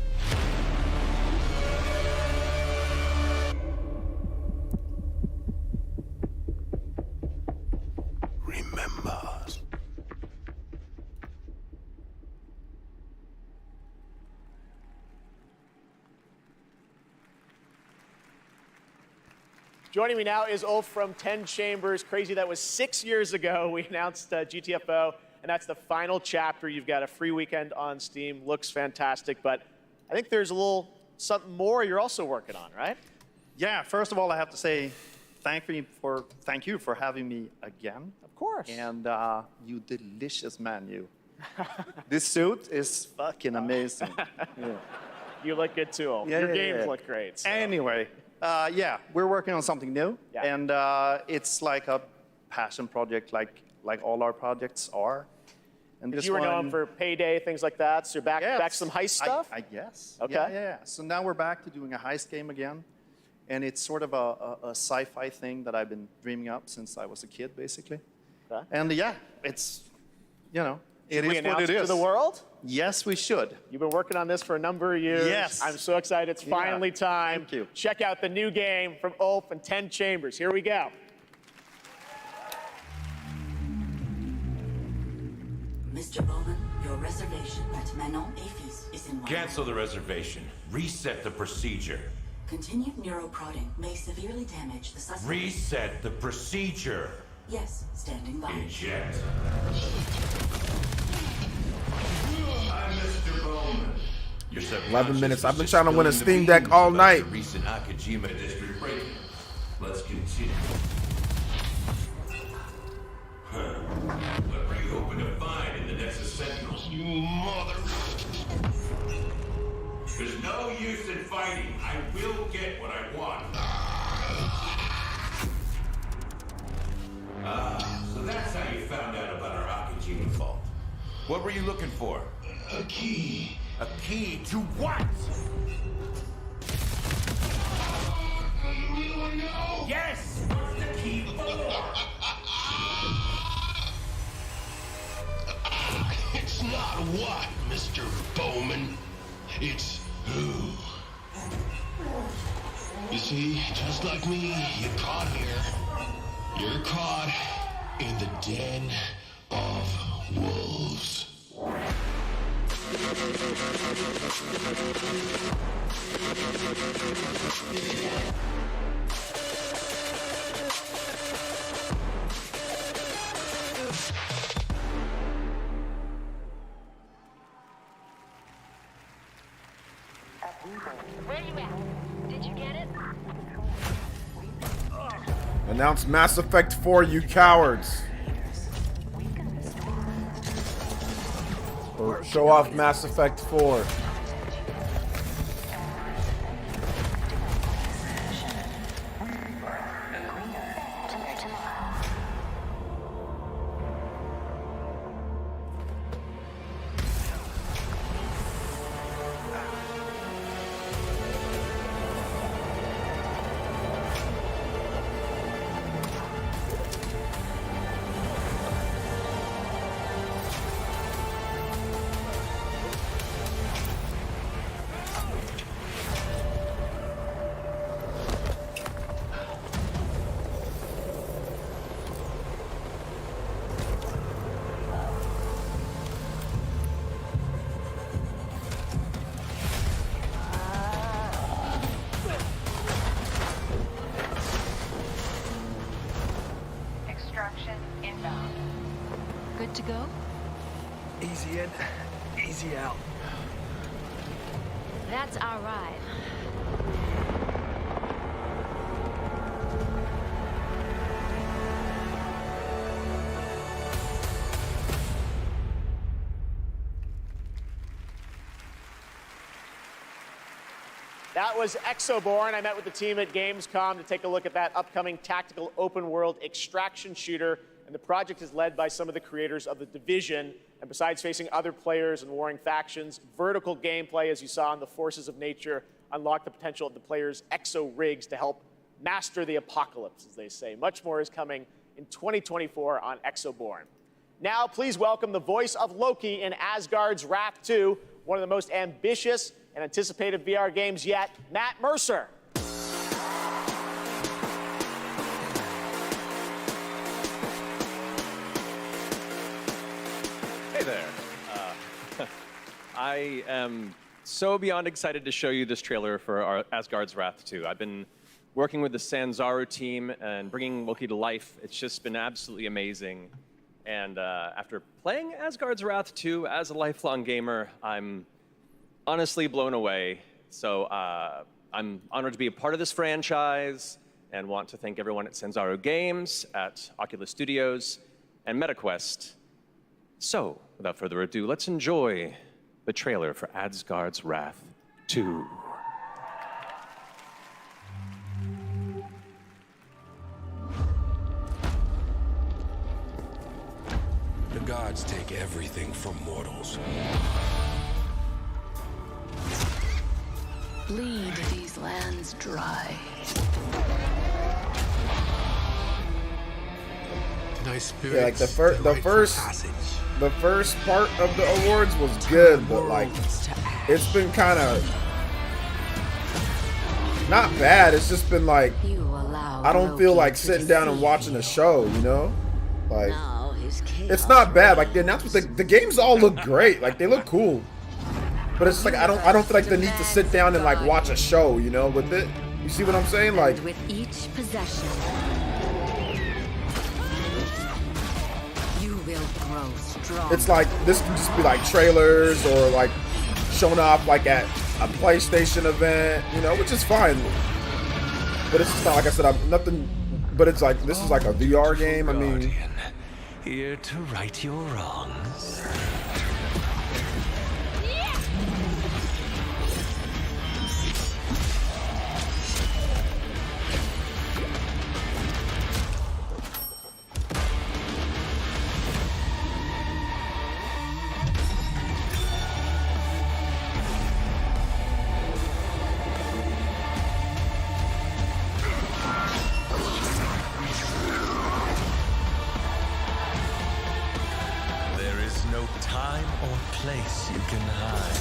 Remember us. Joining me now is Ulf from 10 Chambers. Crazy, that was 6 years ago. We announced GTFO, and that's the final chapter. You've got a free weekend on Steam. Looks fantastic, but I think there's a little something more you're also working on, right? Yeah, first of all, I have to say thank you for having me again. Of course. And you delicious menu. This suit is fucking amazing. Yeah. You look good too, Ulf. Your games look great. So. Anyway, yeah, we're working on something new, and it's like a passion project, like all our projects are. And you were known for Payday, things like that, so you're back to some heist stuff? Yes. Okay. Yeah. So now we're back to doing a heist game again, and it's sort of a sci-fi thing that I've been dreaming up since I was a kid, basically. Okay. And yeah, it's, it Should is we what announce it it is. to the world? Yes, we should. You've been working on this for a number of years. Yes. I'm so excited. It's finally time. Thank you. Check out the new game from Ulf and 10 Chambers. Here we go. Mr. Bowman, your reservation at Manon Afis is in Cancel the reservation. Reset the procedure. Continued neuroprodding may severely damage the suspect. Reset the procedure. Yes, standing by. Eject. I'm Mr. Bowman. Your 11 minutes. I've been trying to win a Steam Deck all night. Recent Akajima district break-in. Let's continue. What were you hoping to find in the Nexus Sentinels? You mother... There's no use in fighting. I will get what I want. So that's how you found out about our Akajima vault. What were you looking for? A key. A key to what? You really know? Yes! What's the key for? It's not what, Mr. Bowman. It's who. You see, just like me, you're caught here. You're caught in the den of wolves. Where you at? Did you get it? Announce Mass Effect 4, you cowards. Or show off Mass Effect 4. go? Easy in, easy out. That's our ride. That was Exoborn. I met with the team at Gamescom to take a look at that upcoming tactical open world extraction shooter. And the project is led by some of the creators of The Division. And besides facing other players and warring factions, vertical gameplay, as you saw in the Forces of Nature, unlock the potential of the players' exo rigs to help master the apocalypse, as they say. Much more is coming in 2024 on Exoborn. Now, please welcome the voice of Loki in Asgard's Wrath 2, one of the most ambitious and anticipated VR games yet, Matt Mercer. Hey there. I am so beyond excited to show you this trailer for our Asgard's Wrath 2. I've been working with the Sanzaru team and bringing Loki to life. It's just been absolutely amazing. And after playing Asgard's Wrath 2 as a lifelong gamer, I'm honestly blown away. So I'm honored to be a part of this franchise and want to thank everyone at Sanzaru Games, at Oculus Studios, and MetaQuest. So, without further ado, let's enjoy the trailer for Asgard's Wrath 2. The gods take everything from mortals. Bleed these lands dry. Yeah, like the first part of the awards was good, but like it's been kind of not bad. It's just been like I don't feel like sitting down and watching a show, you know? Like it's not bad. Like the announcement, the games all look great. Like they look cool. But it's like I don't feel like the need to sit down and like watch a show, you know, with it. You see what I'm saying? Like With each possession, you will grow strong. it's like this can just be like trailers or like shown off like at a PlayStation event, you know, which is fine. But it's just not like I said, I'm nothing. But it's like this is like a VR game. I mean, Here to right your wrongs. There is no time or place you can hide.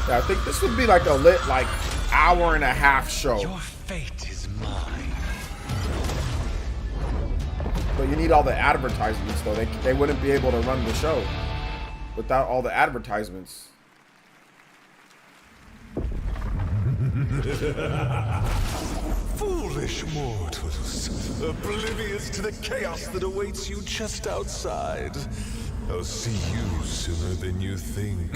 yeah, I think this would be like a lit like hour and a half show. Your fate is mine. But you need all the advertisements though. They wouldn't be able to run the show without all the advertisements. Foolish mortals, oblivious to the chaos that awaits you just outside. I'll see you sooner than you think.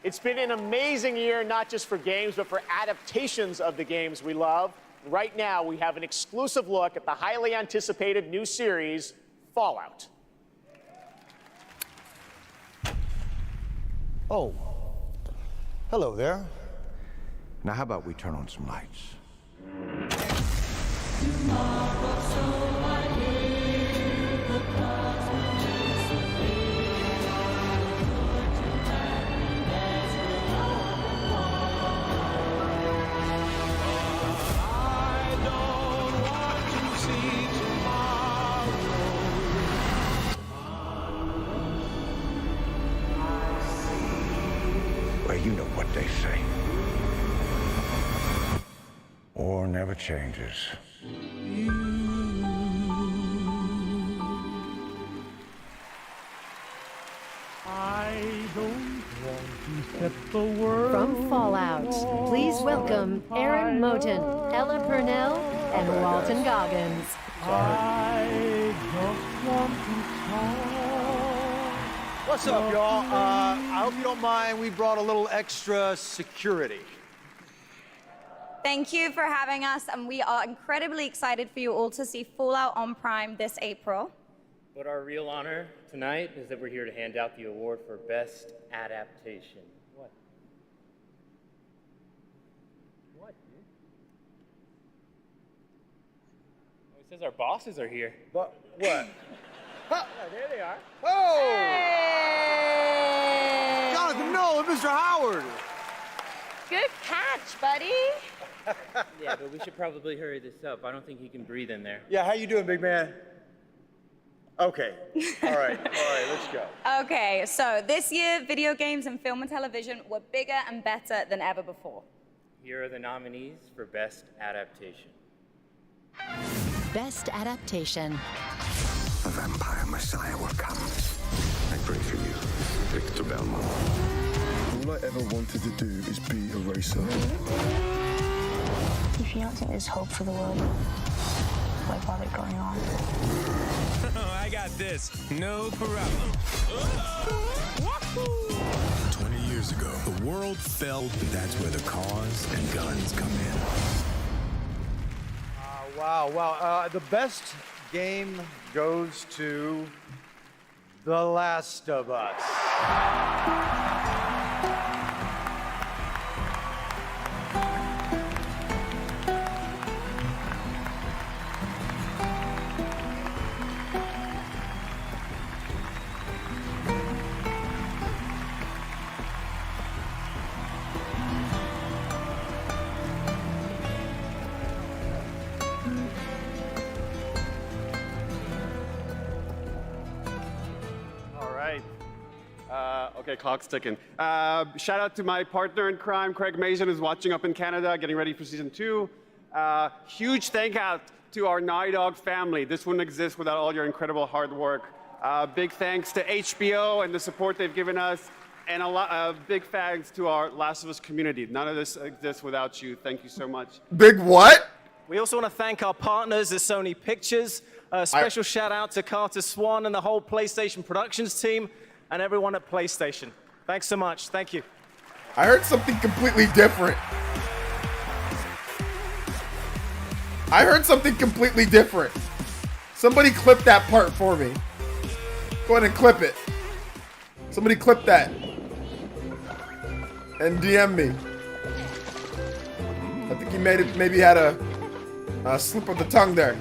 It's been an amazing year, not just for games, but for adaptations of the games we love. Right now, we have an exclusive look at the highly anticipated new series, Fallout. Oh, hello there. Now, how about we turn on some lights? Well, you know what they say. War never changes. I don't From Fallout, please welcome Aaron Moten, Ella Purnell, and Walton Goggins. What's up, y'all? I hope you don't mind. We brought a little extra security. Thank you for having us, and we are incredibly excited for you all to see Fallout on Prime this April. But our real honor tonight is that we're here to hand out the award for Best Adaptation. What? What, dude? Oh, it says our bosses are here. What? Yeah, there they are. Oh! Hey! Jonathan, no, Mr. Howard. Good catch, buddy. Yeah, but we should probably hurry this up. I don't think he can breathe in there. Yeah, how you doing, big man? Okay. All right, let's go. Okay, so this year, video games and film and television were bigger and better than ever before. Here are the nominees for Best Adaptation. Best Adaptation. The vampire messiah will come. I pray for you, Victor Belmont. All I ever wanted to do is be a racer. If you don't think there's hope for the world, why bother going on? I got this. No problem. 20 years ago, the world felt that's where the cars and guns come in. Wow. The best game goes to The Last of Us. Okay, clock's ticking. Shout out to my partner in crime, Craig Mason, who's watching up in Canada, getting ready for season 2. Huge thank out to our Naughty Dog family. This wouldn't exist without all your incredible hard work. Big thanks to HBO and the support they've given us, and big thanks to our Last of Us community. None of this exists without you. Thank you so much. Big what? We also want to thank our partners at Sony Pictures. A special shout out to Carter Swan and the whole PlayStation Productions team, and everyone at PlayStation. Thanks so much. Thank you. I heard something completely different. Somebody clip that part for me. Go ahead and clip it. Somebody clip that. And DM me. I think he maybe had a slip of the tongue there.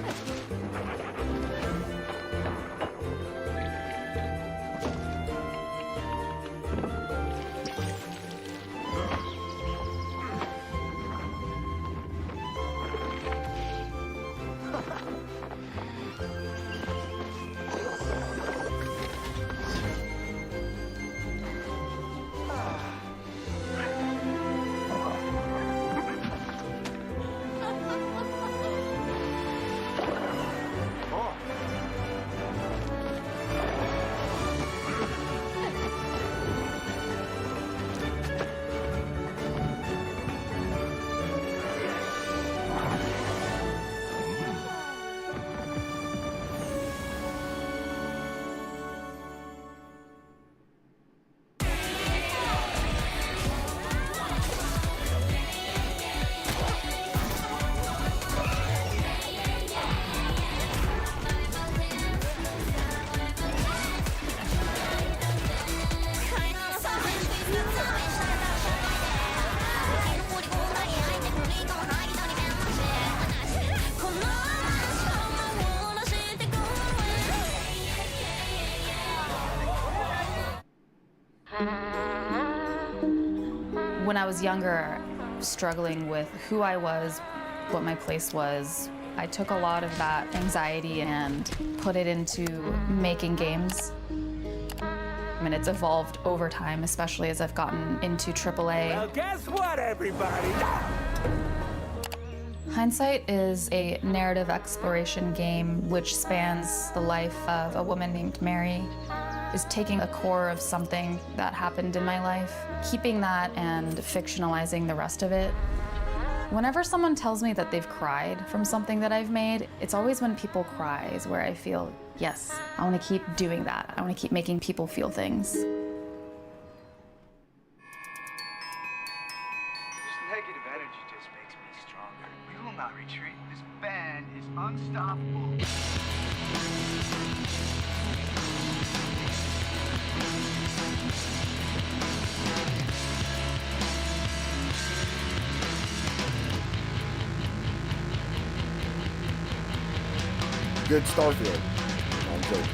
When I was younger, struggling with who I was, what my place was, I took a lot of that anxiety and put it into making games. I mean, it's evolved over time, especially as I've gotten into AAA. Well, guess what, everybody? Hindsight is a narrative exploration game which spans the life of a woman named Mary, is taking a core of something that happened in my life, keeping that and fictionalizing the rest of it. Whenever someone tells me that they've cried from something that I've made, it's always when people cry is where I feel, yes, I want to keep doing that. I want to keep making people feel things. This negative energy just makes me stronger. We will not retreat. This band is unstoppable. Good Starfield. I'm joking.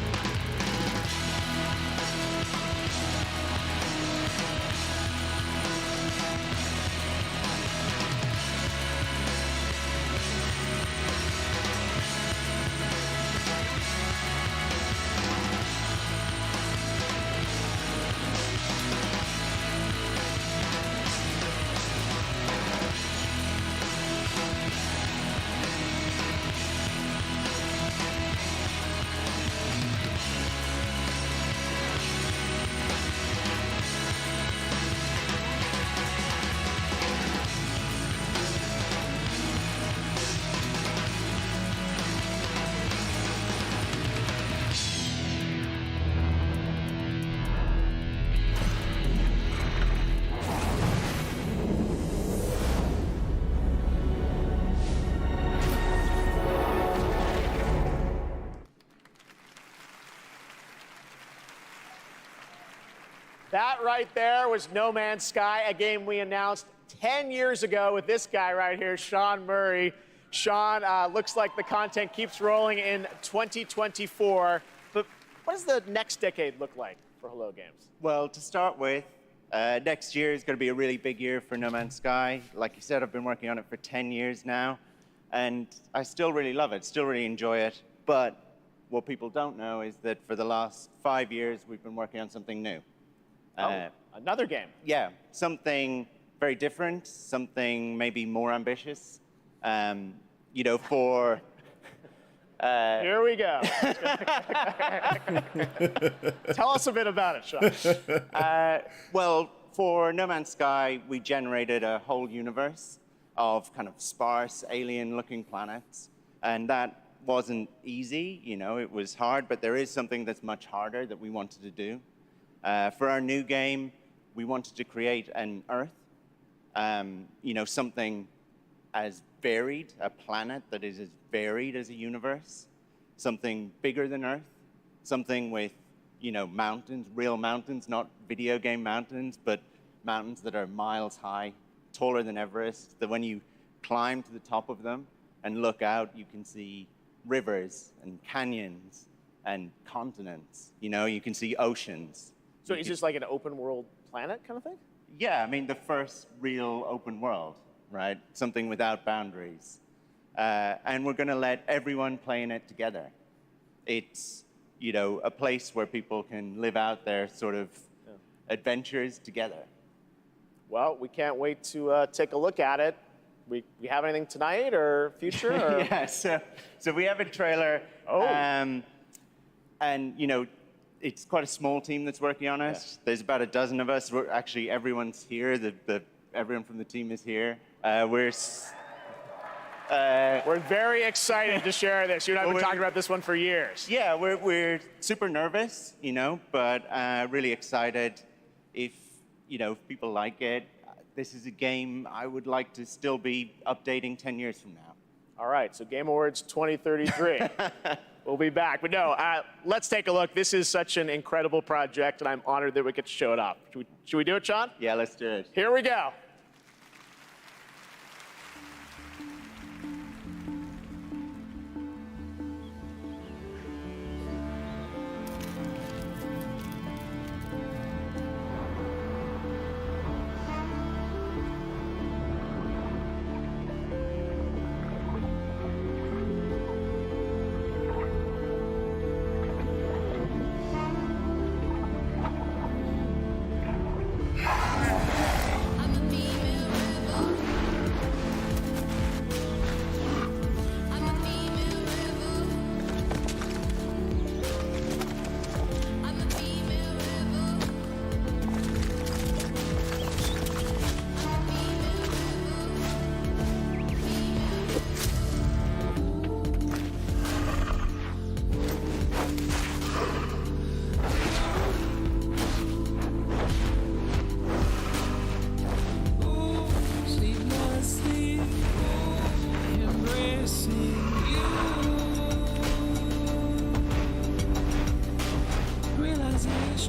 That right there was No Man's Sky, a game we announced 10 years ago with this guy right here, Sean Murray. Sean, looks like the content keeps rolling in 2024. But what does the next decade look like for Hello Games? Well, to start with, next year is going to be a really big year for No Man's Sky. Like you said, I've been working on it for 10 years now, and I still really love it, still really enjoy it. But what people don't know is that for the last 5 years, we've been working on something new. Another game. Yeah, something very different, something maybe more ambitious. You know, for... Here we go. Tell us a bit about it, Sean. Well, for No Man's Sky, we generated a whole universe of kind of sparse, alien-looking planets. And that wasn't easy, you know, it was hard, but there is something that's much harder that we wanted to do. For our new game, we wanted to create an Earth, you know, something as varied, a planet that is as varied as a universe, something bigger than Earth, something with, you know, mountains, real mountains, not video game mountains, but mountains that are miles high, taller than Everest, that when you climb to the top of them and look out, you can see rivers and canyons and continents, you know, you can see oceans. So is this like an open world planet kind of thing? Yeah, I mean, the first real open world, right? Something without boundaries. And we're going to let everyone play in it together. It's, you know, a place where people can live out their sort of adventures together. Well, we can't wait to take a look at it. We have anything tonight or future? Or? Yeah, so we have a trailer. Oh. And, you know, it's quite a small team that's working on it. Yeah. There's about a dozen of us. Actually, everyone's here. Everyone from the team is here. We're very excited to share this. You and I have been talking about this one for years. Yeah, we're super nervous, you know, but really excited. If, you know, if people like it, this is a game I would like to still be updating 10 years from now. All right, so Game Awards 2033. We'll be back. But no, let's take a look. This is such an incredible project, and I'm honored that we get to show it off. Should we do it, Sean? Yeah, let's do it. Here we go. I'm a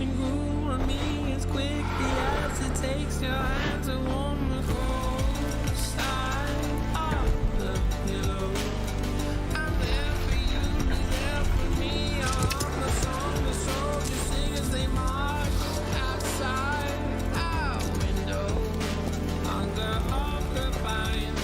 Pushing grew on me as quickly as it takes your hand to warm the cold side of the pillow. I'm there for you, you're there for me. I'm the song the soldiers sing as they march outside our window under occupying.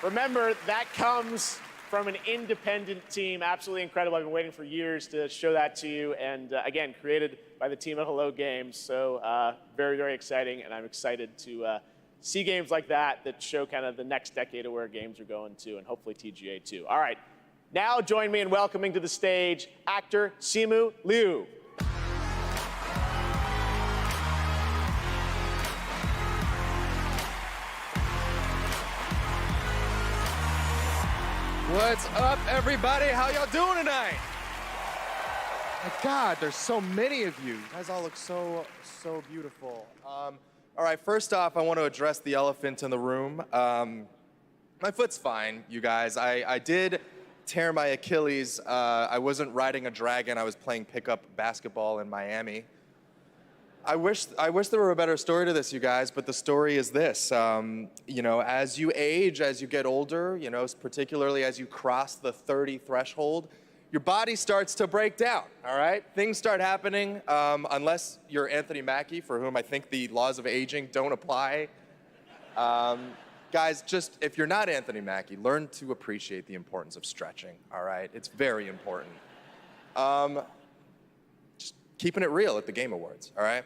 Remember, that comes from an independent team. Absolutely incredible. I've been waiting for years to show that to you. And again, created by the team at Hello Games. So very, very exciting. And I'm excited to see games like that that show kind of the next decade of where games are going to, and hopefully TGA too. All right, now join me in welcoming to the stage actor Simu Liu. What's up, everybody? How y'all doing tonight? My God, there's so many of you. You guys all look so beautiful. All right, first off, I want to address the elephant in the room. My foot's fine, you guys. I did tear my Achilles. I wasn't riding a dragon. I was playing pickup basketball in Miami. I wish there were a better story to this, you guys, but the story is this. You know, as you age, as you get older, you know, particularly as you cross the 30 threshold, your body starts to break down, all right? Things start happening, unless you're Anthony Mackie, for whom I think the laws of aging don't apply. Guys, just, if you're not Anthony Mackie, learn to appreciate the importance of stretching, all right? It's very important. Just keeping it real at the Game Awards, all right?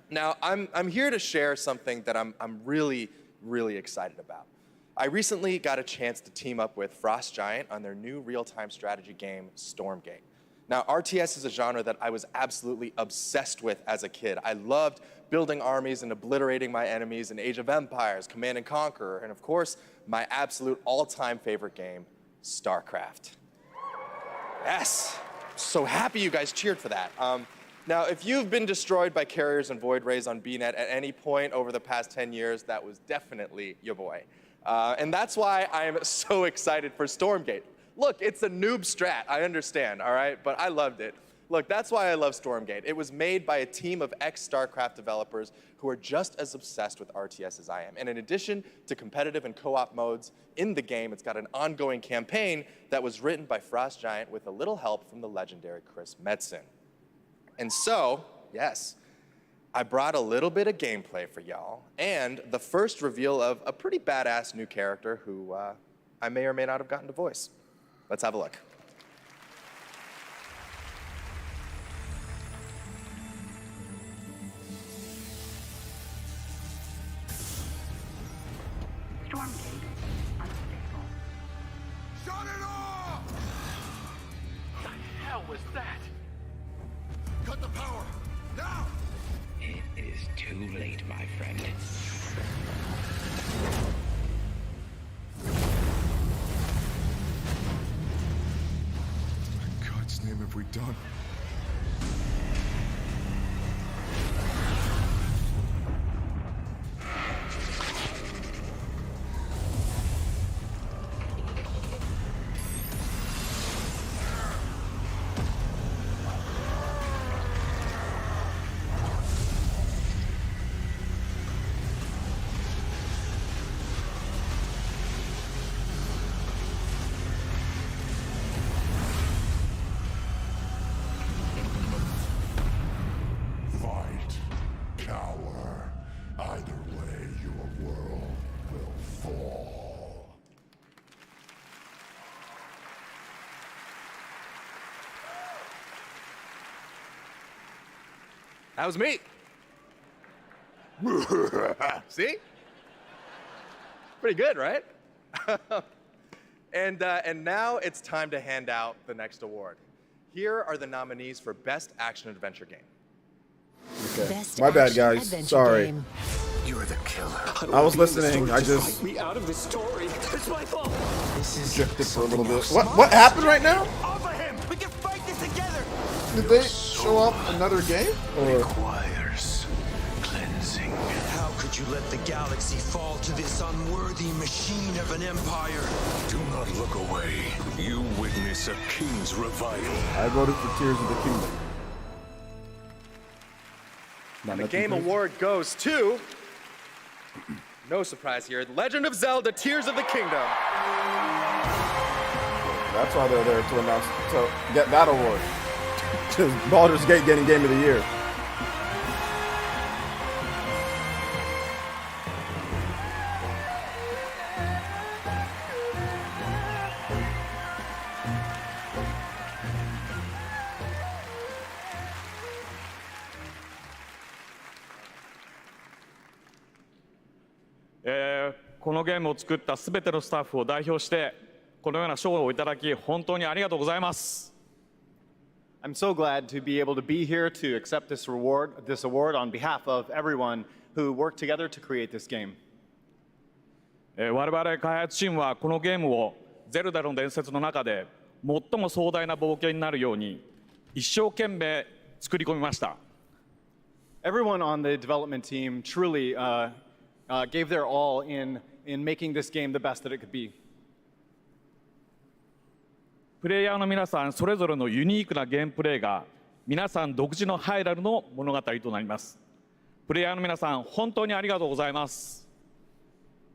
Now, I'm here to share something that I'm really, really excited about. I recently got a chance to team up with Frost Giant on their new real-time strategy game, Stormgate. Now, RTS is a genre that I was absolutely obsessed with as a kid. I loved building armies and obliterating my enemies in Age of Empires, Command and Conquer, and of course, my absolute all-time favorite game, StarCraft. Yes, I'm so happy you guys cheered for that. Now, if you've been destroyed by carriers and void rays on BNet at any point over the past 10 years, that was definitely your boy. And that's why I am so excited for Stormgate. Look, it's a noob strat, I understand, all right? But I loved it. Look, that's why I love Stormgate. It was made by a team of ex-StarCraft developers who are just as obsessed with RTS as I am. And in addition to competitive and co-op modes in the game, it's got an ongoing campaign that was written by Frost Giant with a little help from the legendary Chris Metzen. And so, yes, I brought a little bit of gameplay for y'all, and the first reveal of a pretty badass new character who I may or may not have gotten to voice. Let's have a look. Stormgate unstable. Shut it off! What the hell was that? Cut the power! Now! It is too late, my friend. What in God's name have we done? That was me. See? Pretty good, right? And now it's time to hand out the next award. Here are the nominees for Best Action Adventure Game. Okay. My bad, guys. Sorry. You're the killer. I was listening. I just write me out of this story. It's my fault. This is drifted for a little bit. What happened right now? Offer him. We can fight this together. Did they show up another game? Or requires cleansing. How could you let the galaxy fall to this unworthy machine of an empire? Do not look away. You witness a king's revival. I voted for Tears of the Kingdom. And the Game Award goes to, no surprise here, Legend of Zelda Tears of the Kingdom. That's why they're there to announce, to get that award. Because Baldur's Gate getting Game of the Year. このゲームを作ったすべてのスタッフを代表してこのような賞をいただき本当にありがとうございます。I'm so glad to be able to be here to accept this award on behalf of everyone who worked together to create this game. 我々開発チームはこのゲームをゼルダの伝説の中で最も壮大な冒険になるように一生懸命作り込みました。Everyone on the development team truly gave their all in making this game the best that it could be. プレイヤーの皆さんそれぞれのユニークなゲームプレイが皆さん独自のハイラルの物語となります。プレイヤーの皆さん本当にありがとうございます。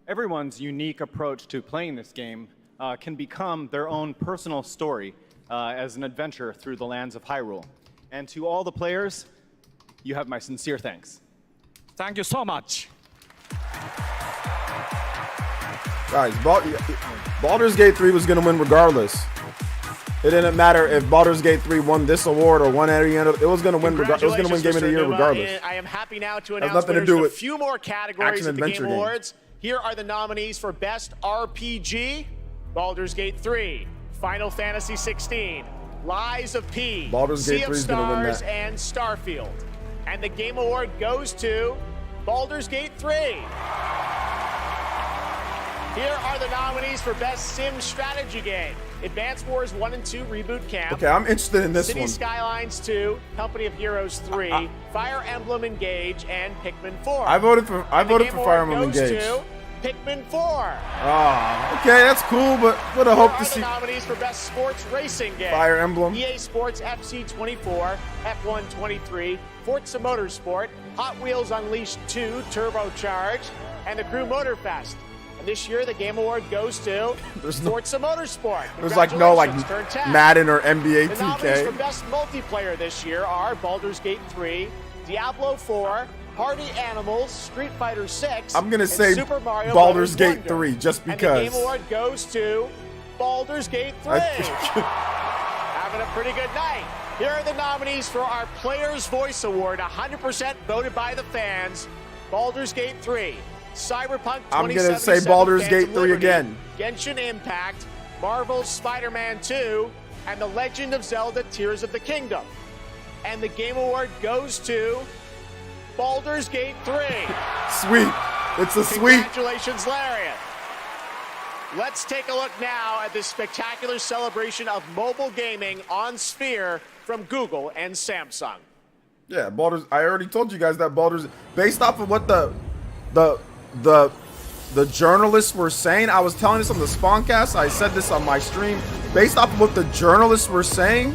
Everyone's unique approach to playing this game can become their own personal story as an adventure through the lands of Hyrule. And to all the players, you have my sincere thanks. Thank you so much. Guys, Baldur's Gate 3 was going to win regardless. It didn't matter if Baldur's Gate 3 won this award or won any other. It was going to win. It was going to win Game of the Year regardless. I am happy now to Has announce nothing to do with a few more categories Action at the Game Adventure Awards. Here are the nominees for Best RPG: Baldur's Gate 3, Final Fantasy 16, Lies of P, Baldur's Gate Sea 3 of is gonna win Stars, that. and Starfield. And the Game Award goes to Baldur's Gate 3. Here are the nominees for Best Sim Strategy Game: Advance Wars 1 and 2 Reboot Camp. Okay, I'm interested in this City one. Skylines 2, Company of Heroes 3, Fire Emblem Engage, and Pikmin 4. I voted for Fire Emblem Engage. To Pikmin 4. Ah, okay, that's cool, but would have hoped to see The nominees for Best Sports Racing Game: Fire Emblem. EA Sports FC24, F1 23, Forza Motorsport, Hot Wheels Unleashed 2 Turbocharged, and the Crew Motorfest. And this year, the Game Award goes to Forza Motorsport. There's like no like Congratulations, turn 10. Madden or NBA The nominees for 2K. Best Multiplayer this year are Baldur's Gate 3, Diablo 4, Party Animals, Street Fighter 6, I'm gonna and say Super Mario Baldur's Brothers Gate Wonder. 3 just And the because. Game Award goes to Baldur's Gate 3. Having a pretty good night. Here are the nominees for our Player's Voice Award, 100% voted by the fans. Baldur's Gate 3, Cyberpunk 2077, I'm gonna say Baldur's Phantom Gate 3 Liberty, again. Genshin Impact, Marvel's Spider-Man 2, and The Legend of Zelda Tears of the Kingdom. And the Game Award goes to Baldur's Gate 3. Sweet. It's a sweet. Congratulations, Lariat. Let's take a look now at this spectacular celebration of mobile gaming on Sphere from Google and Samsung. Yeah, Baldur's. I already told you guys that Baldur's, based off of what the journalists were saying. I was telling this on the Spawncast. I said this on my stream. Based off of what the journalists were saying,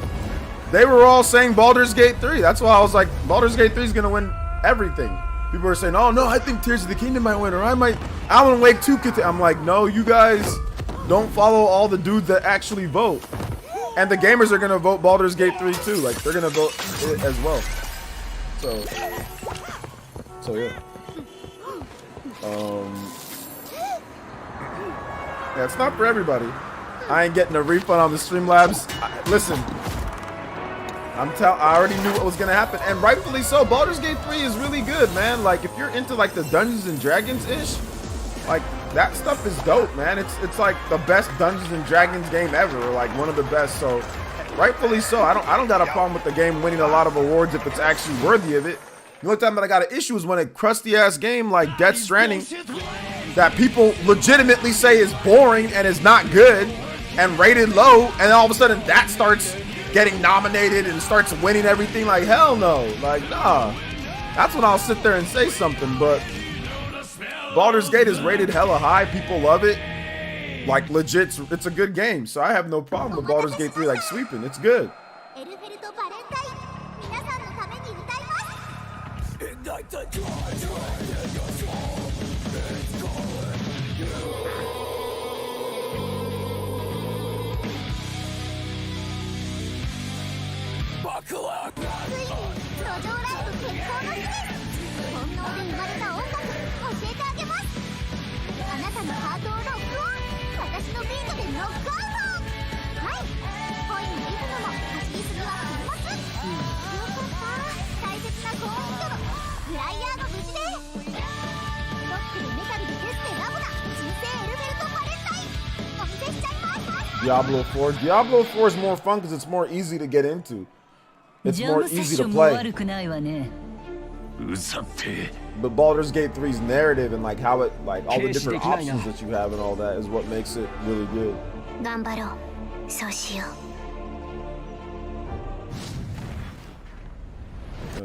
they were all saying Baldur's Gate 3. That's why I was like, Baldur's Gate 3 is gonna win everything. People were saying, oh no, I think Tears of the Kingdom might win, or Alan Wake 2 could. I'm like, no, you guys don't follow all the dudes that actually vote. And the gamers are gonna vote Baldur's Gate 3 too. Like they're gonna vote it as well. So yeah. Yeah, it's not for everybody. I ain't getting a refund on the Streamlabs. Listen, I already knew what was gonna happen, and rightfully so. Baldur's Gate 3 is really good, man. Like if you're into like the Dungeons and Dragons ish, like that stuff is dope, man. It's like the best Dungeons and Dragons game ever, or like one of the best. So rightfully so. I don't got a problem with the game winning a lot of awards if it's actually worthy of it. The only time that I got an issue is when a crusty ass game like Death Stranding that people legitimately say is boring and is not good and rated low, and all of a sudden that starts getting nominated and starts winning everything. Like, hell no. Like, nah. That's when I'll sit there and say something. But Baldur's Gate is rated hella high. People love it. Like, legit, it's a good game. So I have no problem with Baldur's Gate 3 like sweeping. It's good. Diablo 4. Diablo 4 is more fun because it's more easy to get into. It's more easy to play. But Baldur's Gate 3's narrative and like how it, like all the different options that you have and all that is what makes it really good.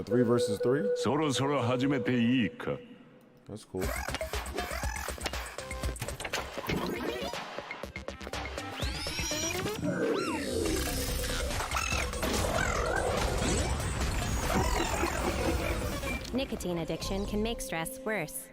3 versus 3? That's cool. Nicotine addiction can make stress worse.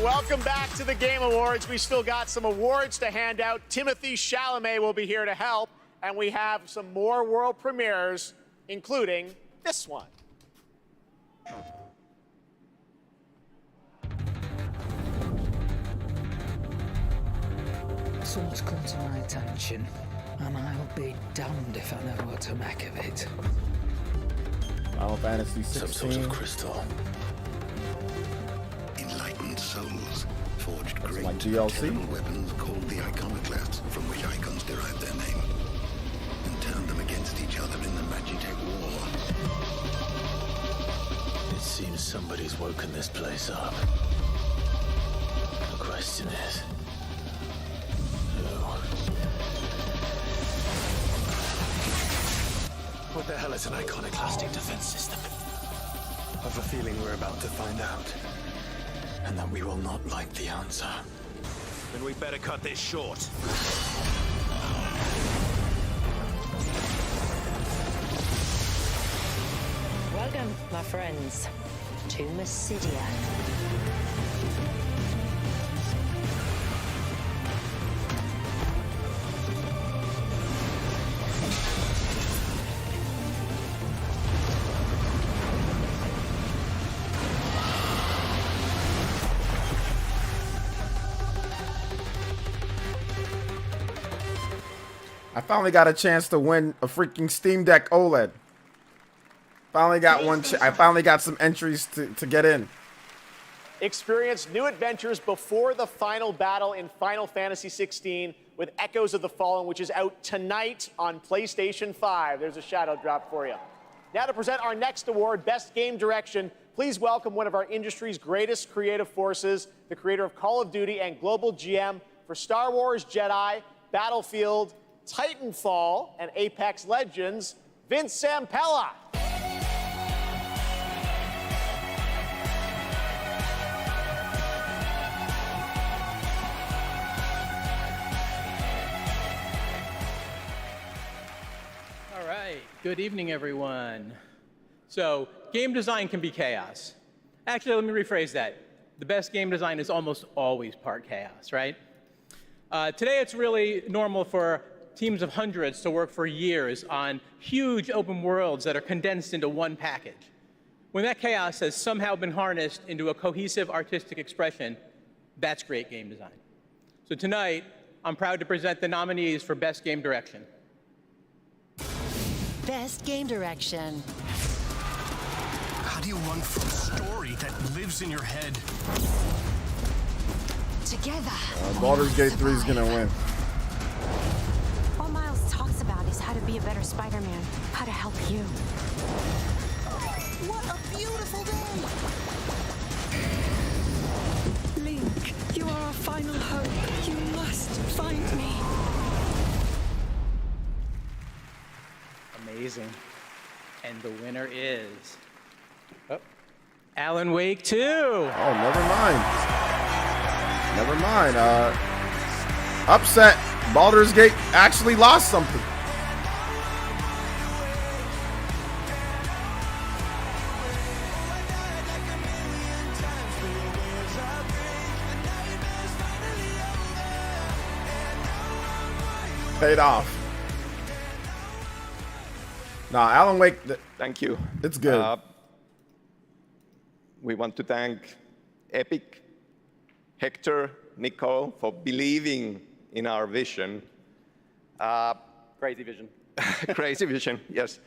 Welcome back to the Game Awards. We still got some awards to hand out. Timothée Chalamet will be here to help, and we have some more world premieres, including this one. Something's come to my attention, and I'll be damned if I know what to make of it. Final Fantasy 16. Some sort of crystal. Enlightened souls forged great like DLC weapons called the iconoclasts, from which icons derive their name, and turned them against each other in the Magitech War. It seems somebody's woken this place up. The question is, who? What the hell is an iconoclastic defense system? I have a feeling we're about to find out. And that we will not like the answer. Then we better cut this short. Welcome, my friends, to Mysidia. I finally got a chance to win a freaking Steam Deck OLED. Finally got one. I finally got some entries to get in. Experience new adventures before the final battle in Final Fantasy 16 with Echoes of the Fallen, which is out tonight on PlayStation 5. There's a shadow drop for you. Now to present our next award, Best Game Direction, please welcome one of our industry's greatest creative forces, the creator of Call of Duty and global GM for Star Wars Jedi, Battlefield, Titanfall, and Apex Legends, Vince Zampella. All right, good evening, everyone. So game design can be chaos. Actually, let me rephrase that. The best game design is almost always part chaos, right? Today, it's really normal for teams of hundreds to work for years on huge open worlds that are condensed into one package. When that chaos has somehow been harnessed into a cohesive artistic expression, that's great game design. So tonight, I'm proud to present the nominees for Best Game Direction. Best Game Direction. How do you run from a story that lives in your head? Together. Baldur's Gate 3 is gonna win. All Miles talks about is how to be a better Spider-Man, how to help you. What a beautiful day! Link, you are our final hope. You must find me. Amazing. And the winner is Alan Wake 2. Oh, never mind. Never mind. Upset. Baldur's Gate actually lost something. Paid off. Nah, Alan Wake. Thank you. It's good. We want to thank Epic, Hector, Nicole for believing in our vision. Crazy vision. Crazy vision, yes.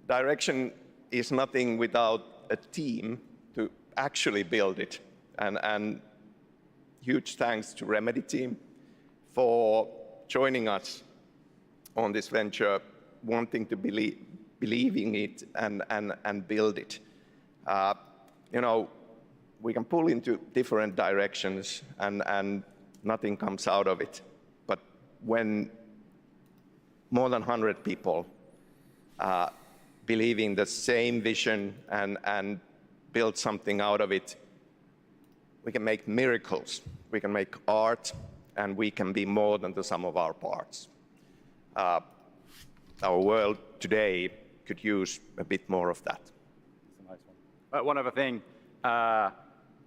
Direction is nothing without a team to actually build it. And huge thanks to Remedy team for joining us on this venture, wanting to believe in it and build it. You know, we can pull into different directions and nothing comes out of it. But when more than 100 people believe in the same vision and build something out of it, we can make miracles. We can make art, and we can be more than the sum of our parts. Our world today could use a bit more of that. One other thing,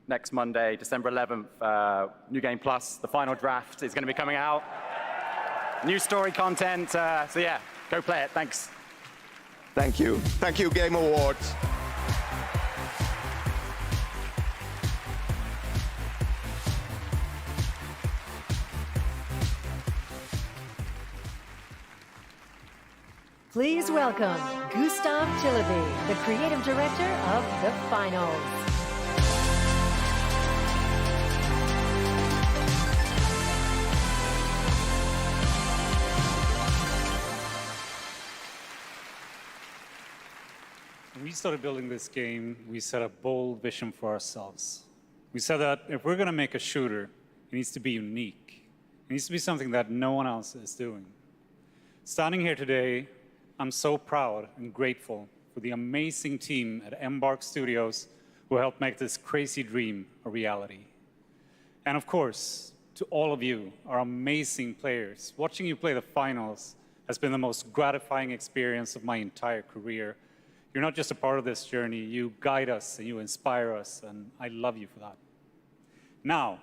next Monday, December 11th, New Game Plus, the final draft is going to be coming out. New story content, so yeah, go play it, thanks. Thank you. Thank you, Game Awards. Please welcome Gustav Chillaby, the creative director of the finals. When we started building this game, we set a bold vision for ourselves. We said that if we're going to make a shooter, it needs to be unique. It needs to be something that no one else is doing. Standing here today, I'm so proud and grateful for the amazing team at Embark Studios who helped make this crazy dream a reality. And of course, to all of you, our amazing players, watching you play the finals has been the most gratifying experience of my entire career. You're not just a part of this journey, you guide us and you inspire us, and I love you for that. Now,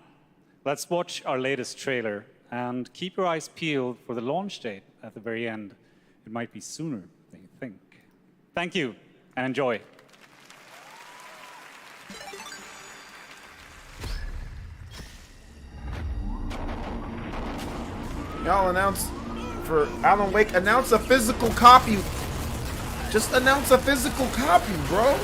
let's watch our latest trailer and keep your eyes peeled for the launch date at the very end. It might be sooner than you think. Thank you, and enjoy. Y'all announce for Alan Wake, announce a physical copy. Just announce a physical copy, bro.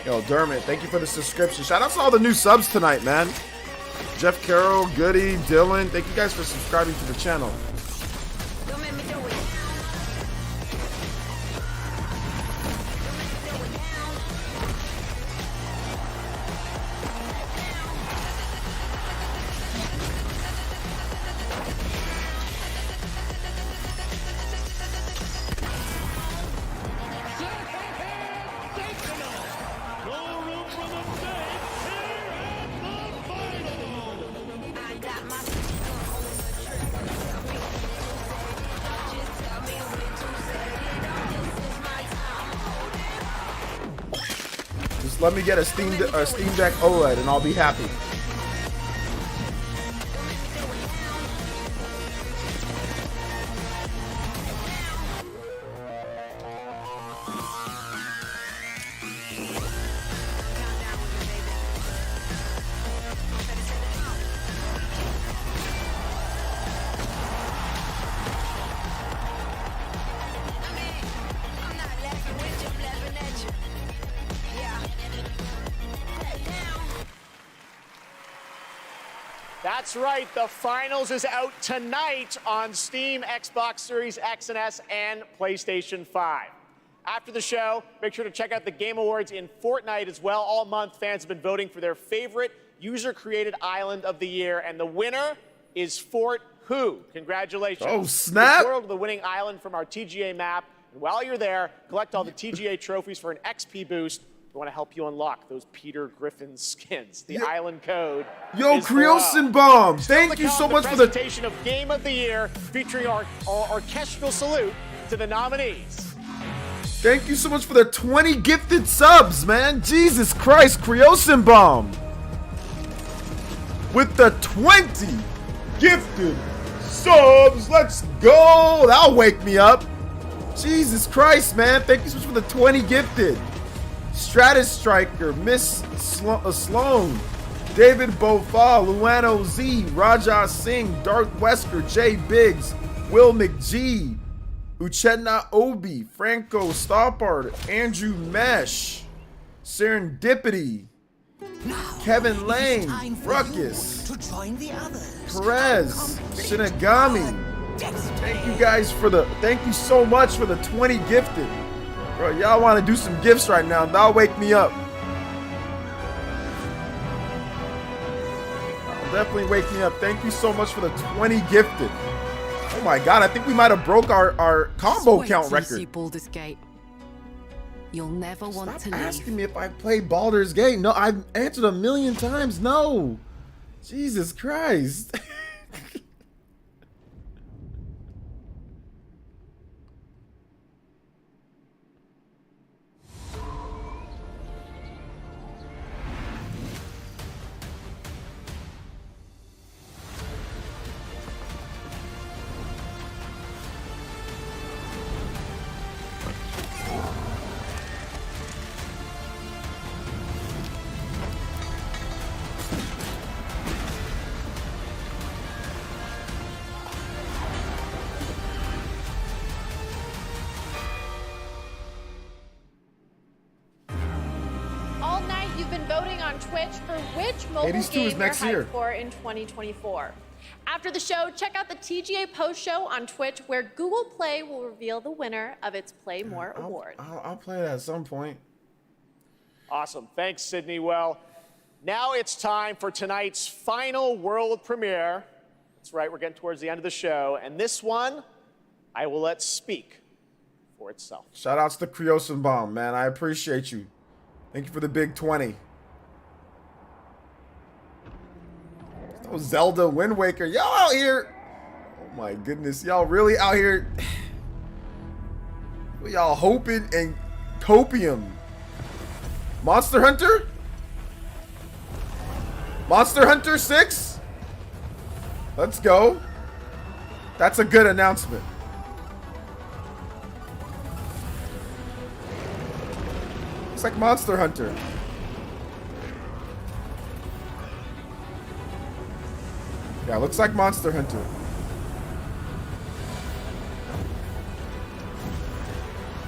Yo, Dermot, thank you for the subscription. Shout out to all the new subs tonight, man. Jeff Carroll, Goody, Dylan, thank you guys for subscribing to the channel. Just let me get a Steam Deck OLED and I'll be happy. That's right, the finals is out tonight on Steam, Xbox Series X and S, and PlayStation 5. After the show, make sure to check out the Game Awards in Fortnite as well. All month, fans have been voting for their favorite user-created island of the year, and the winner is Fort Who. Congratulations. Oh, snap! You portal to the winning island from our TGA map, and while you're there, collect all the TGA trophies for an XP boost. We want to help you unlock those Peter Griffin skins. The island code. Yo, is Creosin below. Bomb, Still thank to you come, so much for the presentation of Game of the Year, featuring our orchestral salute to the nominees. Thank you so much for the 20 gifted subs, man. Jesus Christ, Creosin Bomb. With the 20 gifted subs, let's go. That'll wake me up. Jesus Christ, man. Thank you so much for the 20 gifted. Stratus Striker, Miss Sloan, David Bofa, Luano Z, Raja Singh, Darth Wesker, Jay Biggs, Will McGee, Uchenna Obi, Franco Stoppard, Andrew Mesh, Serendipity, Kevin Lane, Ruckus, Perez, Shinigami. Thank you guys for thank you so much for the 20 gifted. Bro, y'all want to do some gifts right now. That'll wake me up. That'll definitely wake me up. Thank you so much for the 20 gifted. Oh my god, I think we might have broke our combo count record. Baldur's Gate. You'll never want to leave. Asking me if I play Baldur's Gate. No, I've answered a million times. No. Jesus Christ. Twitch for which mobile Hades 2 is game next you're year. hyped for in 2024. After the show, check out the TGA post show on Twitch, where Google Play will reveal the winner of its Play More award. I'll play that at some point. Awesome. Thanks, Sydney. Well, now it's time for tonight's final world premiere. That's right, we're getting towards the end of the show, and this one I will let speak for itself. Shout outs to Creosin Bomb, man. I appreciate you. Thank you for the big 20. Oh, Zelda Wind Waker. Y'all out here. Oh my goodness. Y'all really out here. Y'all hoping and copium. Monster Hunter? Monster Hunter 6? Let's go. That's a good announcement. Looks like Monster Hunter. Yeah, looks like Monster Hunter.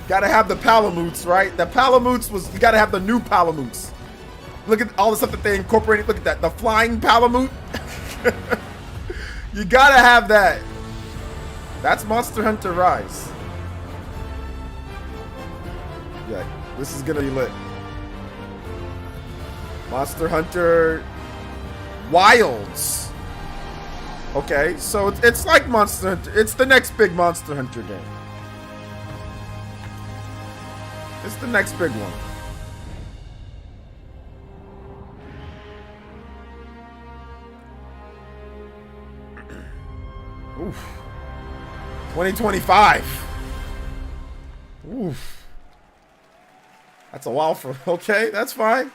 Gotta have the Palamutes, right? The Palamutes was, you gotta have the new Palamutes. Look at all the stuff that they incorporated. Look at that, the flying Palamute. You gotta have that. That's Monster Hunter Rise. Yeah, this is gonna be lit. Monster Hunter Wilds. Okay, so it's like Monster Hunter. It's the next big Monster Hunter game. It's the next big one. Oof. 2025. Oof. That's a while for. Okay, that's fine.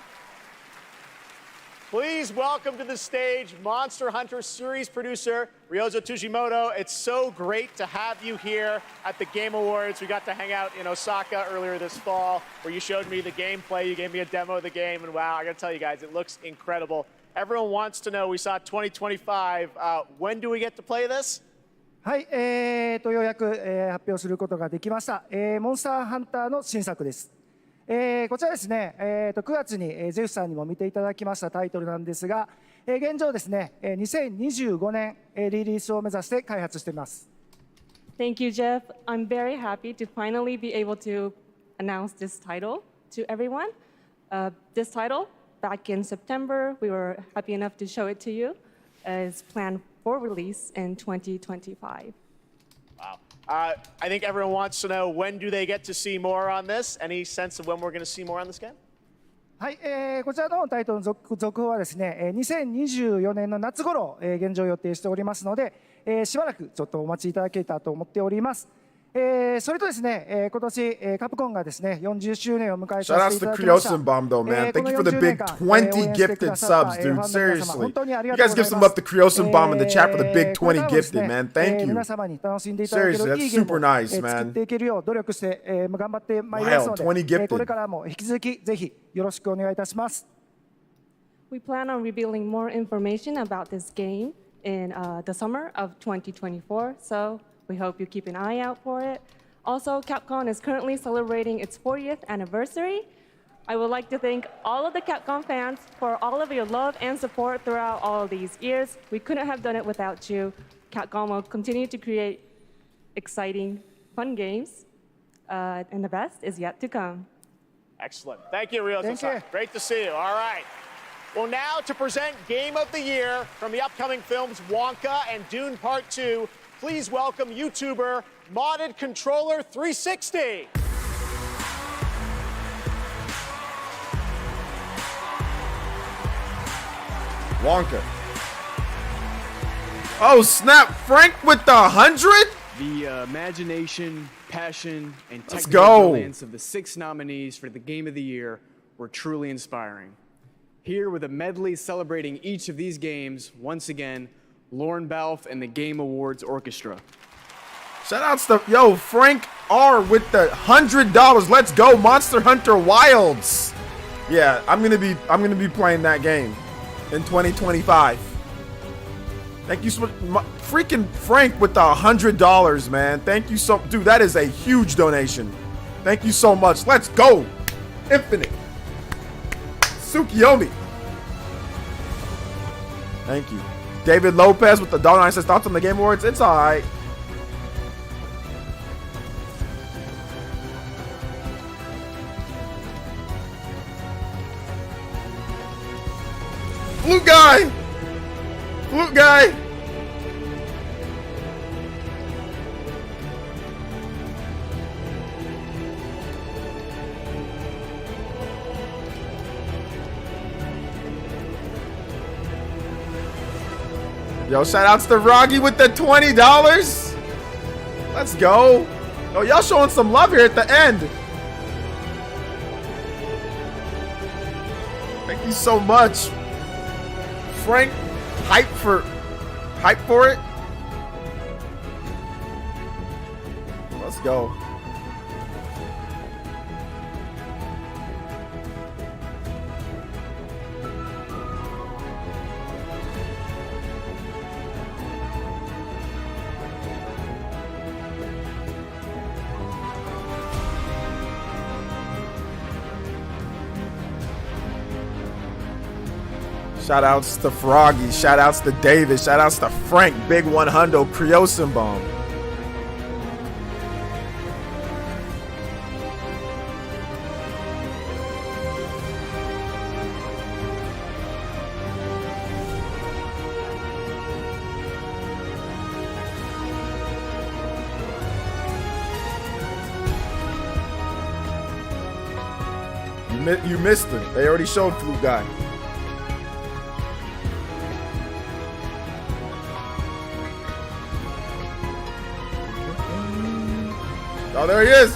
Please welcome to the stage Monster Hunter series producer Ryozo Tujimoto. It's so great to have you here at the Game Awards. We got to hang out in Osaka earlier this fall where you showed me the gameplay. You gave me a demo of the game, and wow, I gotta tell you guys, it looks incredible. Everyone wants to know, we saw 2025. When do we get to play this? はい、ようやく、発表することができました。モンスターハンターの新作です。こちらですね、9月に、ゼフさんにも見ていただきましたタイトルなんですが、現状ですね、2025年、リリースを目指して開発しています。Thank you, Jeff. I'm very happy to finally be able to announce this title to everyone. This title, back in September, we were happy enough to show it to you, is planned for release in 2025. Wow. I think everyone wants to know, when do they get to see more on this? Any sense of when we're going to see more on this game? はい、こちらのタイトルの続報はですね、2024年の夏頃、現状予定しておりますので、しばらくちょっとお待ちいただけたらと思っております。それとですね、今年、カプコンがですね、40周年を迎えさせていただきました。 Shout out to Kryosun Bomb though, man. Thank you for the big 20 gifted subs, dude. Seriously. You guys give some love to Kryosun Bomb in the chat for the big 20 gifted, man. Thank you. Seriously, that's super nice, man. Wow, 20 gifted. これからも引き続きぜひよろしくお願いいたします。We plan on revealing more information about this game in the summer of 2024, so we hope you keep an eye out for it. Also, Capcom is currently celebrating its 40th anniversary. I would like to thank all of the Capcom fans for all of your love and support throughout all of these years. We couldn't have done it without you. Capcom will continue to create exciting, fun games, and the best is yet to come. Excellent. Thank you, Ryozo-san. Great to see you. All right. Well, now to present Game of the Year from the upcoming films Wonka and Dune Part 2, please welcome YouTuber Modded Controller 360. Wonka. Oh snap! Frank with the 100. The imagination, passion, and Let's technical go. brilliance of the 6 nominees for the Game of the Year were truly inspiring. Here with a medley celebrating each of these games, once again, Lauren Balfe and the Game Awards Orchestra. Shout outs to Frank R with the $100. Let's go, Monster Hunter Wilds. Yeah, I'm gonna be playing that game in 2025. Thank you so much, freaking Frank with the $100, man. Thank you so, dude. That is a huge donation. Thank you so much. Let's go, Infinite Tsukiyomi. Thank you, David Lopez with the $9 says thoughts on the Game Awards. It's all right. Flute guy! Flute guy! Yo, shout outs to Roggy with the $20. Let's go. Yo, y'all showing some love here at the end. Thank you so much. Frank, hype for it. Let's go. Shout outs to Froggy, shout outs to David, shout outs to Frank, Big 100, Kryosun Bomb. You missed it. They already showed Flute Guy. Oh, there he is.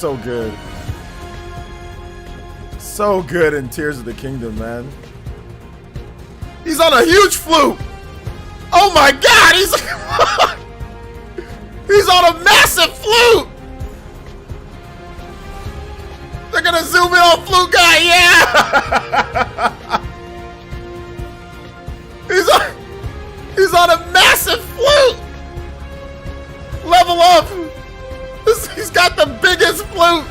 so good. So good in Tears of the Kingdom, man. He's on a huge flute. Oh my God, he's on a massive flute. They're gonna zoom in on flute guy, yeah. He's on a massive flute. Level up. He's got the biggest flute.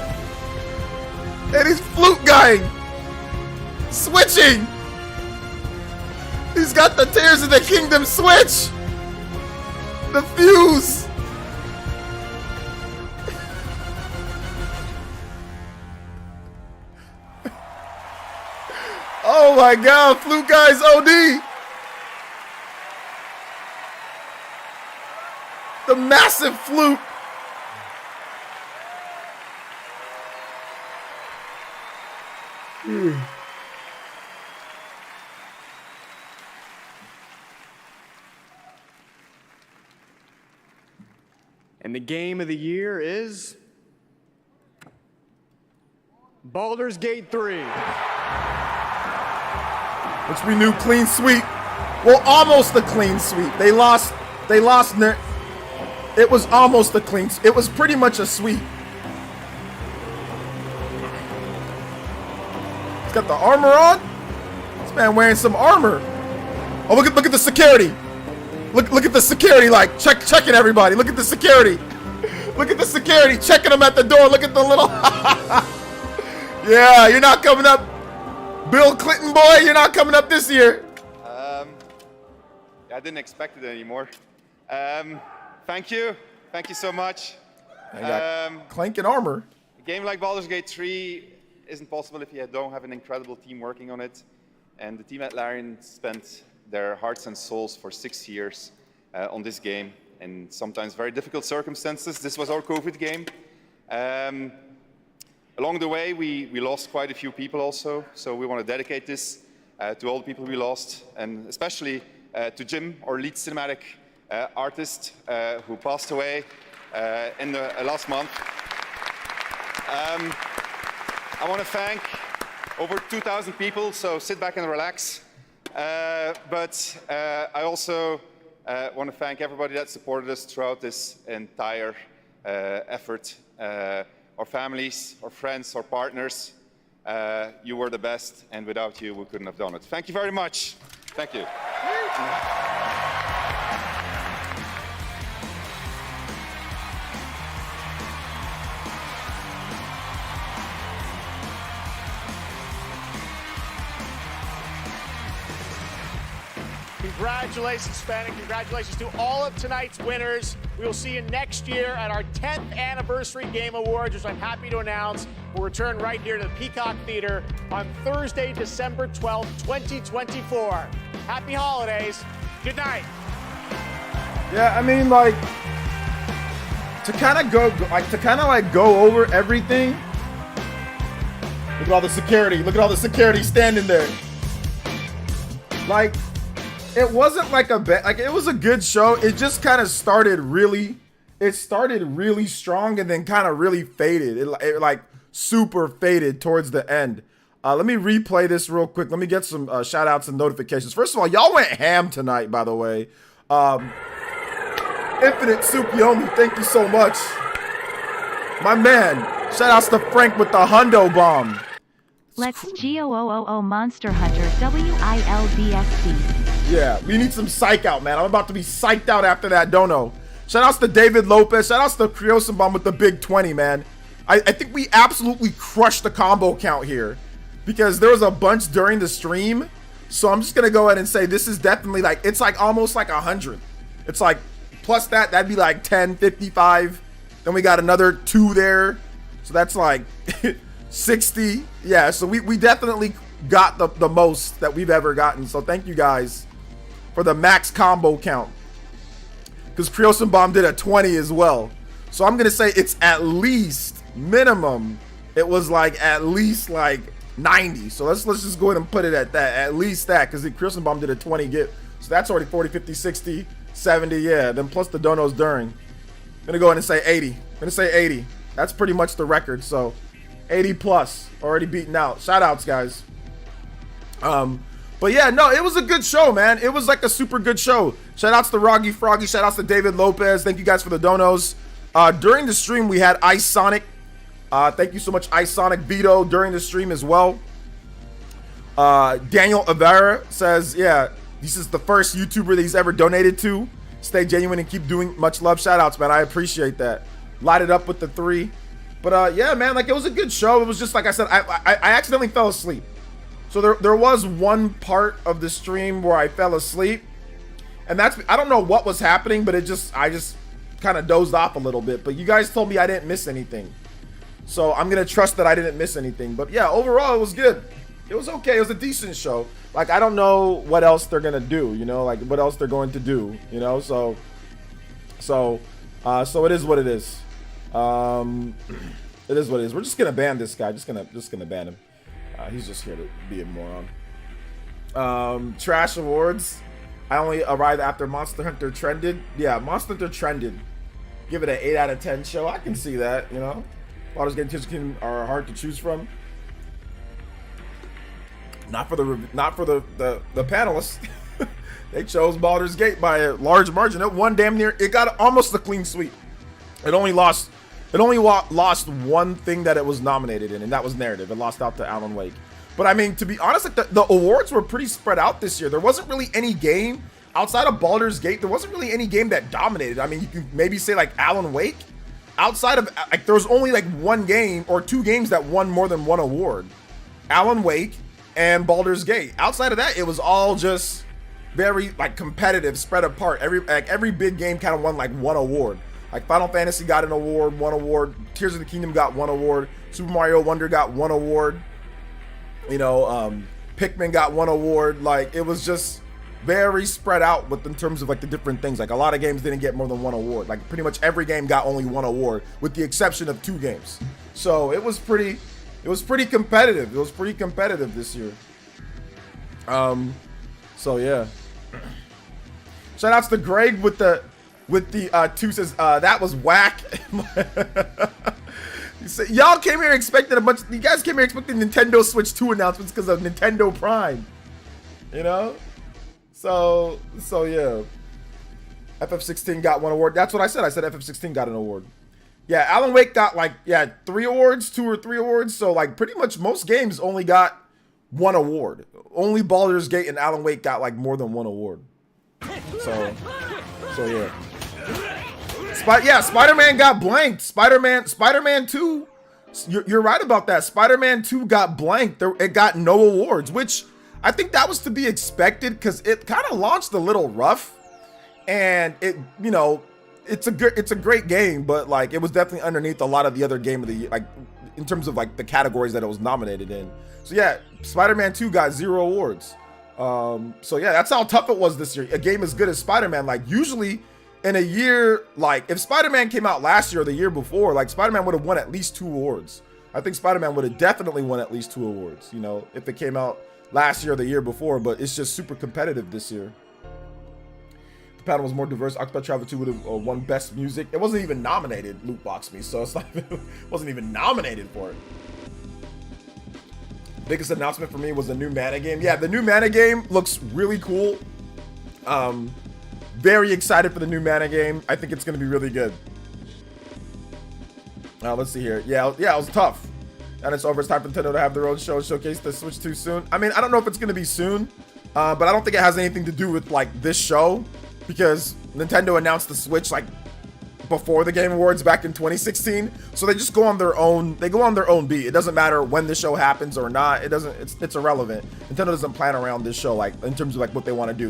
And he's flute guying. Switching. He's got the Tears of the Kingdom switch. The fuse. Oh my God, flute guy's OD. The massive flute. And the game of the year is Baldur's Gate 3. Which we knew clean sweep. Well, almost a clean sweep. They lost. It was almost a clean. It was pretty much a sweep. He's got the armor on. This man wearing some armor. Oh, look at the security. Look at the security, like checking everybody. Look at the security. Look at the security checking them at the door. Look at the little. Yeah, you're not coming up, Bill Clinton boy. You're not coming up this year. I didn't expect it anymore. Thank you so much. I got clanking armor. A game like Baldur's Gate 3 isn't possible if you don't have an incredible team working on it. And the team at Larian spent their hearts and souls for 6 years on this game in sometimes very difficult circumstances. This was our COVID game. Along the way, we lost quite a few people also, so we want to dedicate this to all the people we lost, and especially to Jim, our lead cinematic artist, who passed away in the last month. I want to thank over 2,000 people, so sit back and relax. But I also want to thank everybody that supported us throughout this entire effort. Our families, our friends, our partners, you were the best, and without you, we couldn't have done it. Thank you very much. Thank you. Congratulations, Sven, and congratulations to all of tonight's winners. We will see you next year at our 10th Anniversary Game Awards, which I'm happy to announce will return right here to the Peacock Theater on Thursday, December 12th, 2024. Happy holidays. Good night. Yeah, I mean, like, to kind of go over everything. Look at all the security. Look at all the security standing there. Like, it wasn't like it was a good show. It just kind of started really strong and then kind of really faded. It like super faded towards the end. Let me replay this real quick. Let me get some shout outs and notifications. First of all, y'all went ham tonight, by the way. Infinite Supiomi, thank you so much. My man, shout outs to Frank with the Hundo bomb. Let's GOOOO Monster Hunter WILDSC. Yeah, we need some psych out, man. I'm about to be psyched out after that dono. Shout outs to David Lopez. Shout outs to Criosenbaum with the big 20, man. I think we absolutely crushed the combo count here because there was a bunch during the stream. So I'm just going to go ahead and say this is definitely like, it's like almost like 100. It's like, plus that'd be like 10, 55. Then we got another 2 there. So that's like 60. Yeah, so we definitely got the most that we've ever gotten. So thank you guys for the max combo count. Because Criosenbaum did a 20 as well. So I'm going to say it's at least minimum. It was like at least like 90. So let's just go ahead and put it at that. At least that. Because Criosenbaum did a 20 get. So that's already 40, 50, 60, 70. Yeah. Then plus the donos during. I'm going to go ahead and say 80. I'm going to say 80. That's pretty much the record. So 80 plus already beaten out. Shout outs, guys. But yeah, no, it was a good show, man. It was like a super good show. Shout outs to Roggy Froggy. Shout outs to David Lopez. Thank you guys for the donos. During the stream, we had Ice Sonic. Thank you so much, Ice Sonic Vito, during the stream as well. Daniel Avera says, yeah, this is the first YouTuber that he's ever donated to. Stay genuine and keep doing much love. Shout outs, man. I appreciate that. Light it up with the 3. But yeah, man, like it was a good show. It was just like I said, I accidentally fell asleep. So there was one part of the stream where I fell asleep, and that's, I don't know what was happening, but I just kind of dozed off a little bit. But you guys told me I didn't miss anything, so I'm gonna trust that I didn't miss anything. But yeah, overall it was good. It was okay. It was a decent show. Like, I don't know what else they're gonna do, you know, like what else they're going to do, you know. So it is what it is. It is what it is. We're just gonna ban this guy. Just gonna ban him. He's just here to be a moron. Trash awards. I only arrived after Monster Hunter trended. Yeah, Monster Hunter trended. Give it an 8 out of 10 show. I can see that, you know. Baldur's Gate and Tears of the Kingdom are hard to choose from. Not for the panelists. They chose Baldur's Gate by a large margin. It won damn near. It got almost a clean sweep. It only lost one thing that it was nominated in, and that was narrative. It lost out to Alan Wake. But I mean, to be honest, like the awards were pretty spread out this year. There wasn't really any game outside of Baldur's Gate. There wasn't really any game that dominated. I mean, you can maybe say like Alan Wake. Outside of, like, there was only like one game or 2 games that won more than one award. Alan Wake and Baldur's Gate. Outside of that, it was all just very like competitive, spread apart. Every big game kind of won like one award. Like Final Fantasy got an award, 1 award. Tears of the Kingdom got 1 award. Super Mario Wonder got 1 award. You know, Pikmin got 1 award. Like, it was just very spread out in terms of like the different things. Like, a lot of games didn't get more than 1 award. Like, pretty much every game got only 1 award, with the exception of 2 games. So it was pretty competitive. It was pretty competitive this year. So yeah. Shout outs to Greg with the 2 says, that was whack. Y'all came here expecting you guys came here expecting Nintendo Switch 2 announcements because of Nintendo Prime. You know? So yeah. FF16 got 1 award. That's what I said. I said FF16 got an award. Yeah, Alan Wake got like, 3 awards, 2 or 3 awards. So like pretty much most games only got 1 award. Only Baldur's Gate and Alan Wake got like more than 1 award. So yeah. Spider-Man got blanked. Spider-Man 2. You're right about that. Spider-Man 2 got blanked. It got no awards, which I think that was to be expected because it kind of launched a little rough, and it, you know, it's a great game, but like it was definitely underneath a lot of the other game of the year, like in terms of like the categories that it was nominated in. So yeah, Spider-Man 2 got 0 awards. So yeah, that's how tough it was this year. A game as good as Spider-Man, like usually in a year, like if Spider-Man came out last year or the year before, like Spider-Man would have won at least 2 awards. I think Spider-Man would have definitely won at least 2 awards, you know, if it came out last year or the year before, but it's just super competitive this year. The panel was more diverse. Octopath Traveler 2 would have won Best Music. It wasn't even nominated, Loot Box Me, so it's not, it wasn't even nominated for it. Biggest announcement for me was the new Mana game. Yeah, the new Mana game looks really cool. Very excited for the new Mana game. I think it's going to be really good. Let's see here. Yeah, it was tough. And it's over. It's time for Nintendo to have their own show and showcase the Switch 2 soon. I mean, I don't know if it's going to be soon, but I don't think it has anything to do with like this show, because Nintendo announced the Switch like before the Game Awards back in 2016. So they just go on their own. They go on their own beat. It doesn't matter when the show happens or not. It doesn't. It's irrelevant. Nintendo doesn't plan around this show like in terms of like what they want to do.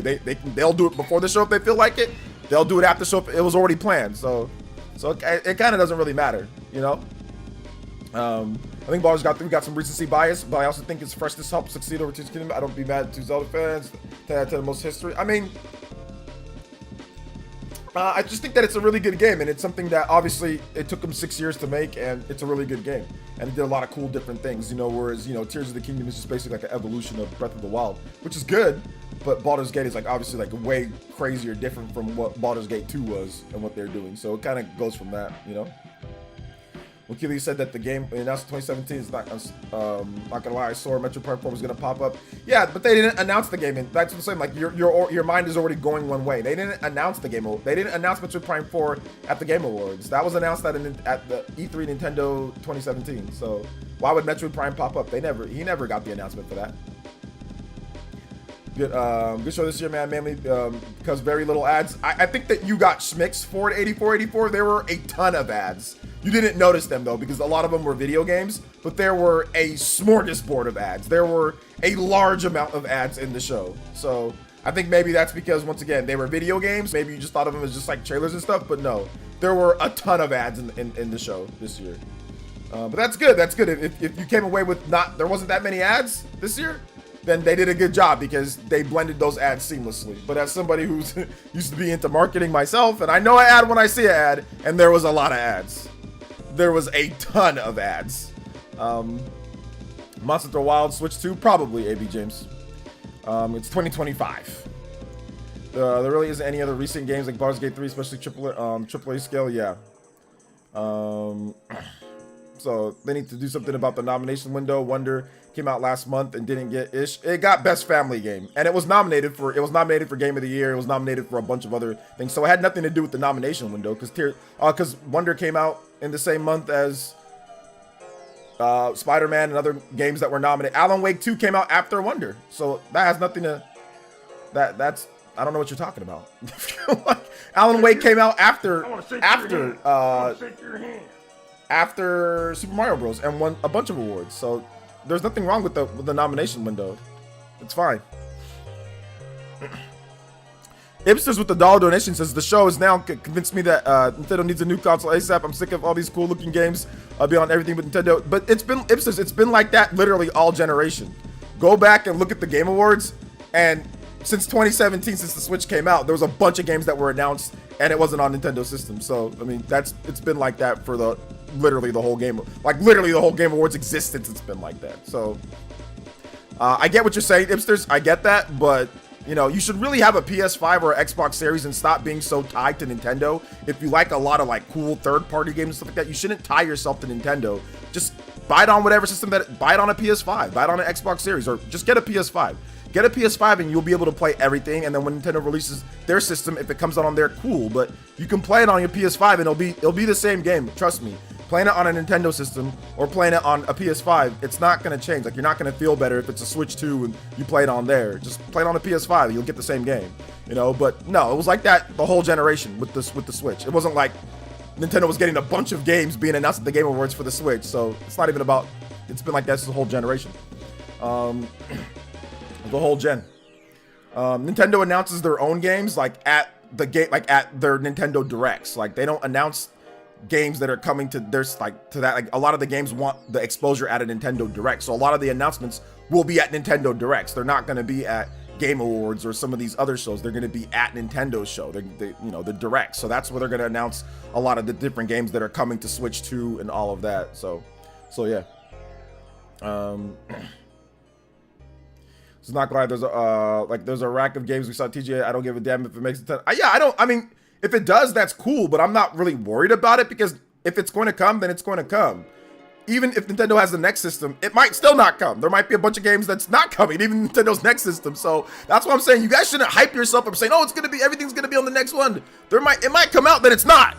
They'll do it before the show if they feel like it. They'll do it after the show if it was already planned. So it kind of doesn't really matter, you know. I think Baldur's Gate 3 got some recency bias, but I also think its freshness helped succeed over Tears of the Kingdom. I don't be mad to Zelda fans. 10 out of 10 the most history. I mean, I just think that it's a really good game, and it's something that obviously it took them 6 years to make, and it's a really good game. And it did a lot of cool different things, you know, whereas, you know, Tears of the Kingdom is just basically like an evolution of Breath of the Wild, which is good, but Baldur's Gate is like obviously like way crazier, different from what Baldur's Gate 2 was and what they're doing. So it kind of goes from that, you know. Wakili said that the game announced 2017 is not gonna lie. I saw Metro Prime 4 was gonna pop up. Yeah, but they didn't announce the game, and that's what I'm saying. Like your mind is already going one way. They didn't announce the game. They didn't announce Metro Prime 4 at the Game Awards. That was announced at the E3 Nintendo 2017. So why would Metro Prime pop up? He never got the announcement for that. Good show this year, man. Mainly because very little ads. I think that you got schmicks for it, 8484. There were a ton of ads. You didn't notice them though, because a lot of them were video games, but there were a smorgasbord of ads. There were a large amount of ads in the show. So I think maybe that's because, once again, they were video games. Maybe you just thought of them as just like trailers and stuff, but no, there were a ton of ads in the show this year. But that's good. That's good. If you came away with there wasn't that many ads this year, then they did a good job because they blended those ads seamlessly. But as somebody who's used to be into marketing myself, and I know an ad when I see an ad, and there was a lot of ads. There was a ton of ads. Monster Hunter Wild Switch 2, probably, AB James. It's 2025. There really isn't any other recent games like Baldur's Gate 3, especially AAA scale, yeah. So they need to do something about the nomination window. Wonder came out last month and didn't get ish. It got Best Family Game, and it was nominated for Game of the Year. It was nominated for a bunch of other things. So it had nothing to do with the nomination window because Wonder came out in the same month as Spider-Man and other games that were nominated. Alan Wake 2 came out after Wonder, so that has nothing to that's I don't know what you're talking about. Alan Wake came out after Super Mario Bros. And won a bunch of awards. So there's nothing wrong with the nomination window. It's fine. Ipsters with the dollar donation says the show has now convinced me that Nintendo needs a new console ASAP. I'm sick of all these cool looking games beyond everything but Nintendo. But it's been Ipsters. It's been like that literally all generation. Go back and look at the Game Awards, and since 2017, since the Switch came out, there was a bunch of games that were announced and it wasn't on Nintendo system. So I mean, it's been like that for literally the whole game awards existence. It's been like that. So I get what you're saying, Ipsters. I get that, but you know, you should really have a PS5 or Xbox Series and stop being so tied to Nintendo. If you like a lot of like cool third-party games and stuff like that, you shouldn't tie yourself to Nintendo. Just buy it on whatever system buy it on a PS5, buy it on an Xbox Series, or just get a PS5. Get a PS5 and you'll be able to play everything. And then when Nintendo releases their system, if it comes out on there, cool. But you can play it on your PS5 and it'll be the same game. Trust me. Playing it on a Nintendo system or playing it on a PS5, it's not gonna change. Like, you're not gonna feel better if it's a Switch 2 and you play it on there. Just play it on a PS5 and you'll get the same game. You know, but no, it was like that the whole generation with the Switch. It wasn't like Nintendo was getting a bunch of games being announced at the Game Awards for the Switch. So it's not even about, it's been like that since the whole generation. The whole gen. Nintendo announces their own games at their Nintendo Directs. Like, they don't announce games that are coming to that. Like, a lot of the games want the exposure at a Nintendo Direct. So a lot of the announcements will be at Nintendo Directs. They're not going to be at Game Awards or some of these other shows. They're going to be at Nintendo's show. The Direct. So that's where they're going to announce a lot of the different games that are coming to Switch 2 and all of that. So yeah. It's not glad there's a rack of games we saw TGA. I don't give a damn if it makes it 10. I mean, if it does, that's cool, but I'm not really worried about it, because if it's going to come, then it's going to come. Even if Nintendo has the next system, it might still not come. There might be a bunch of games that's not coming, even Nintendo's next system. So that's what I'm saying. You guys shouldn't hype yourself up saying, oh, everything's gonna be on the next one. It might come out, then it's not.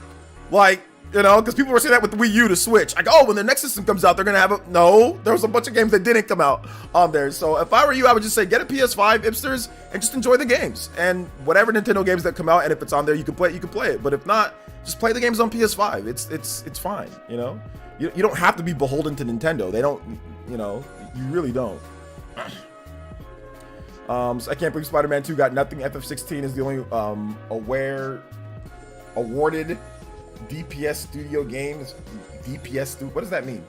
Like, you know, because people were saying that with the Wii U to Switch. Like, oh, when the next system comes out, they're going to have no, there was a bunch of games that didn't come out on there. So if I were you, I would just say, get a PS5, Ipsters, and just enjoy the games. And whatever Nintendo games that come out, and if it's on there, you can play it. But if not, just play the games on PS5. It's fine, you know? You don't have to be beholden to Nintendo. They don't, you know, you really don't. So I can't believe Spider-Man 2 got nothing. FF16 is the only awarded DPS studio games. What does that mean?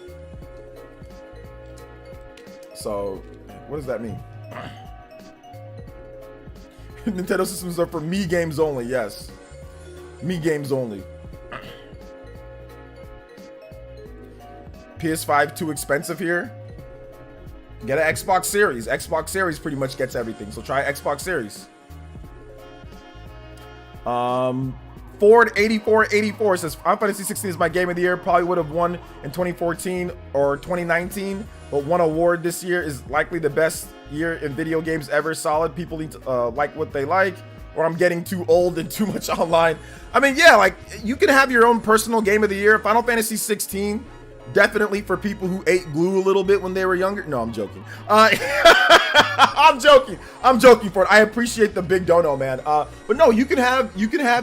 So, what does that mean? Nintendo systems are for me games only. Yes, me games only. PS5 too expensive here. Get an Xbox Series. Xbox Series pretty much gets everything. So try Xbox Series. Ford8484 says Final Fantasy 16 is my game of the year. Probably would have won in 2014 or 2019, but one award this year is likely the best year in video games ever. Solid. People need to like what they like, or I'm getting too old and too much online. I mean, yeah, like you can have your own personal game of the year. Final Fantasy 16, definitely for people who ate glue a little bit when they were younger. No, I'm joking. I'm joking for it. I appreciate the big dono, man. But no, you can have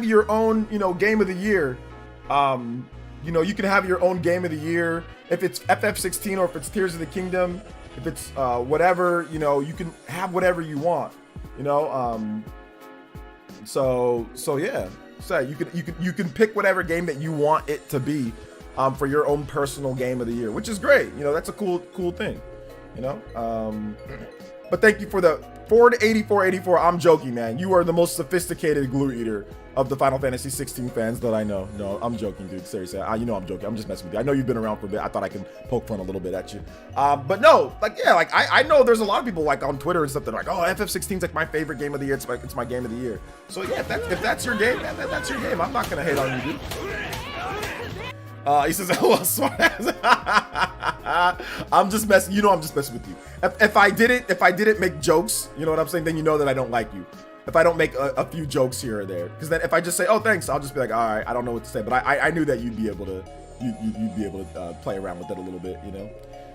your own, game of the year. You can have your own game of the year. If it's FF16 or if it's Tears of the Kingdom, if it's whatever, you can have whatever you want. So yeah. So you can pick whatever game that you want it to be for your own personal game of the year, which is great. That's a cool thing. But thank you for the Ford8484. I'm joking, man. You are the most sophisticated glue eater of the Final Fantasy 16 fans that I know. No, I'm joking, dude. Seriously, I'm joking. I'm just messing with you. I know you've been around for a bit. I thought I can poke fun a little bit at you. But no, I know there's a lot of people on Twitter and stuff that are like, oh, FF16 is my favorite game of the year. It's my game of the year. So yeah, if that's your game, man, that's your game. I'm not gonna hate on you, dude. He says, "Oh, smart ass." I'm just messing. I'm just messing with you. If I didn't make jokes, you know what I'm saying? Then you know that I don't like you. If I don't make a few jokes here or there, because then if I just say, "Oh, thanks," I'll just be like, "All right, I don't know what to say." But I knew that you'd be able to play around with it a little bit,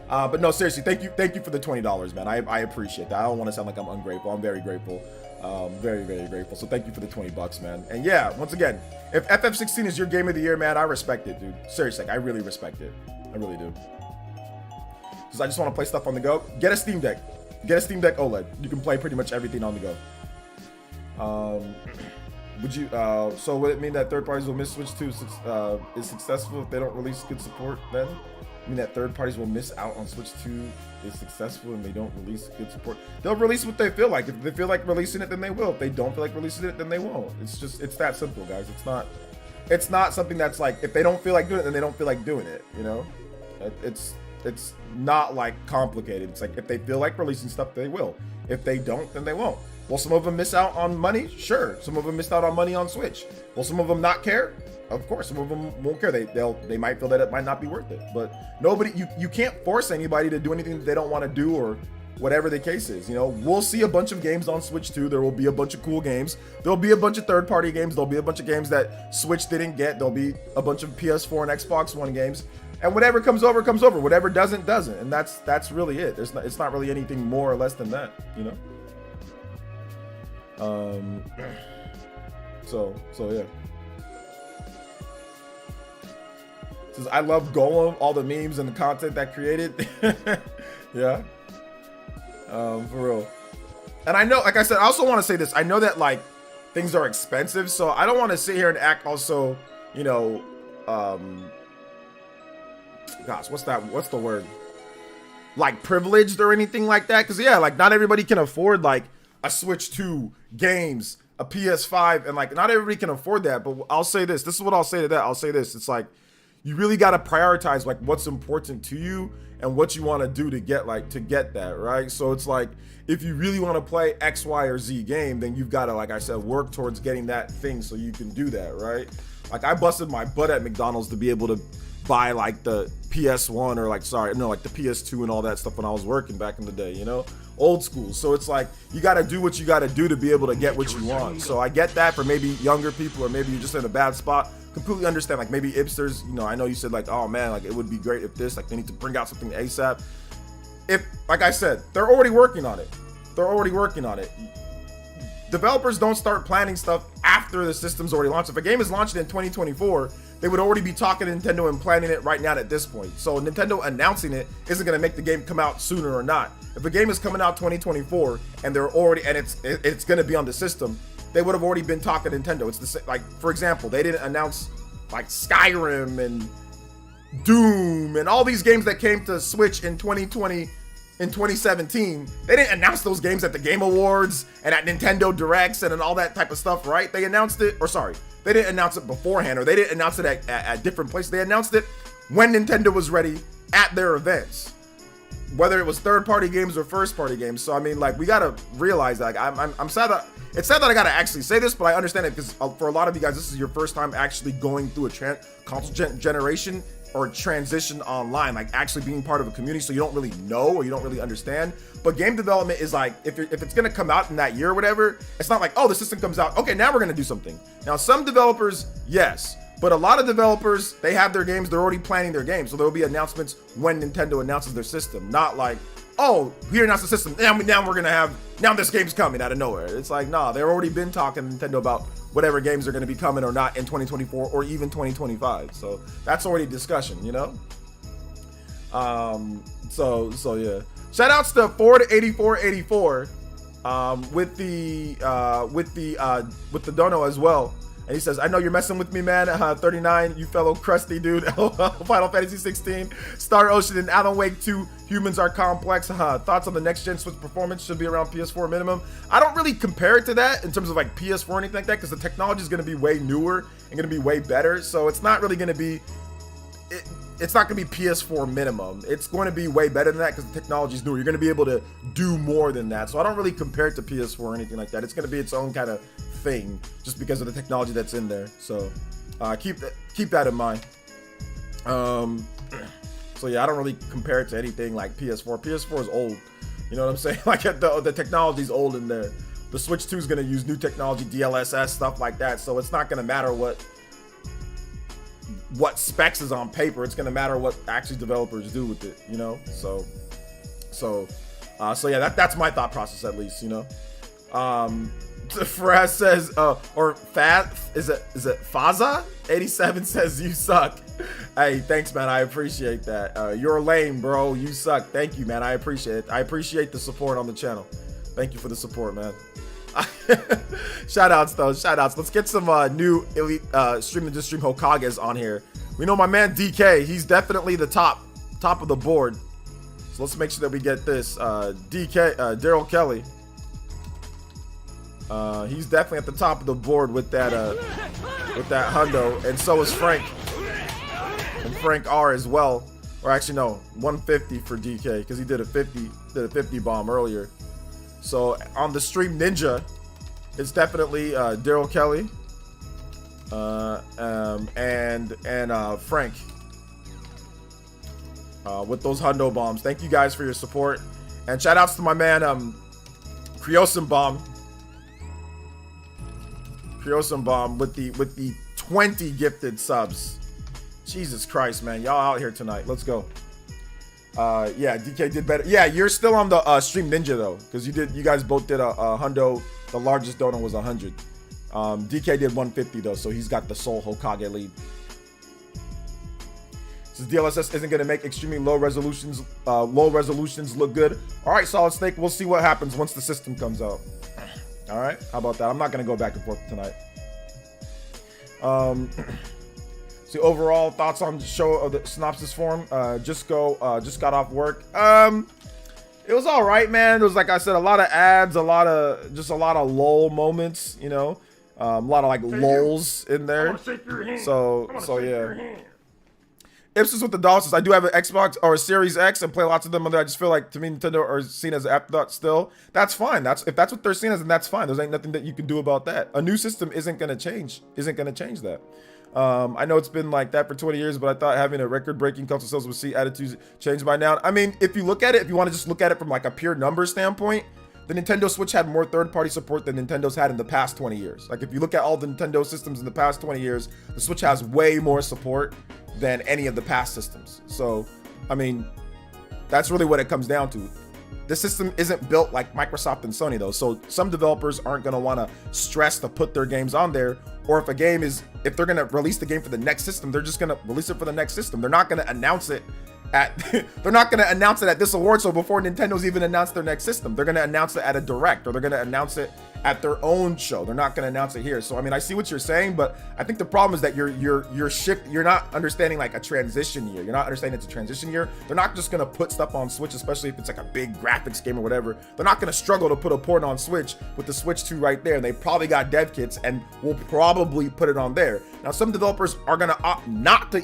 But no, seriously, thank you for the $20, man. I appreciate that. I don't want to sound like I'm ungrateful. I'm very grateful. Very, very grateful. So thank you for the $20, man. And yeah, once again, if FF16 is your game of the year, man, I respect it, dude. Seriously, I really respect it. I really do. Because I just want to play stuff on the go. Get a Steam Deck. Get a Steam Deck OLED. You can play pretty much everything on the go. So would it mean that third parties will miss Switch 2 is successful if they don't release good support then? I mean that third parties will miss out on Switch 2 is successful and they don't release good support. They'll release what they feel like. If they feel like releasing it, then they will. If they don't feel like releasing it, then they won't. It's that simple, guys. It's not something that's like, if they don't feel like doing it, then they don't feel like doing it, It's not like complicated. It's like if they feel like releasing stuff, they will. If they don't, then they won't. Will some of them miss out on money? Sure. Some of them missed out on money on Switch. Will some of them not care? Of course, some of them won't care. They might feel that it might not be worth it. But nobody, you can't force anybody to do anything that they don't want to do or whatever the case is. We'll see a bunch of games on Switch 2. There will be a bunch of cool games. There'll be a bunch of third-party games. There'll be a bunch of games that Switch didn't get. There'll be a bunch of PS4 and Xbox One games. And whatever comes over, comes over. Whatever doesn't. And that's really it. It's not really anything more or less than that, So yeah. Says, I love Golem, all the memes and the content that created. Yeah. For real. And I know, like I said, I also want to say this. I know that things are expensive, so I don't want to sit here and act also, gosh, what's the word? Privileged or anything like that. Cause yeah, not everybody can afford a Switch 2, games, a PS5, and not everybody can afford that. But I'll say this. This is what I'll say to that. I'll say this. It's you really got to prioritize what's important to you and what you want to do to get that, right? So it's if you really want to play X, Y, or Z game, then you've got to, like I said, work towards getting that thing so you can do that, right? I busted my butt at McDonald's to be able to buy the PS1 or the PS2 and all that stuff when I was working back in the day, old school. So it's you got to do what you got to do to be able to get what you want. So I get that for maybe younger people, or maybe you're just in a bad spot. Completely understand. Maybe hipsters, I know you said oh man, it would be great if this, they need to bring out something ASAP. If, like I said, they're already working on it. Developers don't start planning stuff after the system's already launched. If a game is launching in 2024, they would already be talking to Nintendo and planning it right now at this point. So Nintendo announcing it isn't going to make the game come out sooner or not. If a game is coming out 2024 and they're already, and it's going to be on the system, they would have already been talking to Nintendo. It's the same, for example, they didn't announce Skyrim and Doom and all these games that came to Switch in 2020 in 2017. They didn't announce those games at the Game Awards and at Nintendo Directs and all that type of stuff, right? They announced it, or sorry, they didn't announce it beforehand, or they didn't announce it at different places. They announced it when Nintendo was ready at their events. whether it was third-party games or first-party games. So I mean, like, we gotta realize that. Like, I'm sad that it's sad that I gotta actually say this, but I understand it because for a lot of you guys, this is your first time actually going through a console generation or transition online, like actually being part of a community, so you don't really know or you don't really understand. But game development is like, if it's gonna come out in that year or whatever, it's not like, oh, the system comes out, okay, now we're gonna do something. Now, some developers, yes, but a lot of developers, they have their games, they're already planning their games, so there will be announcements when Nintendo announces their system, not like, oh, we announced the system, now we're gonna have, now this game's coming out of nowhere. It's like, nah, they've already been talking to Nintendo about whatever games are gonna be coming or not in 2024 or even 2025. So that's already discussion, you know? So yeah. Shout outs to Ford8484 with the dono as well. And he says, I know you're messing with me, man. 39, you fellow crusty dude. Final Fantasy 16, Star Ocean, and Alan Wake 2. Humans are complex. Thoughts on the next gen Switch performance? Should be around PS4 minimum. I don't really compare it to that in terms of like PS4 or anything like that, because the technology is going to be way newer and going to be way better. So it's not really going to be, it's not going to be PS4 minimum. It's going to be way better than that because the technology is newer. You're going to be able to do more than that. So I don't really compare it to PS4 or anything like that. It's going to be its own kind of thing just because of the technology that's in there. So keep that in mind. So yeah, I don't really compare it to anything like PS4. PS4 is old. You know what I'm saying? Like the technology's old in there. The Switch 2 is going to use new technology, DLSS, stuff like that. So it's not going to matter what specs is on paper. It's going to matter what actually developers do with it, you know? So yeah, that's my thought process, at least, you know? Fraz says, or Fat, is it Faza? 87 says, you suck. Hey, thanks, man. I appreciate that. You're lame, bro. You suck. Thank you, man. I appreciate it. I appreciate the support on the channel. Thank you for the support, man. Shout outs, though. Shout outs. Let's get some new elite stream Hokages on here. We know my man DK. He's definitely the top of the board. So let's make sure that we get this. Daryl Kelly. He's definitely at the top of the board with that hundo, and so is Frank. And Frank R as well. Or actually no, 150 for DK because he did a 50 bomb earlier. So on the stream Ninja, it's definitely Daryl Kelly and Frank with those hundo bombs. Thank you guys for your support, and shout outs to my man Criosen Bomb with the 20 gifted subs. Jesus Christ, man, y'all out here tonight. Let's go. Yeah, DK did better. Yeah, you're still on the stream Ninja though, because you guys both did a hundo. The largest donor was 100. DK did 150 though, so he's got the sole Hokage lead. Since DLSS isn't going to make extremely low resolutions look good. All right, Solid Snake, we'll see what happens once the system comes out. All right, how about that? I'm not going to go back and forth tonight. See, overall thoughts on the show of the synopsis form. Just got off work. It was all right, man. It was, like I said, a lot of ads, a lot of lull moments, you know, a lot of like lulls in there. So yeah. Ipsos with the Dawsons. I do have an Xbox or a Series X and play lots of them on there. I just feel like, to me, Nintendo are seen as an afterthought still. That's fine. If that's what they're seen as, then that's fine. There's ain't nothing that you can do about that. A new system isn't gonna change that. I know it's been like that for 20 years, but I thought having a record-breaking console sales would see attitudes change by now. I mean, if you look at it, if you want to just look at it from like a pure number standpoint, the Nintendo Switch had more third-party support than Nintendo's had in the past 20 years. Like, if you look at all the Nintendo systems in the past 20 years, the Switch has way more support than any of the past systems. So, I mean, that's really what it comes down to. This system isn't built like Microsoft and Sony though, so some developers aren't going to want to stress to put their games on there, or if they're going to release the game for the next system, they're just going to release it for the next system. They're not going to announce it at this award show before Nintendo's even announced their next system. They're going to announce it at a direct, or they're going to announce it at their own show. They're not going to announce it here. So I mean, I see what you're saying, but I think the problem is that you're not understanding like a transition year. You're not understanding it's a transition year. They're not just going to put stuff on Switch, especially if it's like a big graphics game or whatever. They're not going to struggle to put a port on Switch with the Switch 2 right there. They probably got dev kits and will probably put it on there. Now, some developers are going to opt not to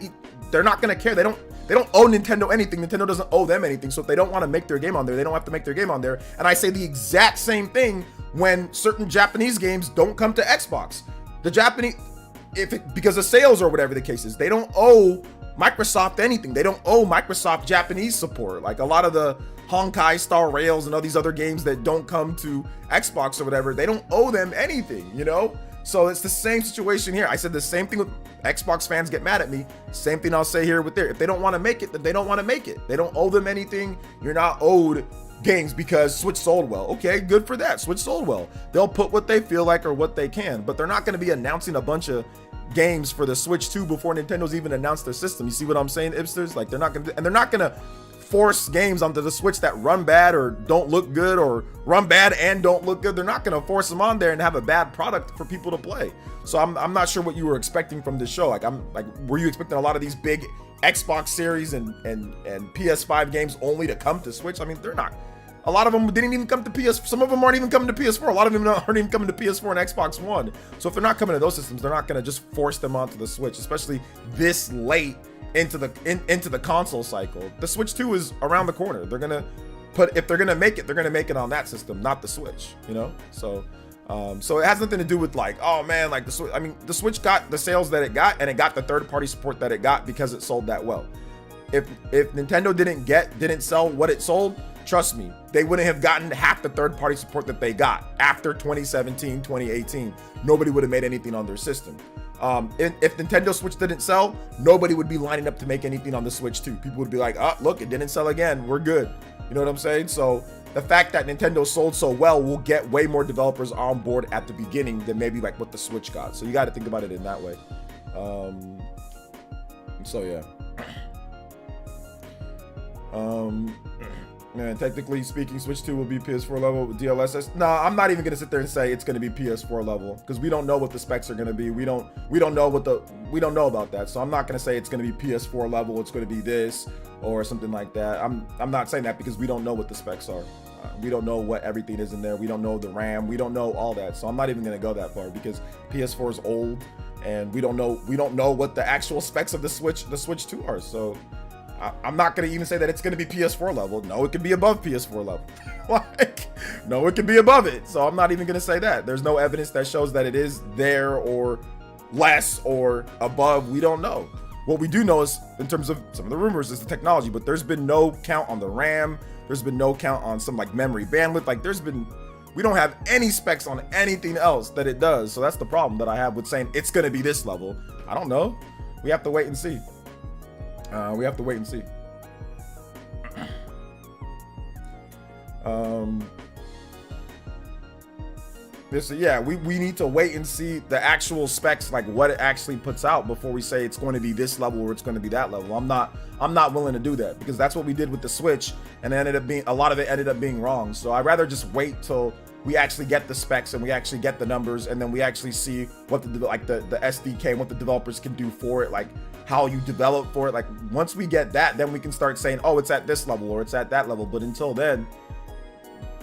they're not gonna care. They don't owe Nintendo anything. Nintendo doesn't owe them anything. So if they don't want to make their game on there, they don't have to make their game on there. And I say the exact same thing when certain Japanese games don't come to Xbox. The Japanese, because of sales or whatever the case is, they don't owe Microsoft anything. They don't owe Microsoft Japanese support. Like a lot of the Honkai Star Rails and all these other games that don't come to Xbox or whatever, they don't owe them anything, you know? So it's the same situation here. I said the same thing with Xbox fans get mad at me. Same thing I'll say here with there. If they don't want to make it, then they don't want to make it. They don't owe them anything. You're not owed games because Switch sold well. Okay, good for that. Switch sold well. They'll put what they feel like or what they can, but they're not going to be announcing a bunch of games for the Switch 2 before Nintendo's even announced their system. You see what I'm saying, Ipsters? Like they're not going to, and they're not going to force games onto the Switch that run bad or don't look good or run bad and don't look good. They're not going to force them on there and have a bad product for people to play. So I'm not sure what you were expecting from this show. Like were you expecting a lot of these big Xbox series and PS5 games only to come to Switch? I mean, they're not. A lot of them didn't even come to PS. Some of them aren't even coming to PS4. A lot of them aren't even coming to PS4 and Xbox One. So if they're not coming to those systems, they're not going to just force them onto the Switch, especially this late into the console cycle. The Switch 2 is around the corner. They're gonna if they're gonna make it on that system, not the Switch. You know, so it has nothing to do with like, oh man, like the Switch. I mean, the Switch got the sales that it got, and it got the third-party support that it got because it sold that well. If Nintendo didn't sell what it sold, trust me, they wouldn't have gotten half the third-party support that they got after 2017, 2018. Nobody would have made anything on their system. If Nintendo Switch didn't sell, nobody would be lining up to make anything on the Switch 2. People would be like, oh, look, it didn't sell again. We're good. You know what I'm saying? So the fact that Nintendo sold so well will get way more developers on board at the beginning than maybe like what the Switch got. So you got to think about it in that way. So yeah. Man, technically speaking, Switch 2 will be PS4 level with DLSS. No, I'm not even gonna sit there and say it's gonna be PS4 level because we don't know what the specs are gonna be. We don't know about that. So I'm not gonna say it's gonna be PS4 level. It's gonna be this or something like that. I'm not saying that because we don't know what the specs are. We don't know what everything is in there. We don't know the RAM. We don't know all that. So I'm not even gonna go that far because PS4 is old and we don't know what the actual specs of the Switch 2 are. So I'm not going to even say that it's going to be PS4 level. No, it could be above PS4 level. Like, no, it could be above it. So I'm not even going to say that. There's no evidence that shows that it is there or less or above. We don't know. What we do know is, in terms of some of the rumors, is the technology, but there's been no count on the RAM. There's been no count on some like memory bandwidth. Like we don't have any specs on anything else that it does. So that's the problem that I have with saying it's going to be this level. I don't know. We have to wait and see. We have to wait and see. Yeah, we need to wait and see the actual specs, like what it actually puts out before we say it's going to be this level or it's going to be that level. I'm not willing to do that because that's what we did with the Switch, and a lot of it ended up being wrong. So I'd rather just wait till we actually get the specs and we actually get the numbers, and then we actually see what the SDK and what the developers can do for it, like how you develop for it. Like once we get that, then we can start saying, oh, it's at this level or it's at that level. But until then,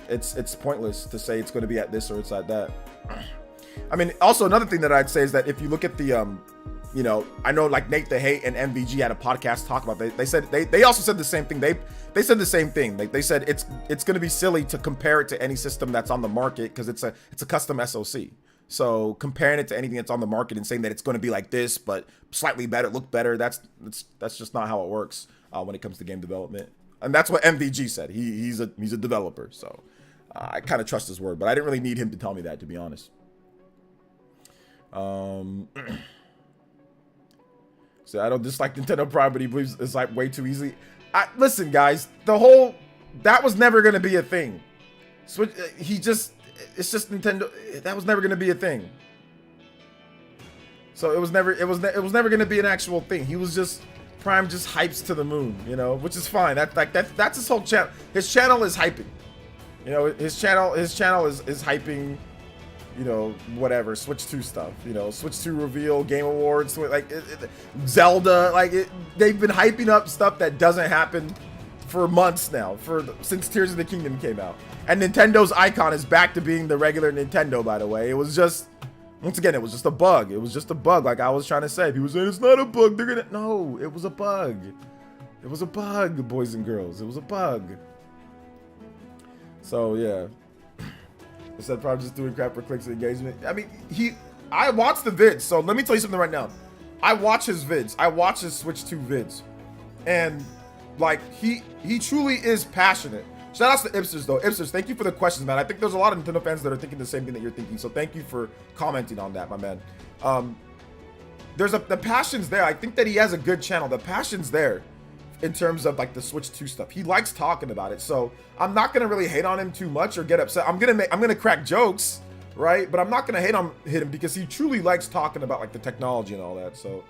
it's pointless to say it's going to be at this or it's at that. I mean, also another thing that I'd say is that if you look at the I know like Nate the Hate and MVG had a podcast talk about it. They also said the same thing. They said the same thing. Like they said it's going to be silly to compare it to any system that's on the market because it's a custom SoC. So comparing it to anything that's on the market and saying that it's going to be like this but slightly better, look better, that's just not how it works when it comes to game development. And that's what MVG said. He's a developer, so I kind of trust his word. But I didn't really need him to tell me that, to be honest. So I don't dislike Nintendo Prime, but he believes it's like way too easy. Listen, guys, that was never gonna be a thing. Switch, it's just Nintendo. That was never gonna be a thing. So it was never gonna be an actual thing. He was just Prime just hypes to the moon, which is fine. That's his whole channel. His channel is hyping. His channel is hyping. Whatever, Switch 2 stuff, Switch 2 reveal, Game Awards, Zelda, they've been hyping up stuff that doesn't happen for months now, since Tears of the Kingdom came out. And Nintendo's icon is back to being the regular Nintendo, by the way. It was just Once again, it was just a bug. It was just a bug, like I was trying to say. People saying it's not a bug. They're gonna... No, it was a bug. It was a bug, boys and girls. It was a bug. So, yeah. Instead of probably just doing crap for clicks and engagement. I mean, I watched the vids, so let me tell you something right now. I watch his vids. I watch his Switch 2 vids. And, like, he truly is passionate. Shout outs to Ipsters, though. Ipsters, thank you for the questions, man. I think there's a lot of Nintendo fans that are thinking the same thing that you're thinking. So thank you for commenting on that, my man. The passion's there. I think that he has a good channel. The passion's there in terms of, like, the Switch 2 stuff. He likes talking about it. So I'm not going to really hate on him too much or get upset. I'm going to crack jokes, right? But I'm not going to hit him because he truly likes talking about, like, the technology and all that. So,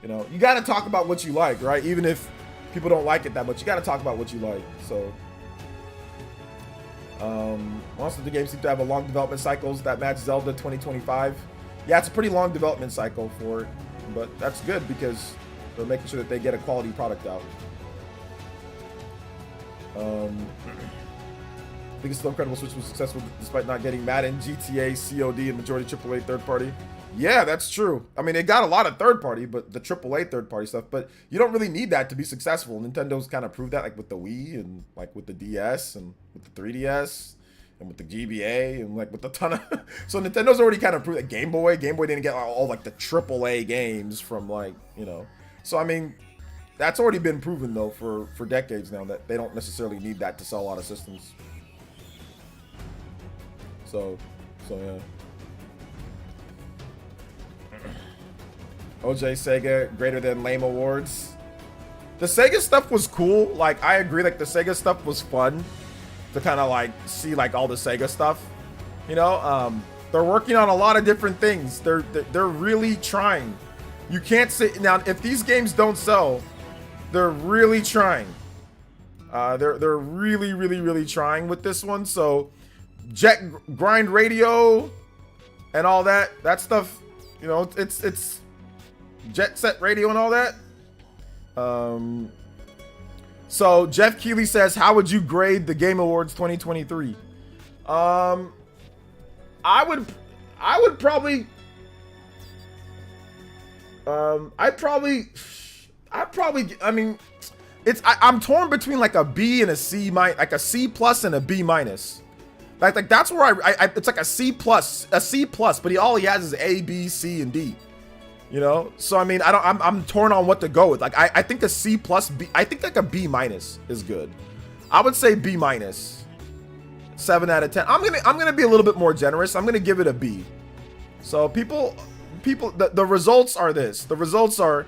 you know, you got to talk about what you like, right? Even if people don't like it that much, you got to talk about what you like. So... Most of the games seem to have a long development cycles that match Zelda 2025. Yeah, it's a pretty long development cycle for it, but that's good because they're making sure that they get a quality product out. I think it's still incredible Switch was successful despite not getting Madden, GTA, COD, and majority AAA third party. Yeah, that's true. I mean, it got a lot of third party, but the AAA third party stuff, but you don't really need that to be successful. Nintendo's kind of proved that, like with the Wii and like with the DS and with the 3DS and with the GBA and like with a ton of... So Nintendo's already kind of proved that Game Boy didn't get all like the AAA games from like, you know. So, I mean, that's already been proven though for decades now that they don't necessarily need that to sell a lot of systems. So yeah. OJ Sega greater than lame awards. The Sega stuff was cool. Like, I agree, like the Sega stuff was fun to kind of like see like all the Sega stuff. You know, they're working on a lot of different things. They're really trying. You can't say now if these games don't sell, they're really trying. They're really trying with this one. So Jet Grind Radio and all that stuff, you know, it's Jet Set Radio and all that. So Jeff Keighley says, how would you grade the Game Awards 2023? I would probably I mean, I'm torn between like a B and a C like a C plus and a B minus. Like that's where it's like a C plus, but all he has is A, B, C, and D. You know, so I mean, I'm torn on what to go with. Like I think a C plus, B, I think like a B minus is good. I would say B minus, 7 out of 10. I'm gonna be a little bit more generous. I'm gonna give it a B. So people, the results are this. The results are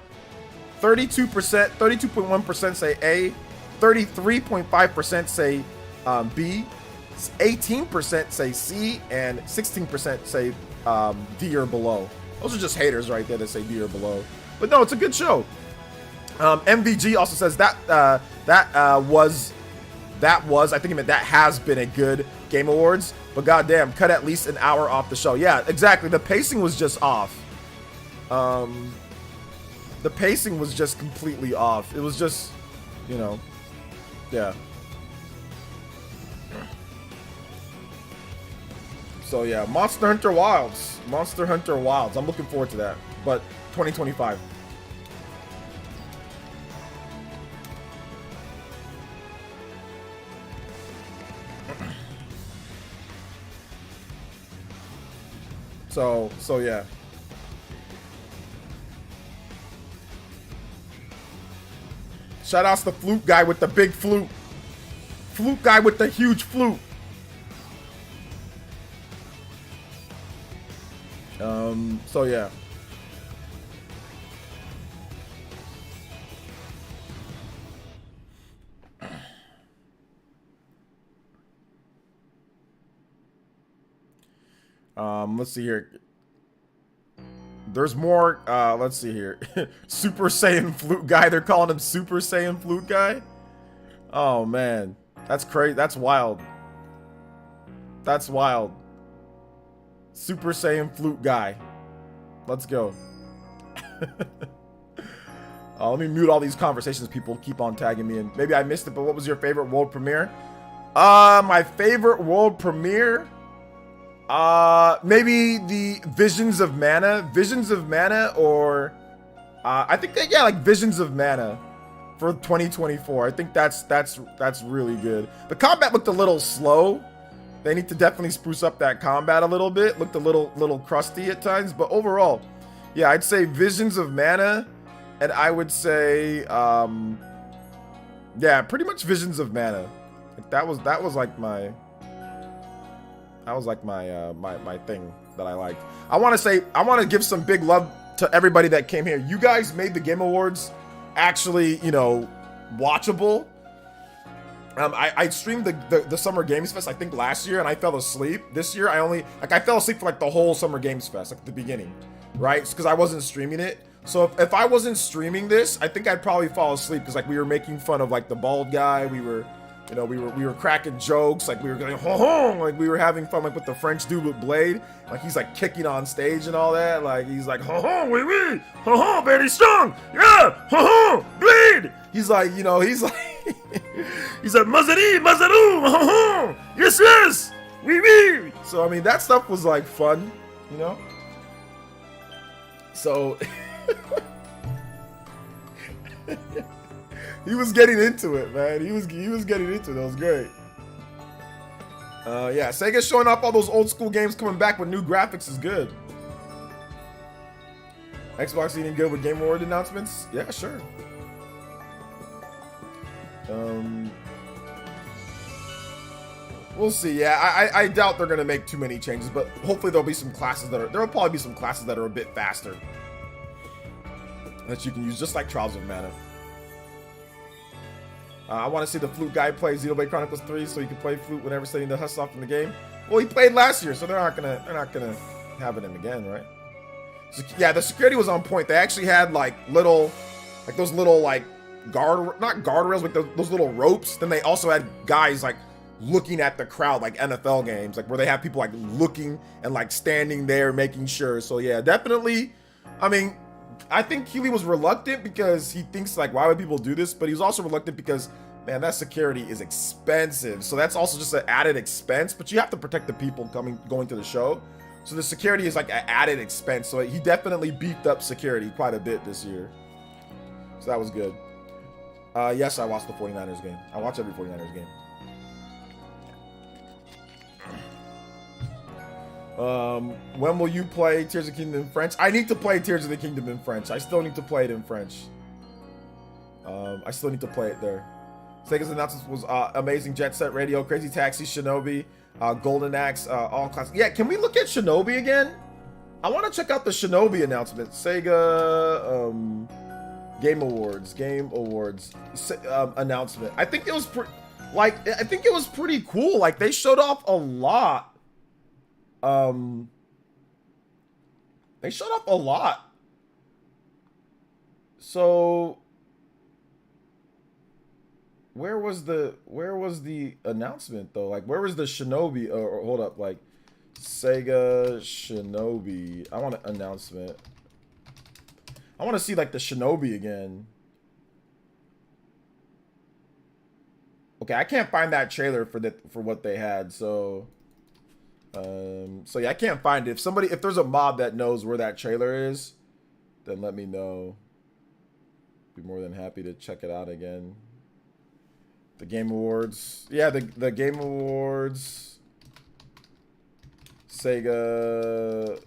32%, 32.1% say A, 33.5% say B, 18% say C, and 16% say D or below. Those are just haters right there that say D or below. But no, it's a good show. MVG also says that was I think he meant that has been a good Game Awards, but goddamn, cut at least an hour off the show. Yeah, exactly. The pacing was just off. The pacing was just completely off. It was just, you know, yeah. So yeah, Monster Hunter Wilds. I'm looking forward to that, but 2025. So yeah. Shout outs to flute guy with the big flute. Flute guy with the huge flute. So yeah. Let's see here. There's more. Let's see here. Super Saiyan Flute Guy. They're calling him Super Saiyan Flute Guy. Oh man, that's crazy. That's wild. That's wild. Super Saiyan Flute Guy. Let's go. Let me mute all these conversations. People keep on tagging me, and maybe I missed it. But what was your favorite world premiere? My favorite world premiere. Maybe the Visions of Mana, or I think that, yeah, like Visions of Mana for 2024. I think that's really good. The combat looked a little slow. They need to definitely spruce up that combat a little bit. Looked a little crusty at times, but overall, yeah, I'd say Visions of Mana, and I would say, yeah, pretty much Visions of Mana. Like that was like my my thing that I liked. I want to give some big love to everybody that came here. You guys made the Game Awards actually, you know, watchable. I streamed the Summer Games Fest, I think last year, and I fell asleep. This year, I fell asleep for like the whole Summer Games Fest, like the beginning, right? Because I wasn't streaming it. So if I wasn't streaming this, I think I'd probably fall asleep because like we were making fun of like the bald guy. We were cracking jokes, like we were going ho ho, like we were having fun like with the French dude with Blade, like he's like kicking on stage and all that, like he's like ho ho, oui oui, ho ho, very strong, yeah, ho ho, Blade. He's like, you know, he's like Mazari, Mazaru, ho ho, yes yes, oui oui. So I mean that stuff was like fun, you know. So he was getting into it, man. He was getting into it. That was great. Yeah, Sega showing off all those old school games coming back with new graphics is good. Xbox eating good with Game Award announcements? Yeah, sure. We'll see. Yeah, I doubt they're gonna make too many changes, but hopefully there'll be some classes there'll probably be some classes that are a bit faster that you can use, just like Trials of Mana. I want to see the flute guy play Xenoblade Chronicles 3 so he can play flute whenever setting the huss off in the game. Well, he played last year, so they're not gonna have it in again, right? So, yeah, the security was on point. They actually had like those little like not guardrails, but those little ropes. Then they also had guys like looking at the crowd, like NFL games, like where they have people like looking and like standing there making sure. So yeah, definitely. I mean, I think Keeley was reluctant because he thinks like, why would people do this? But he was also reluctant because, man, that security is expensive. So that's also just an added expense, but you have to protect the people going to the show. So the security is like an added expense. So he definitely beefed up security quite a bit this year. So that was good. Yes, I watched the 49ers game. I watch every 49ers game. When will you play Tears of the Kingdom in French? I need to play Tears of the Kingdom in French. I still need to play it in French. I still need to play it there. Sega's announcement was amazing. Jet Set Radio, Crazy Taxi, Shinobi, Golden Axe, all classic. Yeah, can we look at Shinobi again? I want to check out the Shinobi announcement. Sega Game Awards announcement. I think it was pretty cool. Like they showed off a lot. They showed up a lot. So where was the announcement though? Like where was the Shinobi? Or hold up, like Sega Shinobi. I want an announcement. I want to see like the Shinobi again. Okay, I can't find that trailer for what they had, so yeah, I can't find it. If there's a mob that knows where that trailer is, then let me know. Be more than happy to check it out again. The Game Awards. Yeah, the Game Awards. Sega's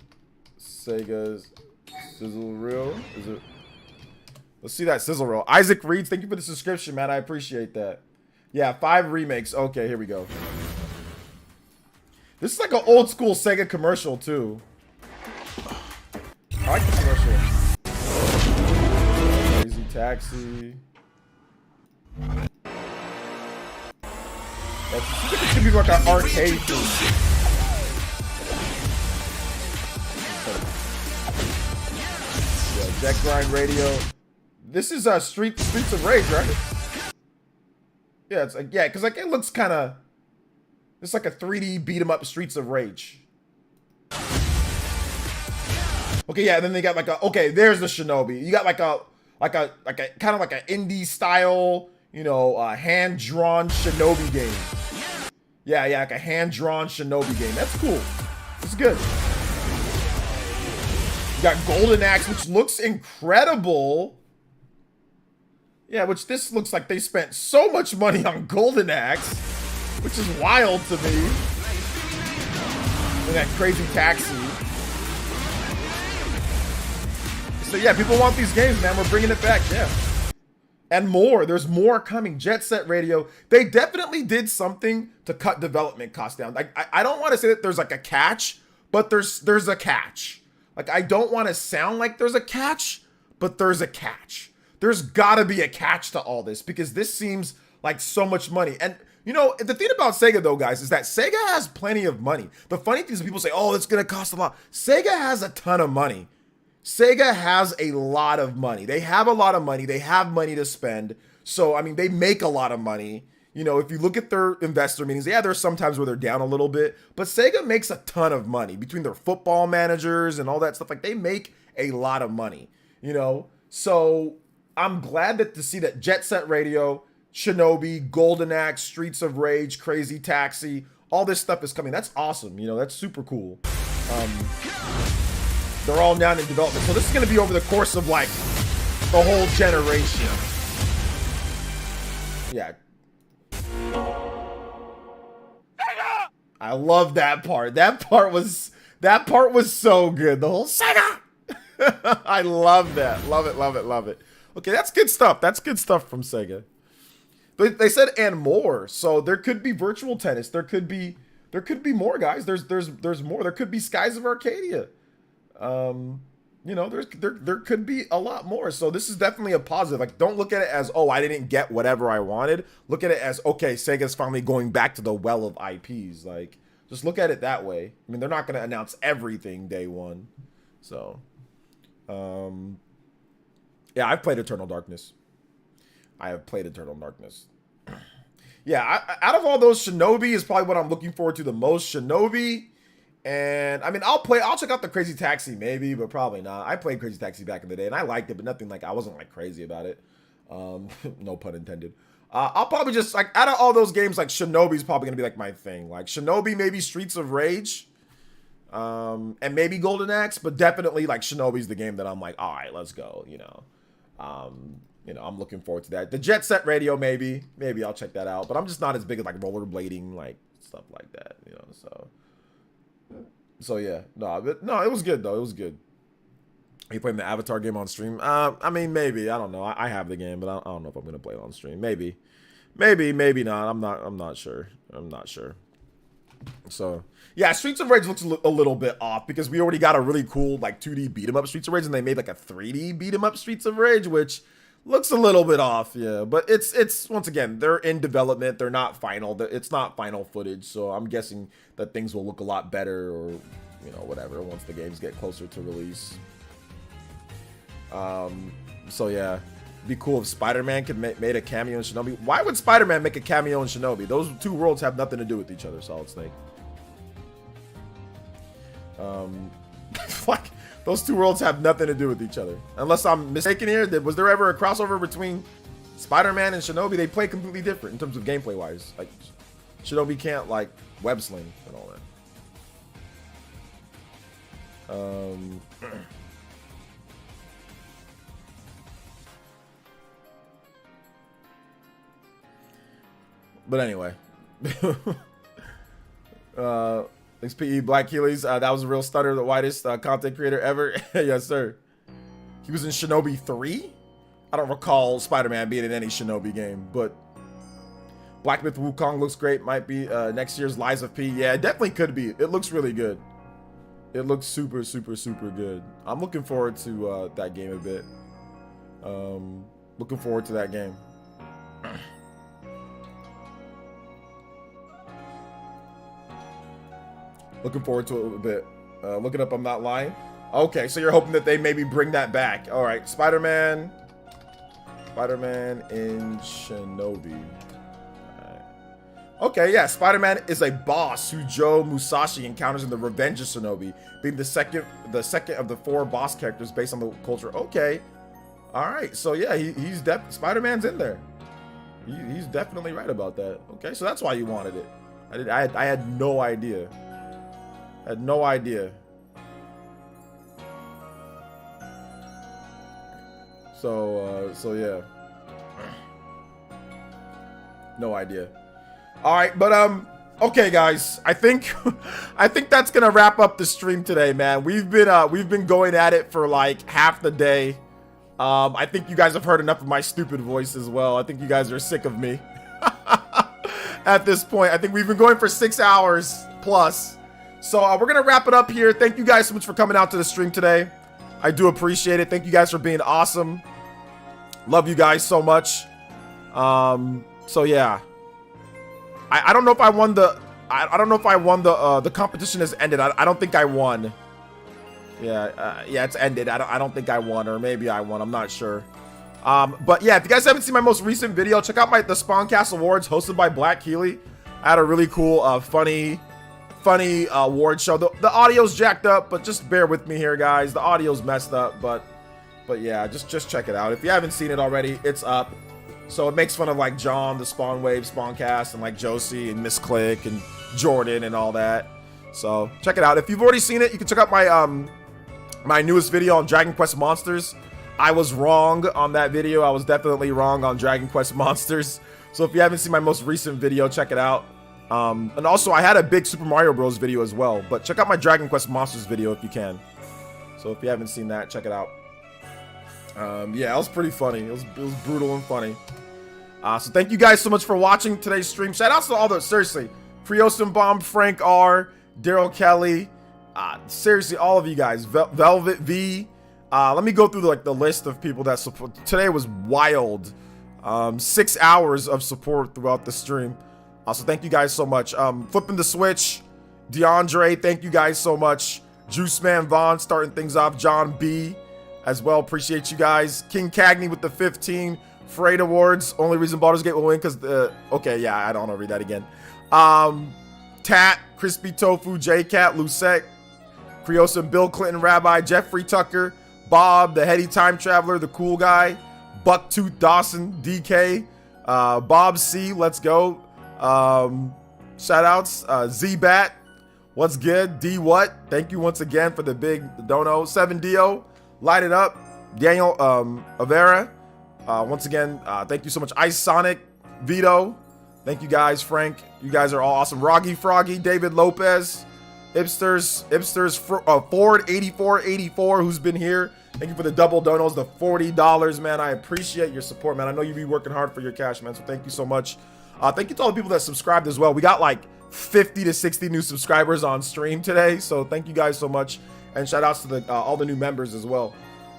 sizzle reel. Is it? Let's see that sizzle reel. Isaac Reeds, thank you for the subscription, man. I appreciate that. Yeah, 5 remakes. Okay, here we go. This is like an old school Sega commercial too. I like the commercial. Crazy Taxi. This could be like an arcade thing. Yeah, Deck Grind Radio. This is Streets of Rage, right? Yeah, it's like, yeah, because like it looks kind of. It's like a 3D beat 'em up Streets of Rage. Okay, yeah, and then they got like a, okay, there's the Shinobi. You got like a kind of like an indie style, you know, hand-drawn Shinobi game. Yeah, like a hand-drawn Shinobi game. That's cool. It's good. You got Golden Axe, which looks incredible. Yeah, which this looks like they spent so much money on Golden Axe, which is wild to me. And that crazy taxi. So yeah, people want these games, man. We're bringing it back, yeah. And more. There's more coming. Jet Set Radio. They definitely did something to cut development costs down. Like I don't want to say that there's like a catch, but there's a catch. Like I don't want to sound like there's a catch, but there's a catch. There's gotta be a catch to all this because this seems like so much money. And you know, the thing about Sega though, guys, is that Sega has plenty of money. The funny thing is people say, oh, it's gonna cost a lot. Sega has a ton of money. Sega has a lot of money. They have a lot of money. They have money to spend. So, I mean, they make a lot of money. You know, if you look at their investor meetings, yeah, there's sometimes where they're down a little bit, but Sega makes a ton of money between their football managers and all that stuff. Like, they make a lot of money, you know? So, I'm glad to see that Jet Set Radio, Shinobi, Golden Axe, Streets of Rage, Crazy Taxi, all this stuff is coming. That's awesome. You know, that's super cool. They're all now in development. So this is going to be over the course of like the whole generation. Yeah. I love that part. That part was so good. The whole Sega. I love that. Love it, love it, love it. Okay, that's good stuff. That's good stuff from Sega. They said and more. So there could be virtual tennis. There could be more, guys. There's more. There could be Skies of Arcadia. You know, there could be a lot more. So this is definitely a positive. Like, don't look at it as, oh, I didn't get whatever I wanted. Look at it as, okay, Sega's finally going back to the well of IPs. Like, just look at it that way. I mean, they're not going to announce everything day one. So, yeah, I've played Eternal Darkness. I have played Eternal Darkness. Yeah, out of all those, Shinobi is probably what I'm looking forward to the most. Shinobi. And I mean, I'll check out the Crazy Taxi maybe, but probably not. I played Crazy Taxi back in the day and I liked it, but nothing like, I wasn't like crazy about it. No pun intended. I'll probably just like, out of all those games, like Shinobi's probably gonna be like my thing. Like Shinobi, maybe Streets of Rage, and maybe Golden Axe, but definitely like Shinobi's the game that I'm like, all right, let's go. You know, I'm looking forward to that. The Jet Set Radio, maybe I'll check that out, but I'm just not as big as like rollerblading, like stuff like that. You know, so yeah, no, it was good though. It was good. Are you playing the Avatar game on stream? I mean, maybe. I don't know. I have the game, but I don't know if I'm gonna play it on stream. Maybe not. I'm not sure. I'm not sure. So yeah, Streets of Rage looks a little bit off because we already got a really cool like 2D beat 'em up Streets of Rage, and they made like a 3D beat 'em up Streets of Rage, which looks a little bit off. Yeah, but it's once again, they're in development. They're not final. It's not final footage, so I'm guessing that things will look a lot better, or you know, whatever, once the games get closer to release. So yeah, it'd be cool if Spider-Man could made a cameo in Shinobi. Why would Spider-Man make a cameo in Shinobi? Those two worlds have nothing to do with each other, Solid Snake. Like, those two worlds have nothing to do with each other. Unless I'm mistaken here, was there ever a crossover between Spider-Man and Shinobi? They play completely different in terms of gameplay wise. Like, Shinobi can't like web sling and all that. But anyway, thanks PE Black Heelys. That was a real stunner, the whitest content creator ever. Yes, sir. He was in Shinobi 3. I don't recall Spider-Man being in any Shinobi game, but Black Myth Wukong looks great. Might be next year's Lies of P. Yeah, it definitely could be. It looks really good. It looks super, super, super good. I'm looking forward to that game a bit. Looking forward to that game. Looking forward to it a bit. Look it up, I'm not lying. Okay, so you're hoping that they maybe bring that back. All right, Spider-Man in Shinobi. All right. Okay, yeah, Spider-Man is a boss who Joe Musashi encounters in The Revenge of Shinobi, being the second of the 4 boss characters based on the culture. Okay, all right, so yeah, he's Spider-Man's in there. He's definitely right about that. Okay, so that's why you wanted it. I had no idea. Had no idea. So yeah. No idea. All right, but okay, guys. I think that's gonna wrap up the stream today, man. We've been going at it for like half the day. I think you guys have heard enough of my stupid voice as well. I think you guys are sick of me at this point. I think we've been going for 6 hours plus. So we're gonna wrap it up here. Thank you guys so much for coming out to the stream today. I do appreciate it. Thank you guys for being awesome. Love you guys so much. So yeah. I don't know if I won the I don't know if I won the competition has ended. I don't think I won. Yeah, it's ended. I don't think I won, or maybe I won. I'm not sure. But yeah, if you guys haven't seen my most recent video, check out the Spawncast Awards hosted by Black Keely. I had a really cool, funny award show. The audio's jacked up, but just bear with me here, guys. The audio's messed up, but yeah, just check it out. If you haven't seen it already, it's up. So it makes fun of like John, the Spawn Wave, Spawncast, and like Josie and Miss Click and Jordan and all that. So check it out. If you've already seen it, you can check out my my newest video on Dragon Quest Monsters. I was wrong on that video. I was definitely wrong on Dragon Quest Monsters. So if you haven't seen my most recent video, check it out. And also I had a big Super Mario Bros video as well, but check out my Dragon Quest Monsters video if you can. So if you haven't seen that, check it out. Yeah, it was pretty funny. It was brutal and funny. So thank you guys so much for watching today's stream. Shout outs to all the, seriously, Creosin Bomb, Frank R, Daryl Kelly, seriously, all of you guys, Velvet V. Let me go through the list of people that support. Today was wild. 6 hours of support throughout the stream. So thank you guys so much. Flipping the Switch, DeAndre, thank you guys so much. Juice Man Vaughn starting things off. John B as well, appreciate you guys. King Cagney with the 15. Freight Awards, only reason Baldur's Gate will win because okay, yeah, I don't want to read that again. Tat, Crispy Tofu, J-Cat, Lucette, Creosa, Bill Clinton, Rabbi, Jeffrey Tucker, Bob, the Heady Time Traveler, the Cool Guy, Bucktooth Dawson, DK, Bob C, let's go. Shout outs, Z-Bat, what's good? D What, thank you once again for the big dono. 7Dio, light it up. Daniel Avera, once again, thank you so much. Ice Sonic, Vito, thank you guys. Frank, you guys are all awesome. Roggy Froggy, David Lopez, Ipsters, Ford 8484, who's been here. Thank you for the double donos, the $40, man. I appreciate your support, man. I know you be working hard for your cash, man. So thank you so much. Thank you to all the people that subscribed as well. We got like 50 to 60 new subscribers on stream today. So thank you guys so much. And shout outs to all the new members as well.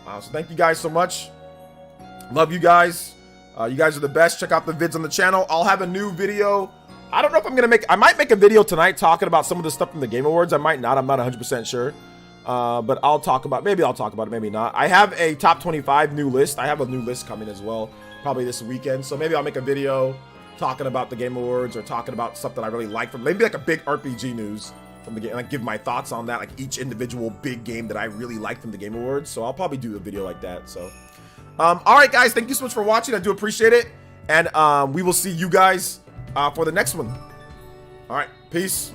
So thank you guys so much. Love you guys. You guys are the best. Check out the vids on the channel. I'll have a new video. I don't know if I'm gonna I might make a video tonight talking about some of the stuff from the Game Awards. I might not. I'm not 100% sure. But I'll talk about, maybe I'll talk about it, maybe not. I have a top 25 new list. I have a new list coming as well, probably this weekend. So maybe I'll make a video talking about the Game Awards or talking about stuff that I really like from, maybe like a big RPG news from the game, like give my thoughts on that, like each individual big game that I really like from the Game Awards. So I'll probably do a video like that. So, all right, guys, thank you so much for watching. I do appreciate it. And we will see you guys for the next one. All right, peace.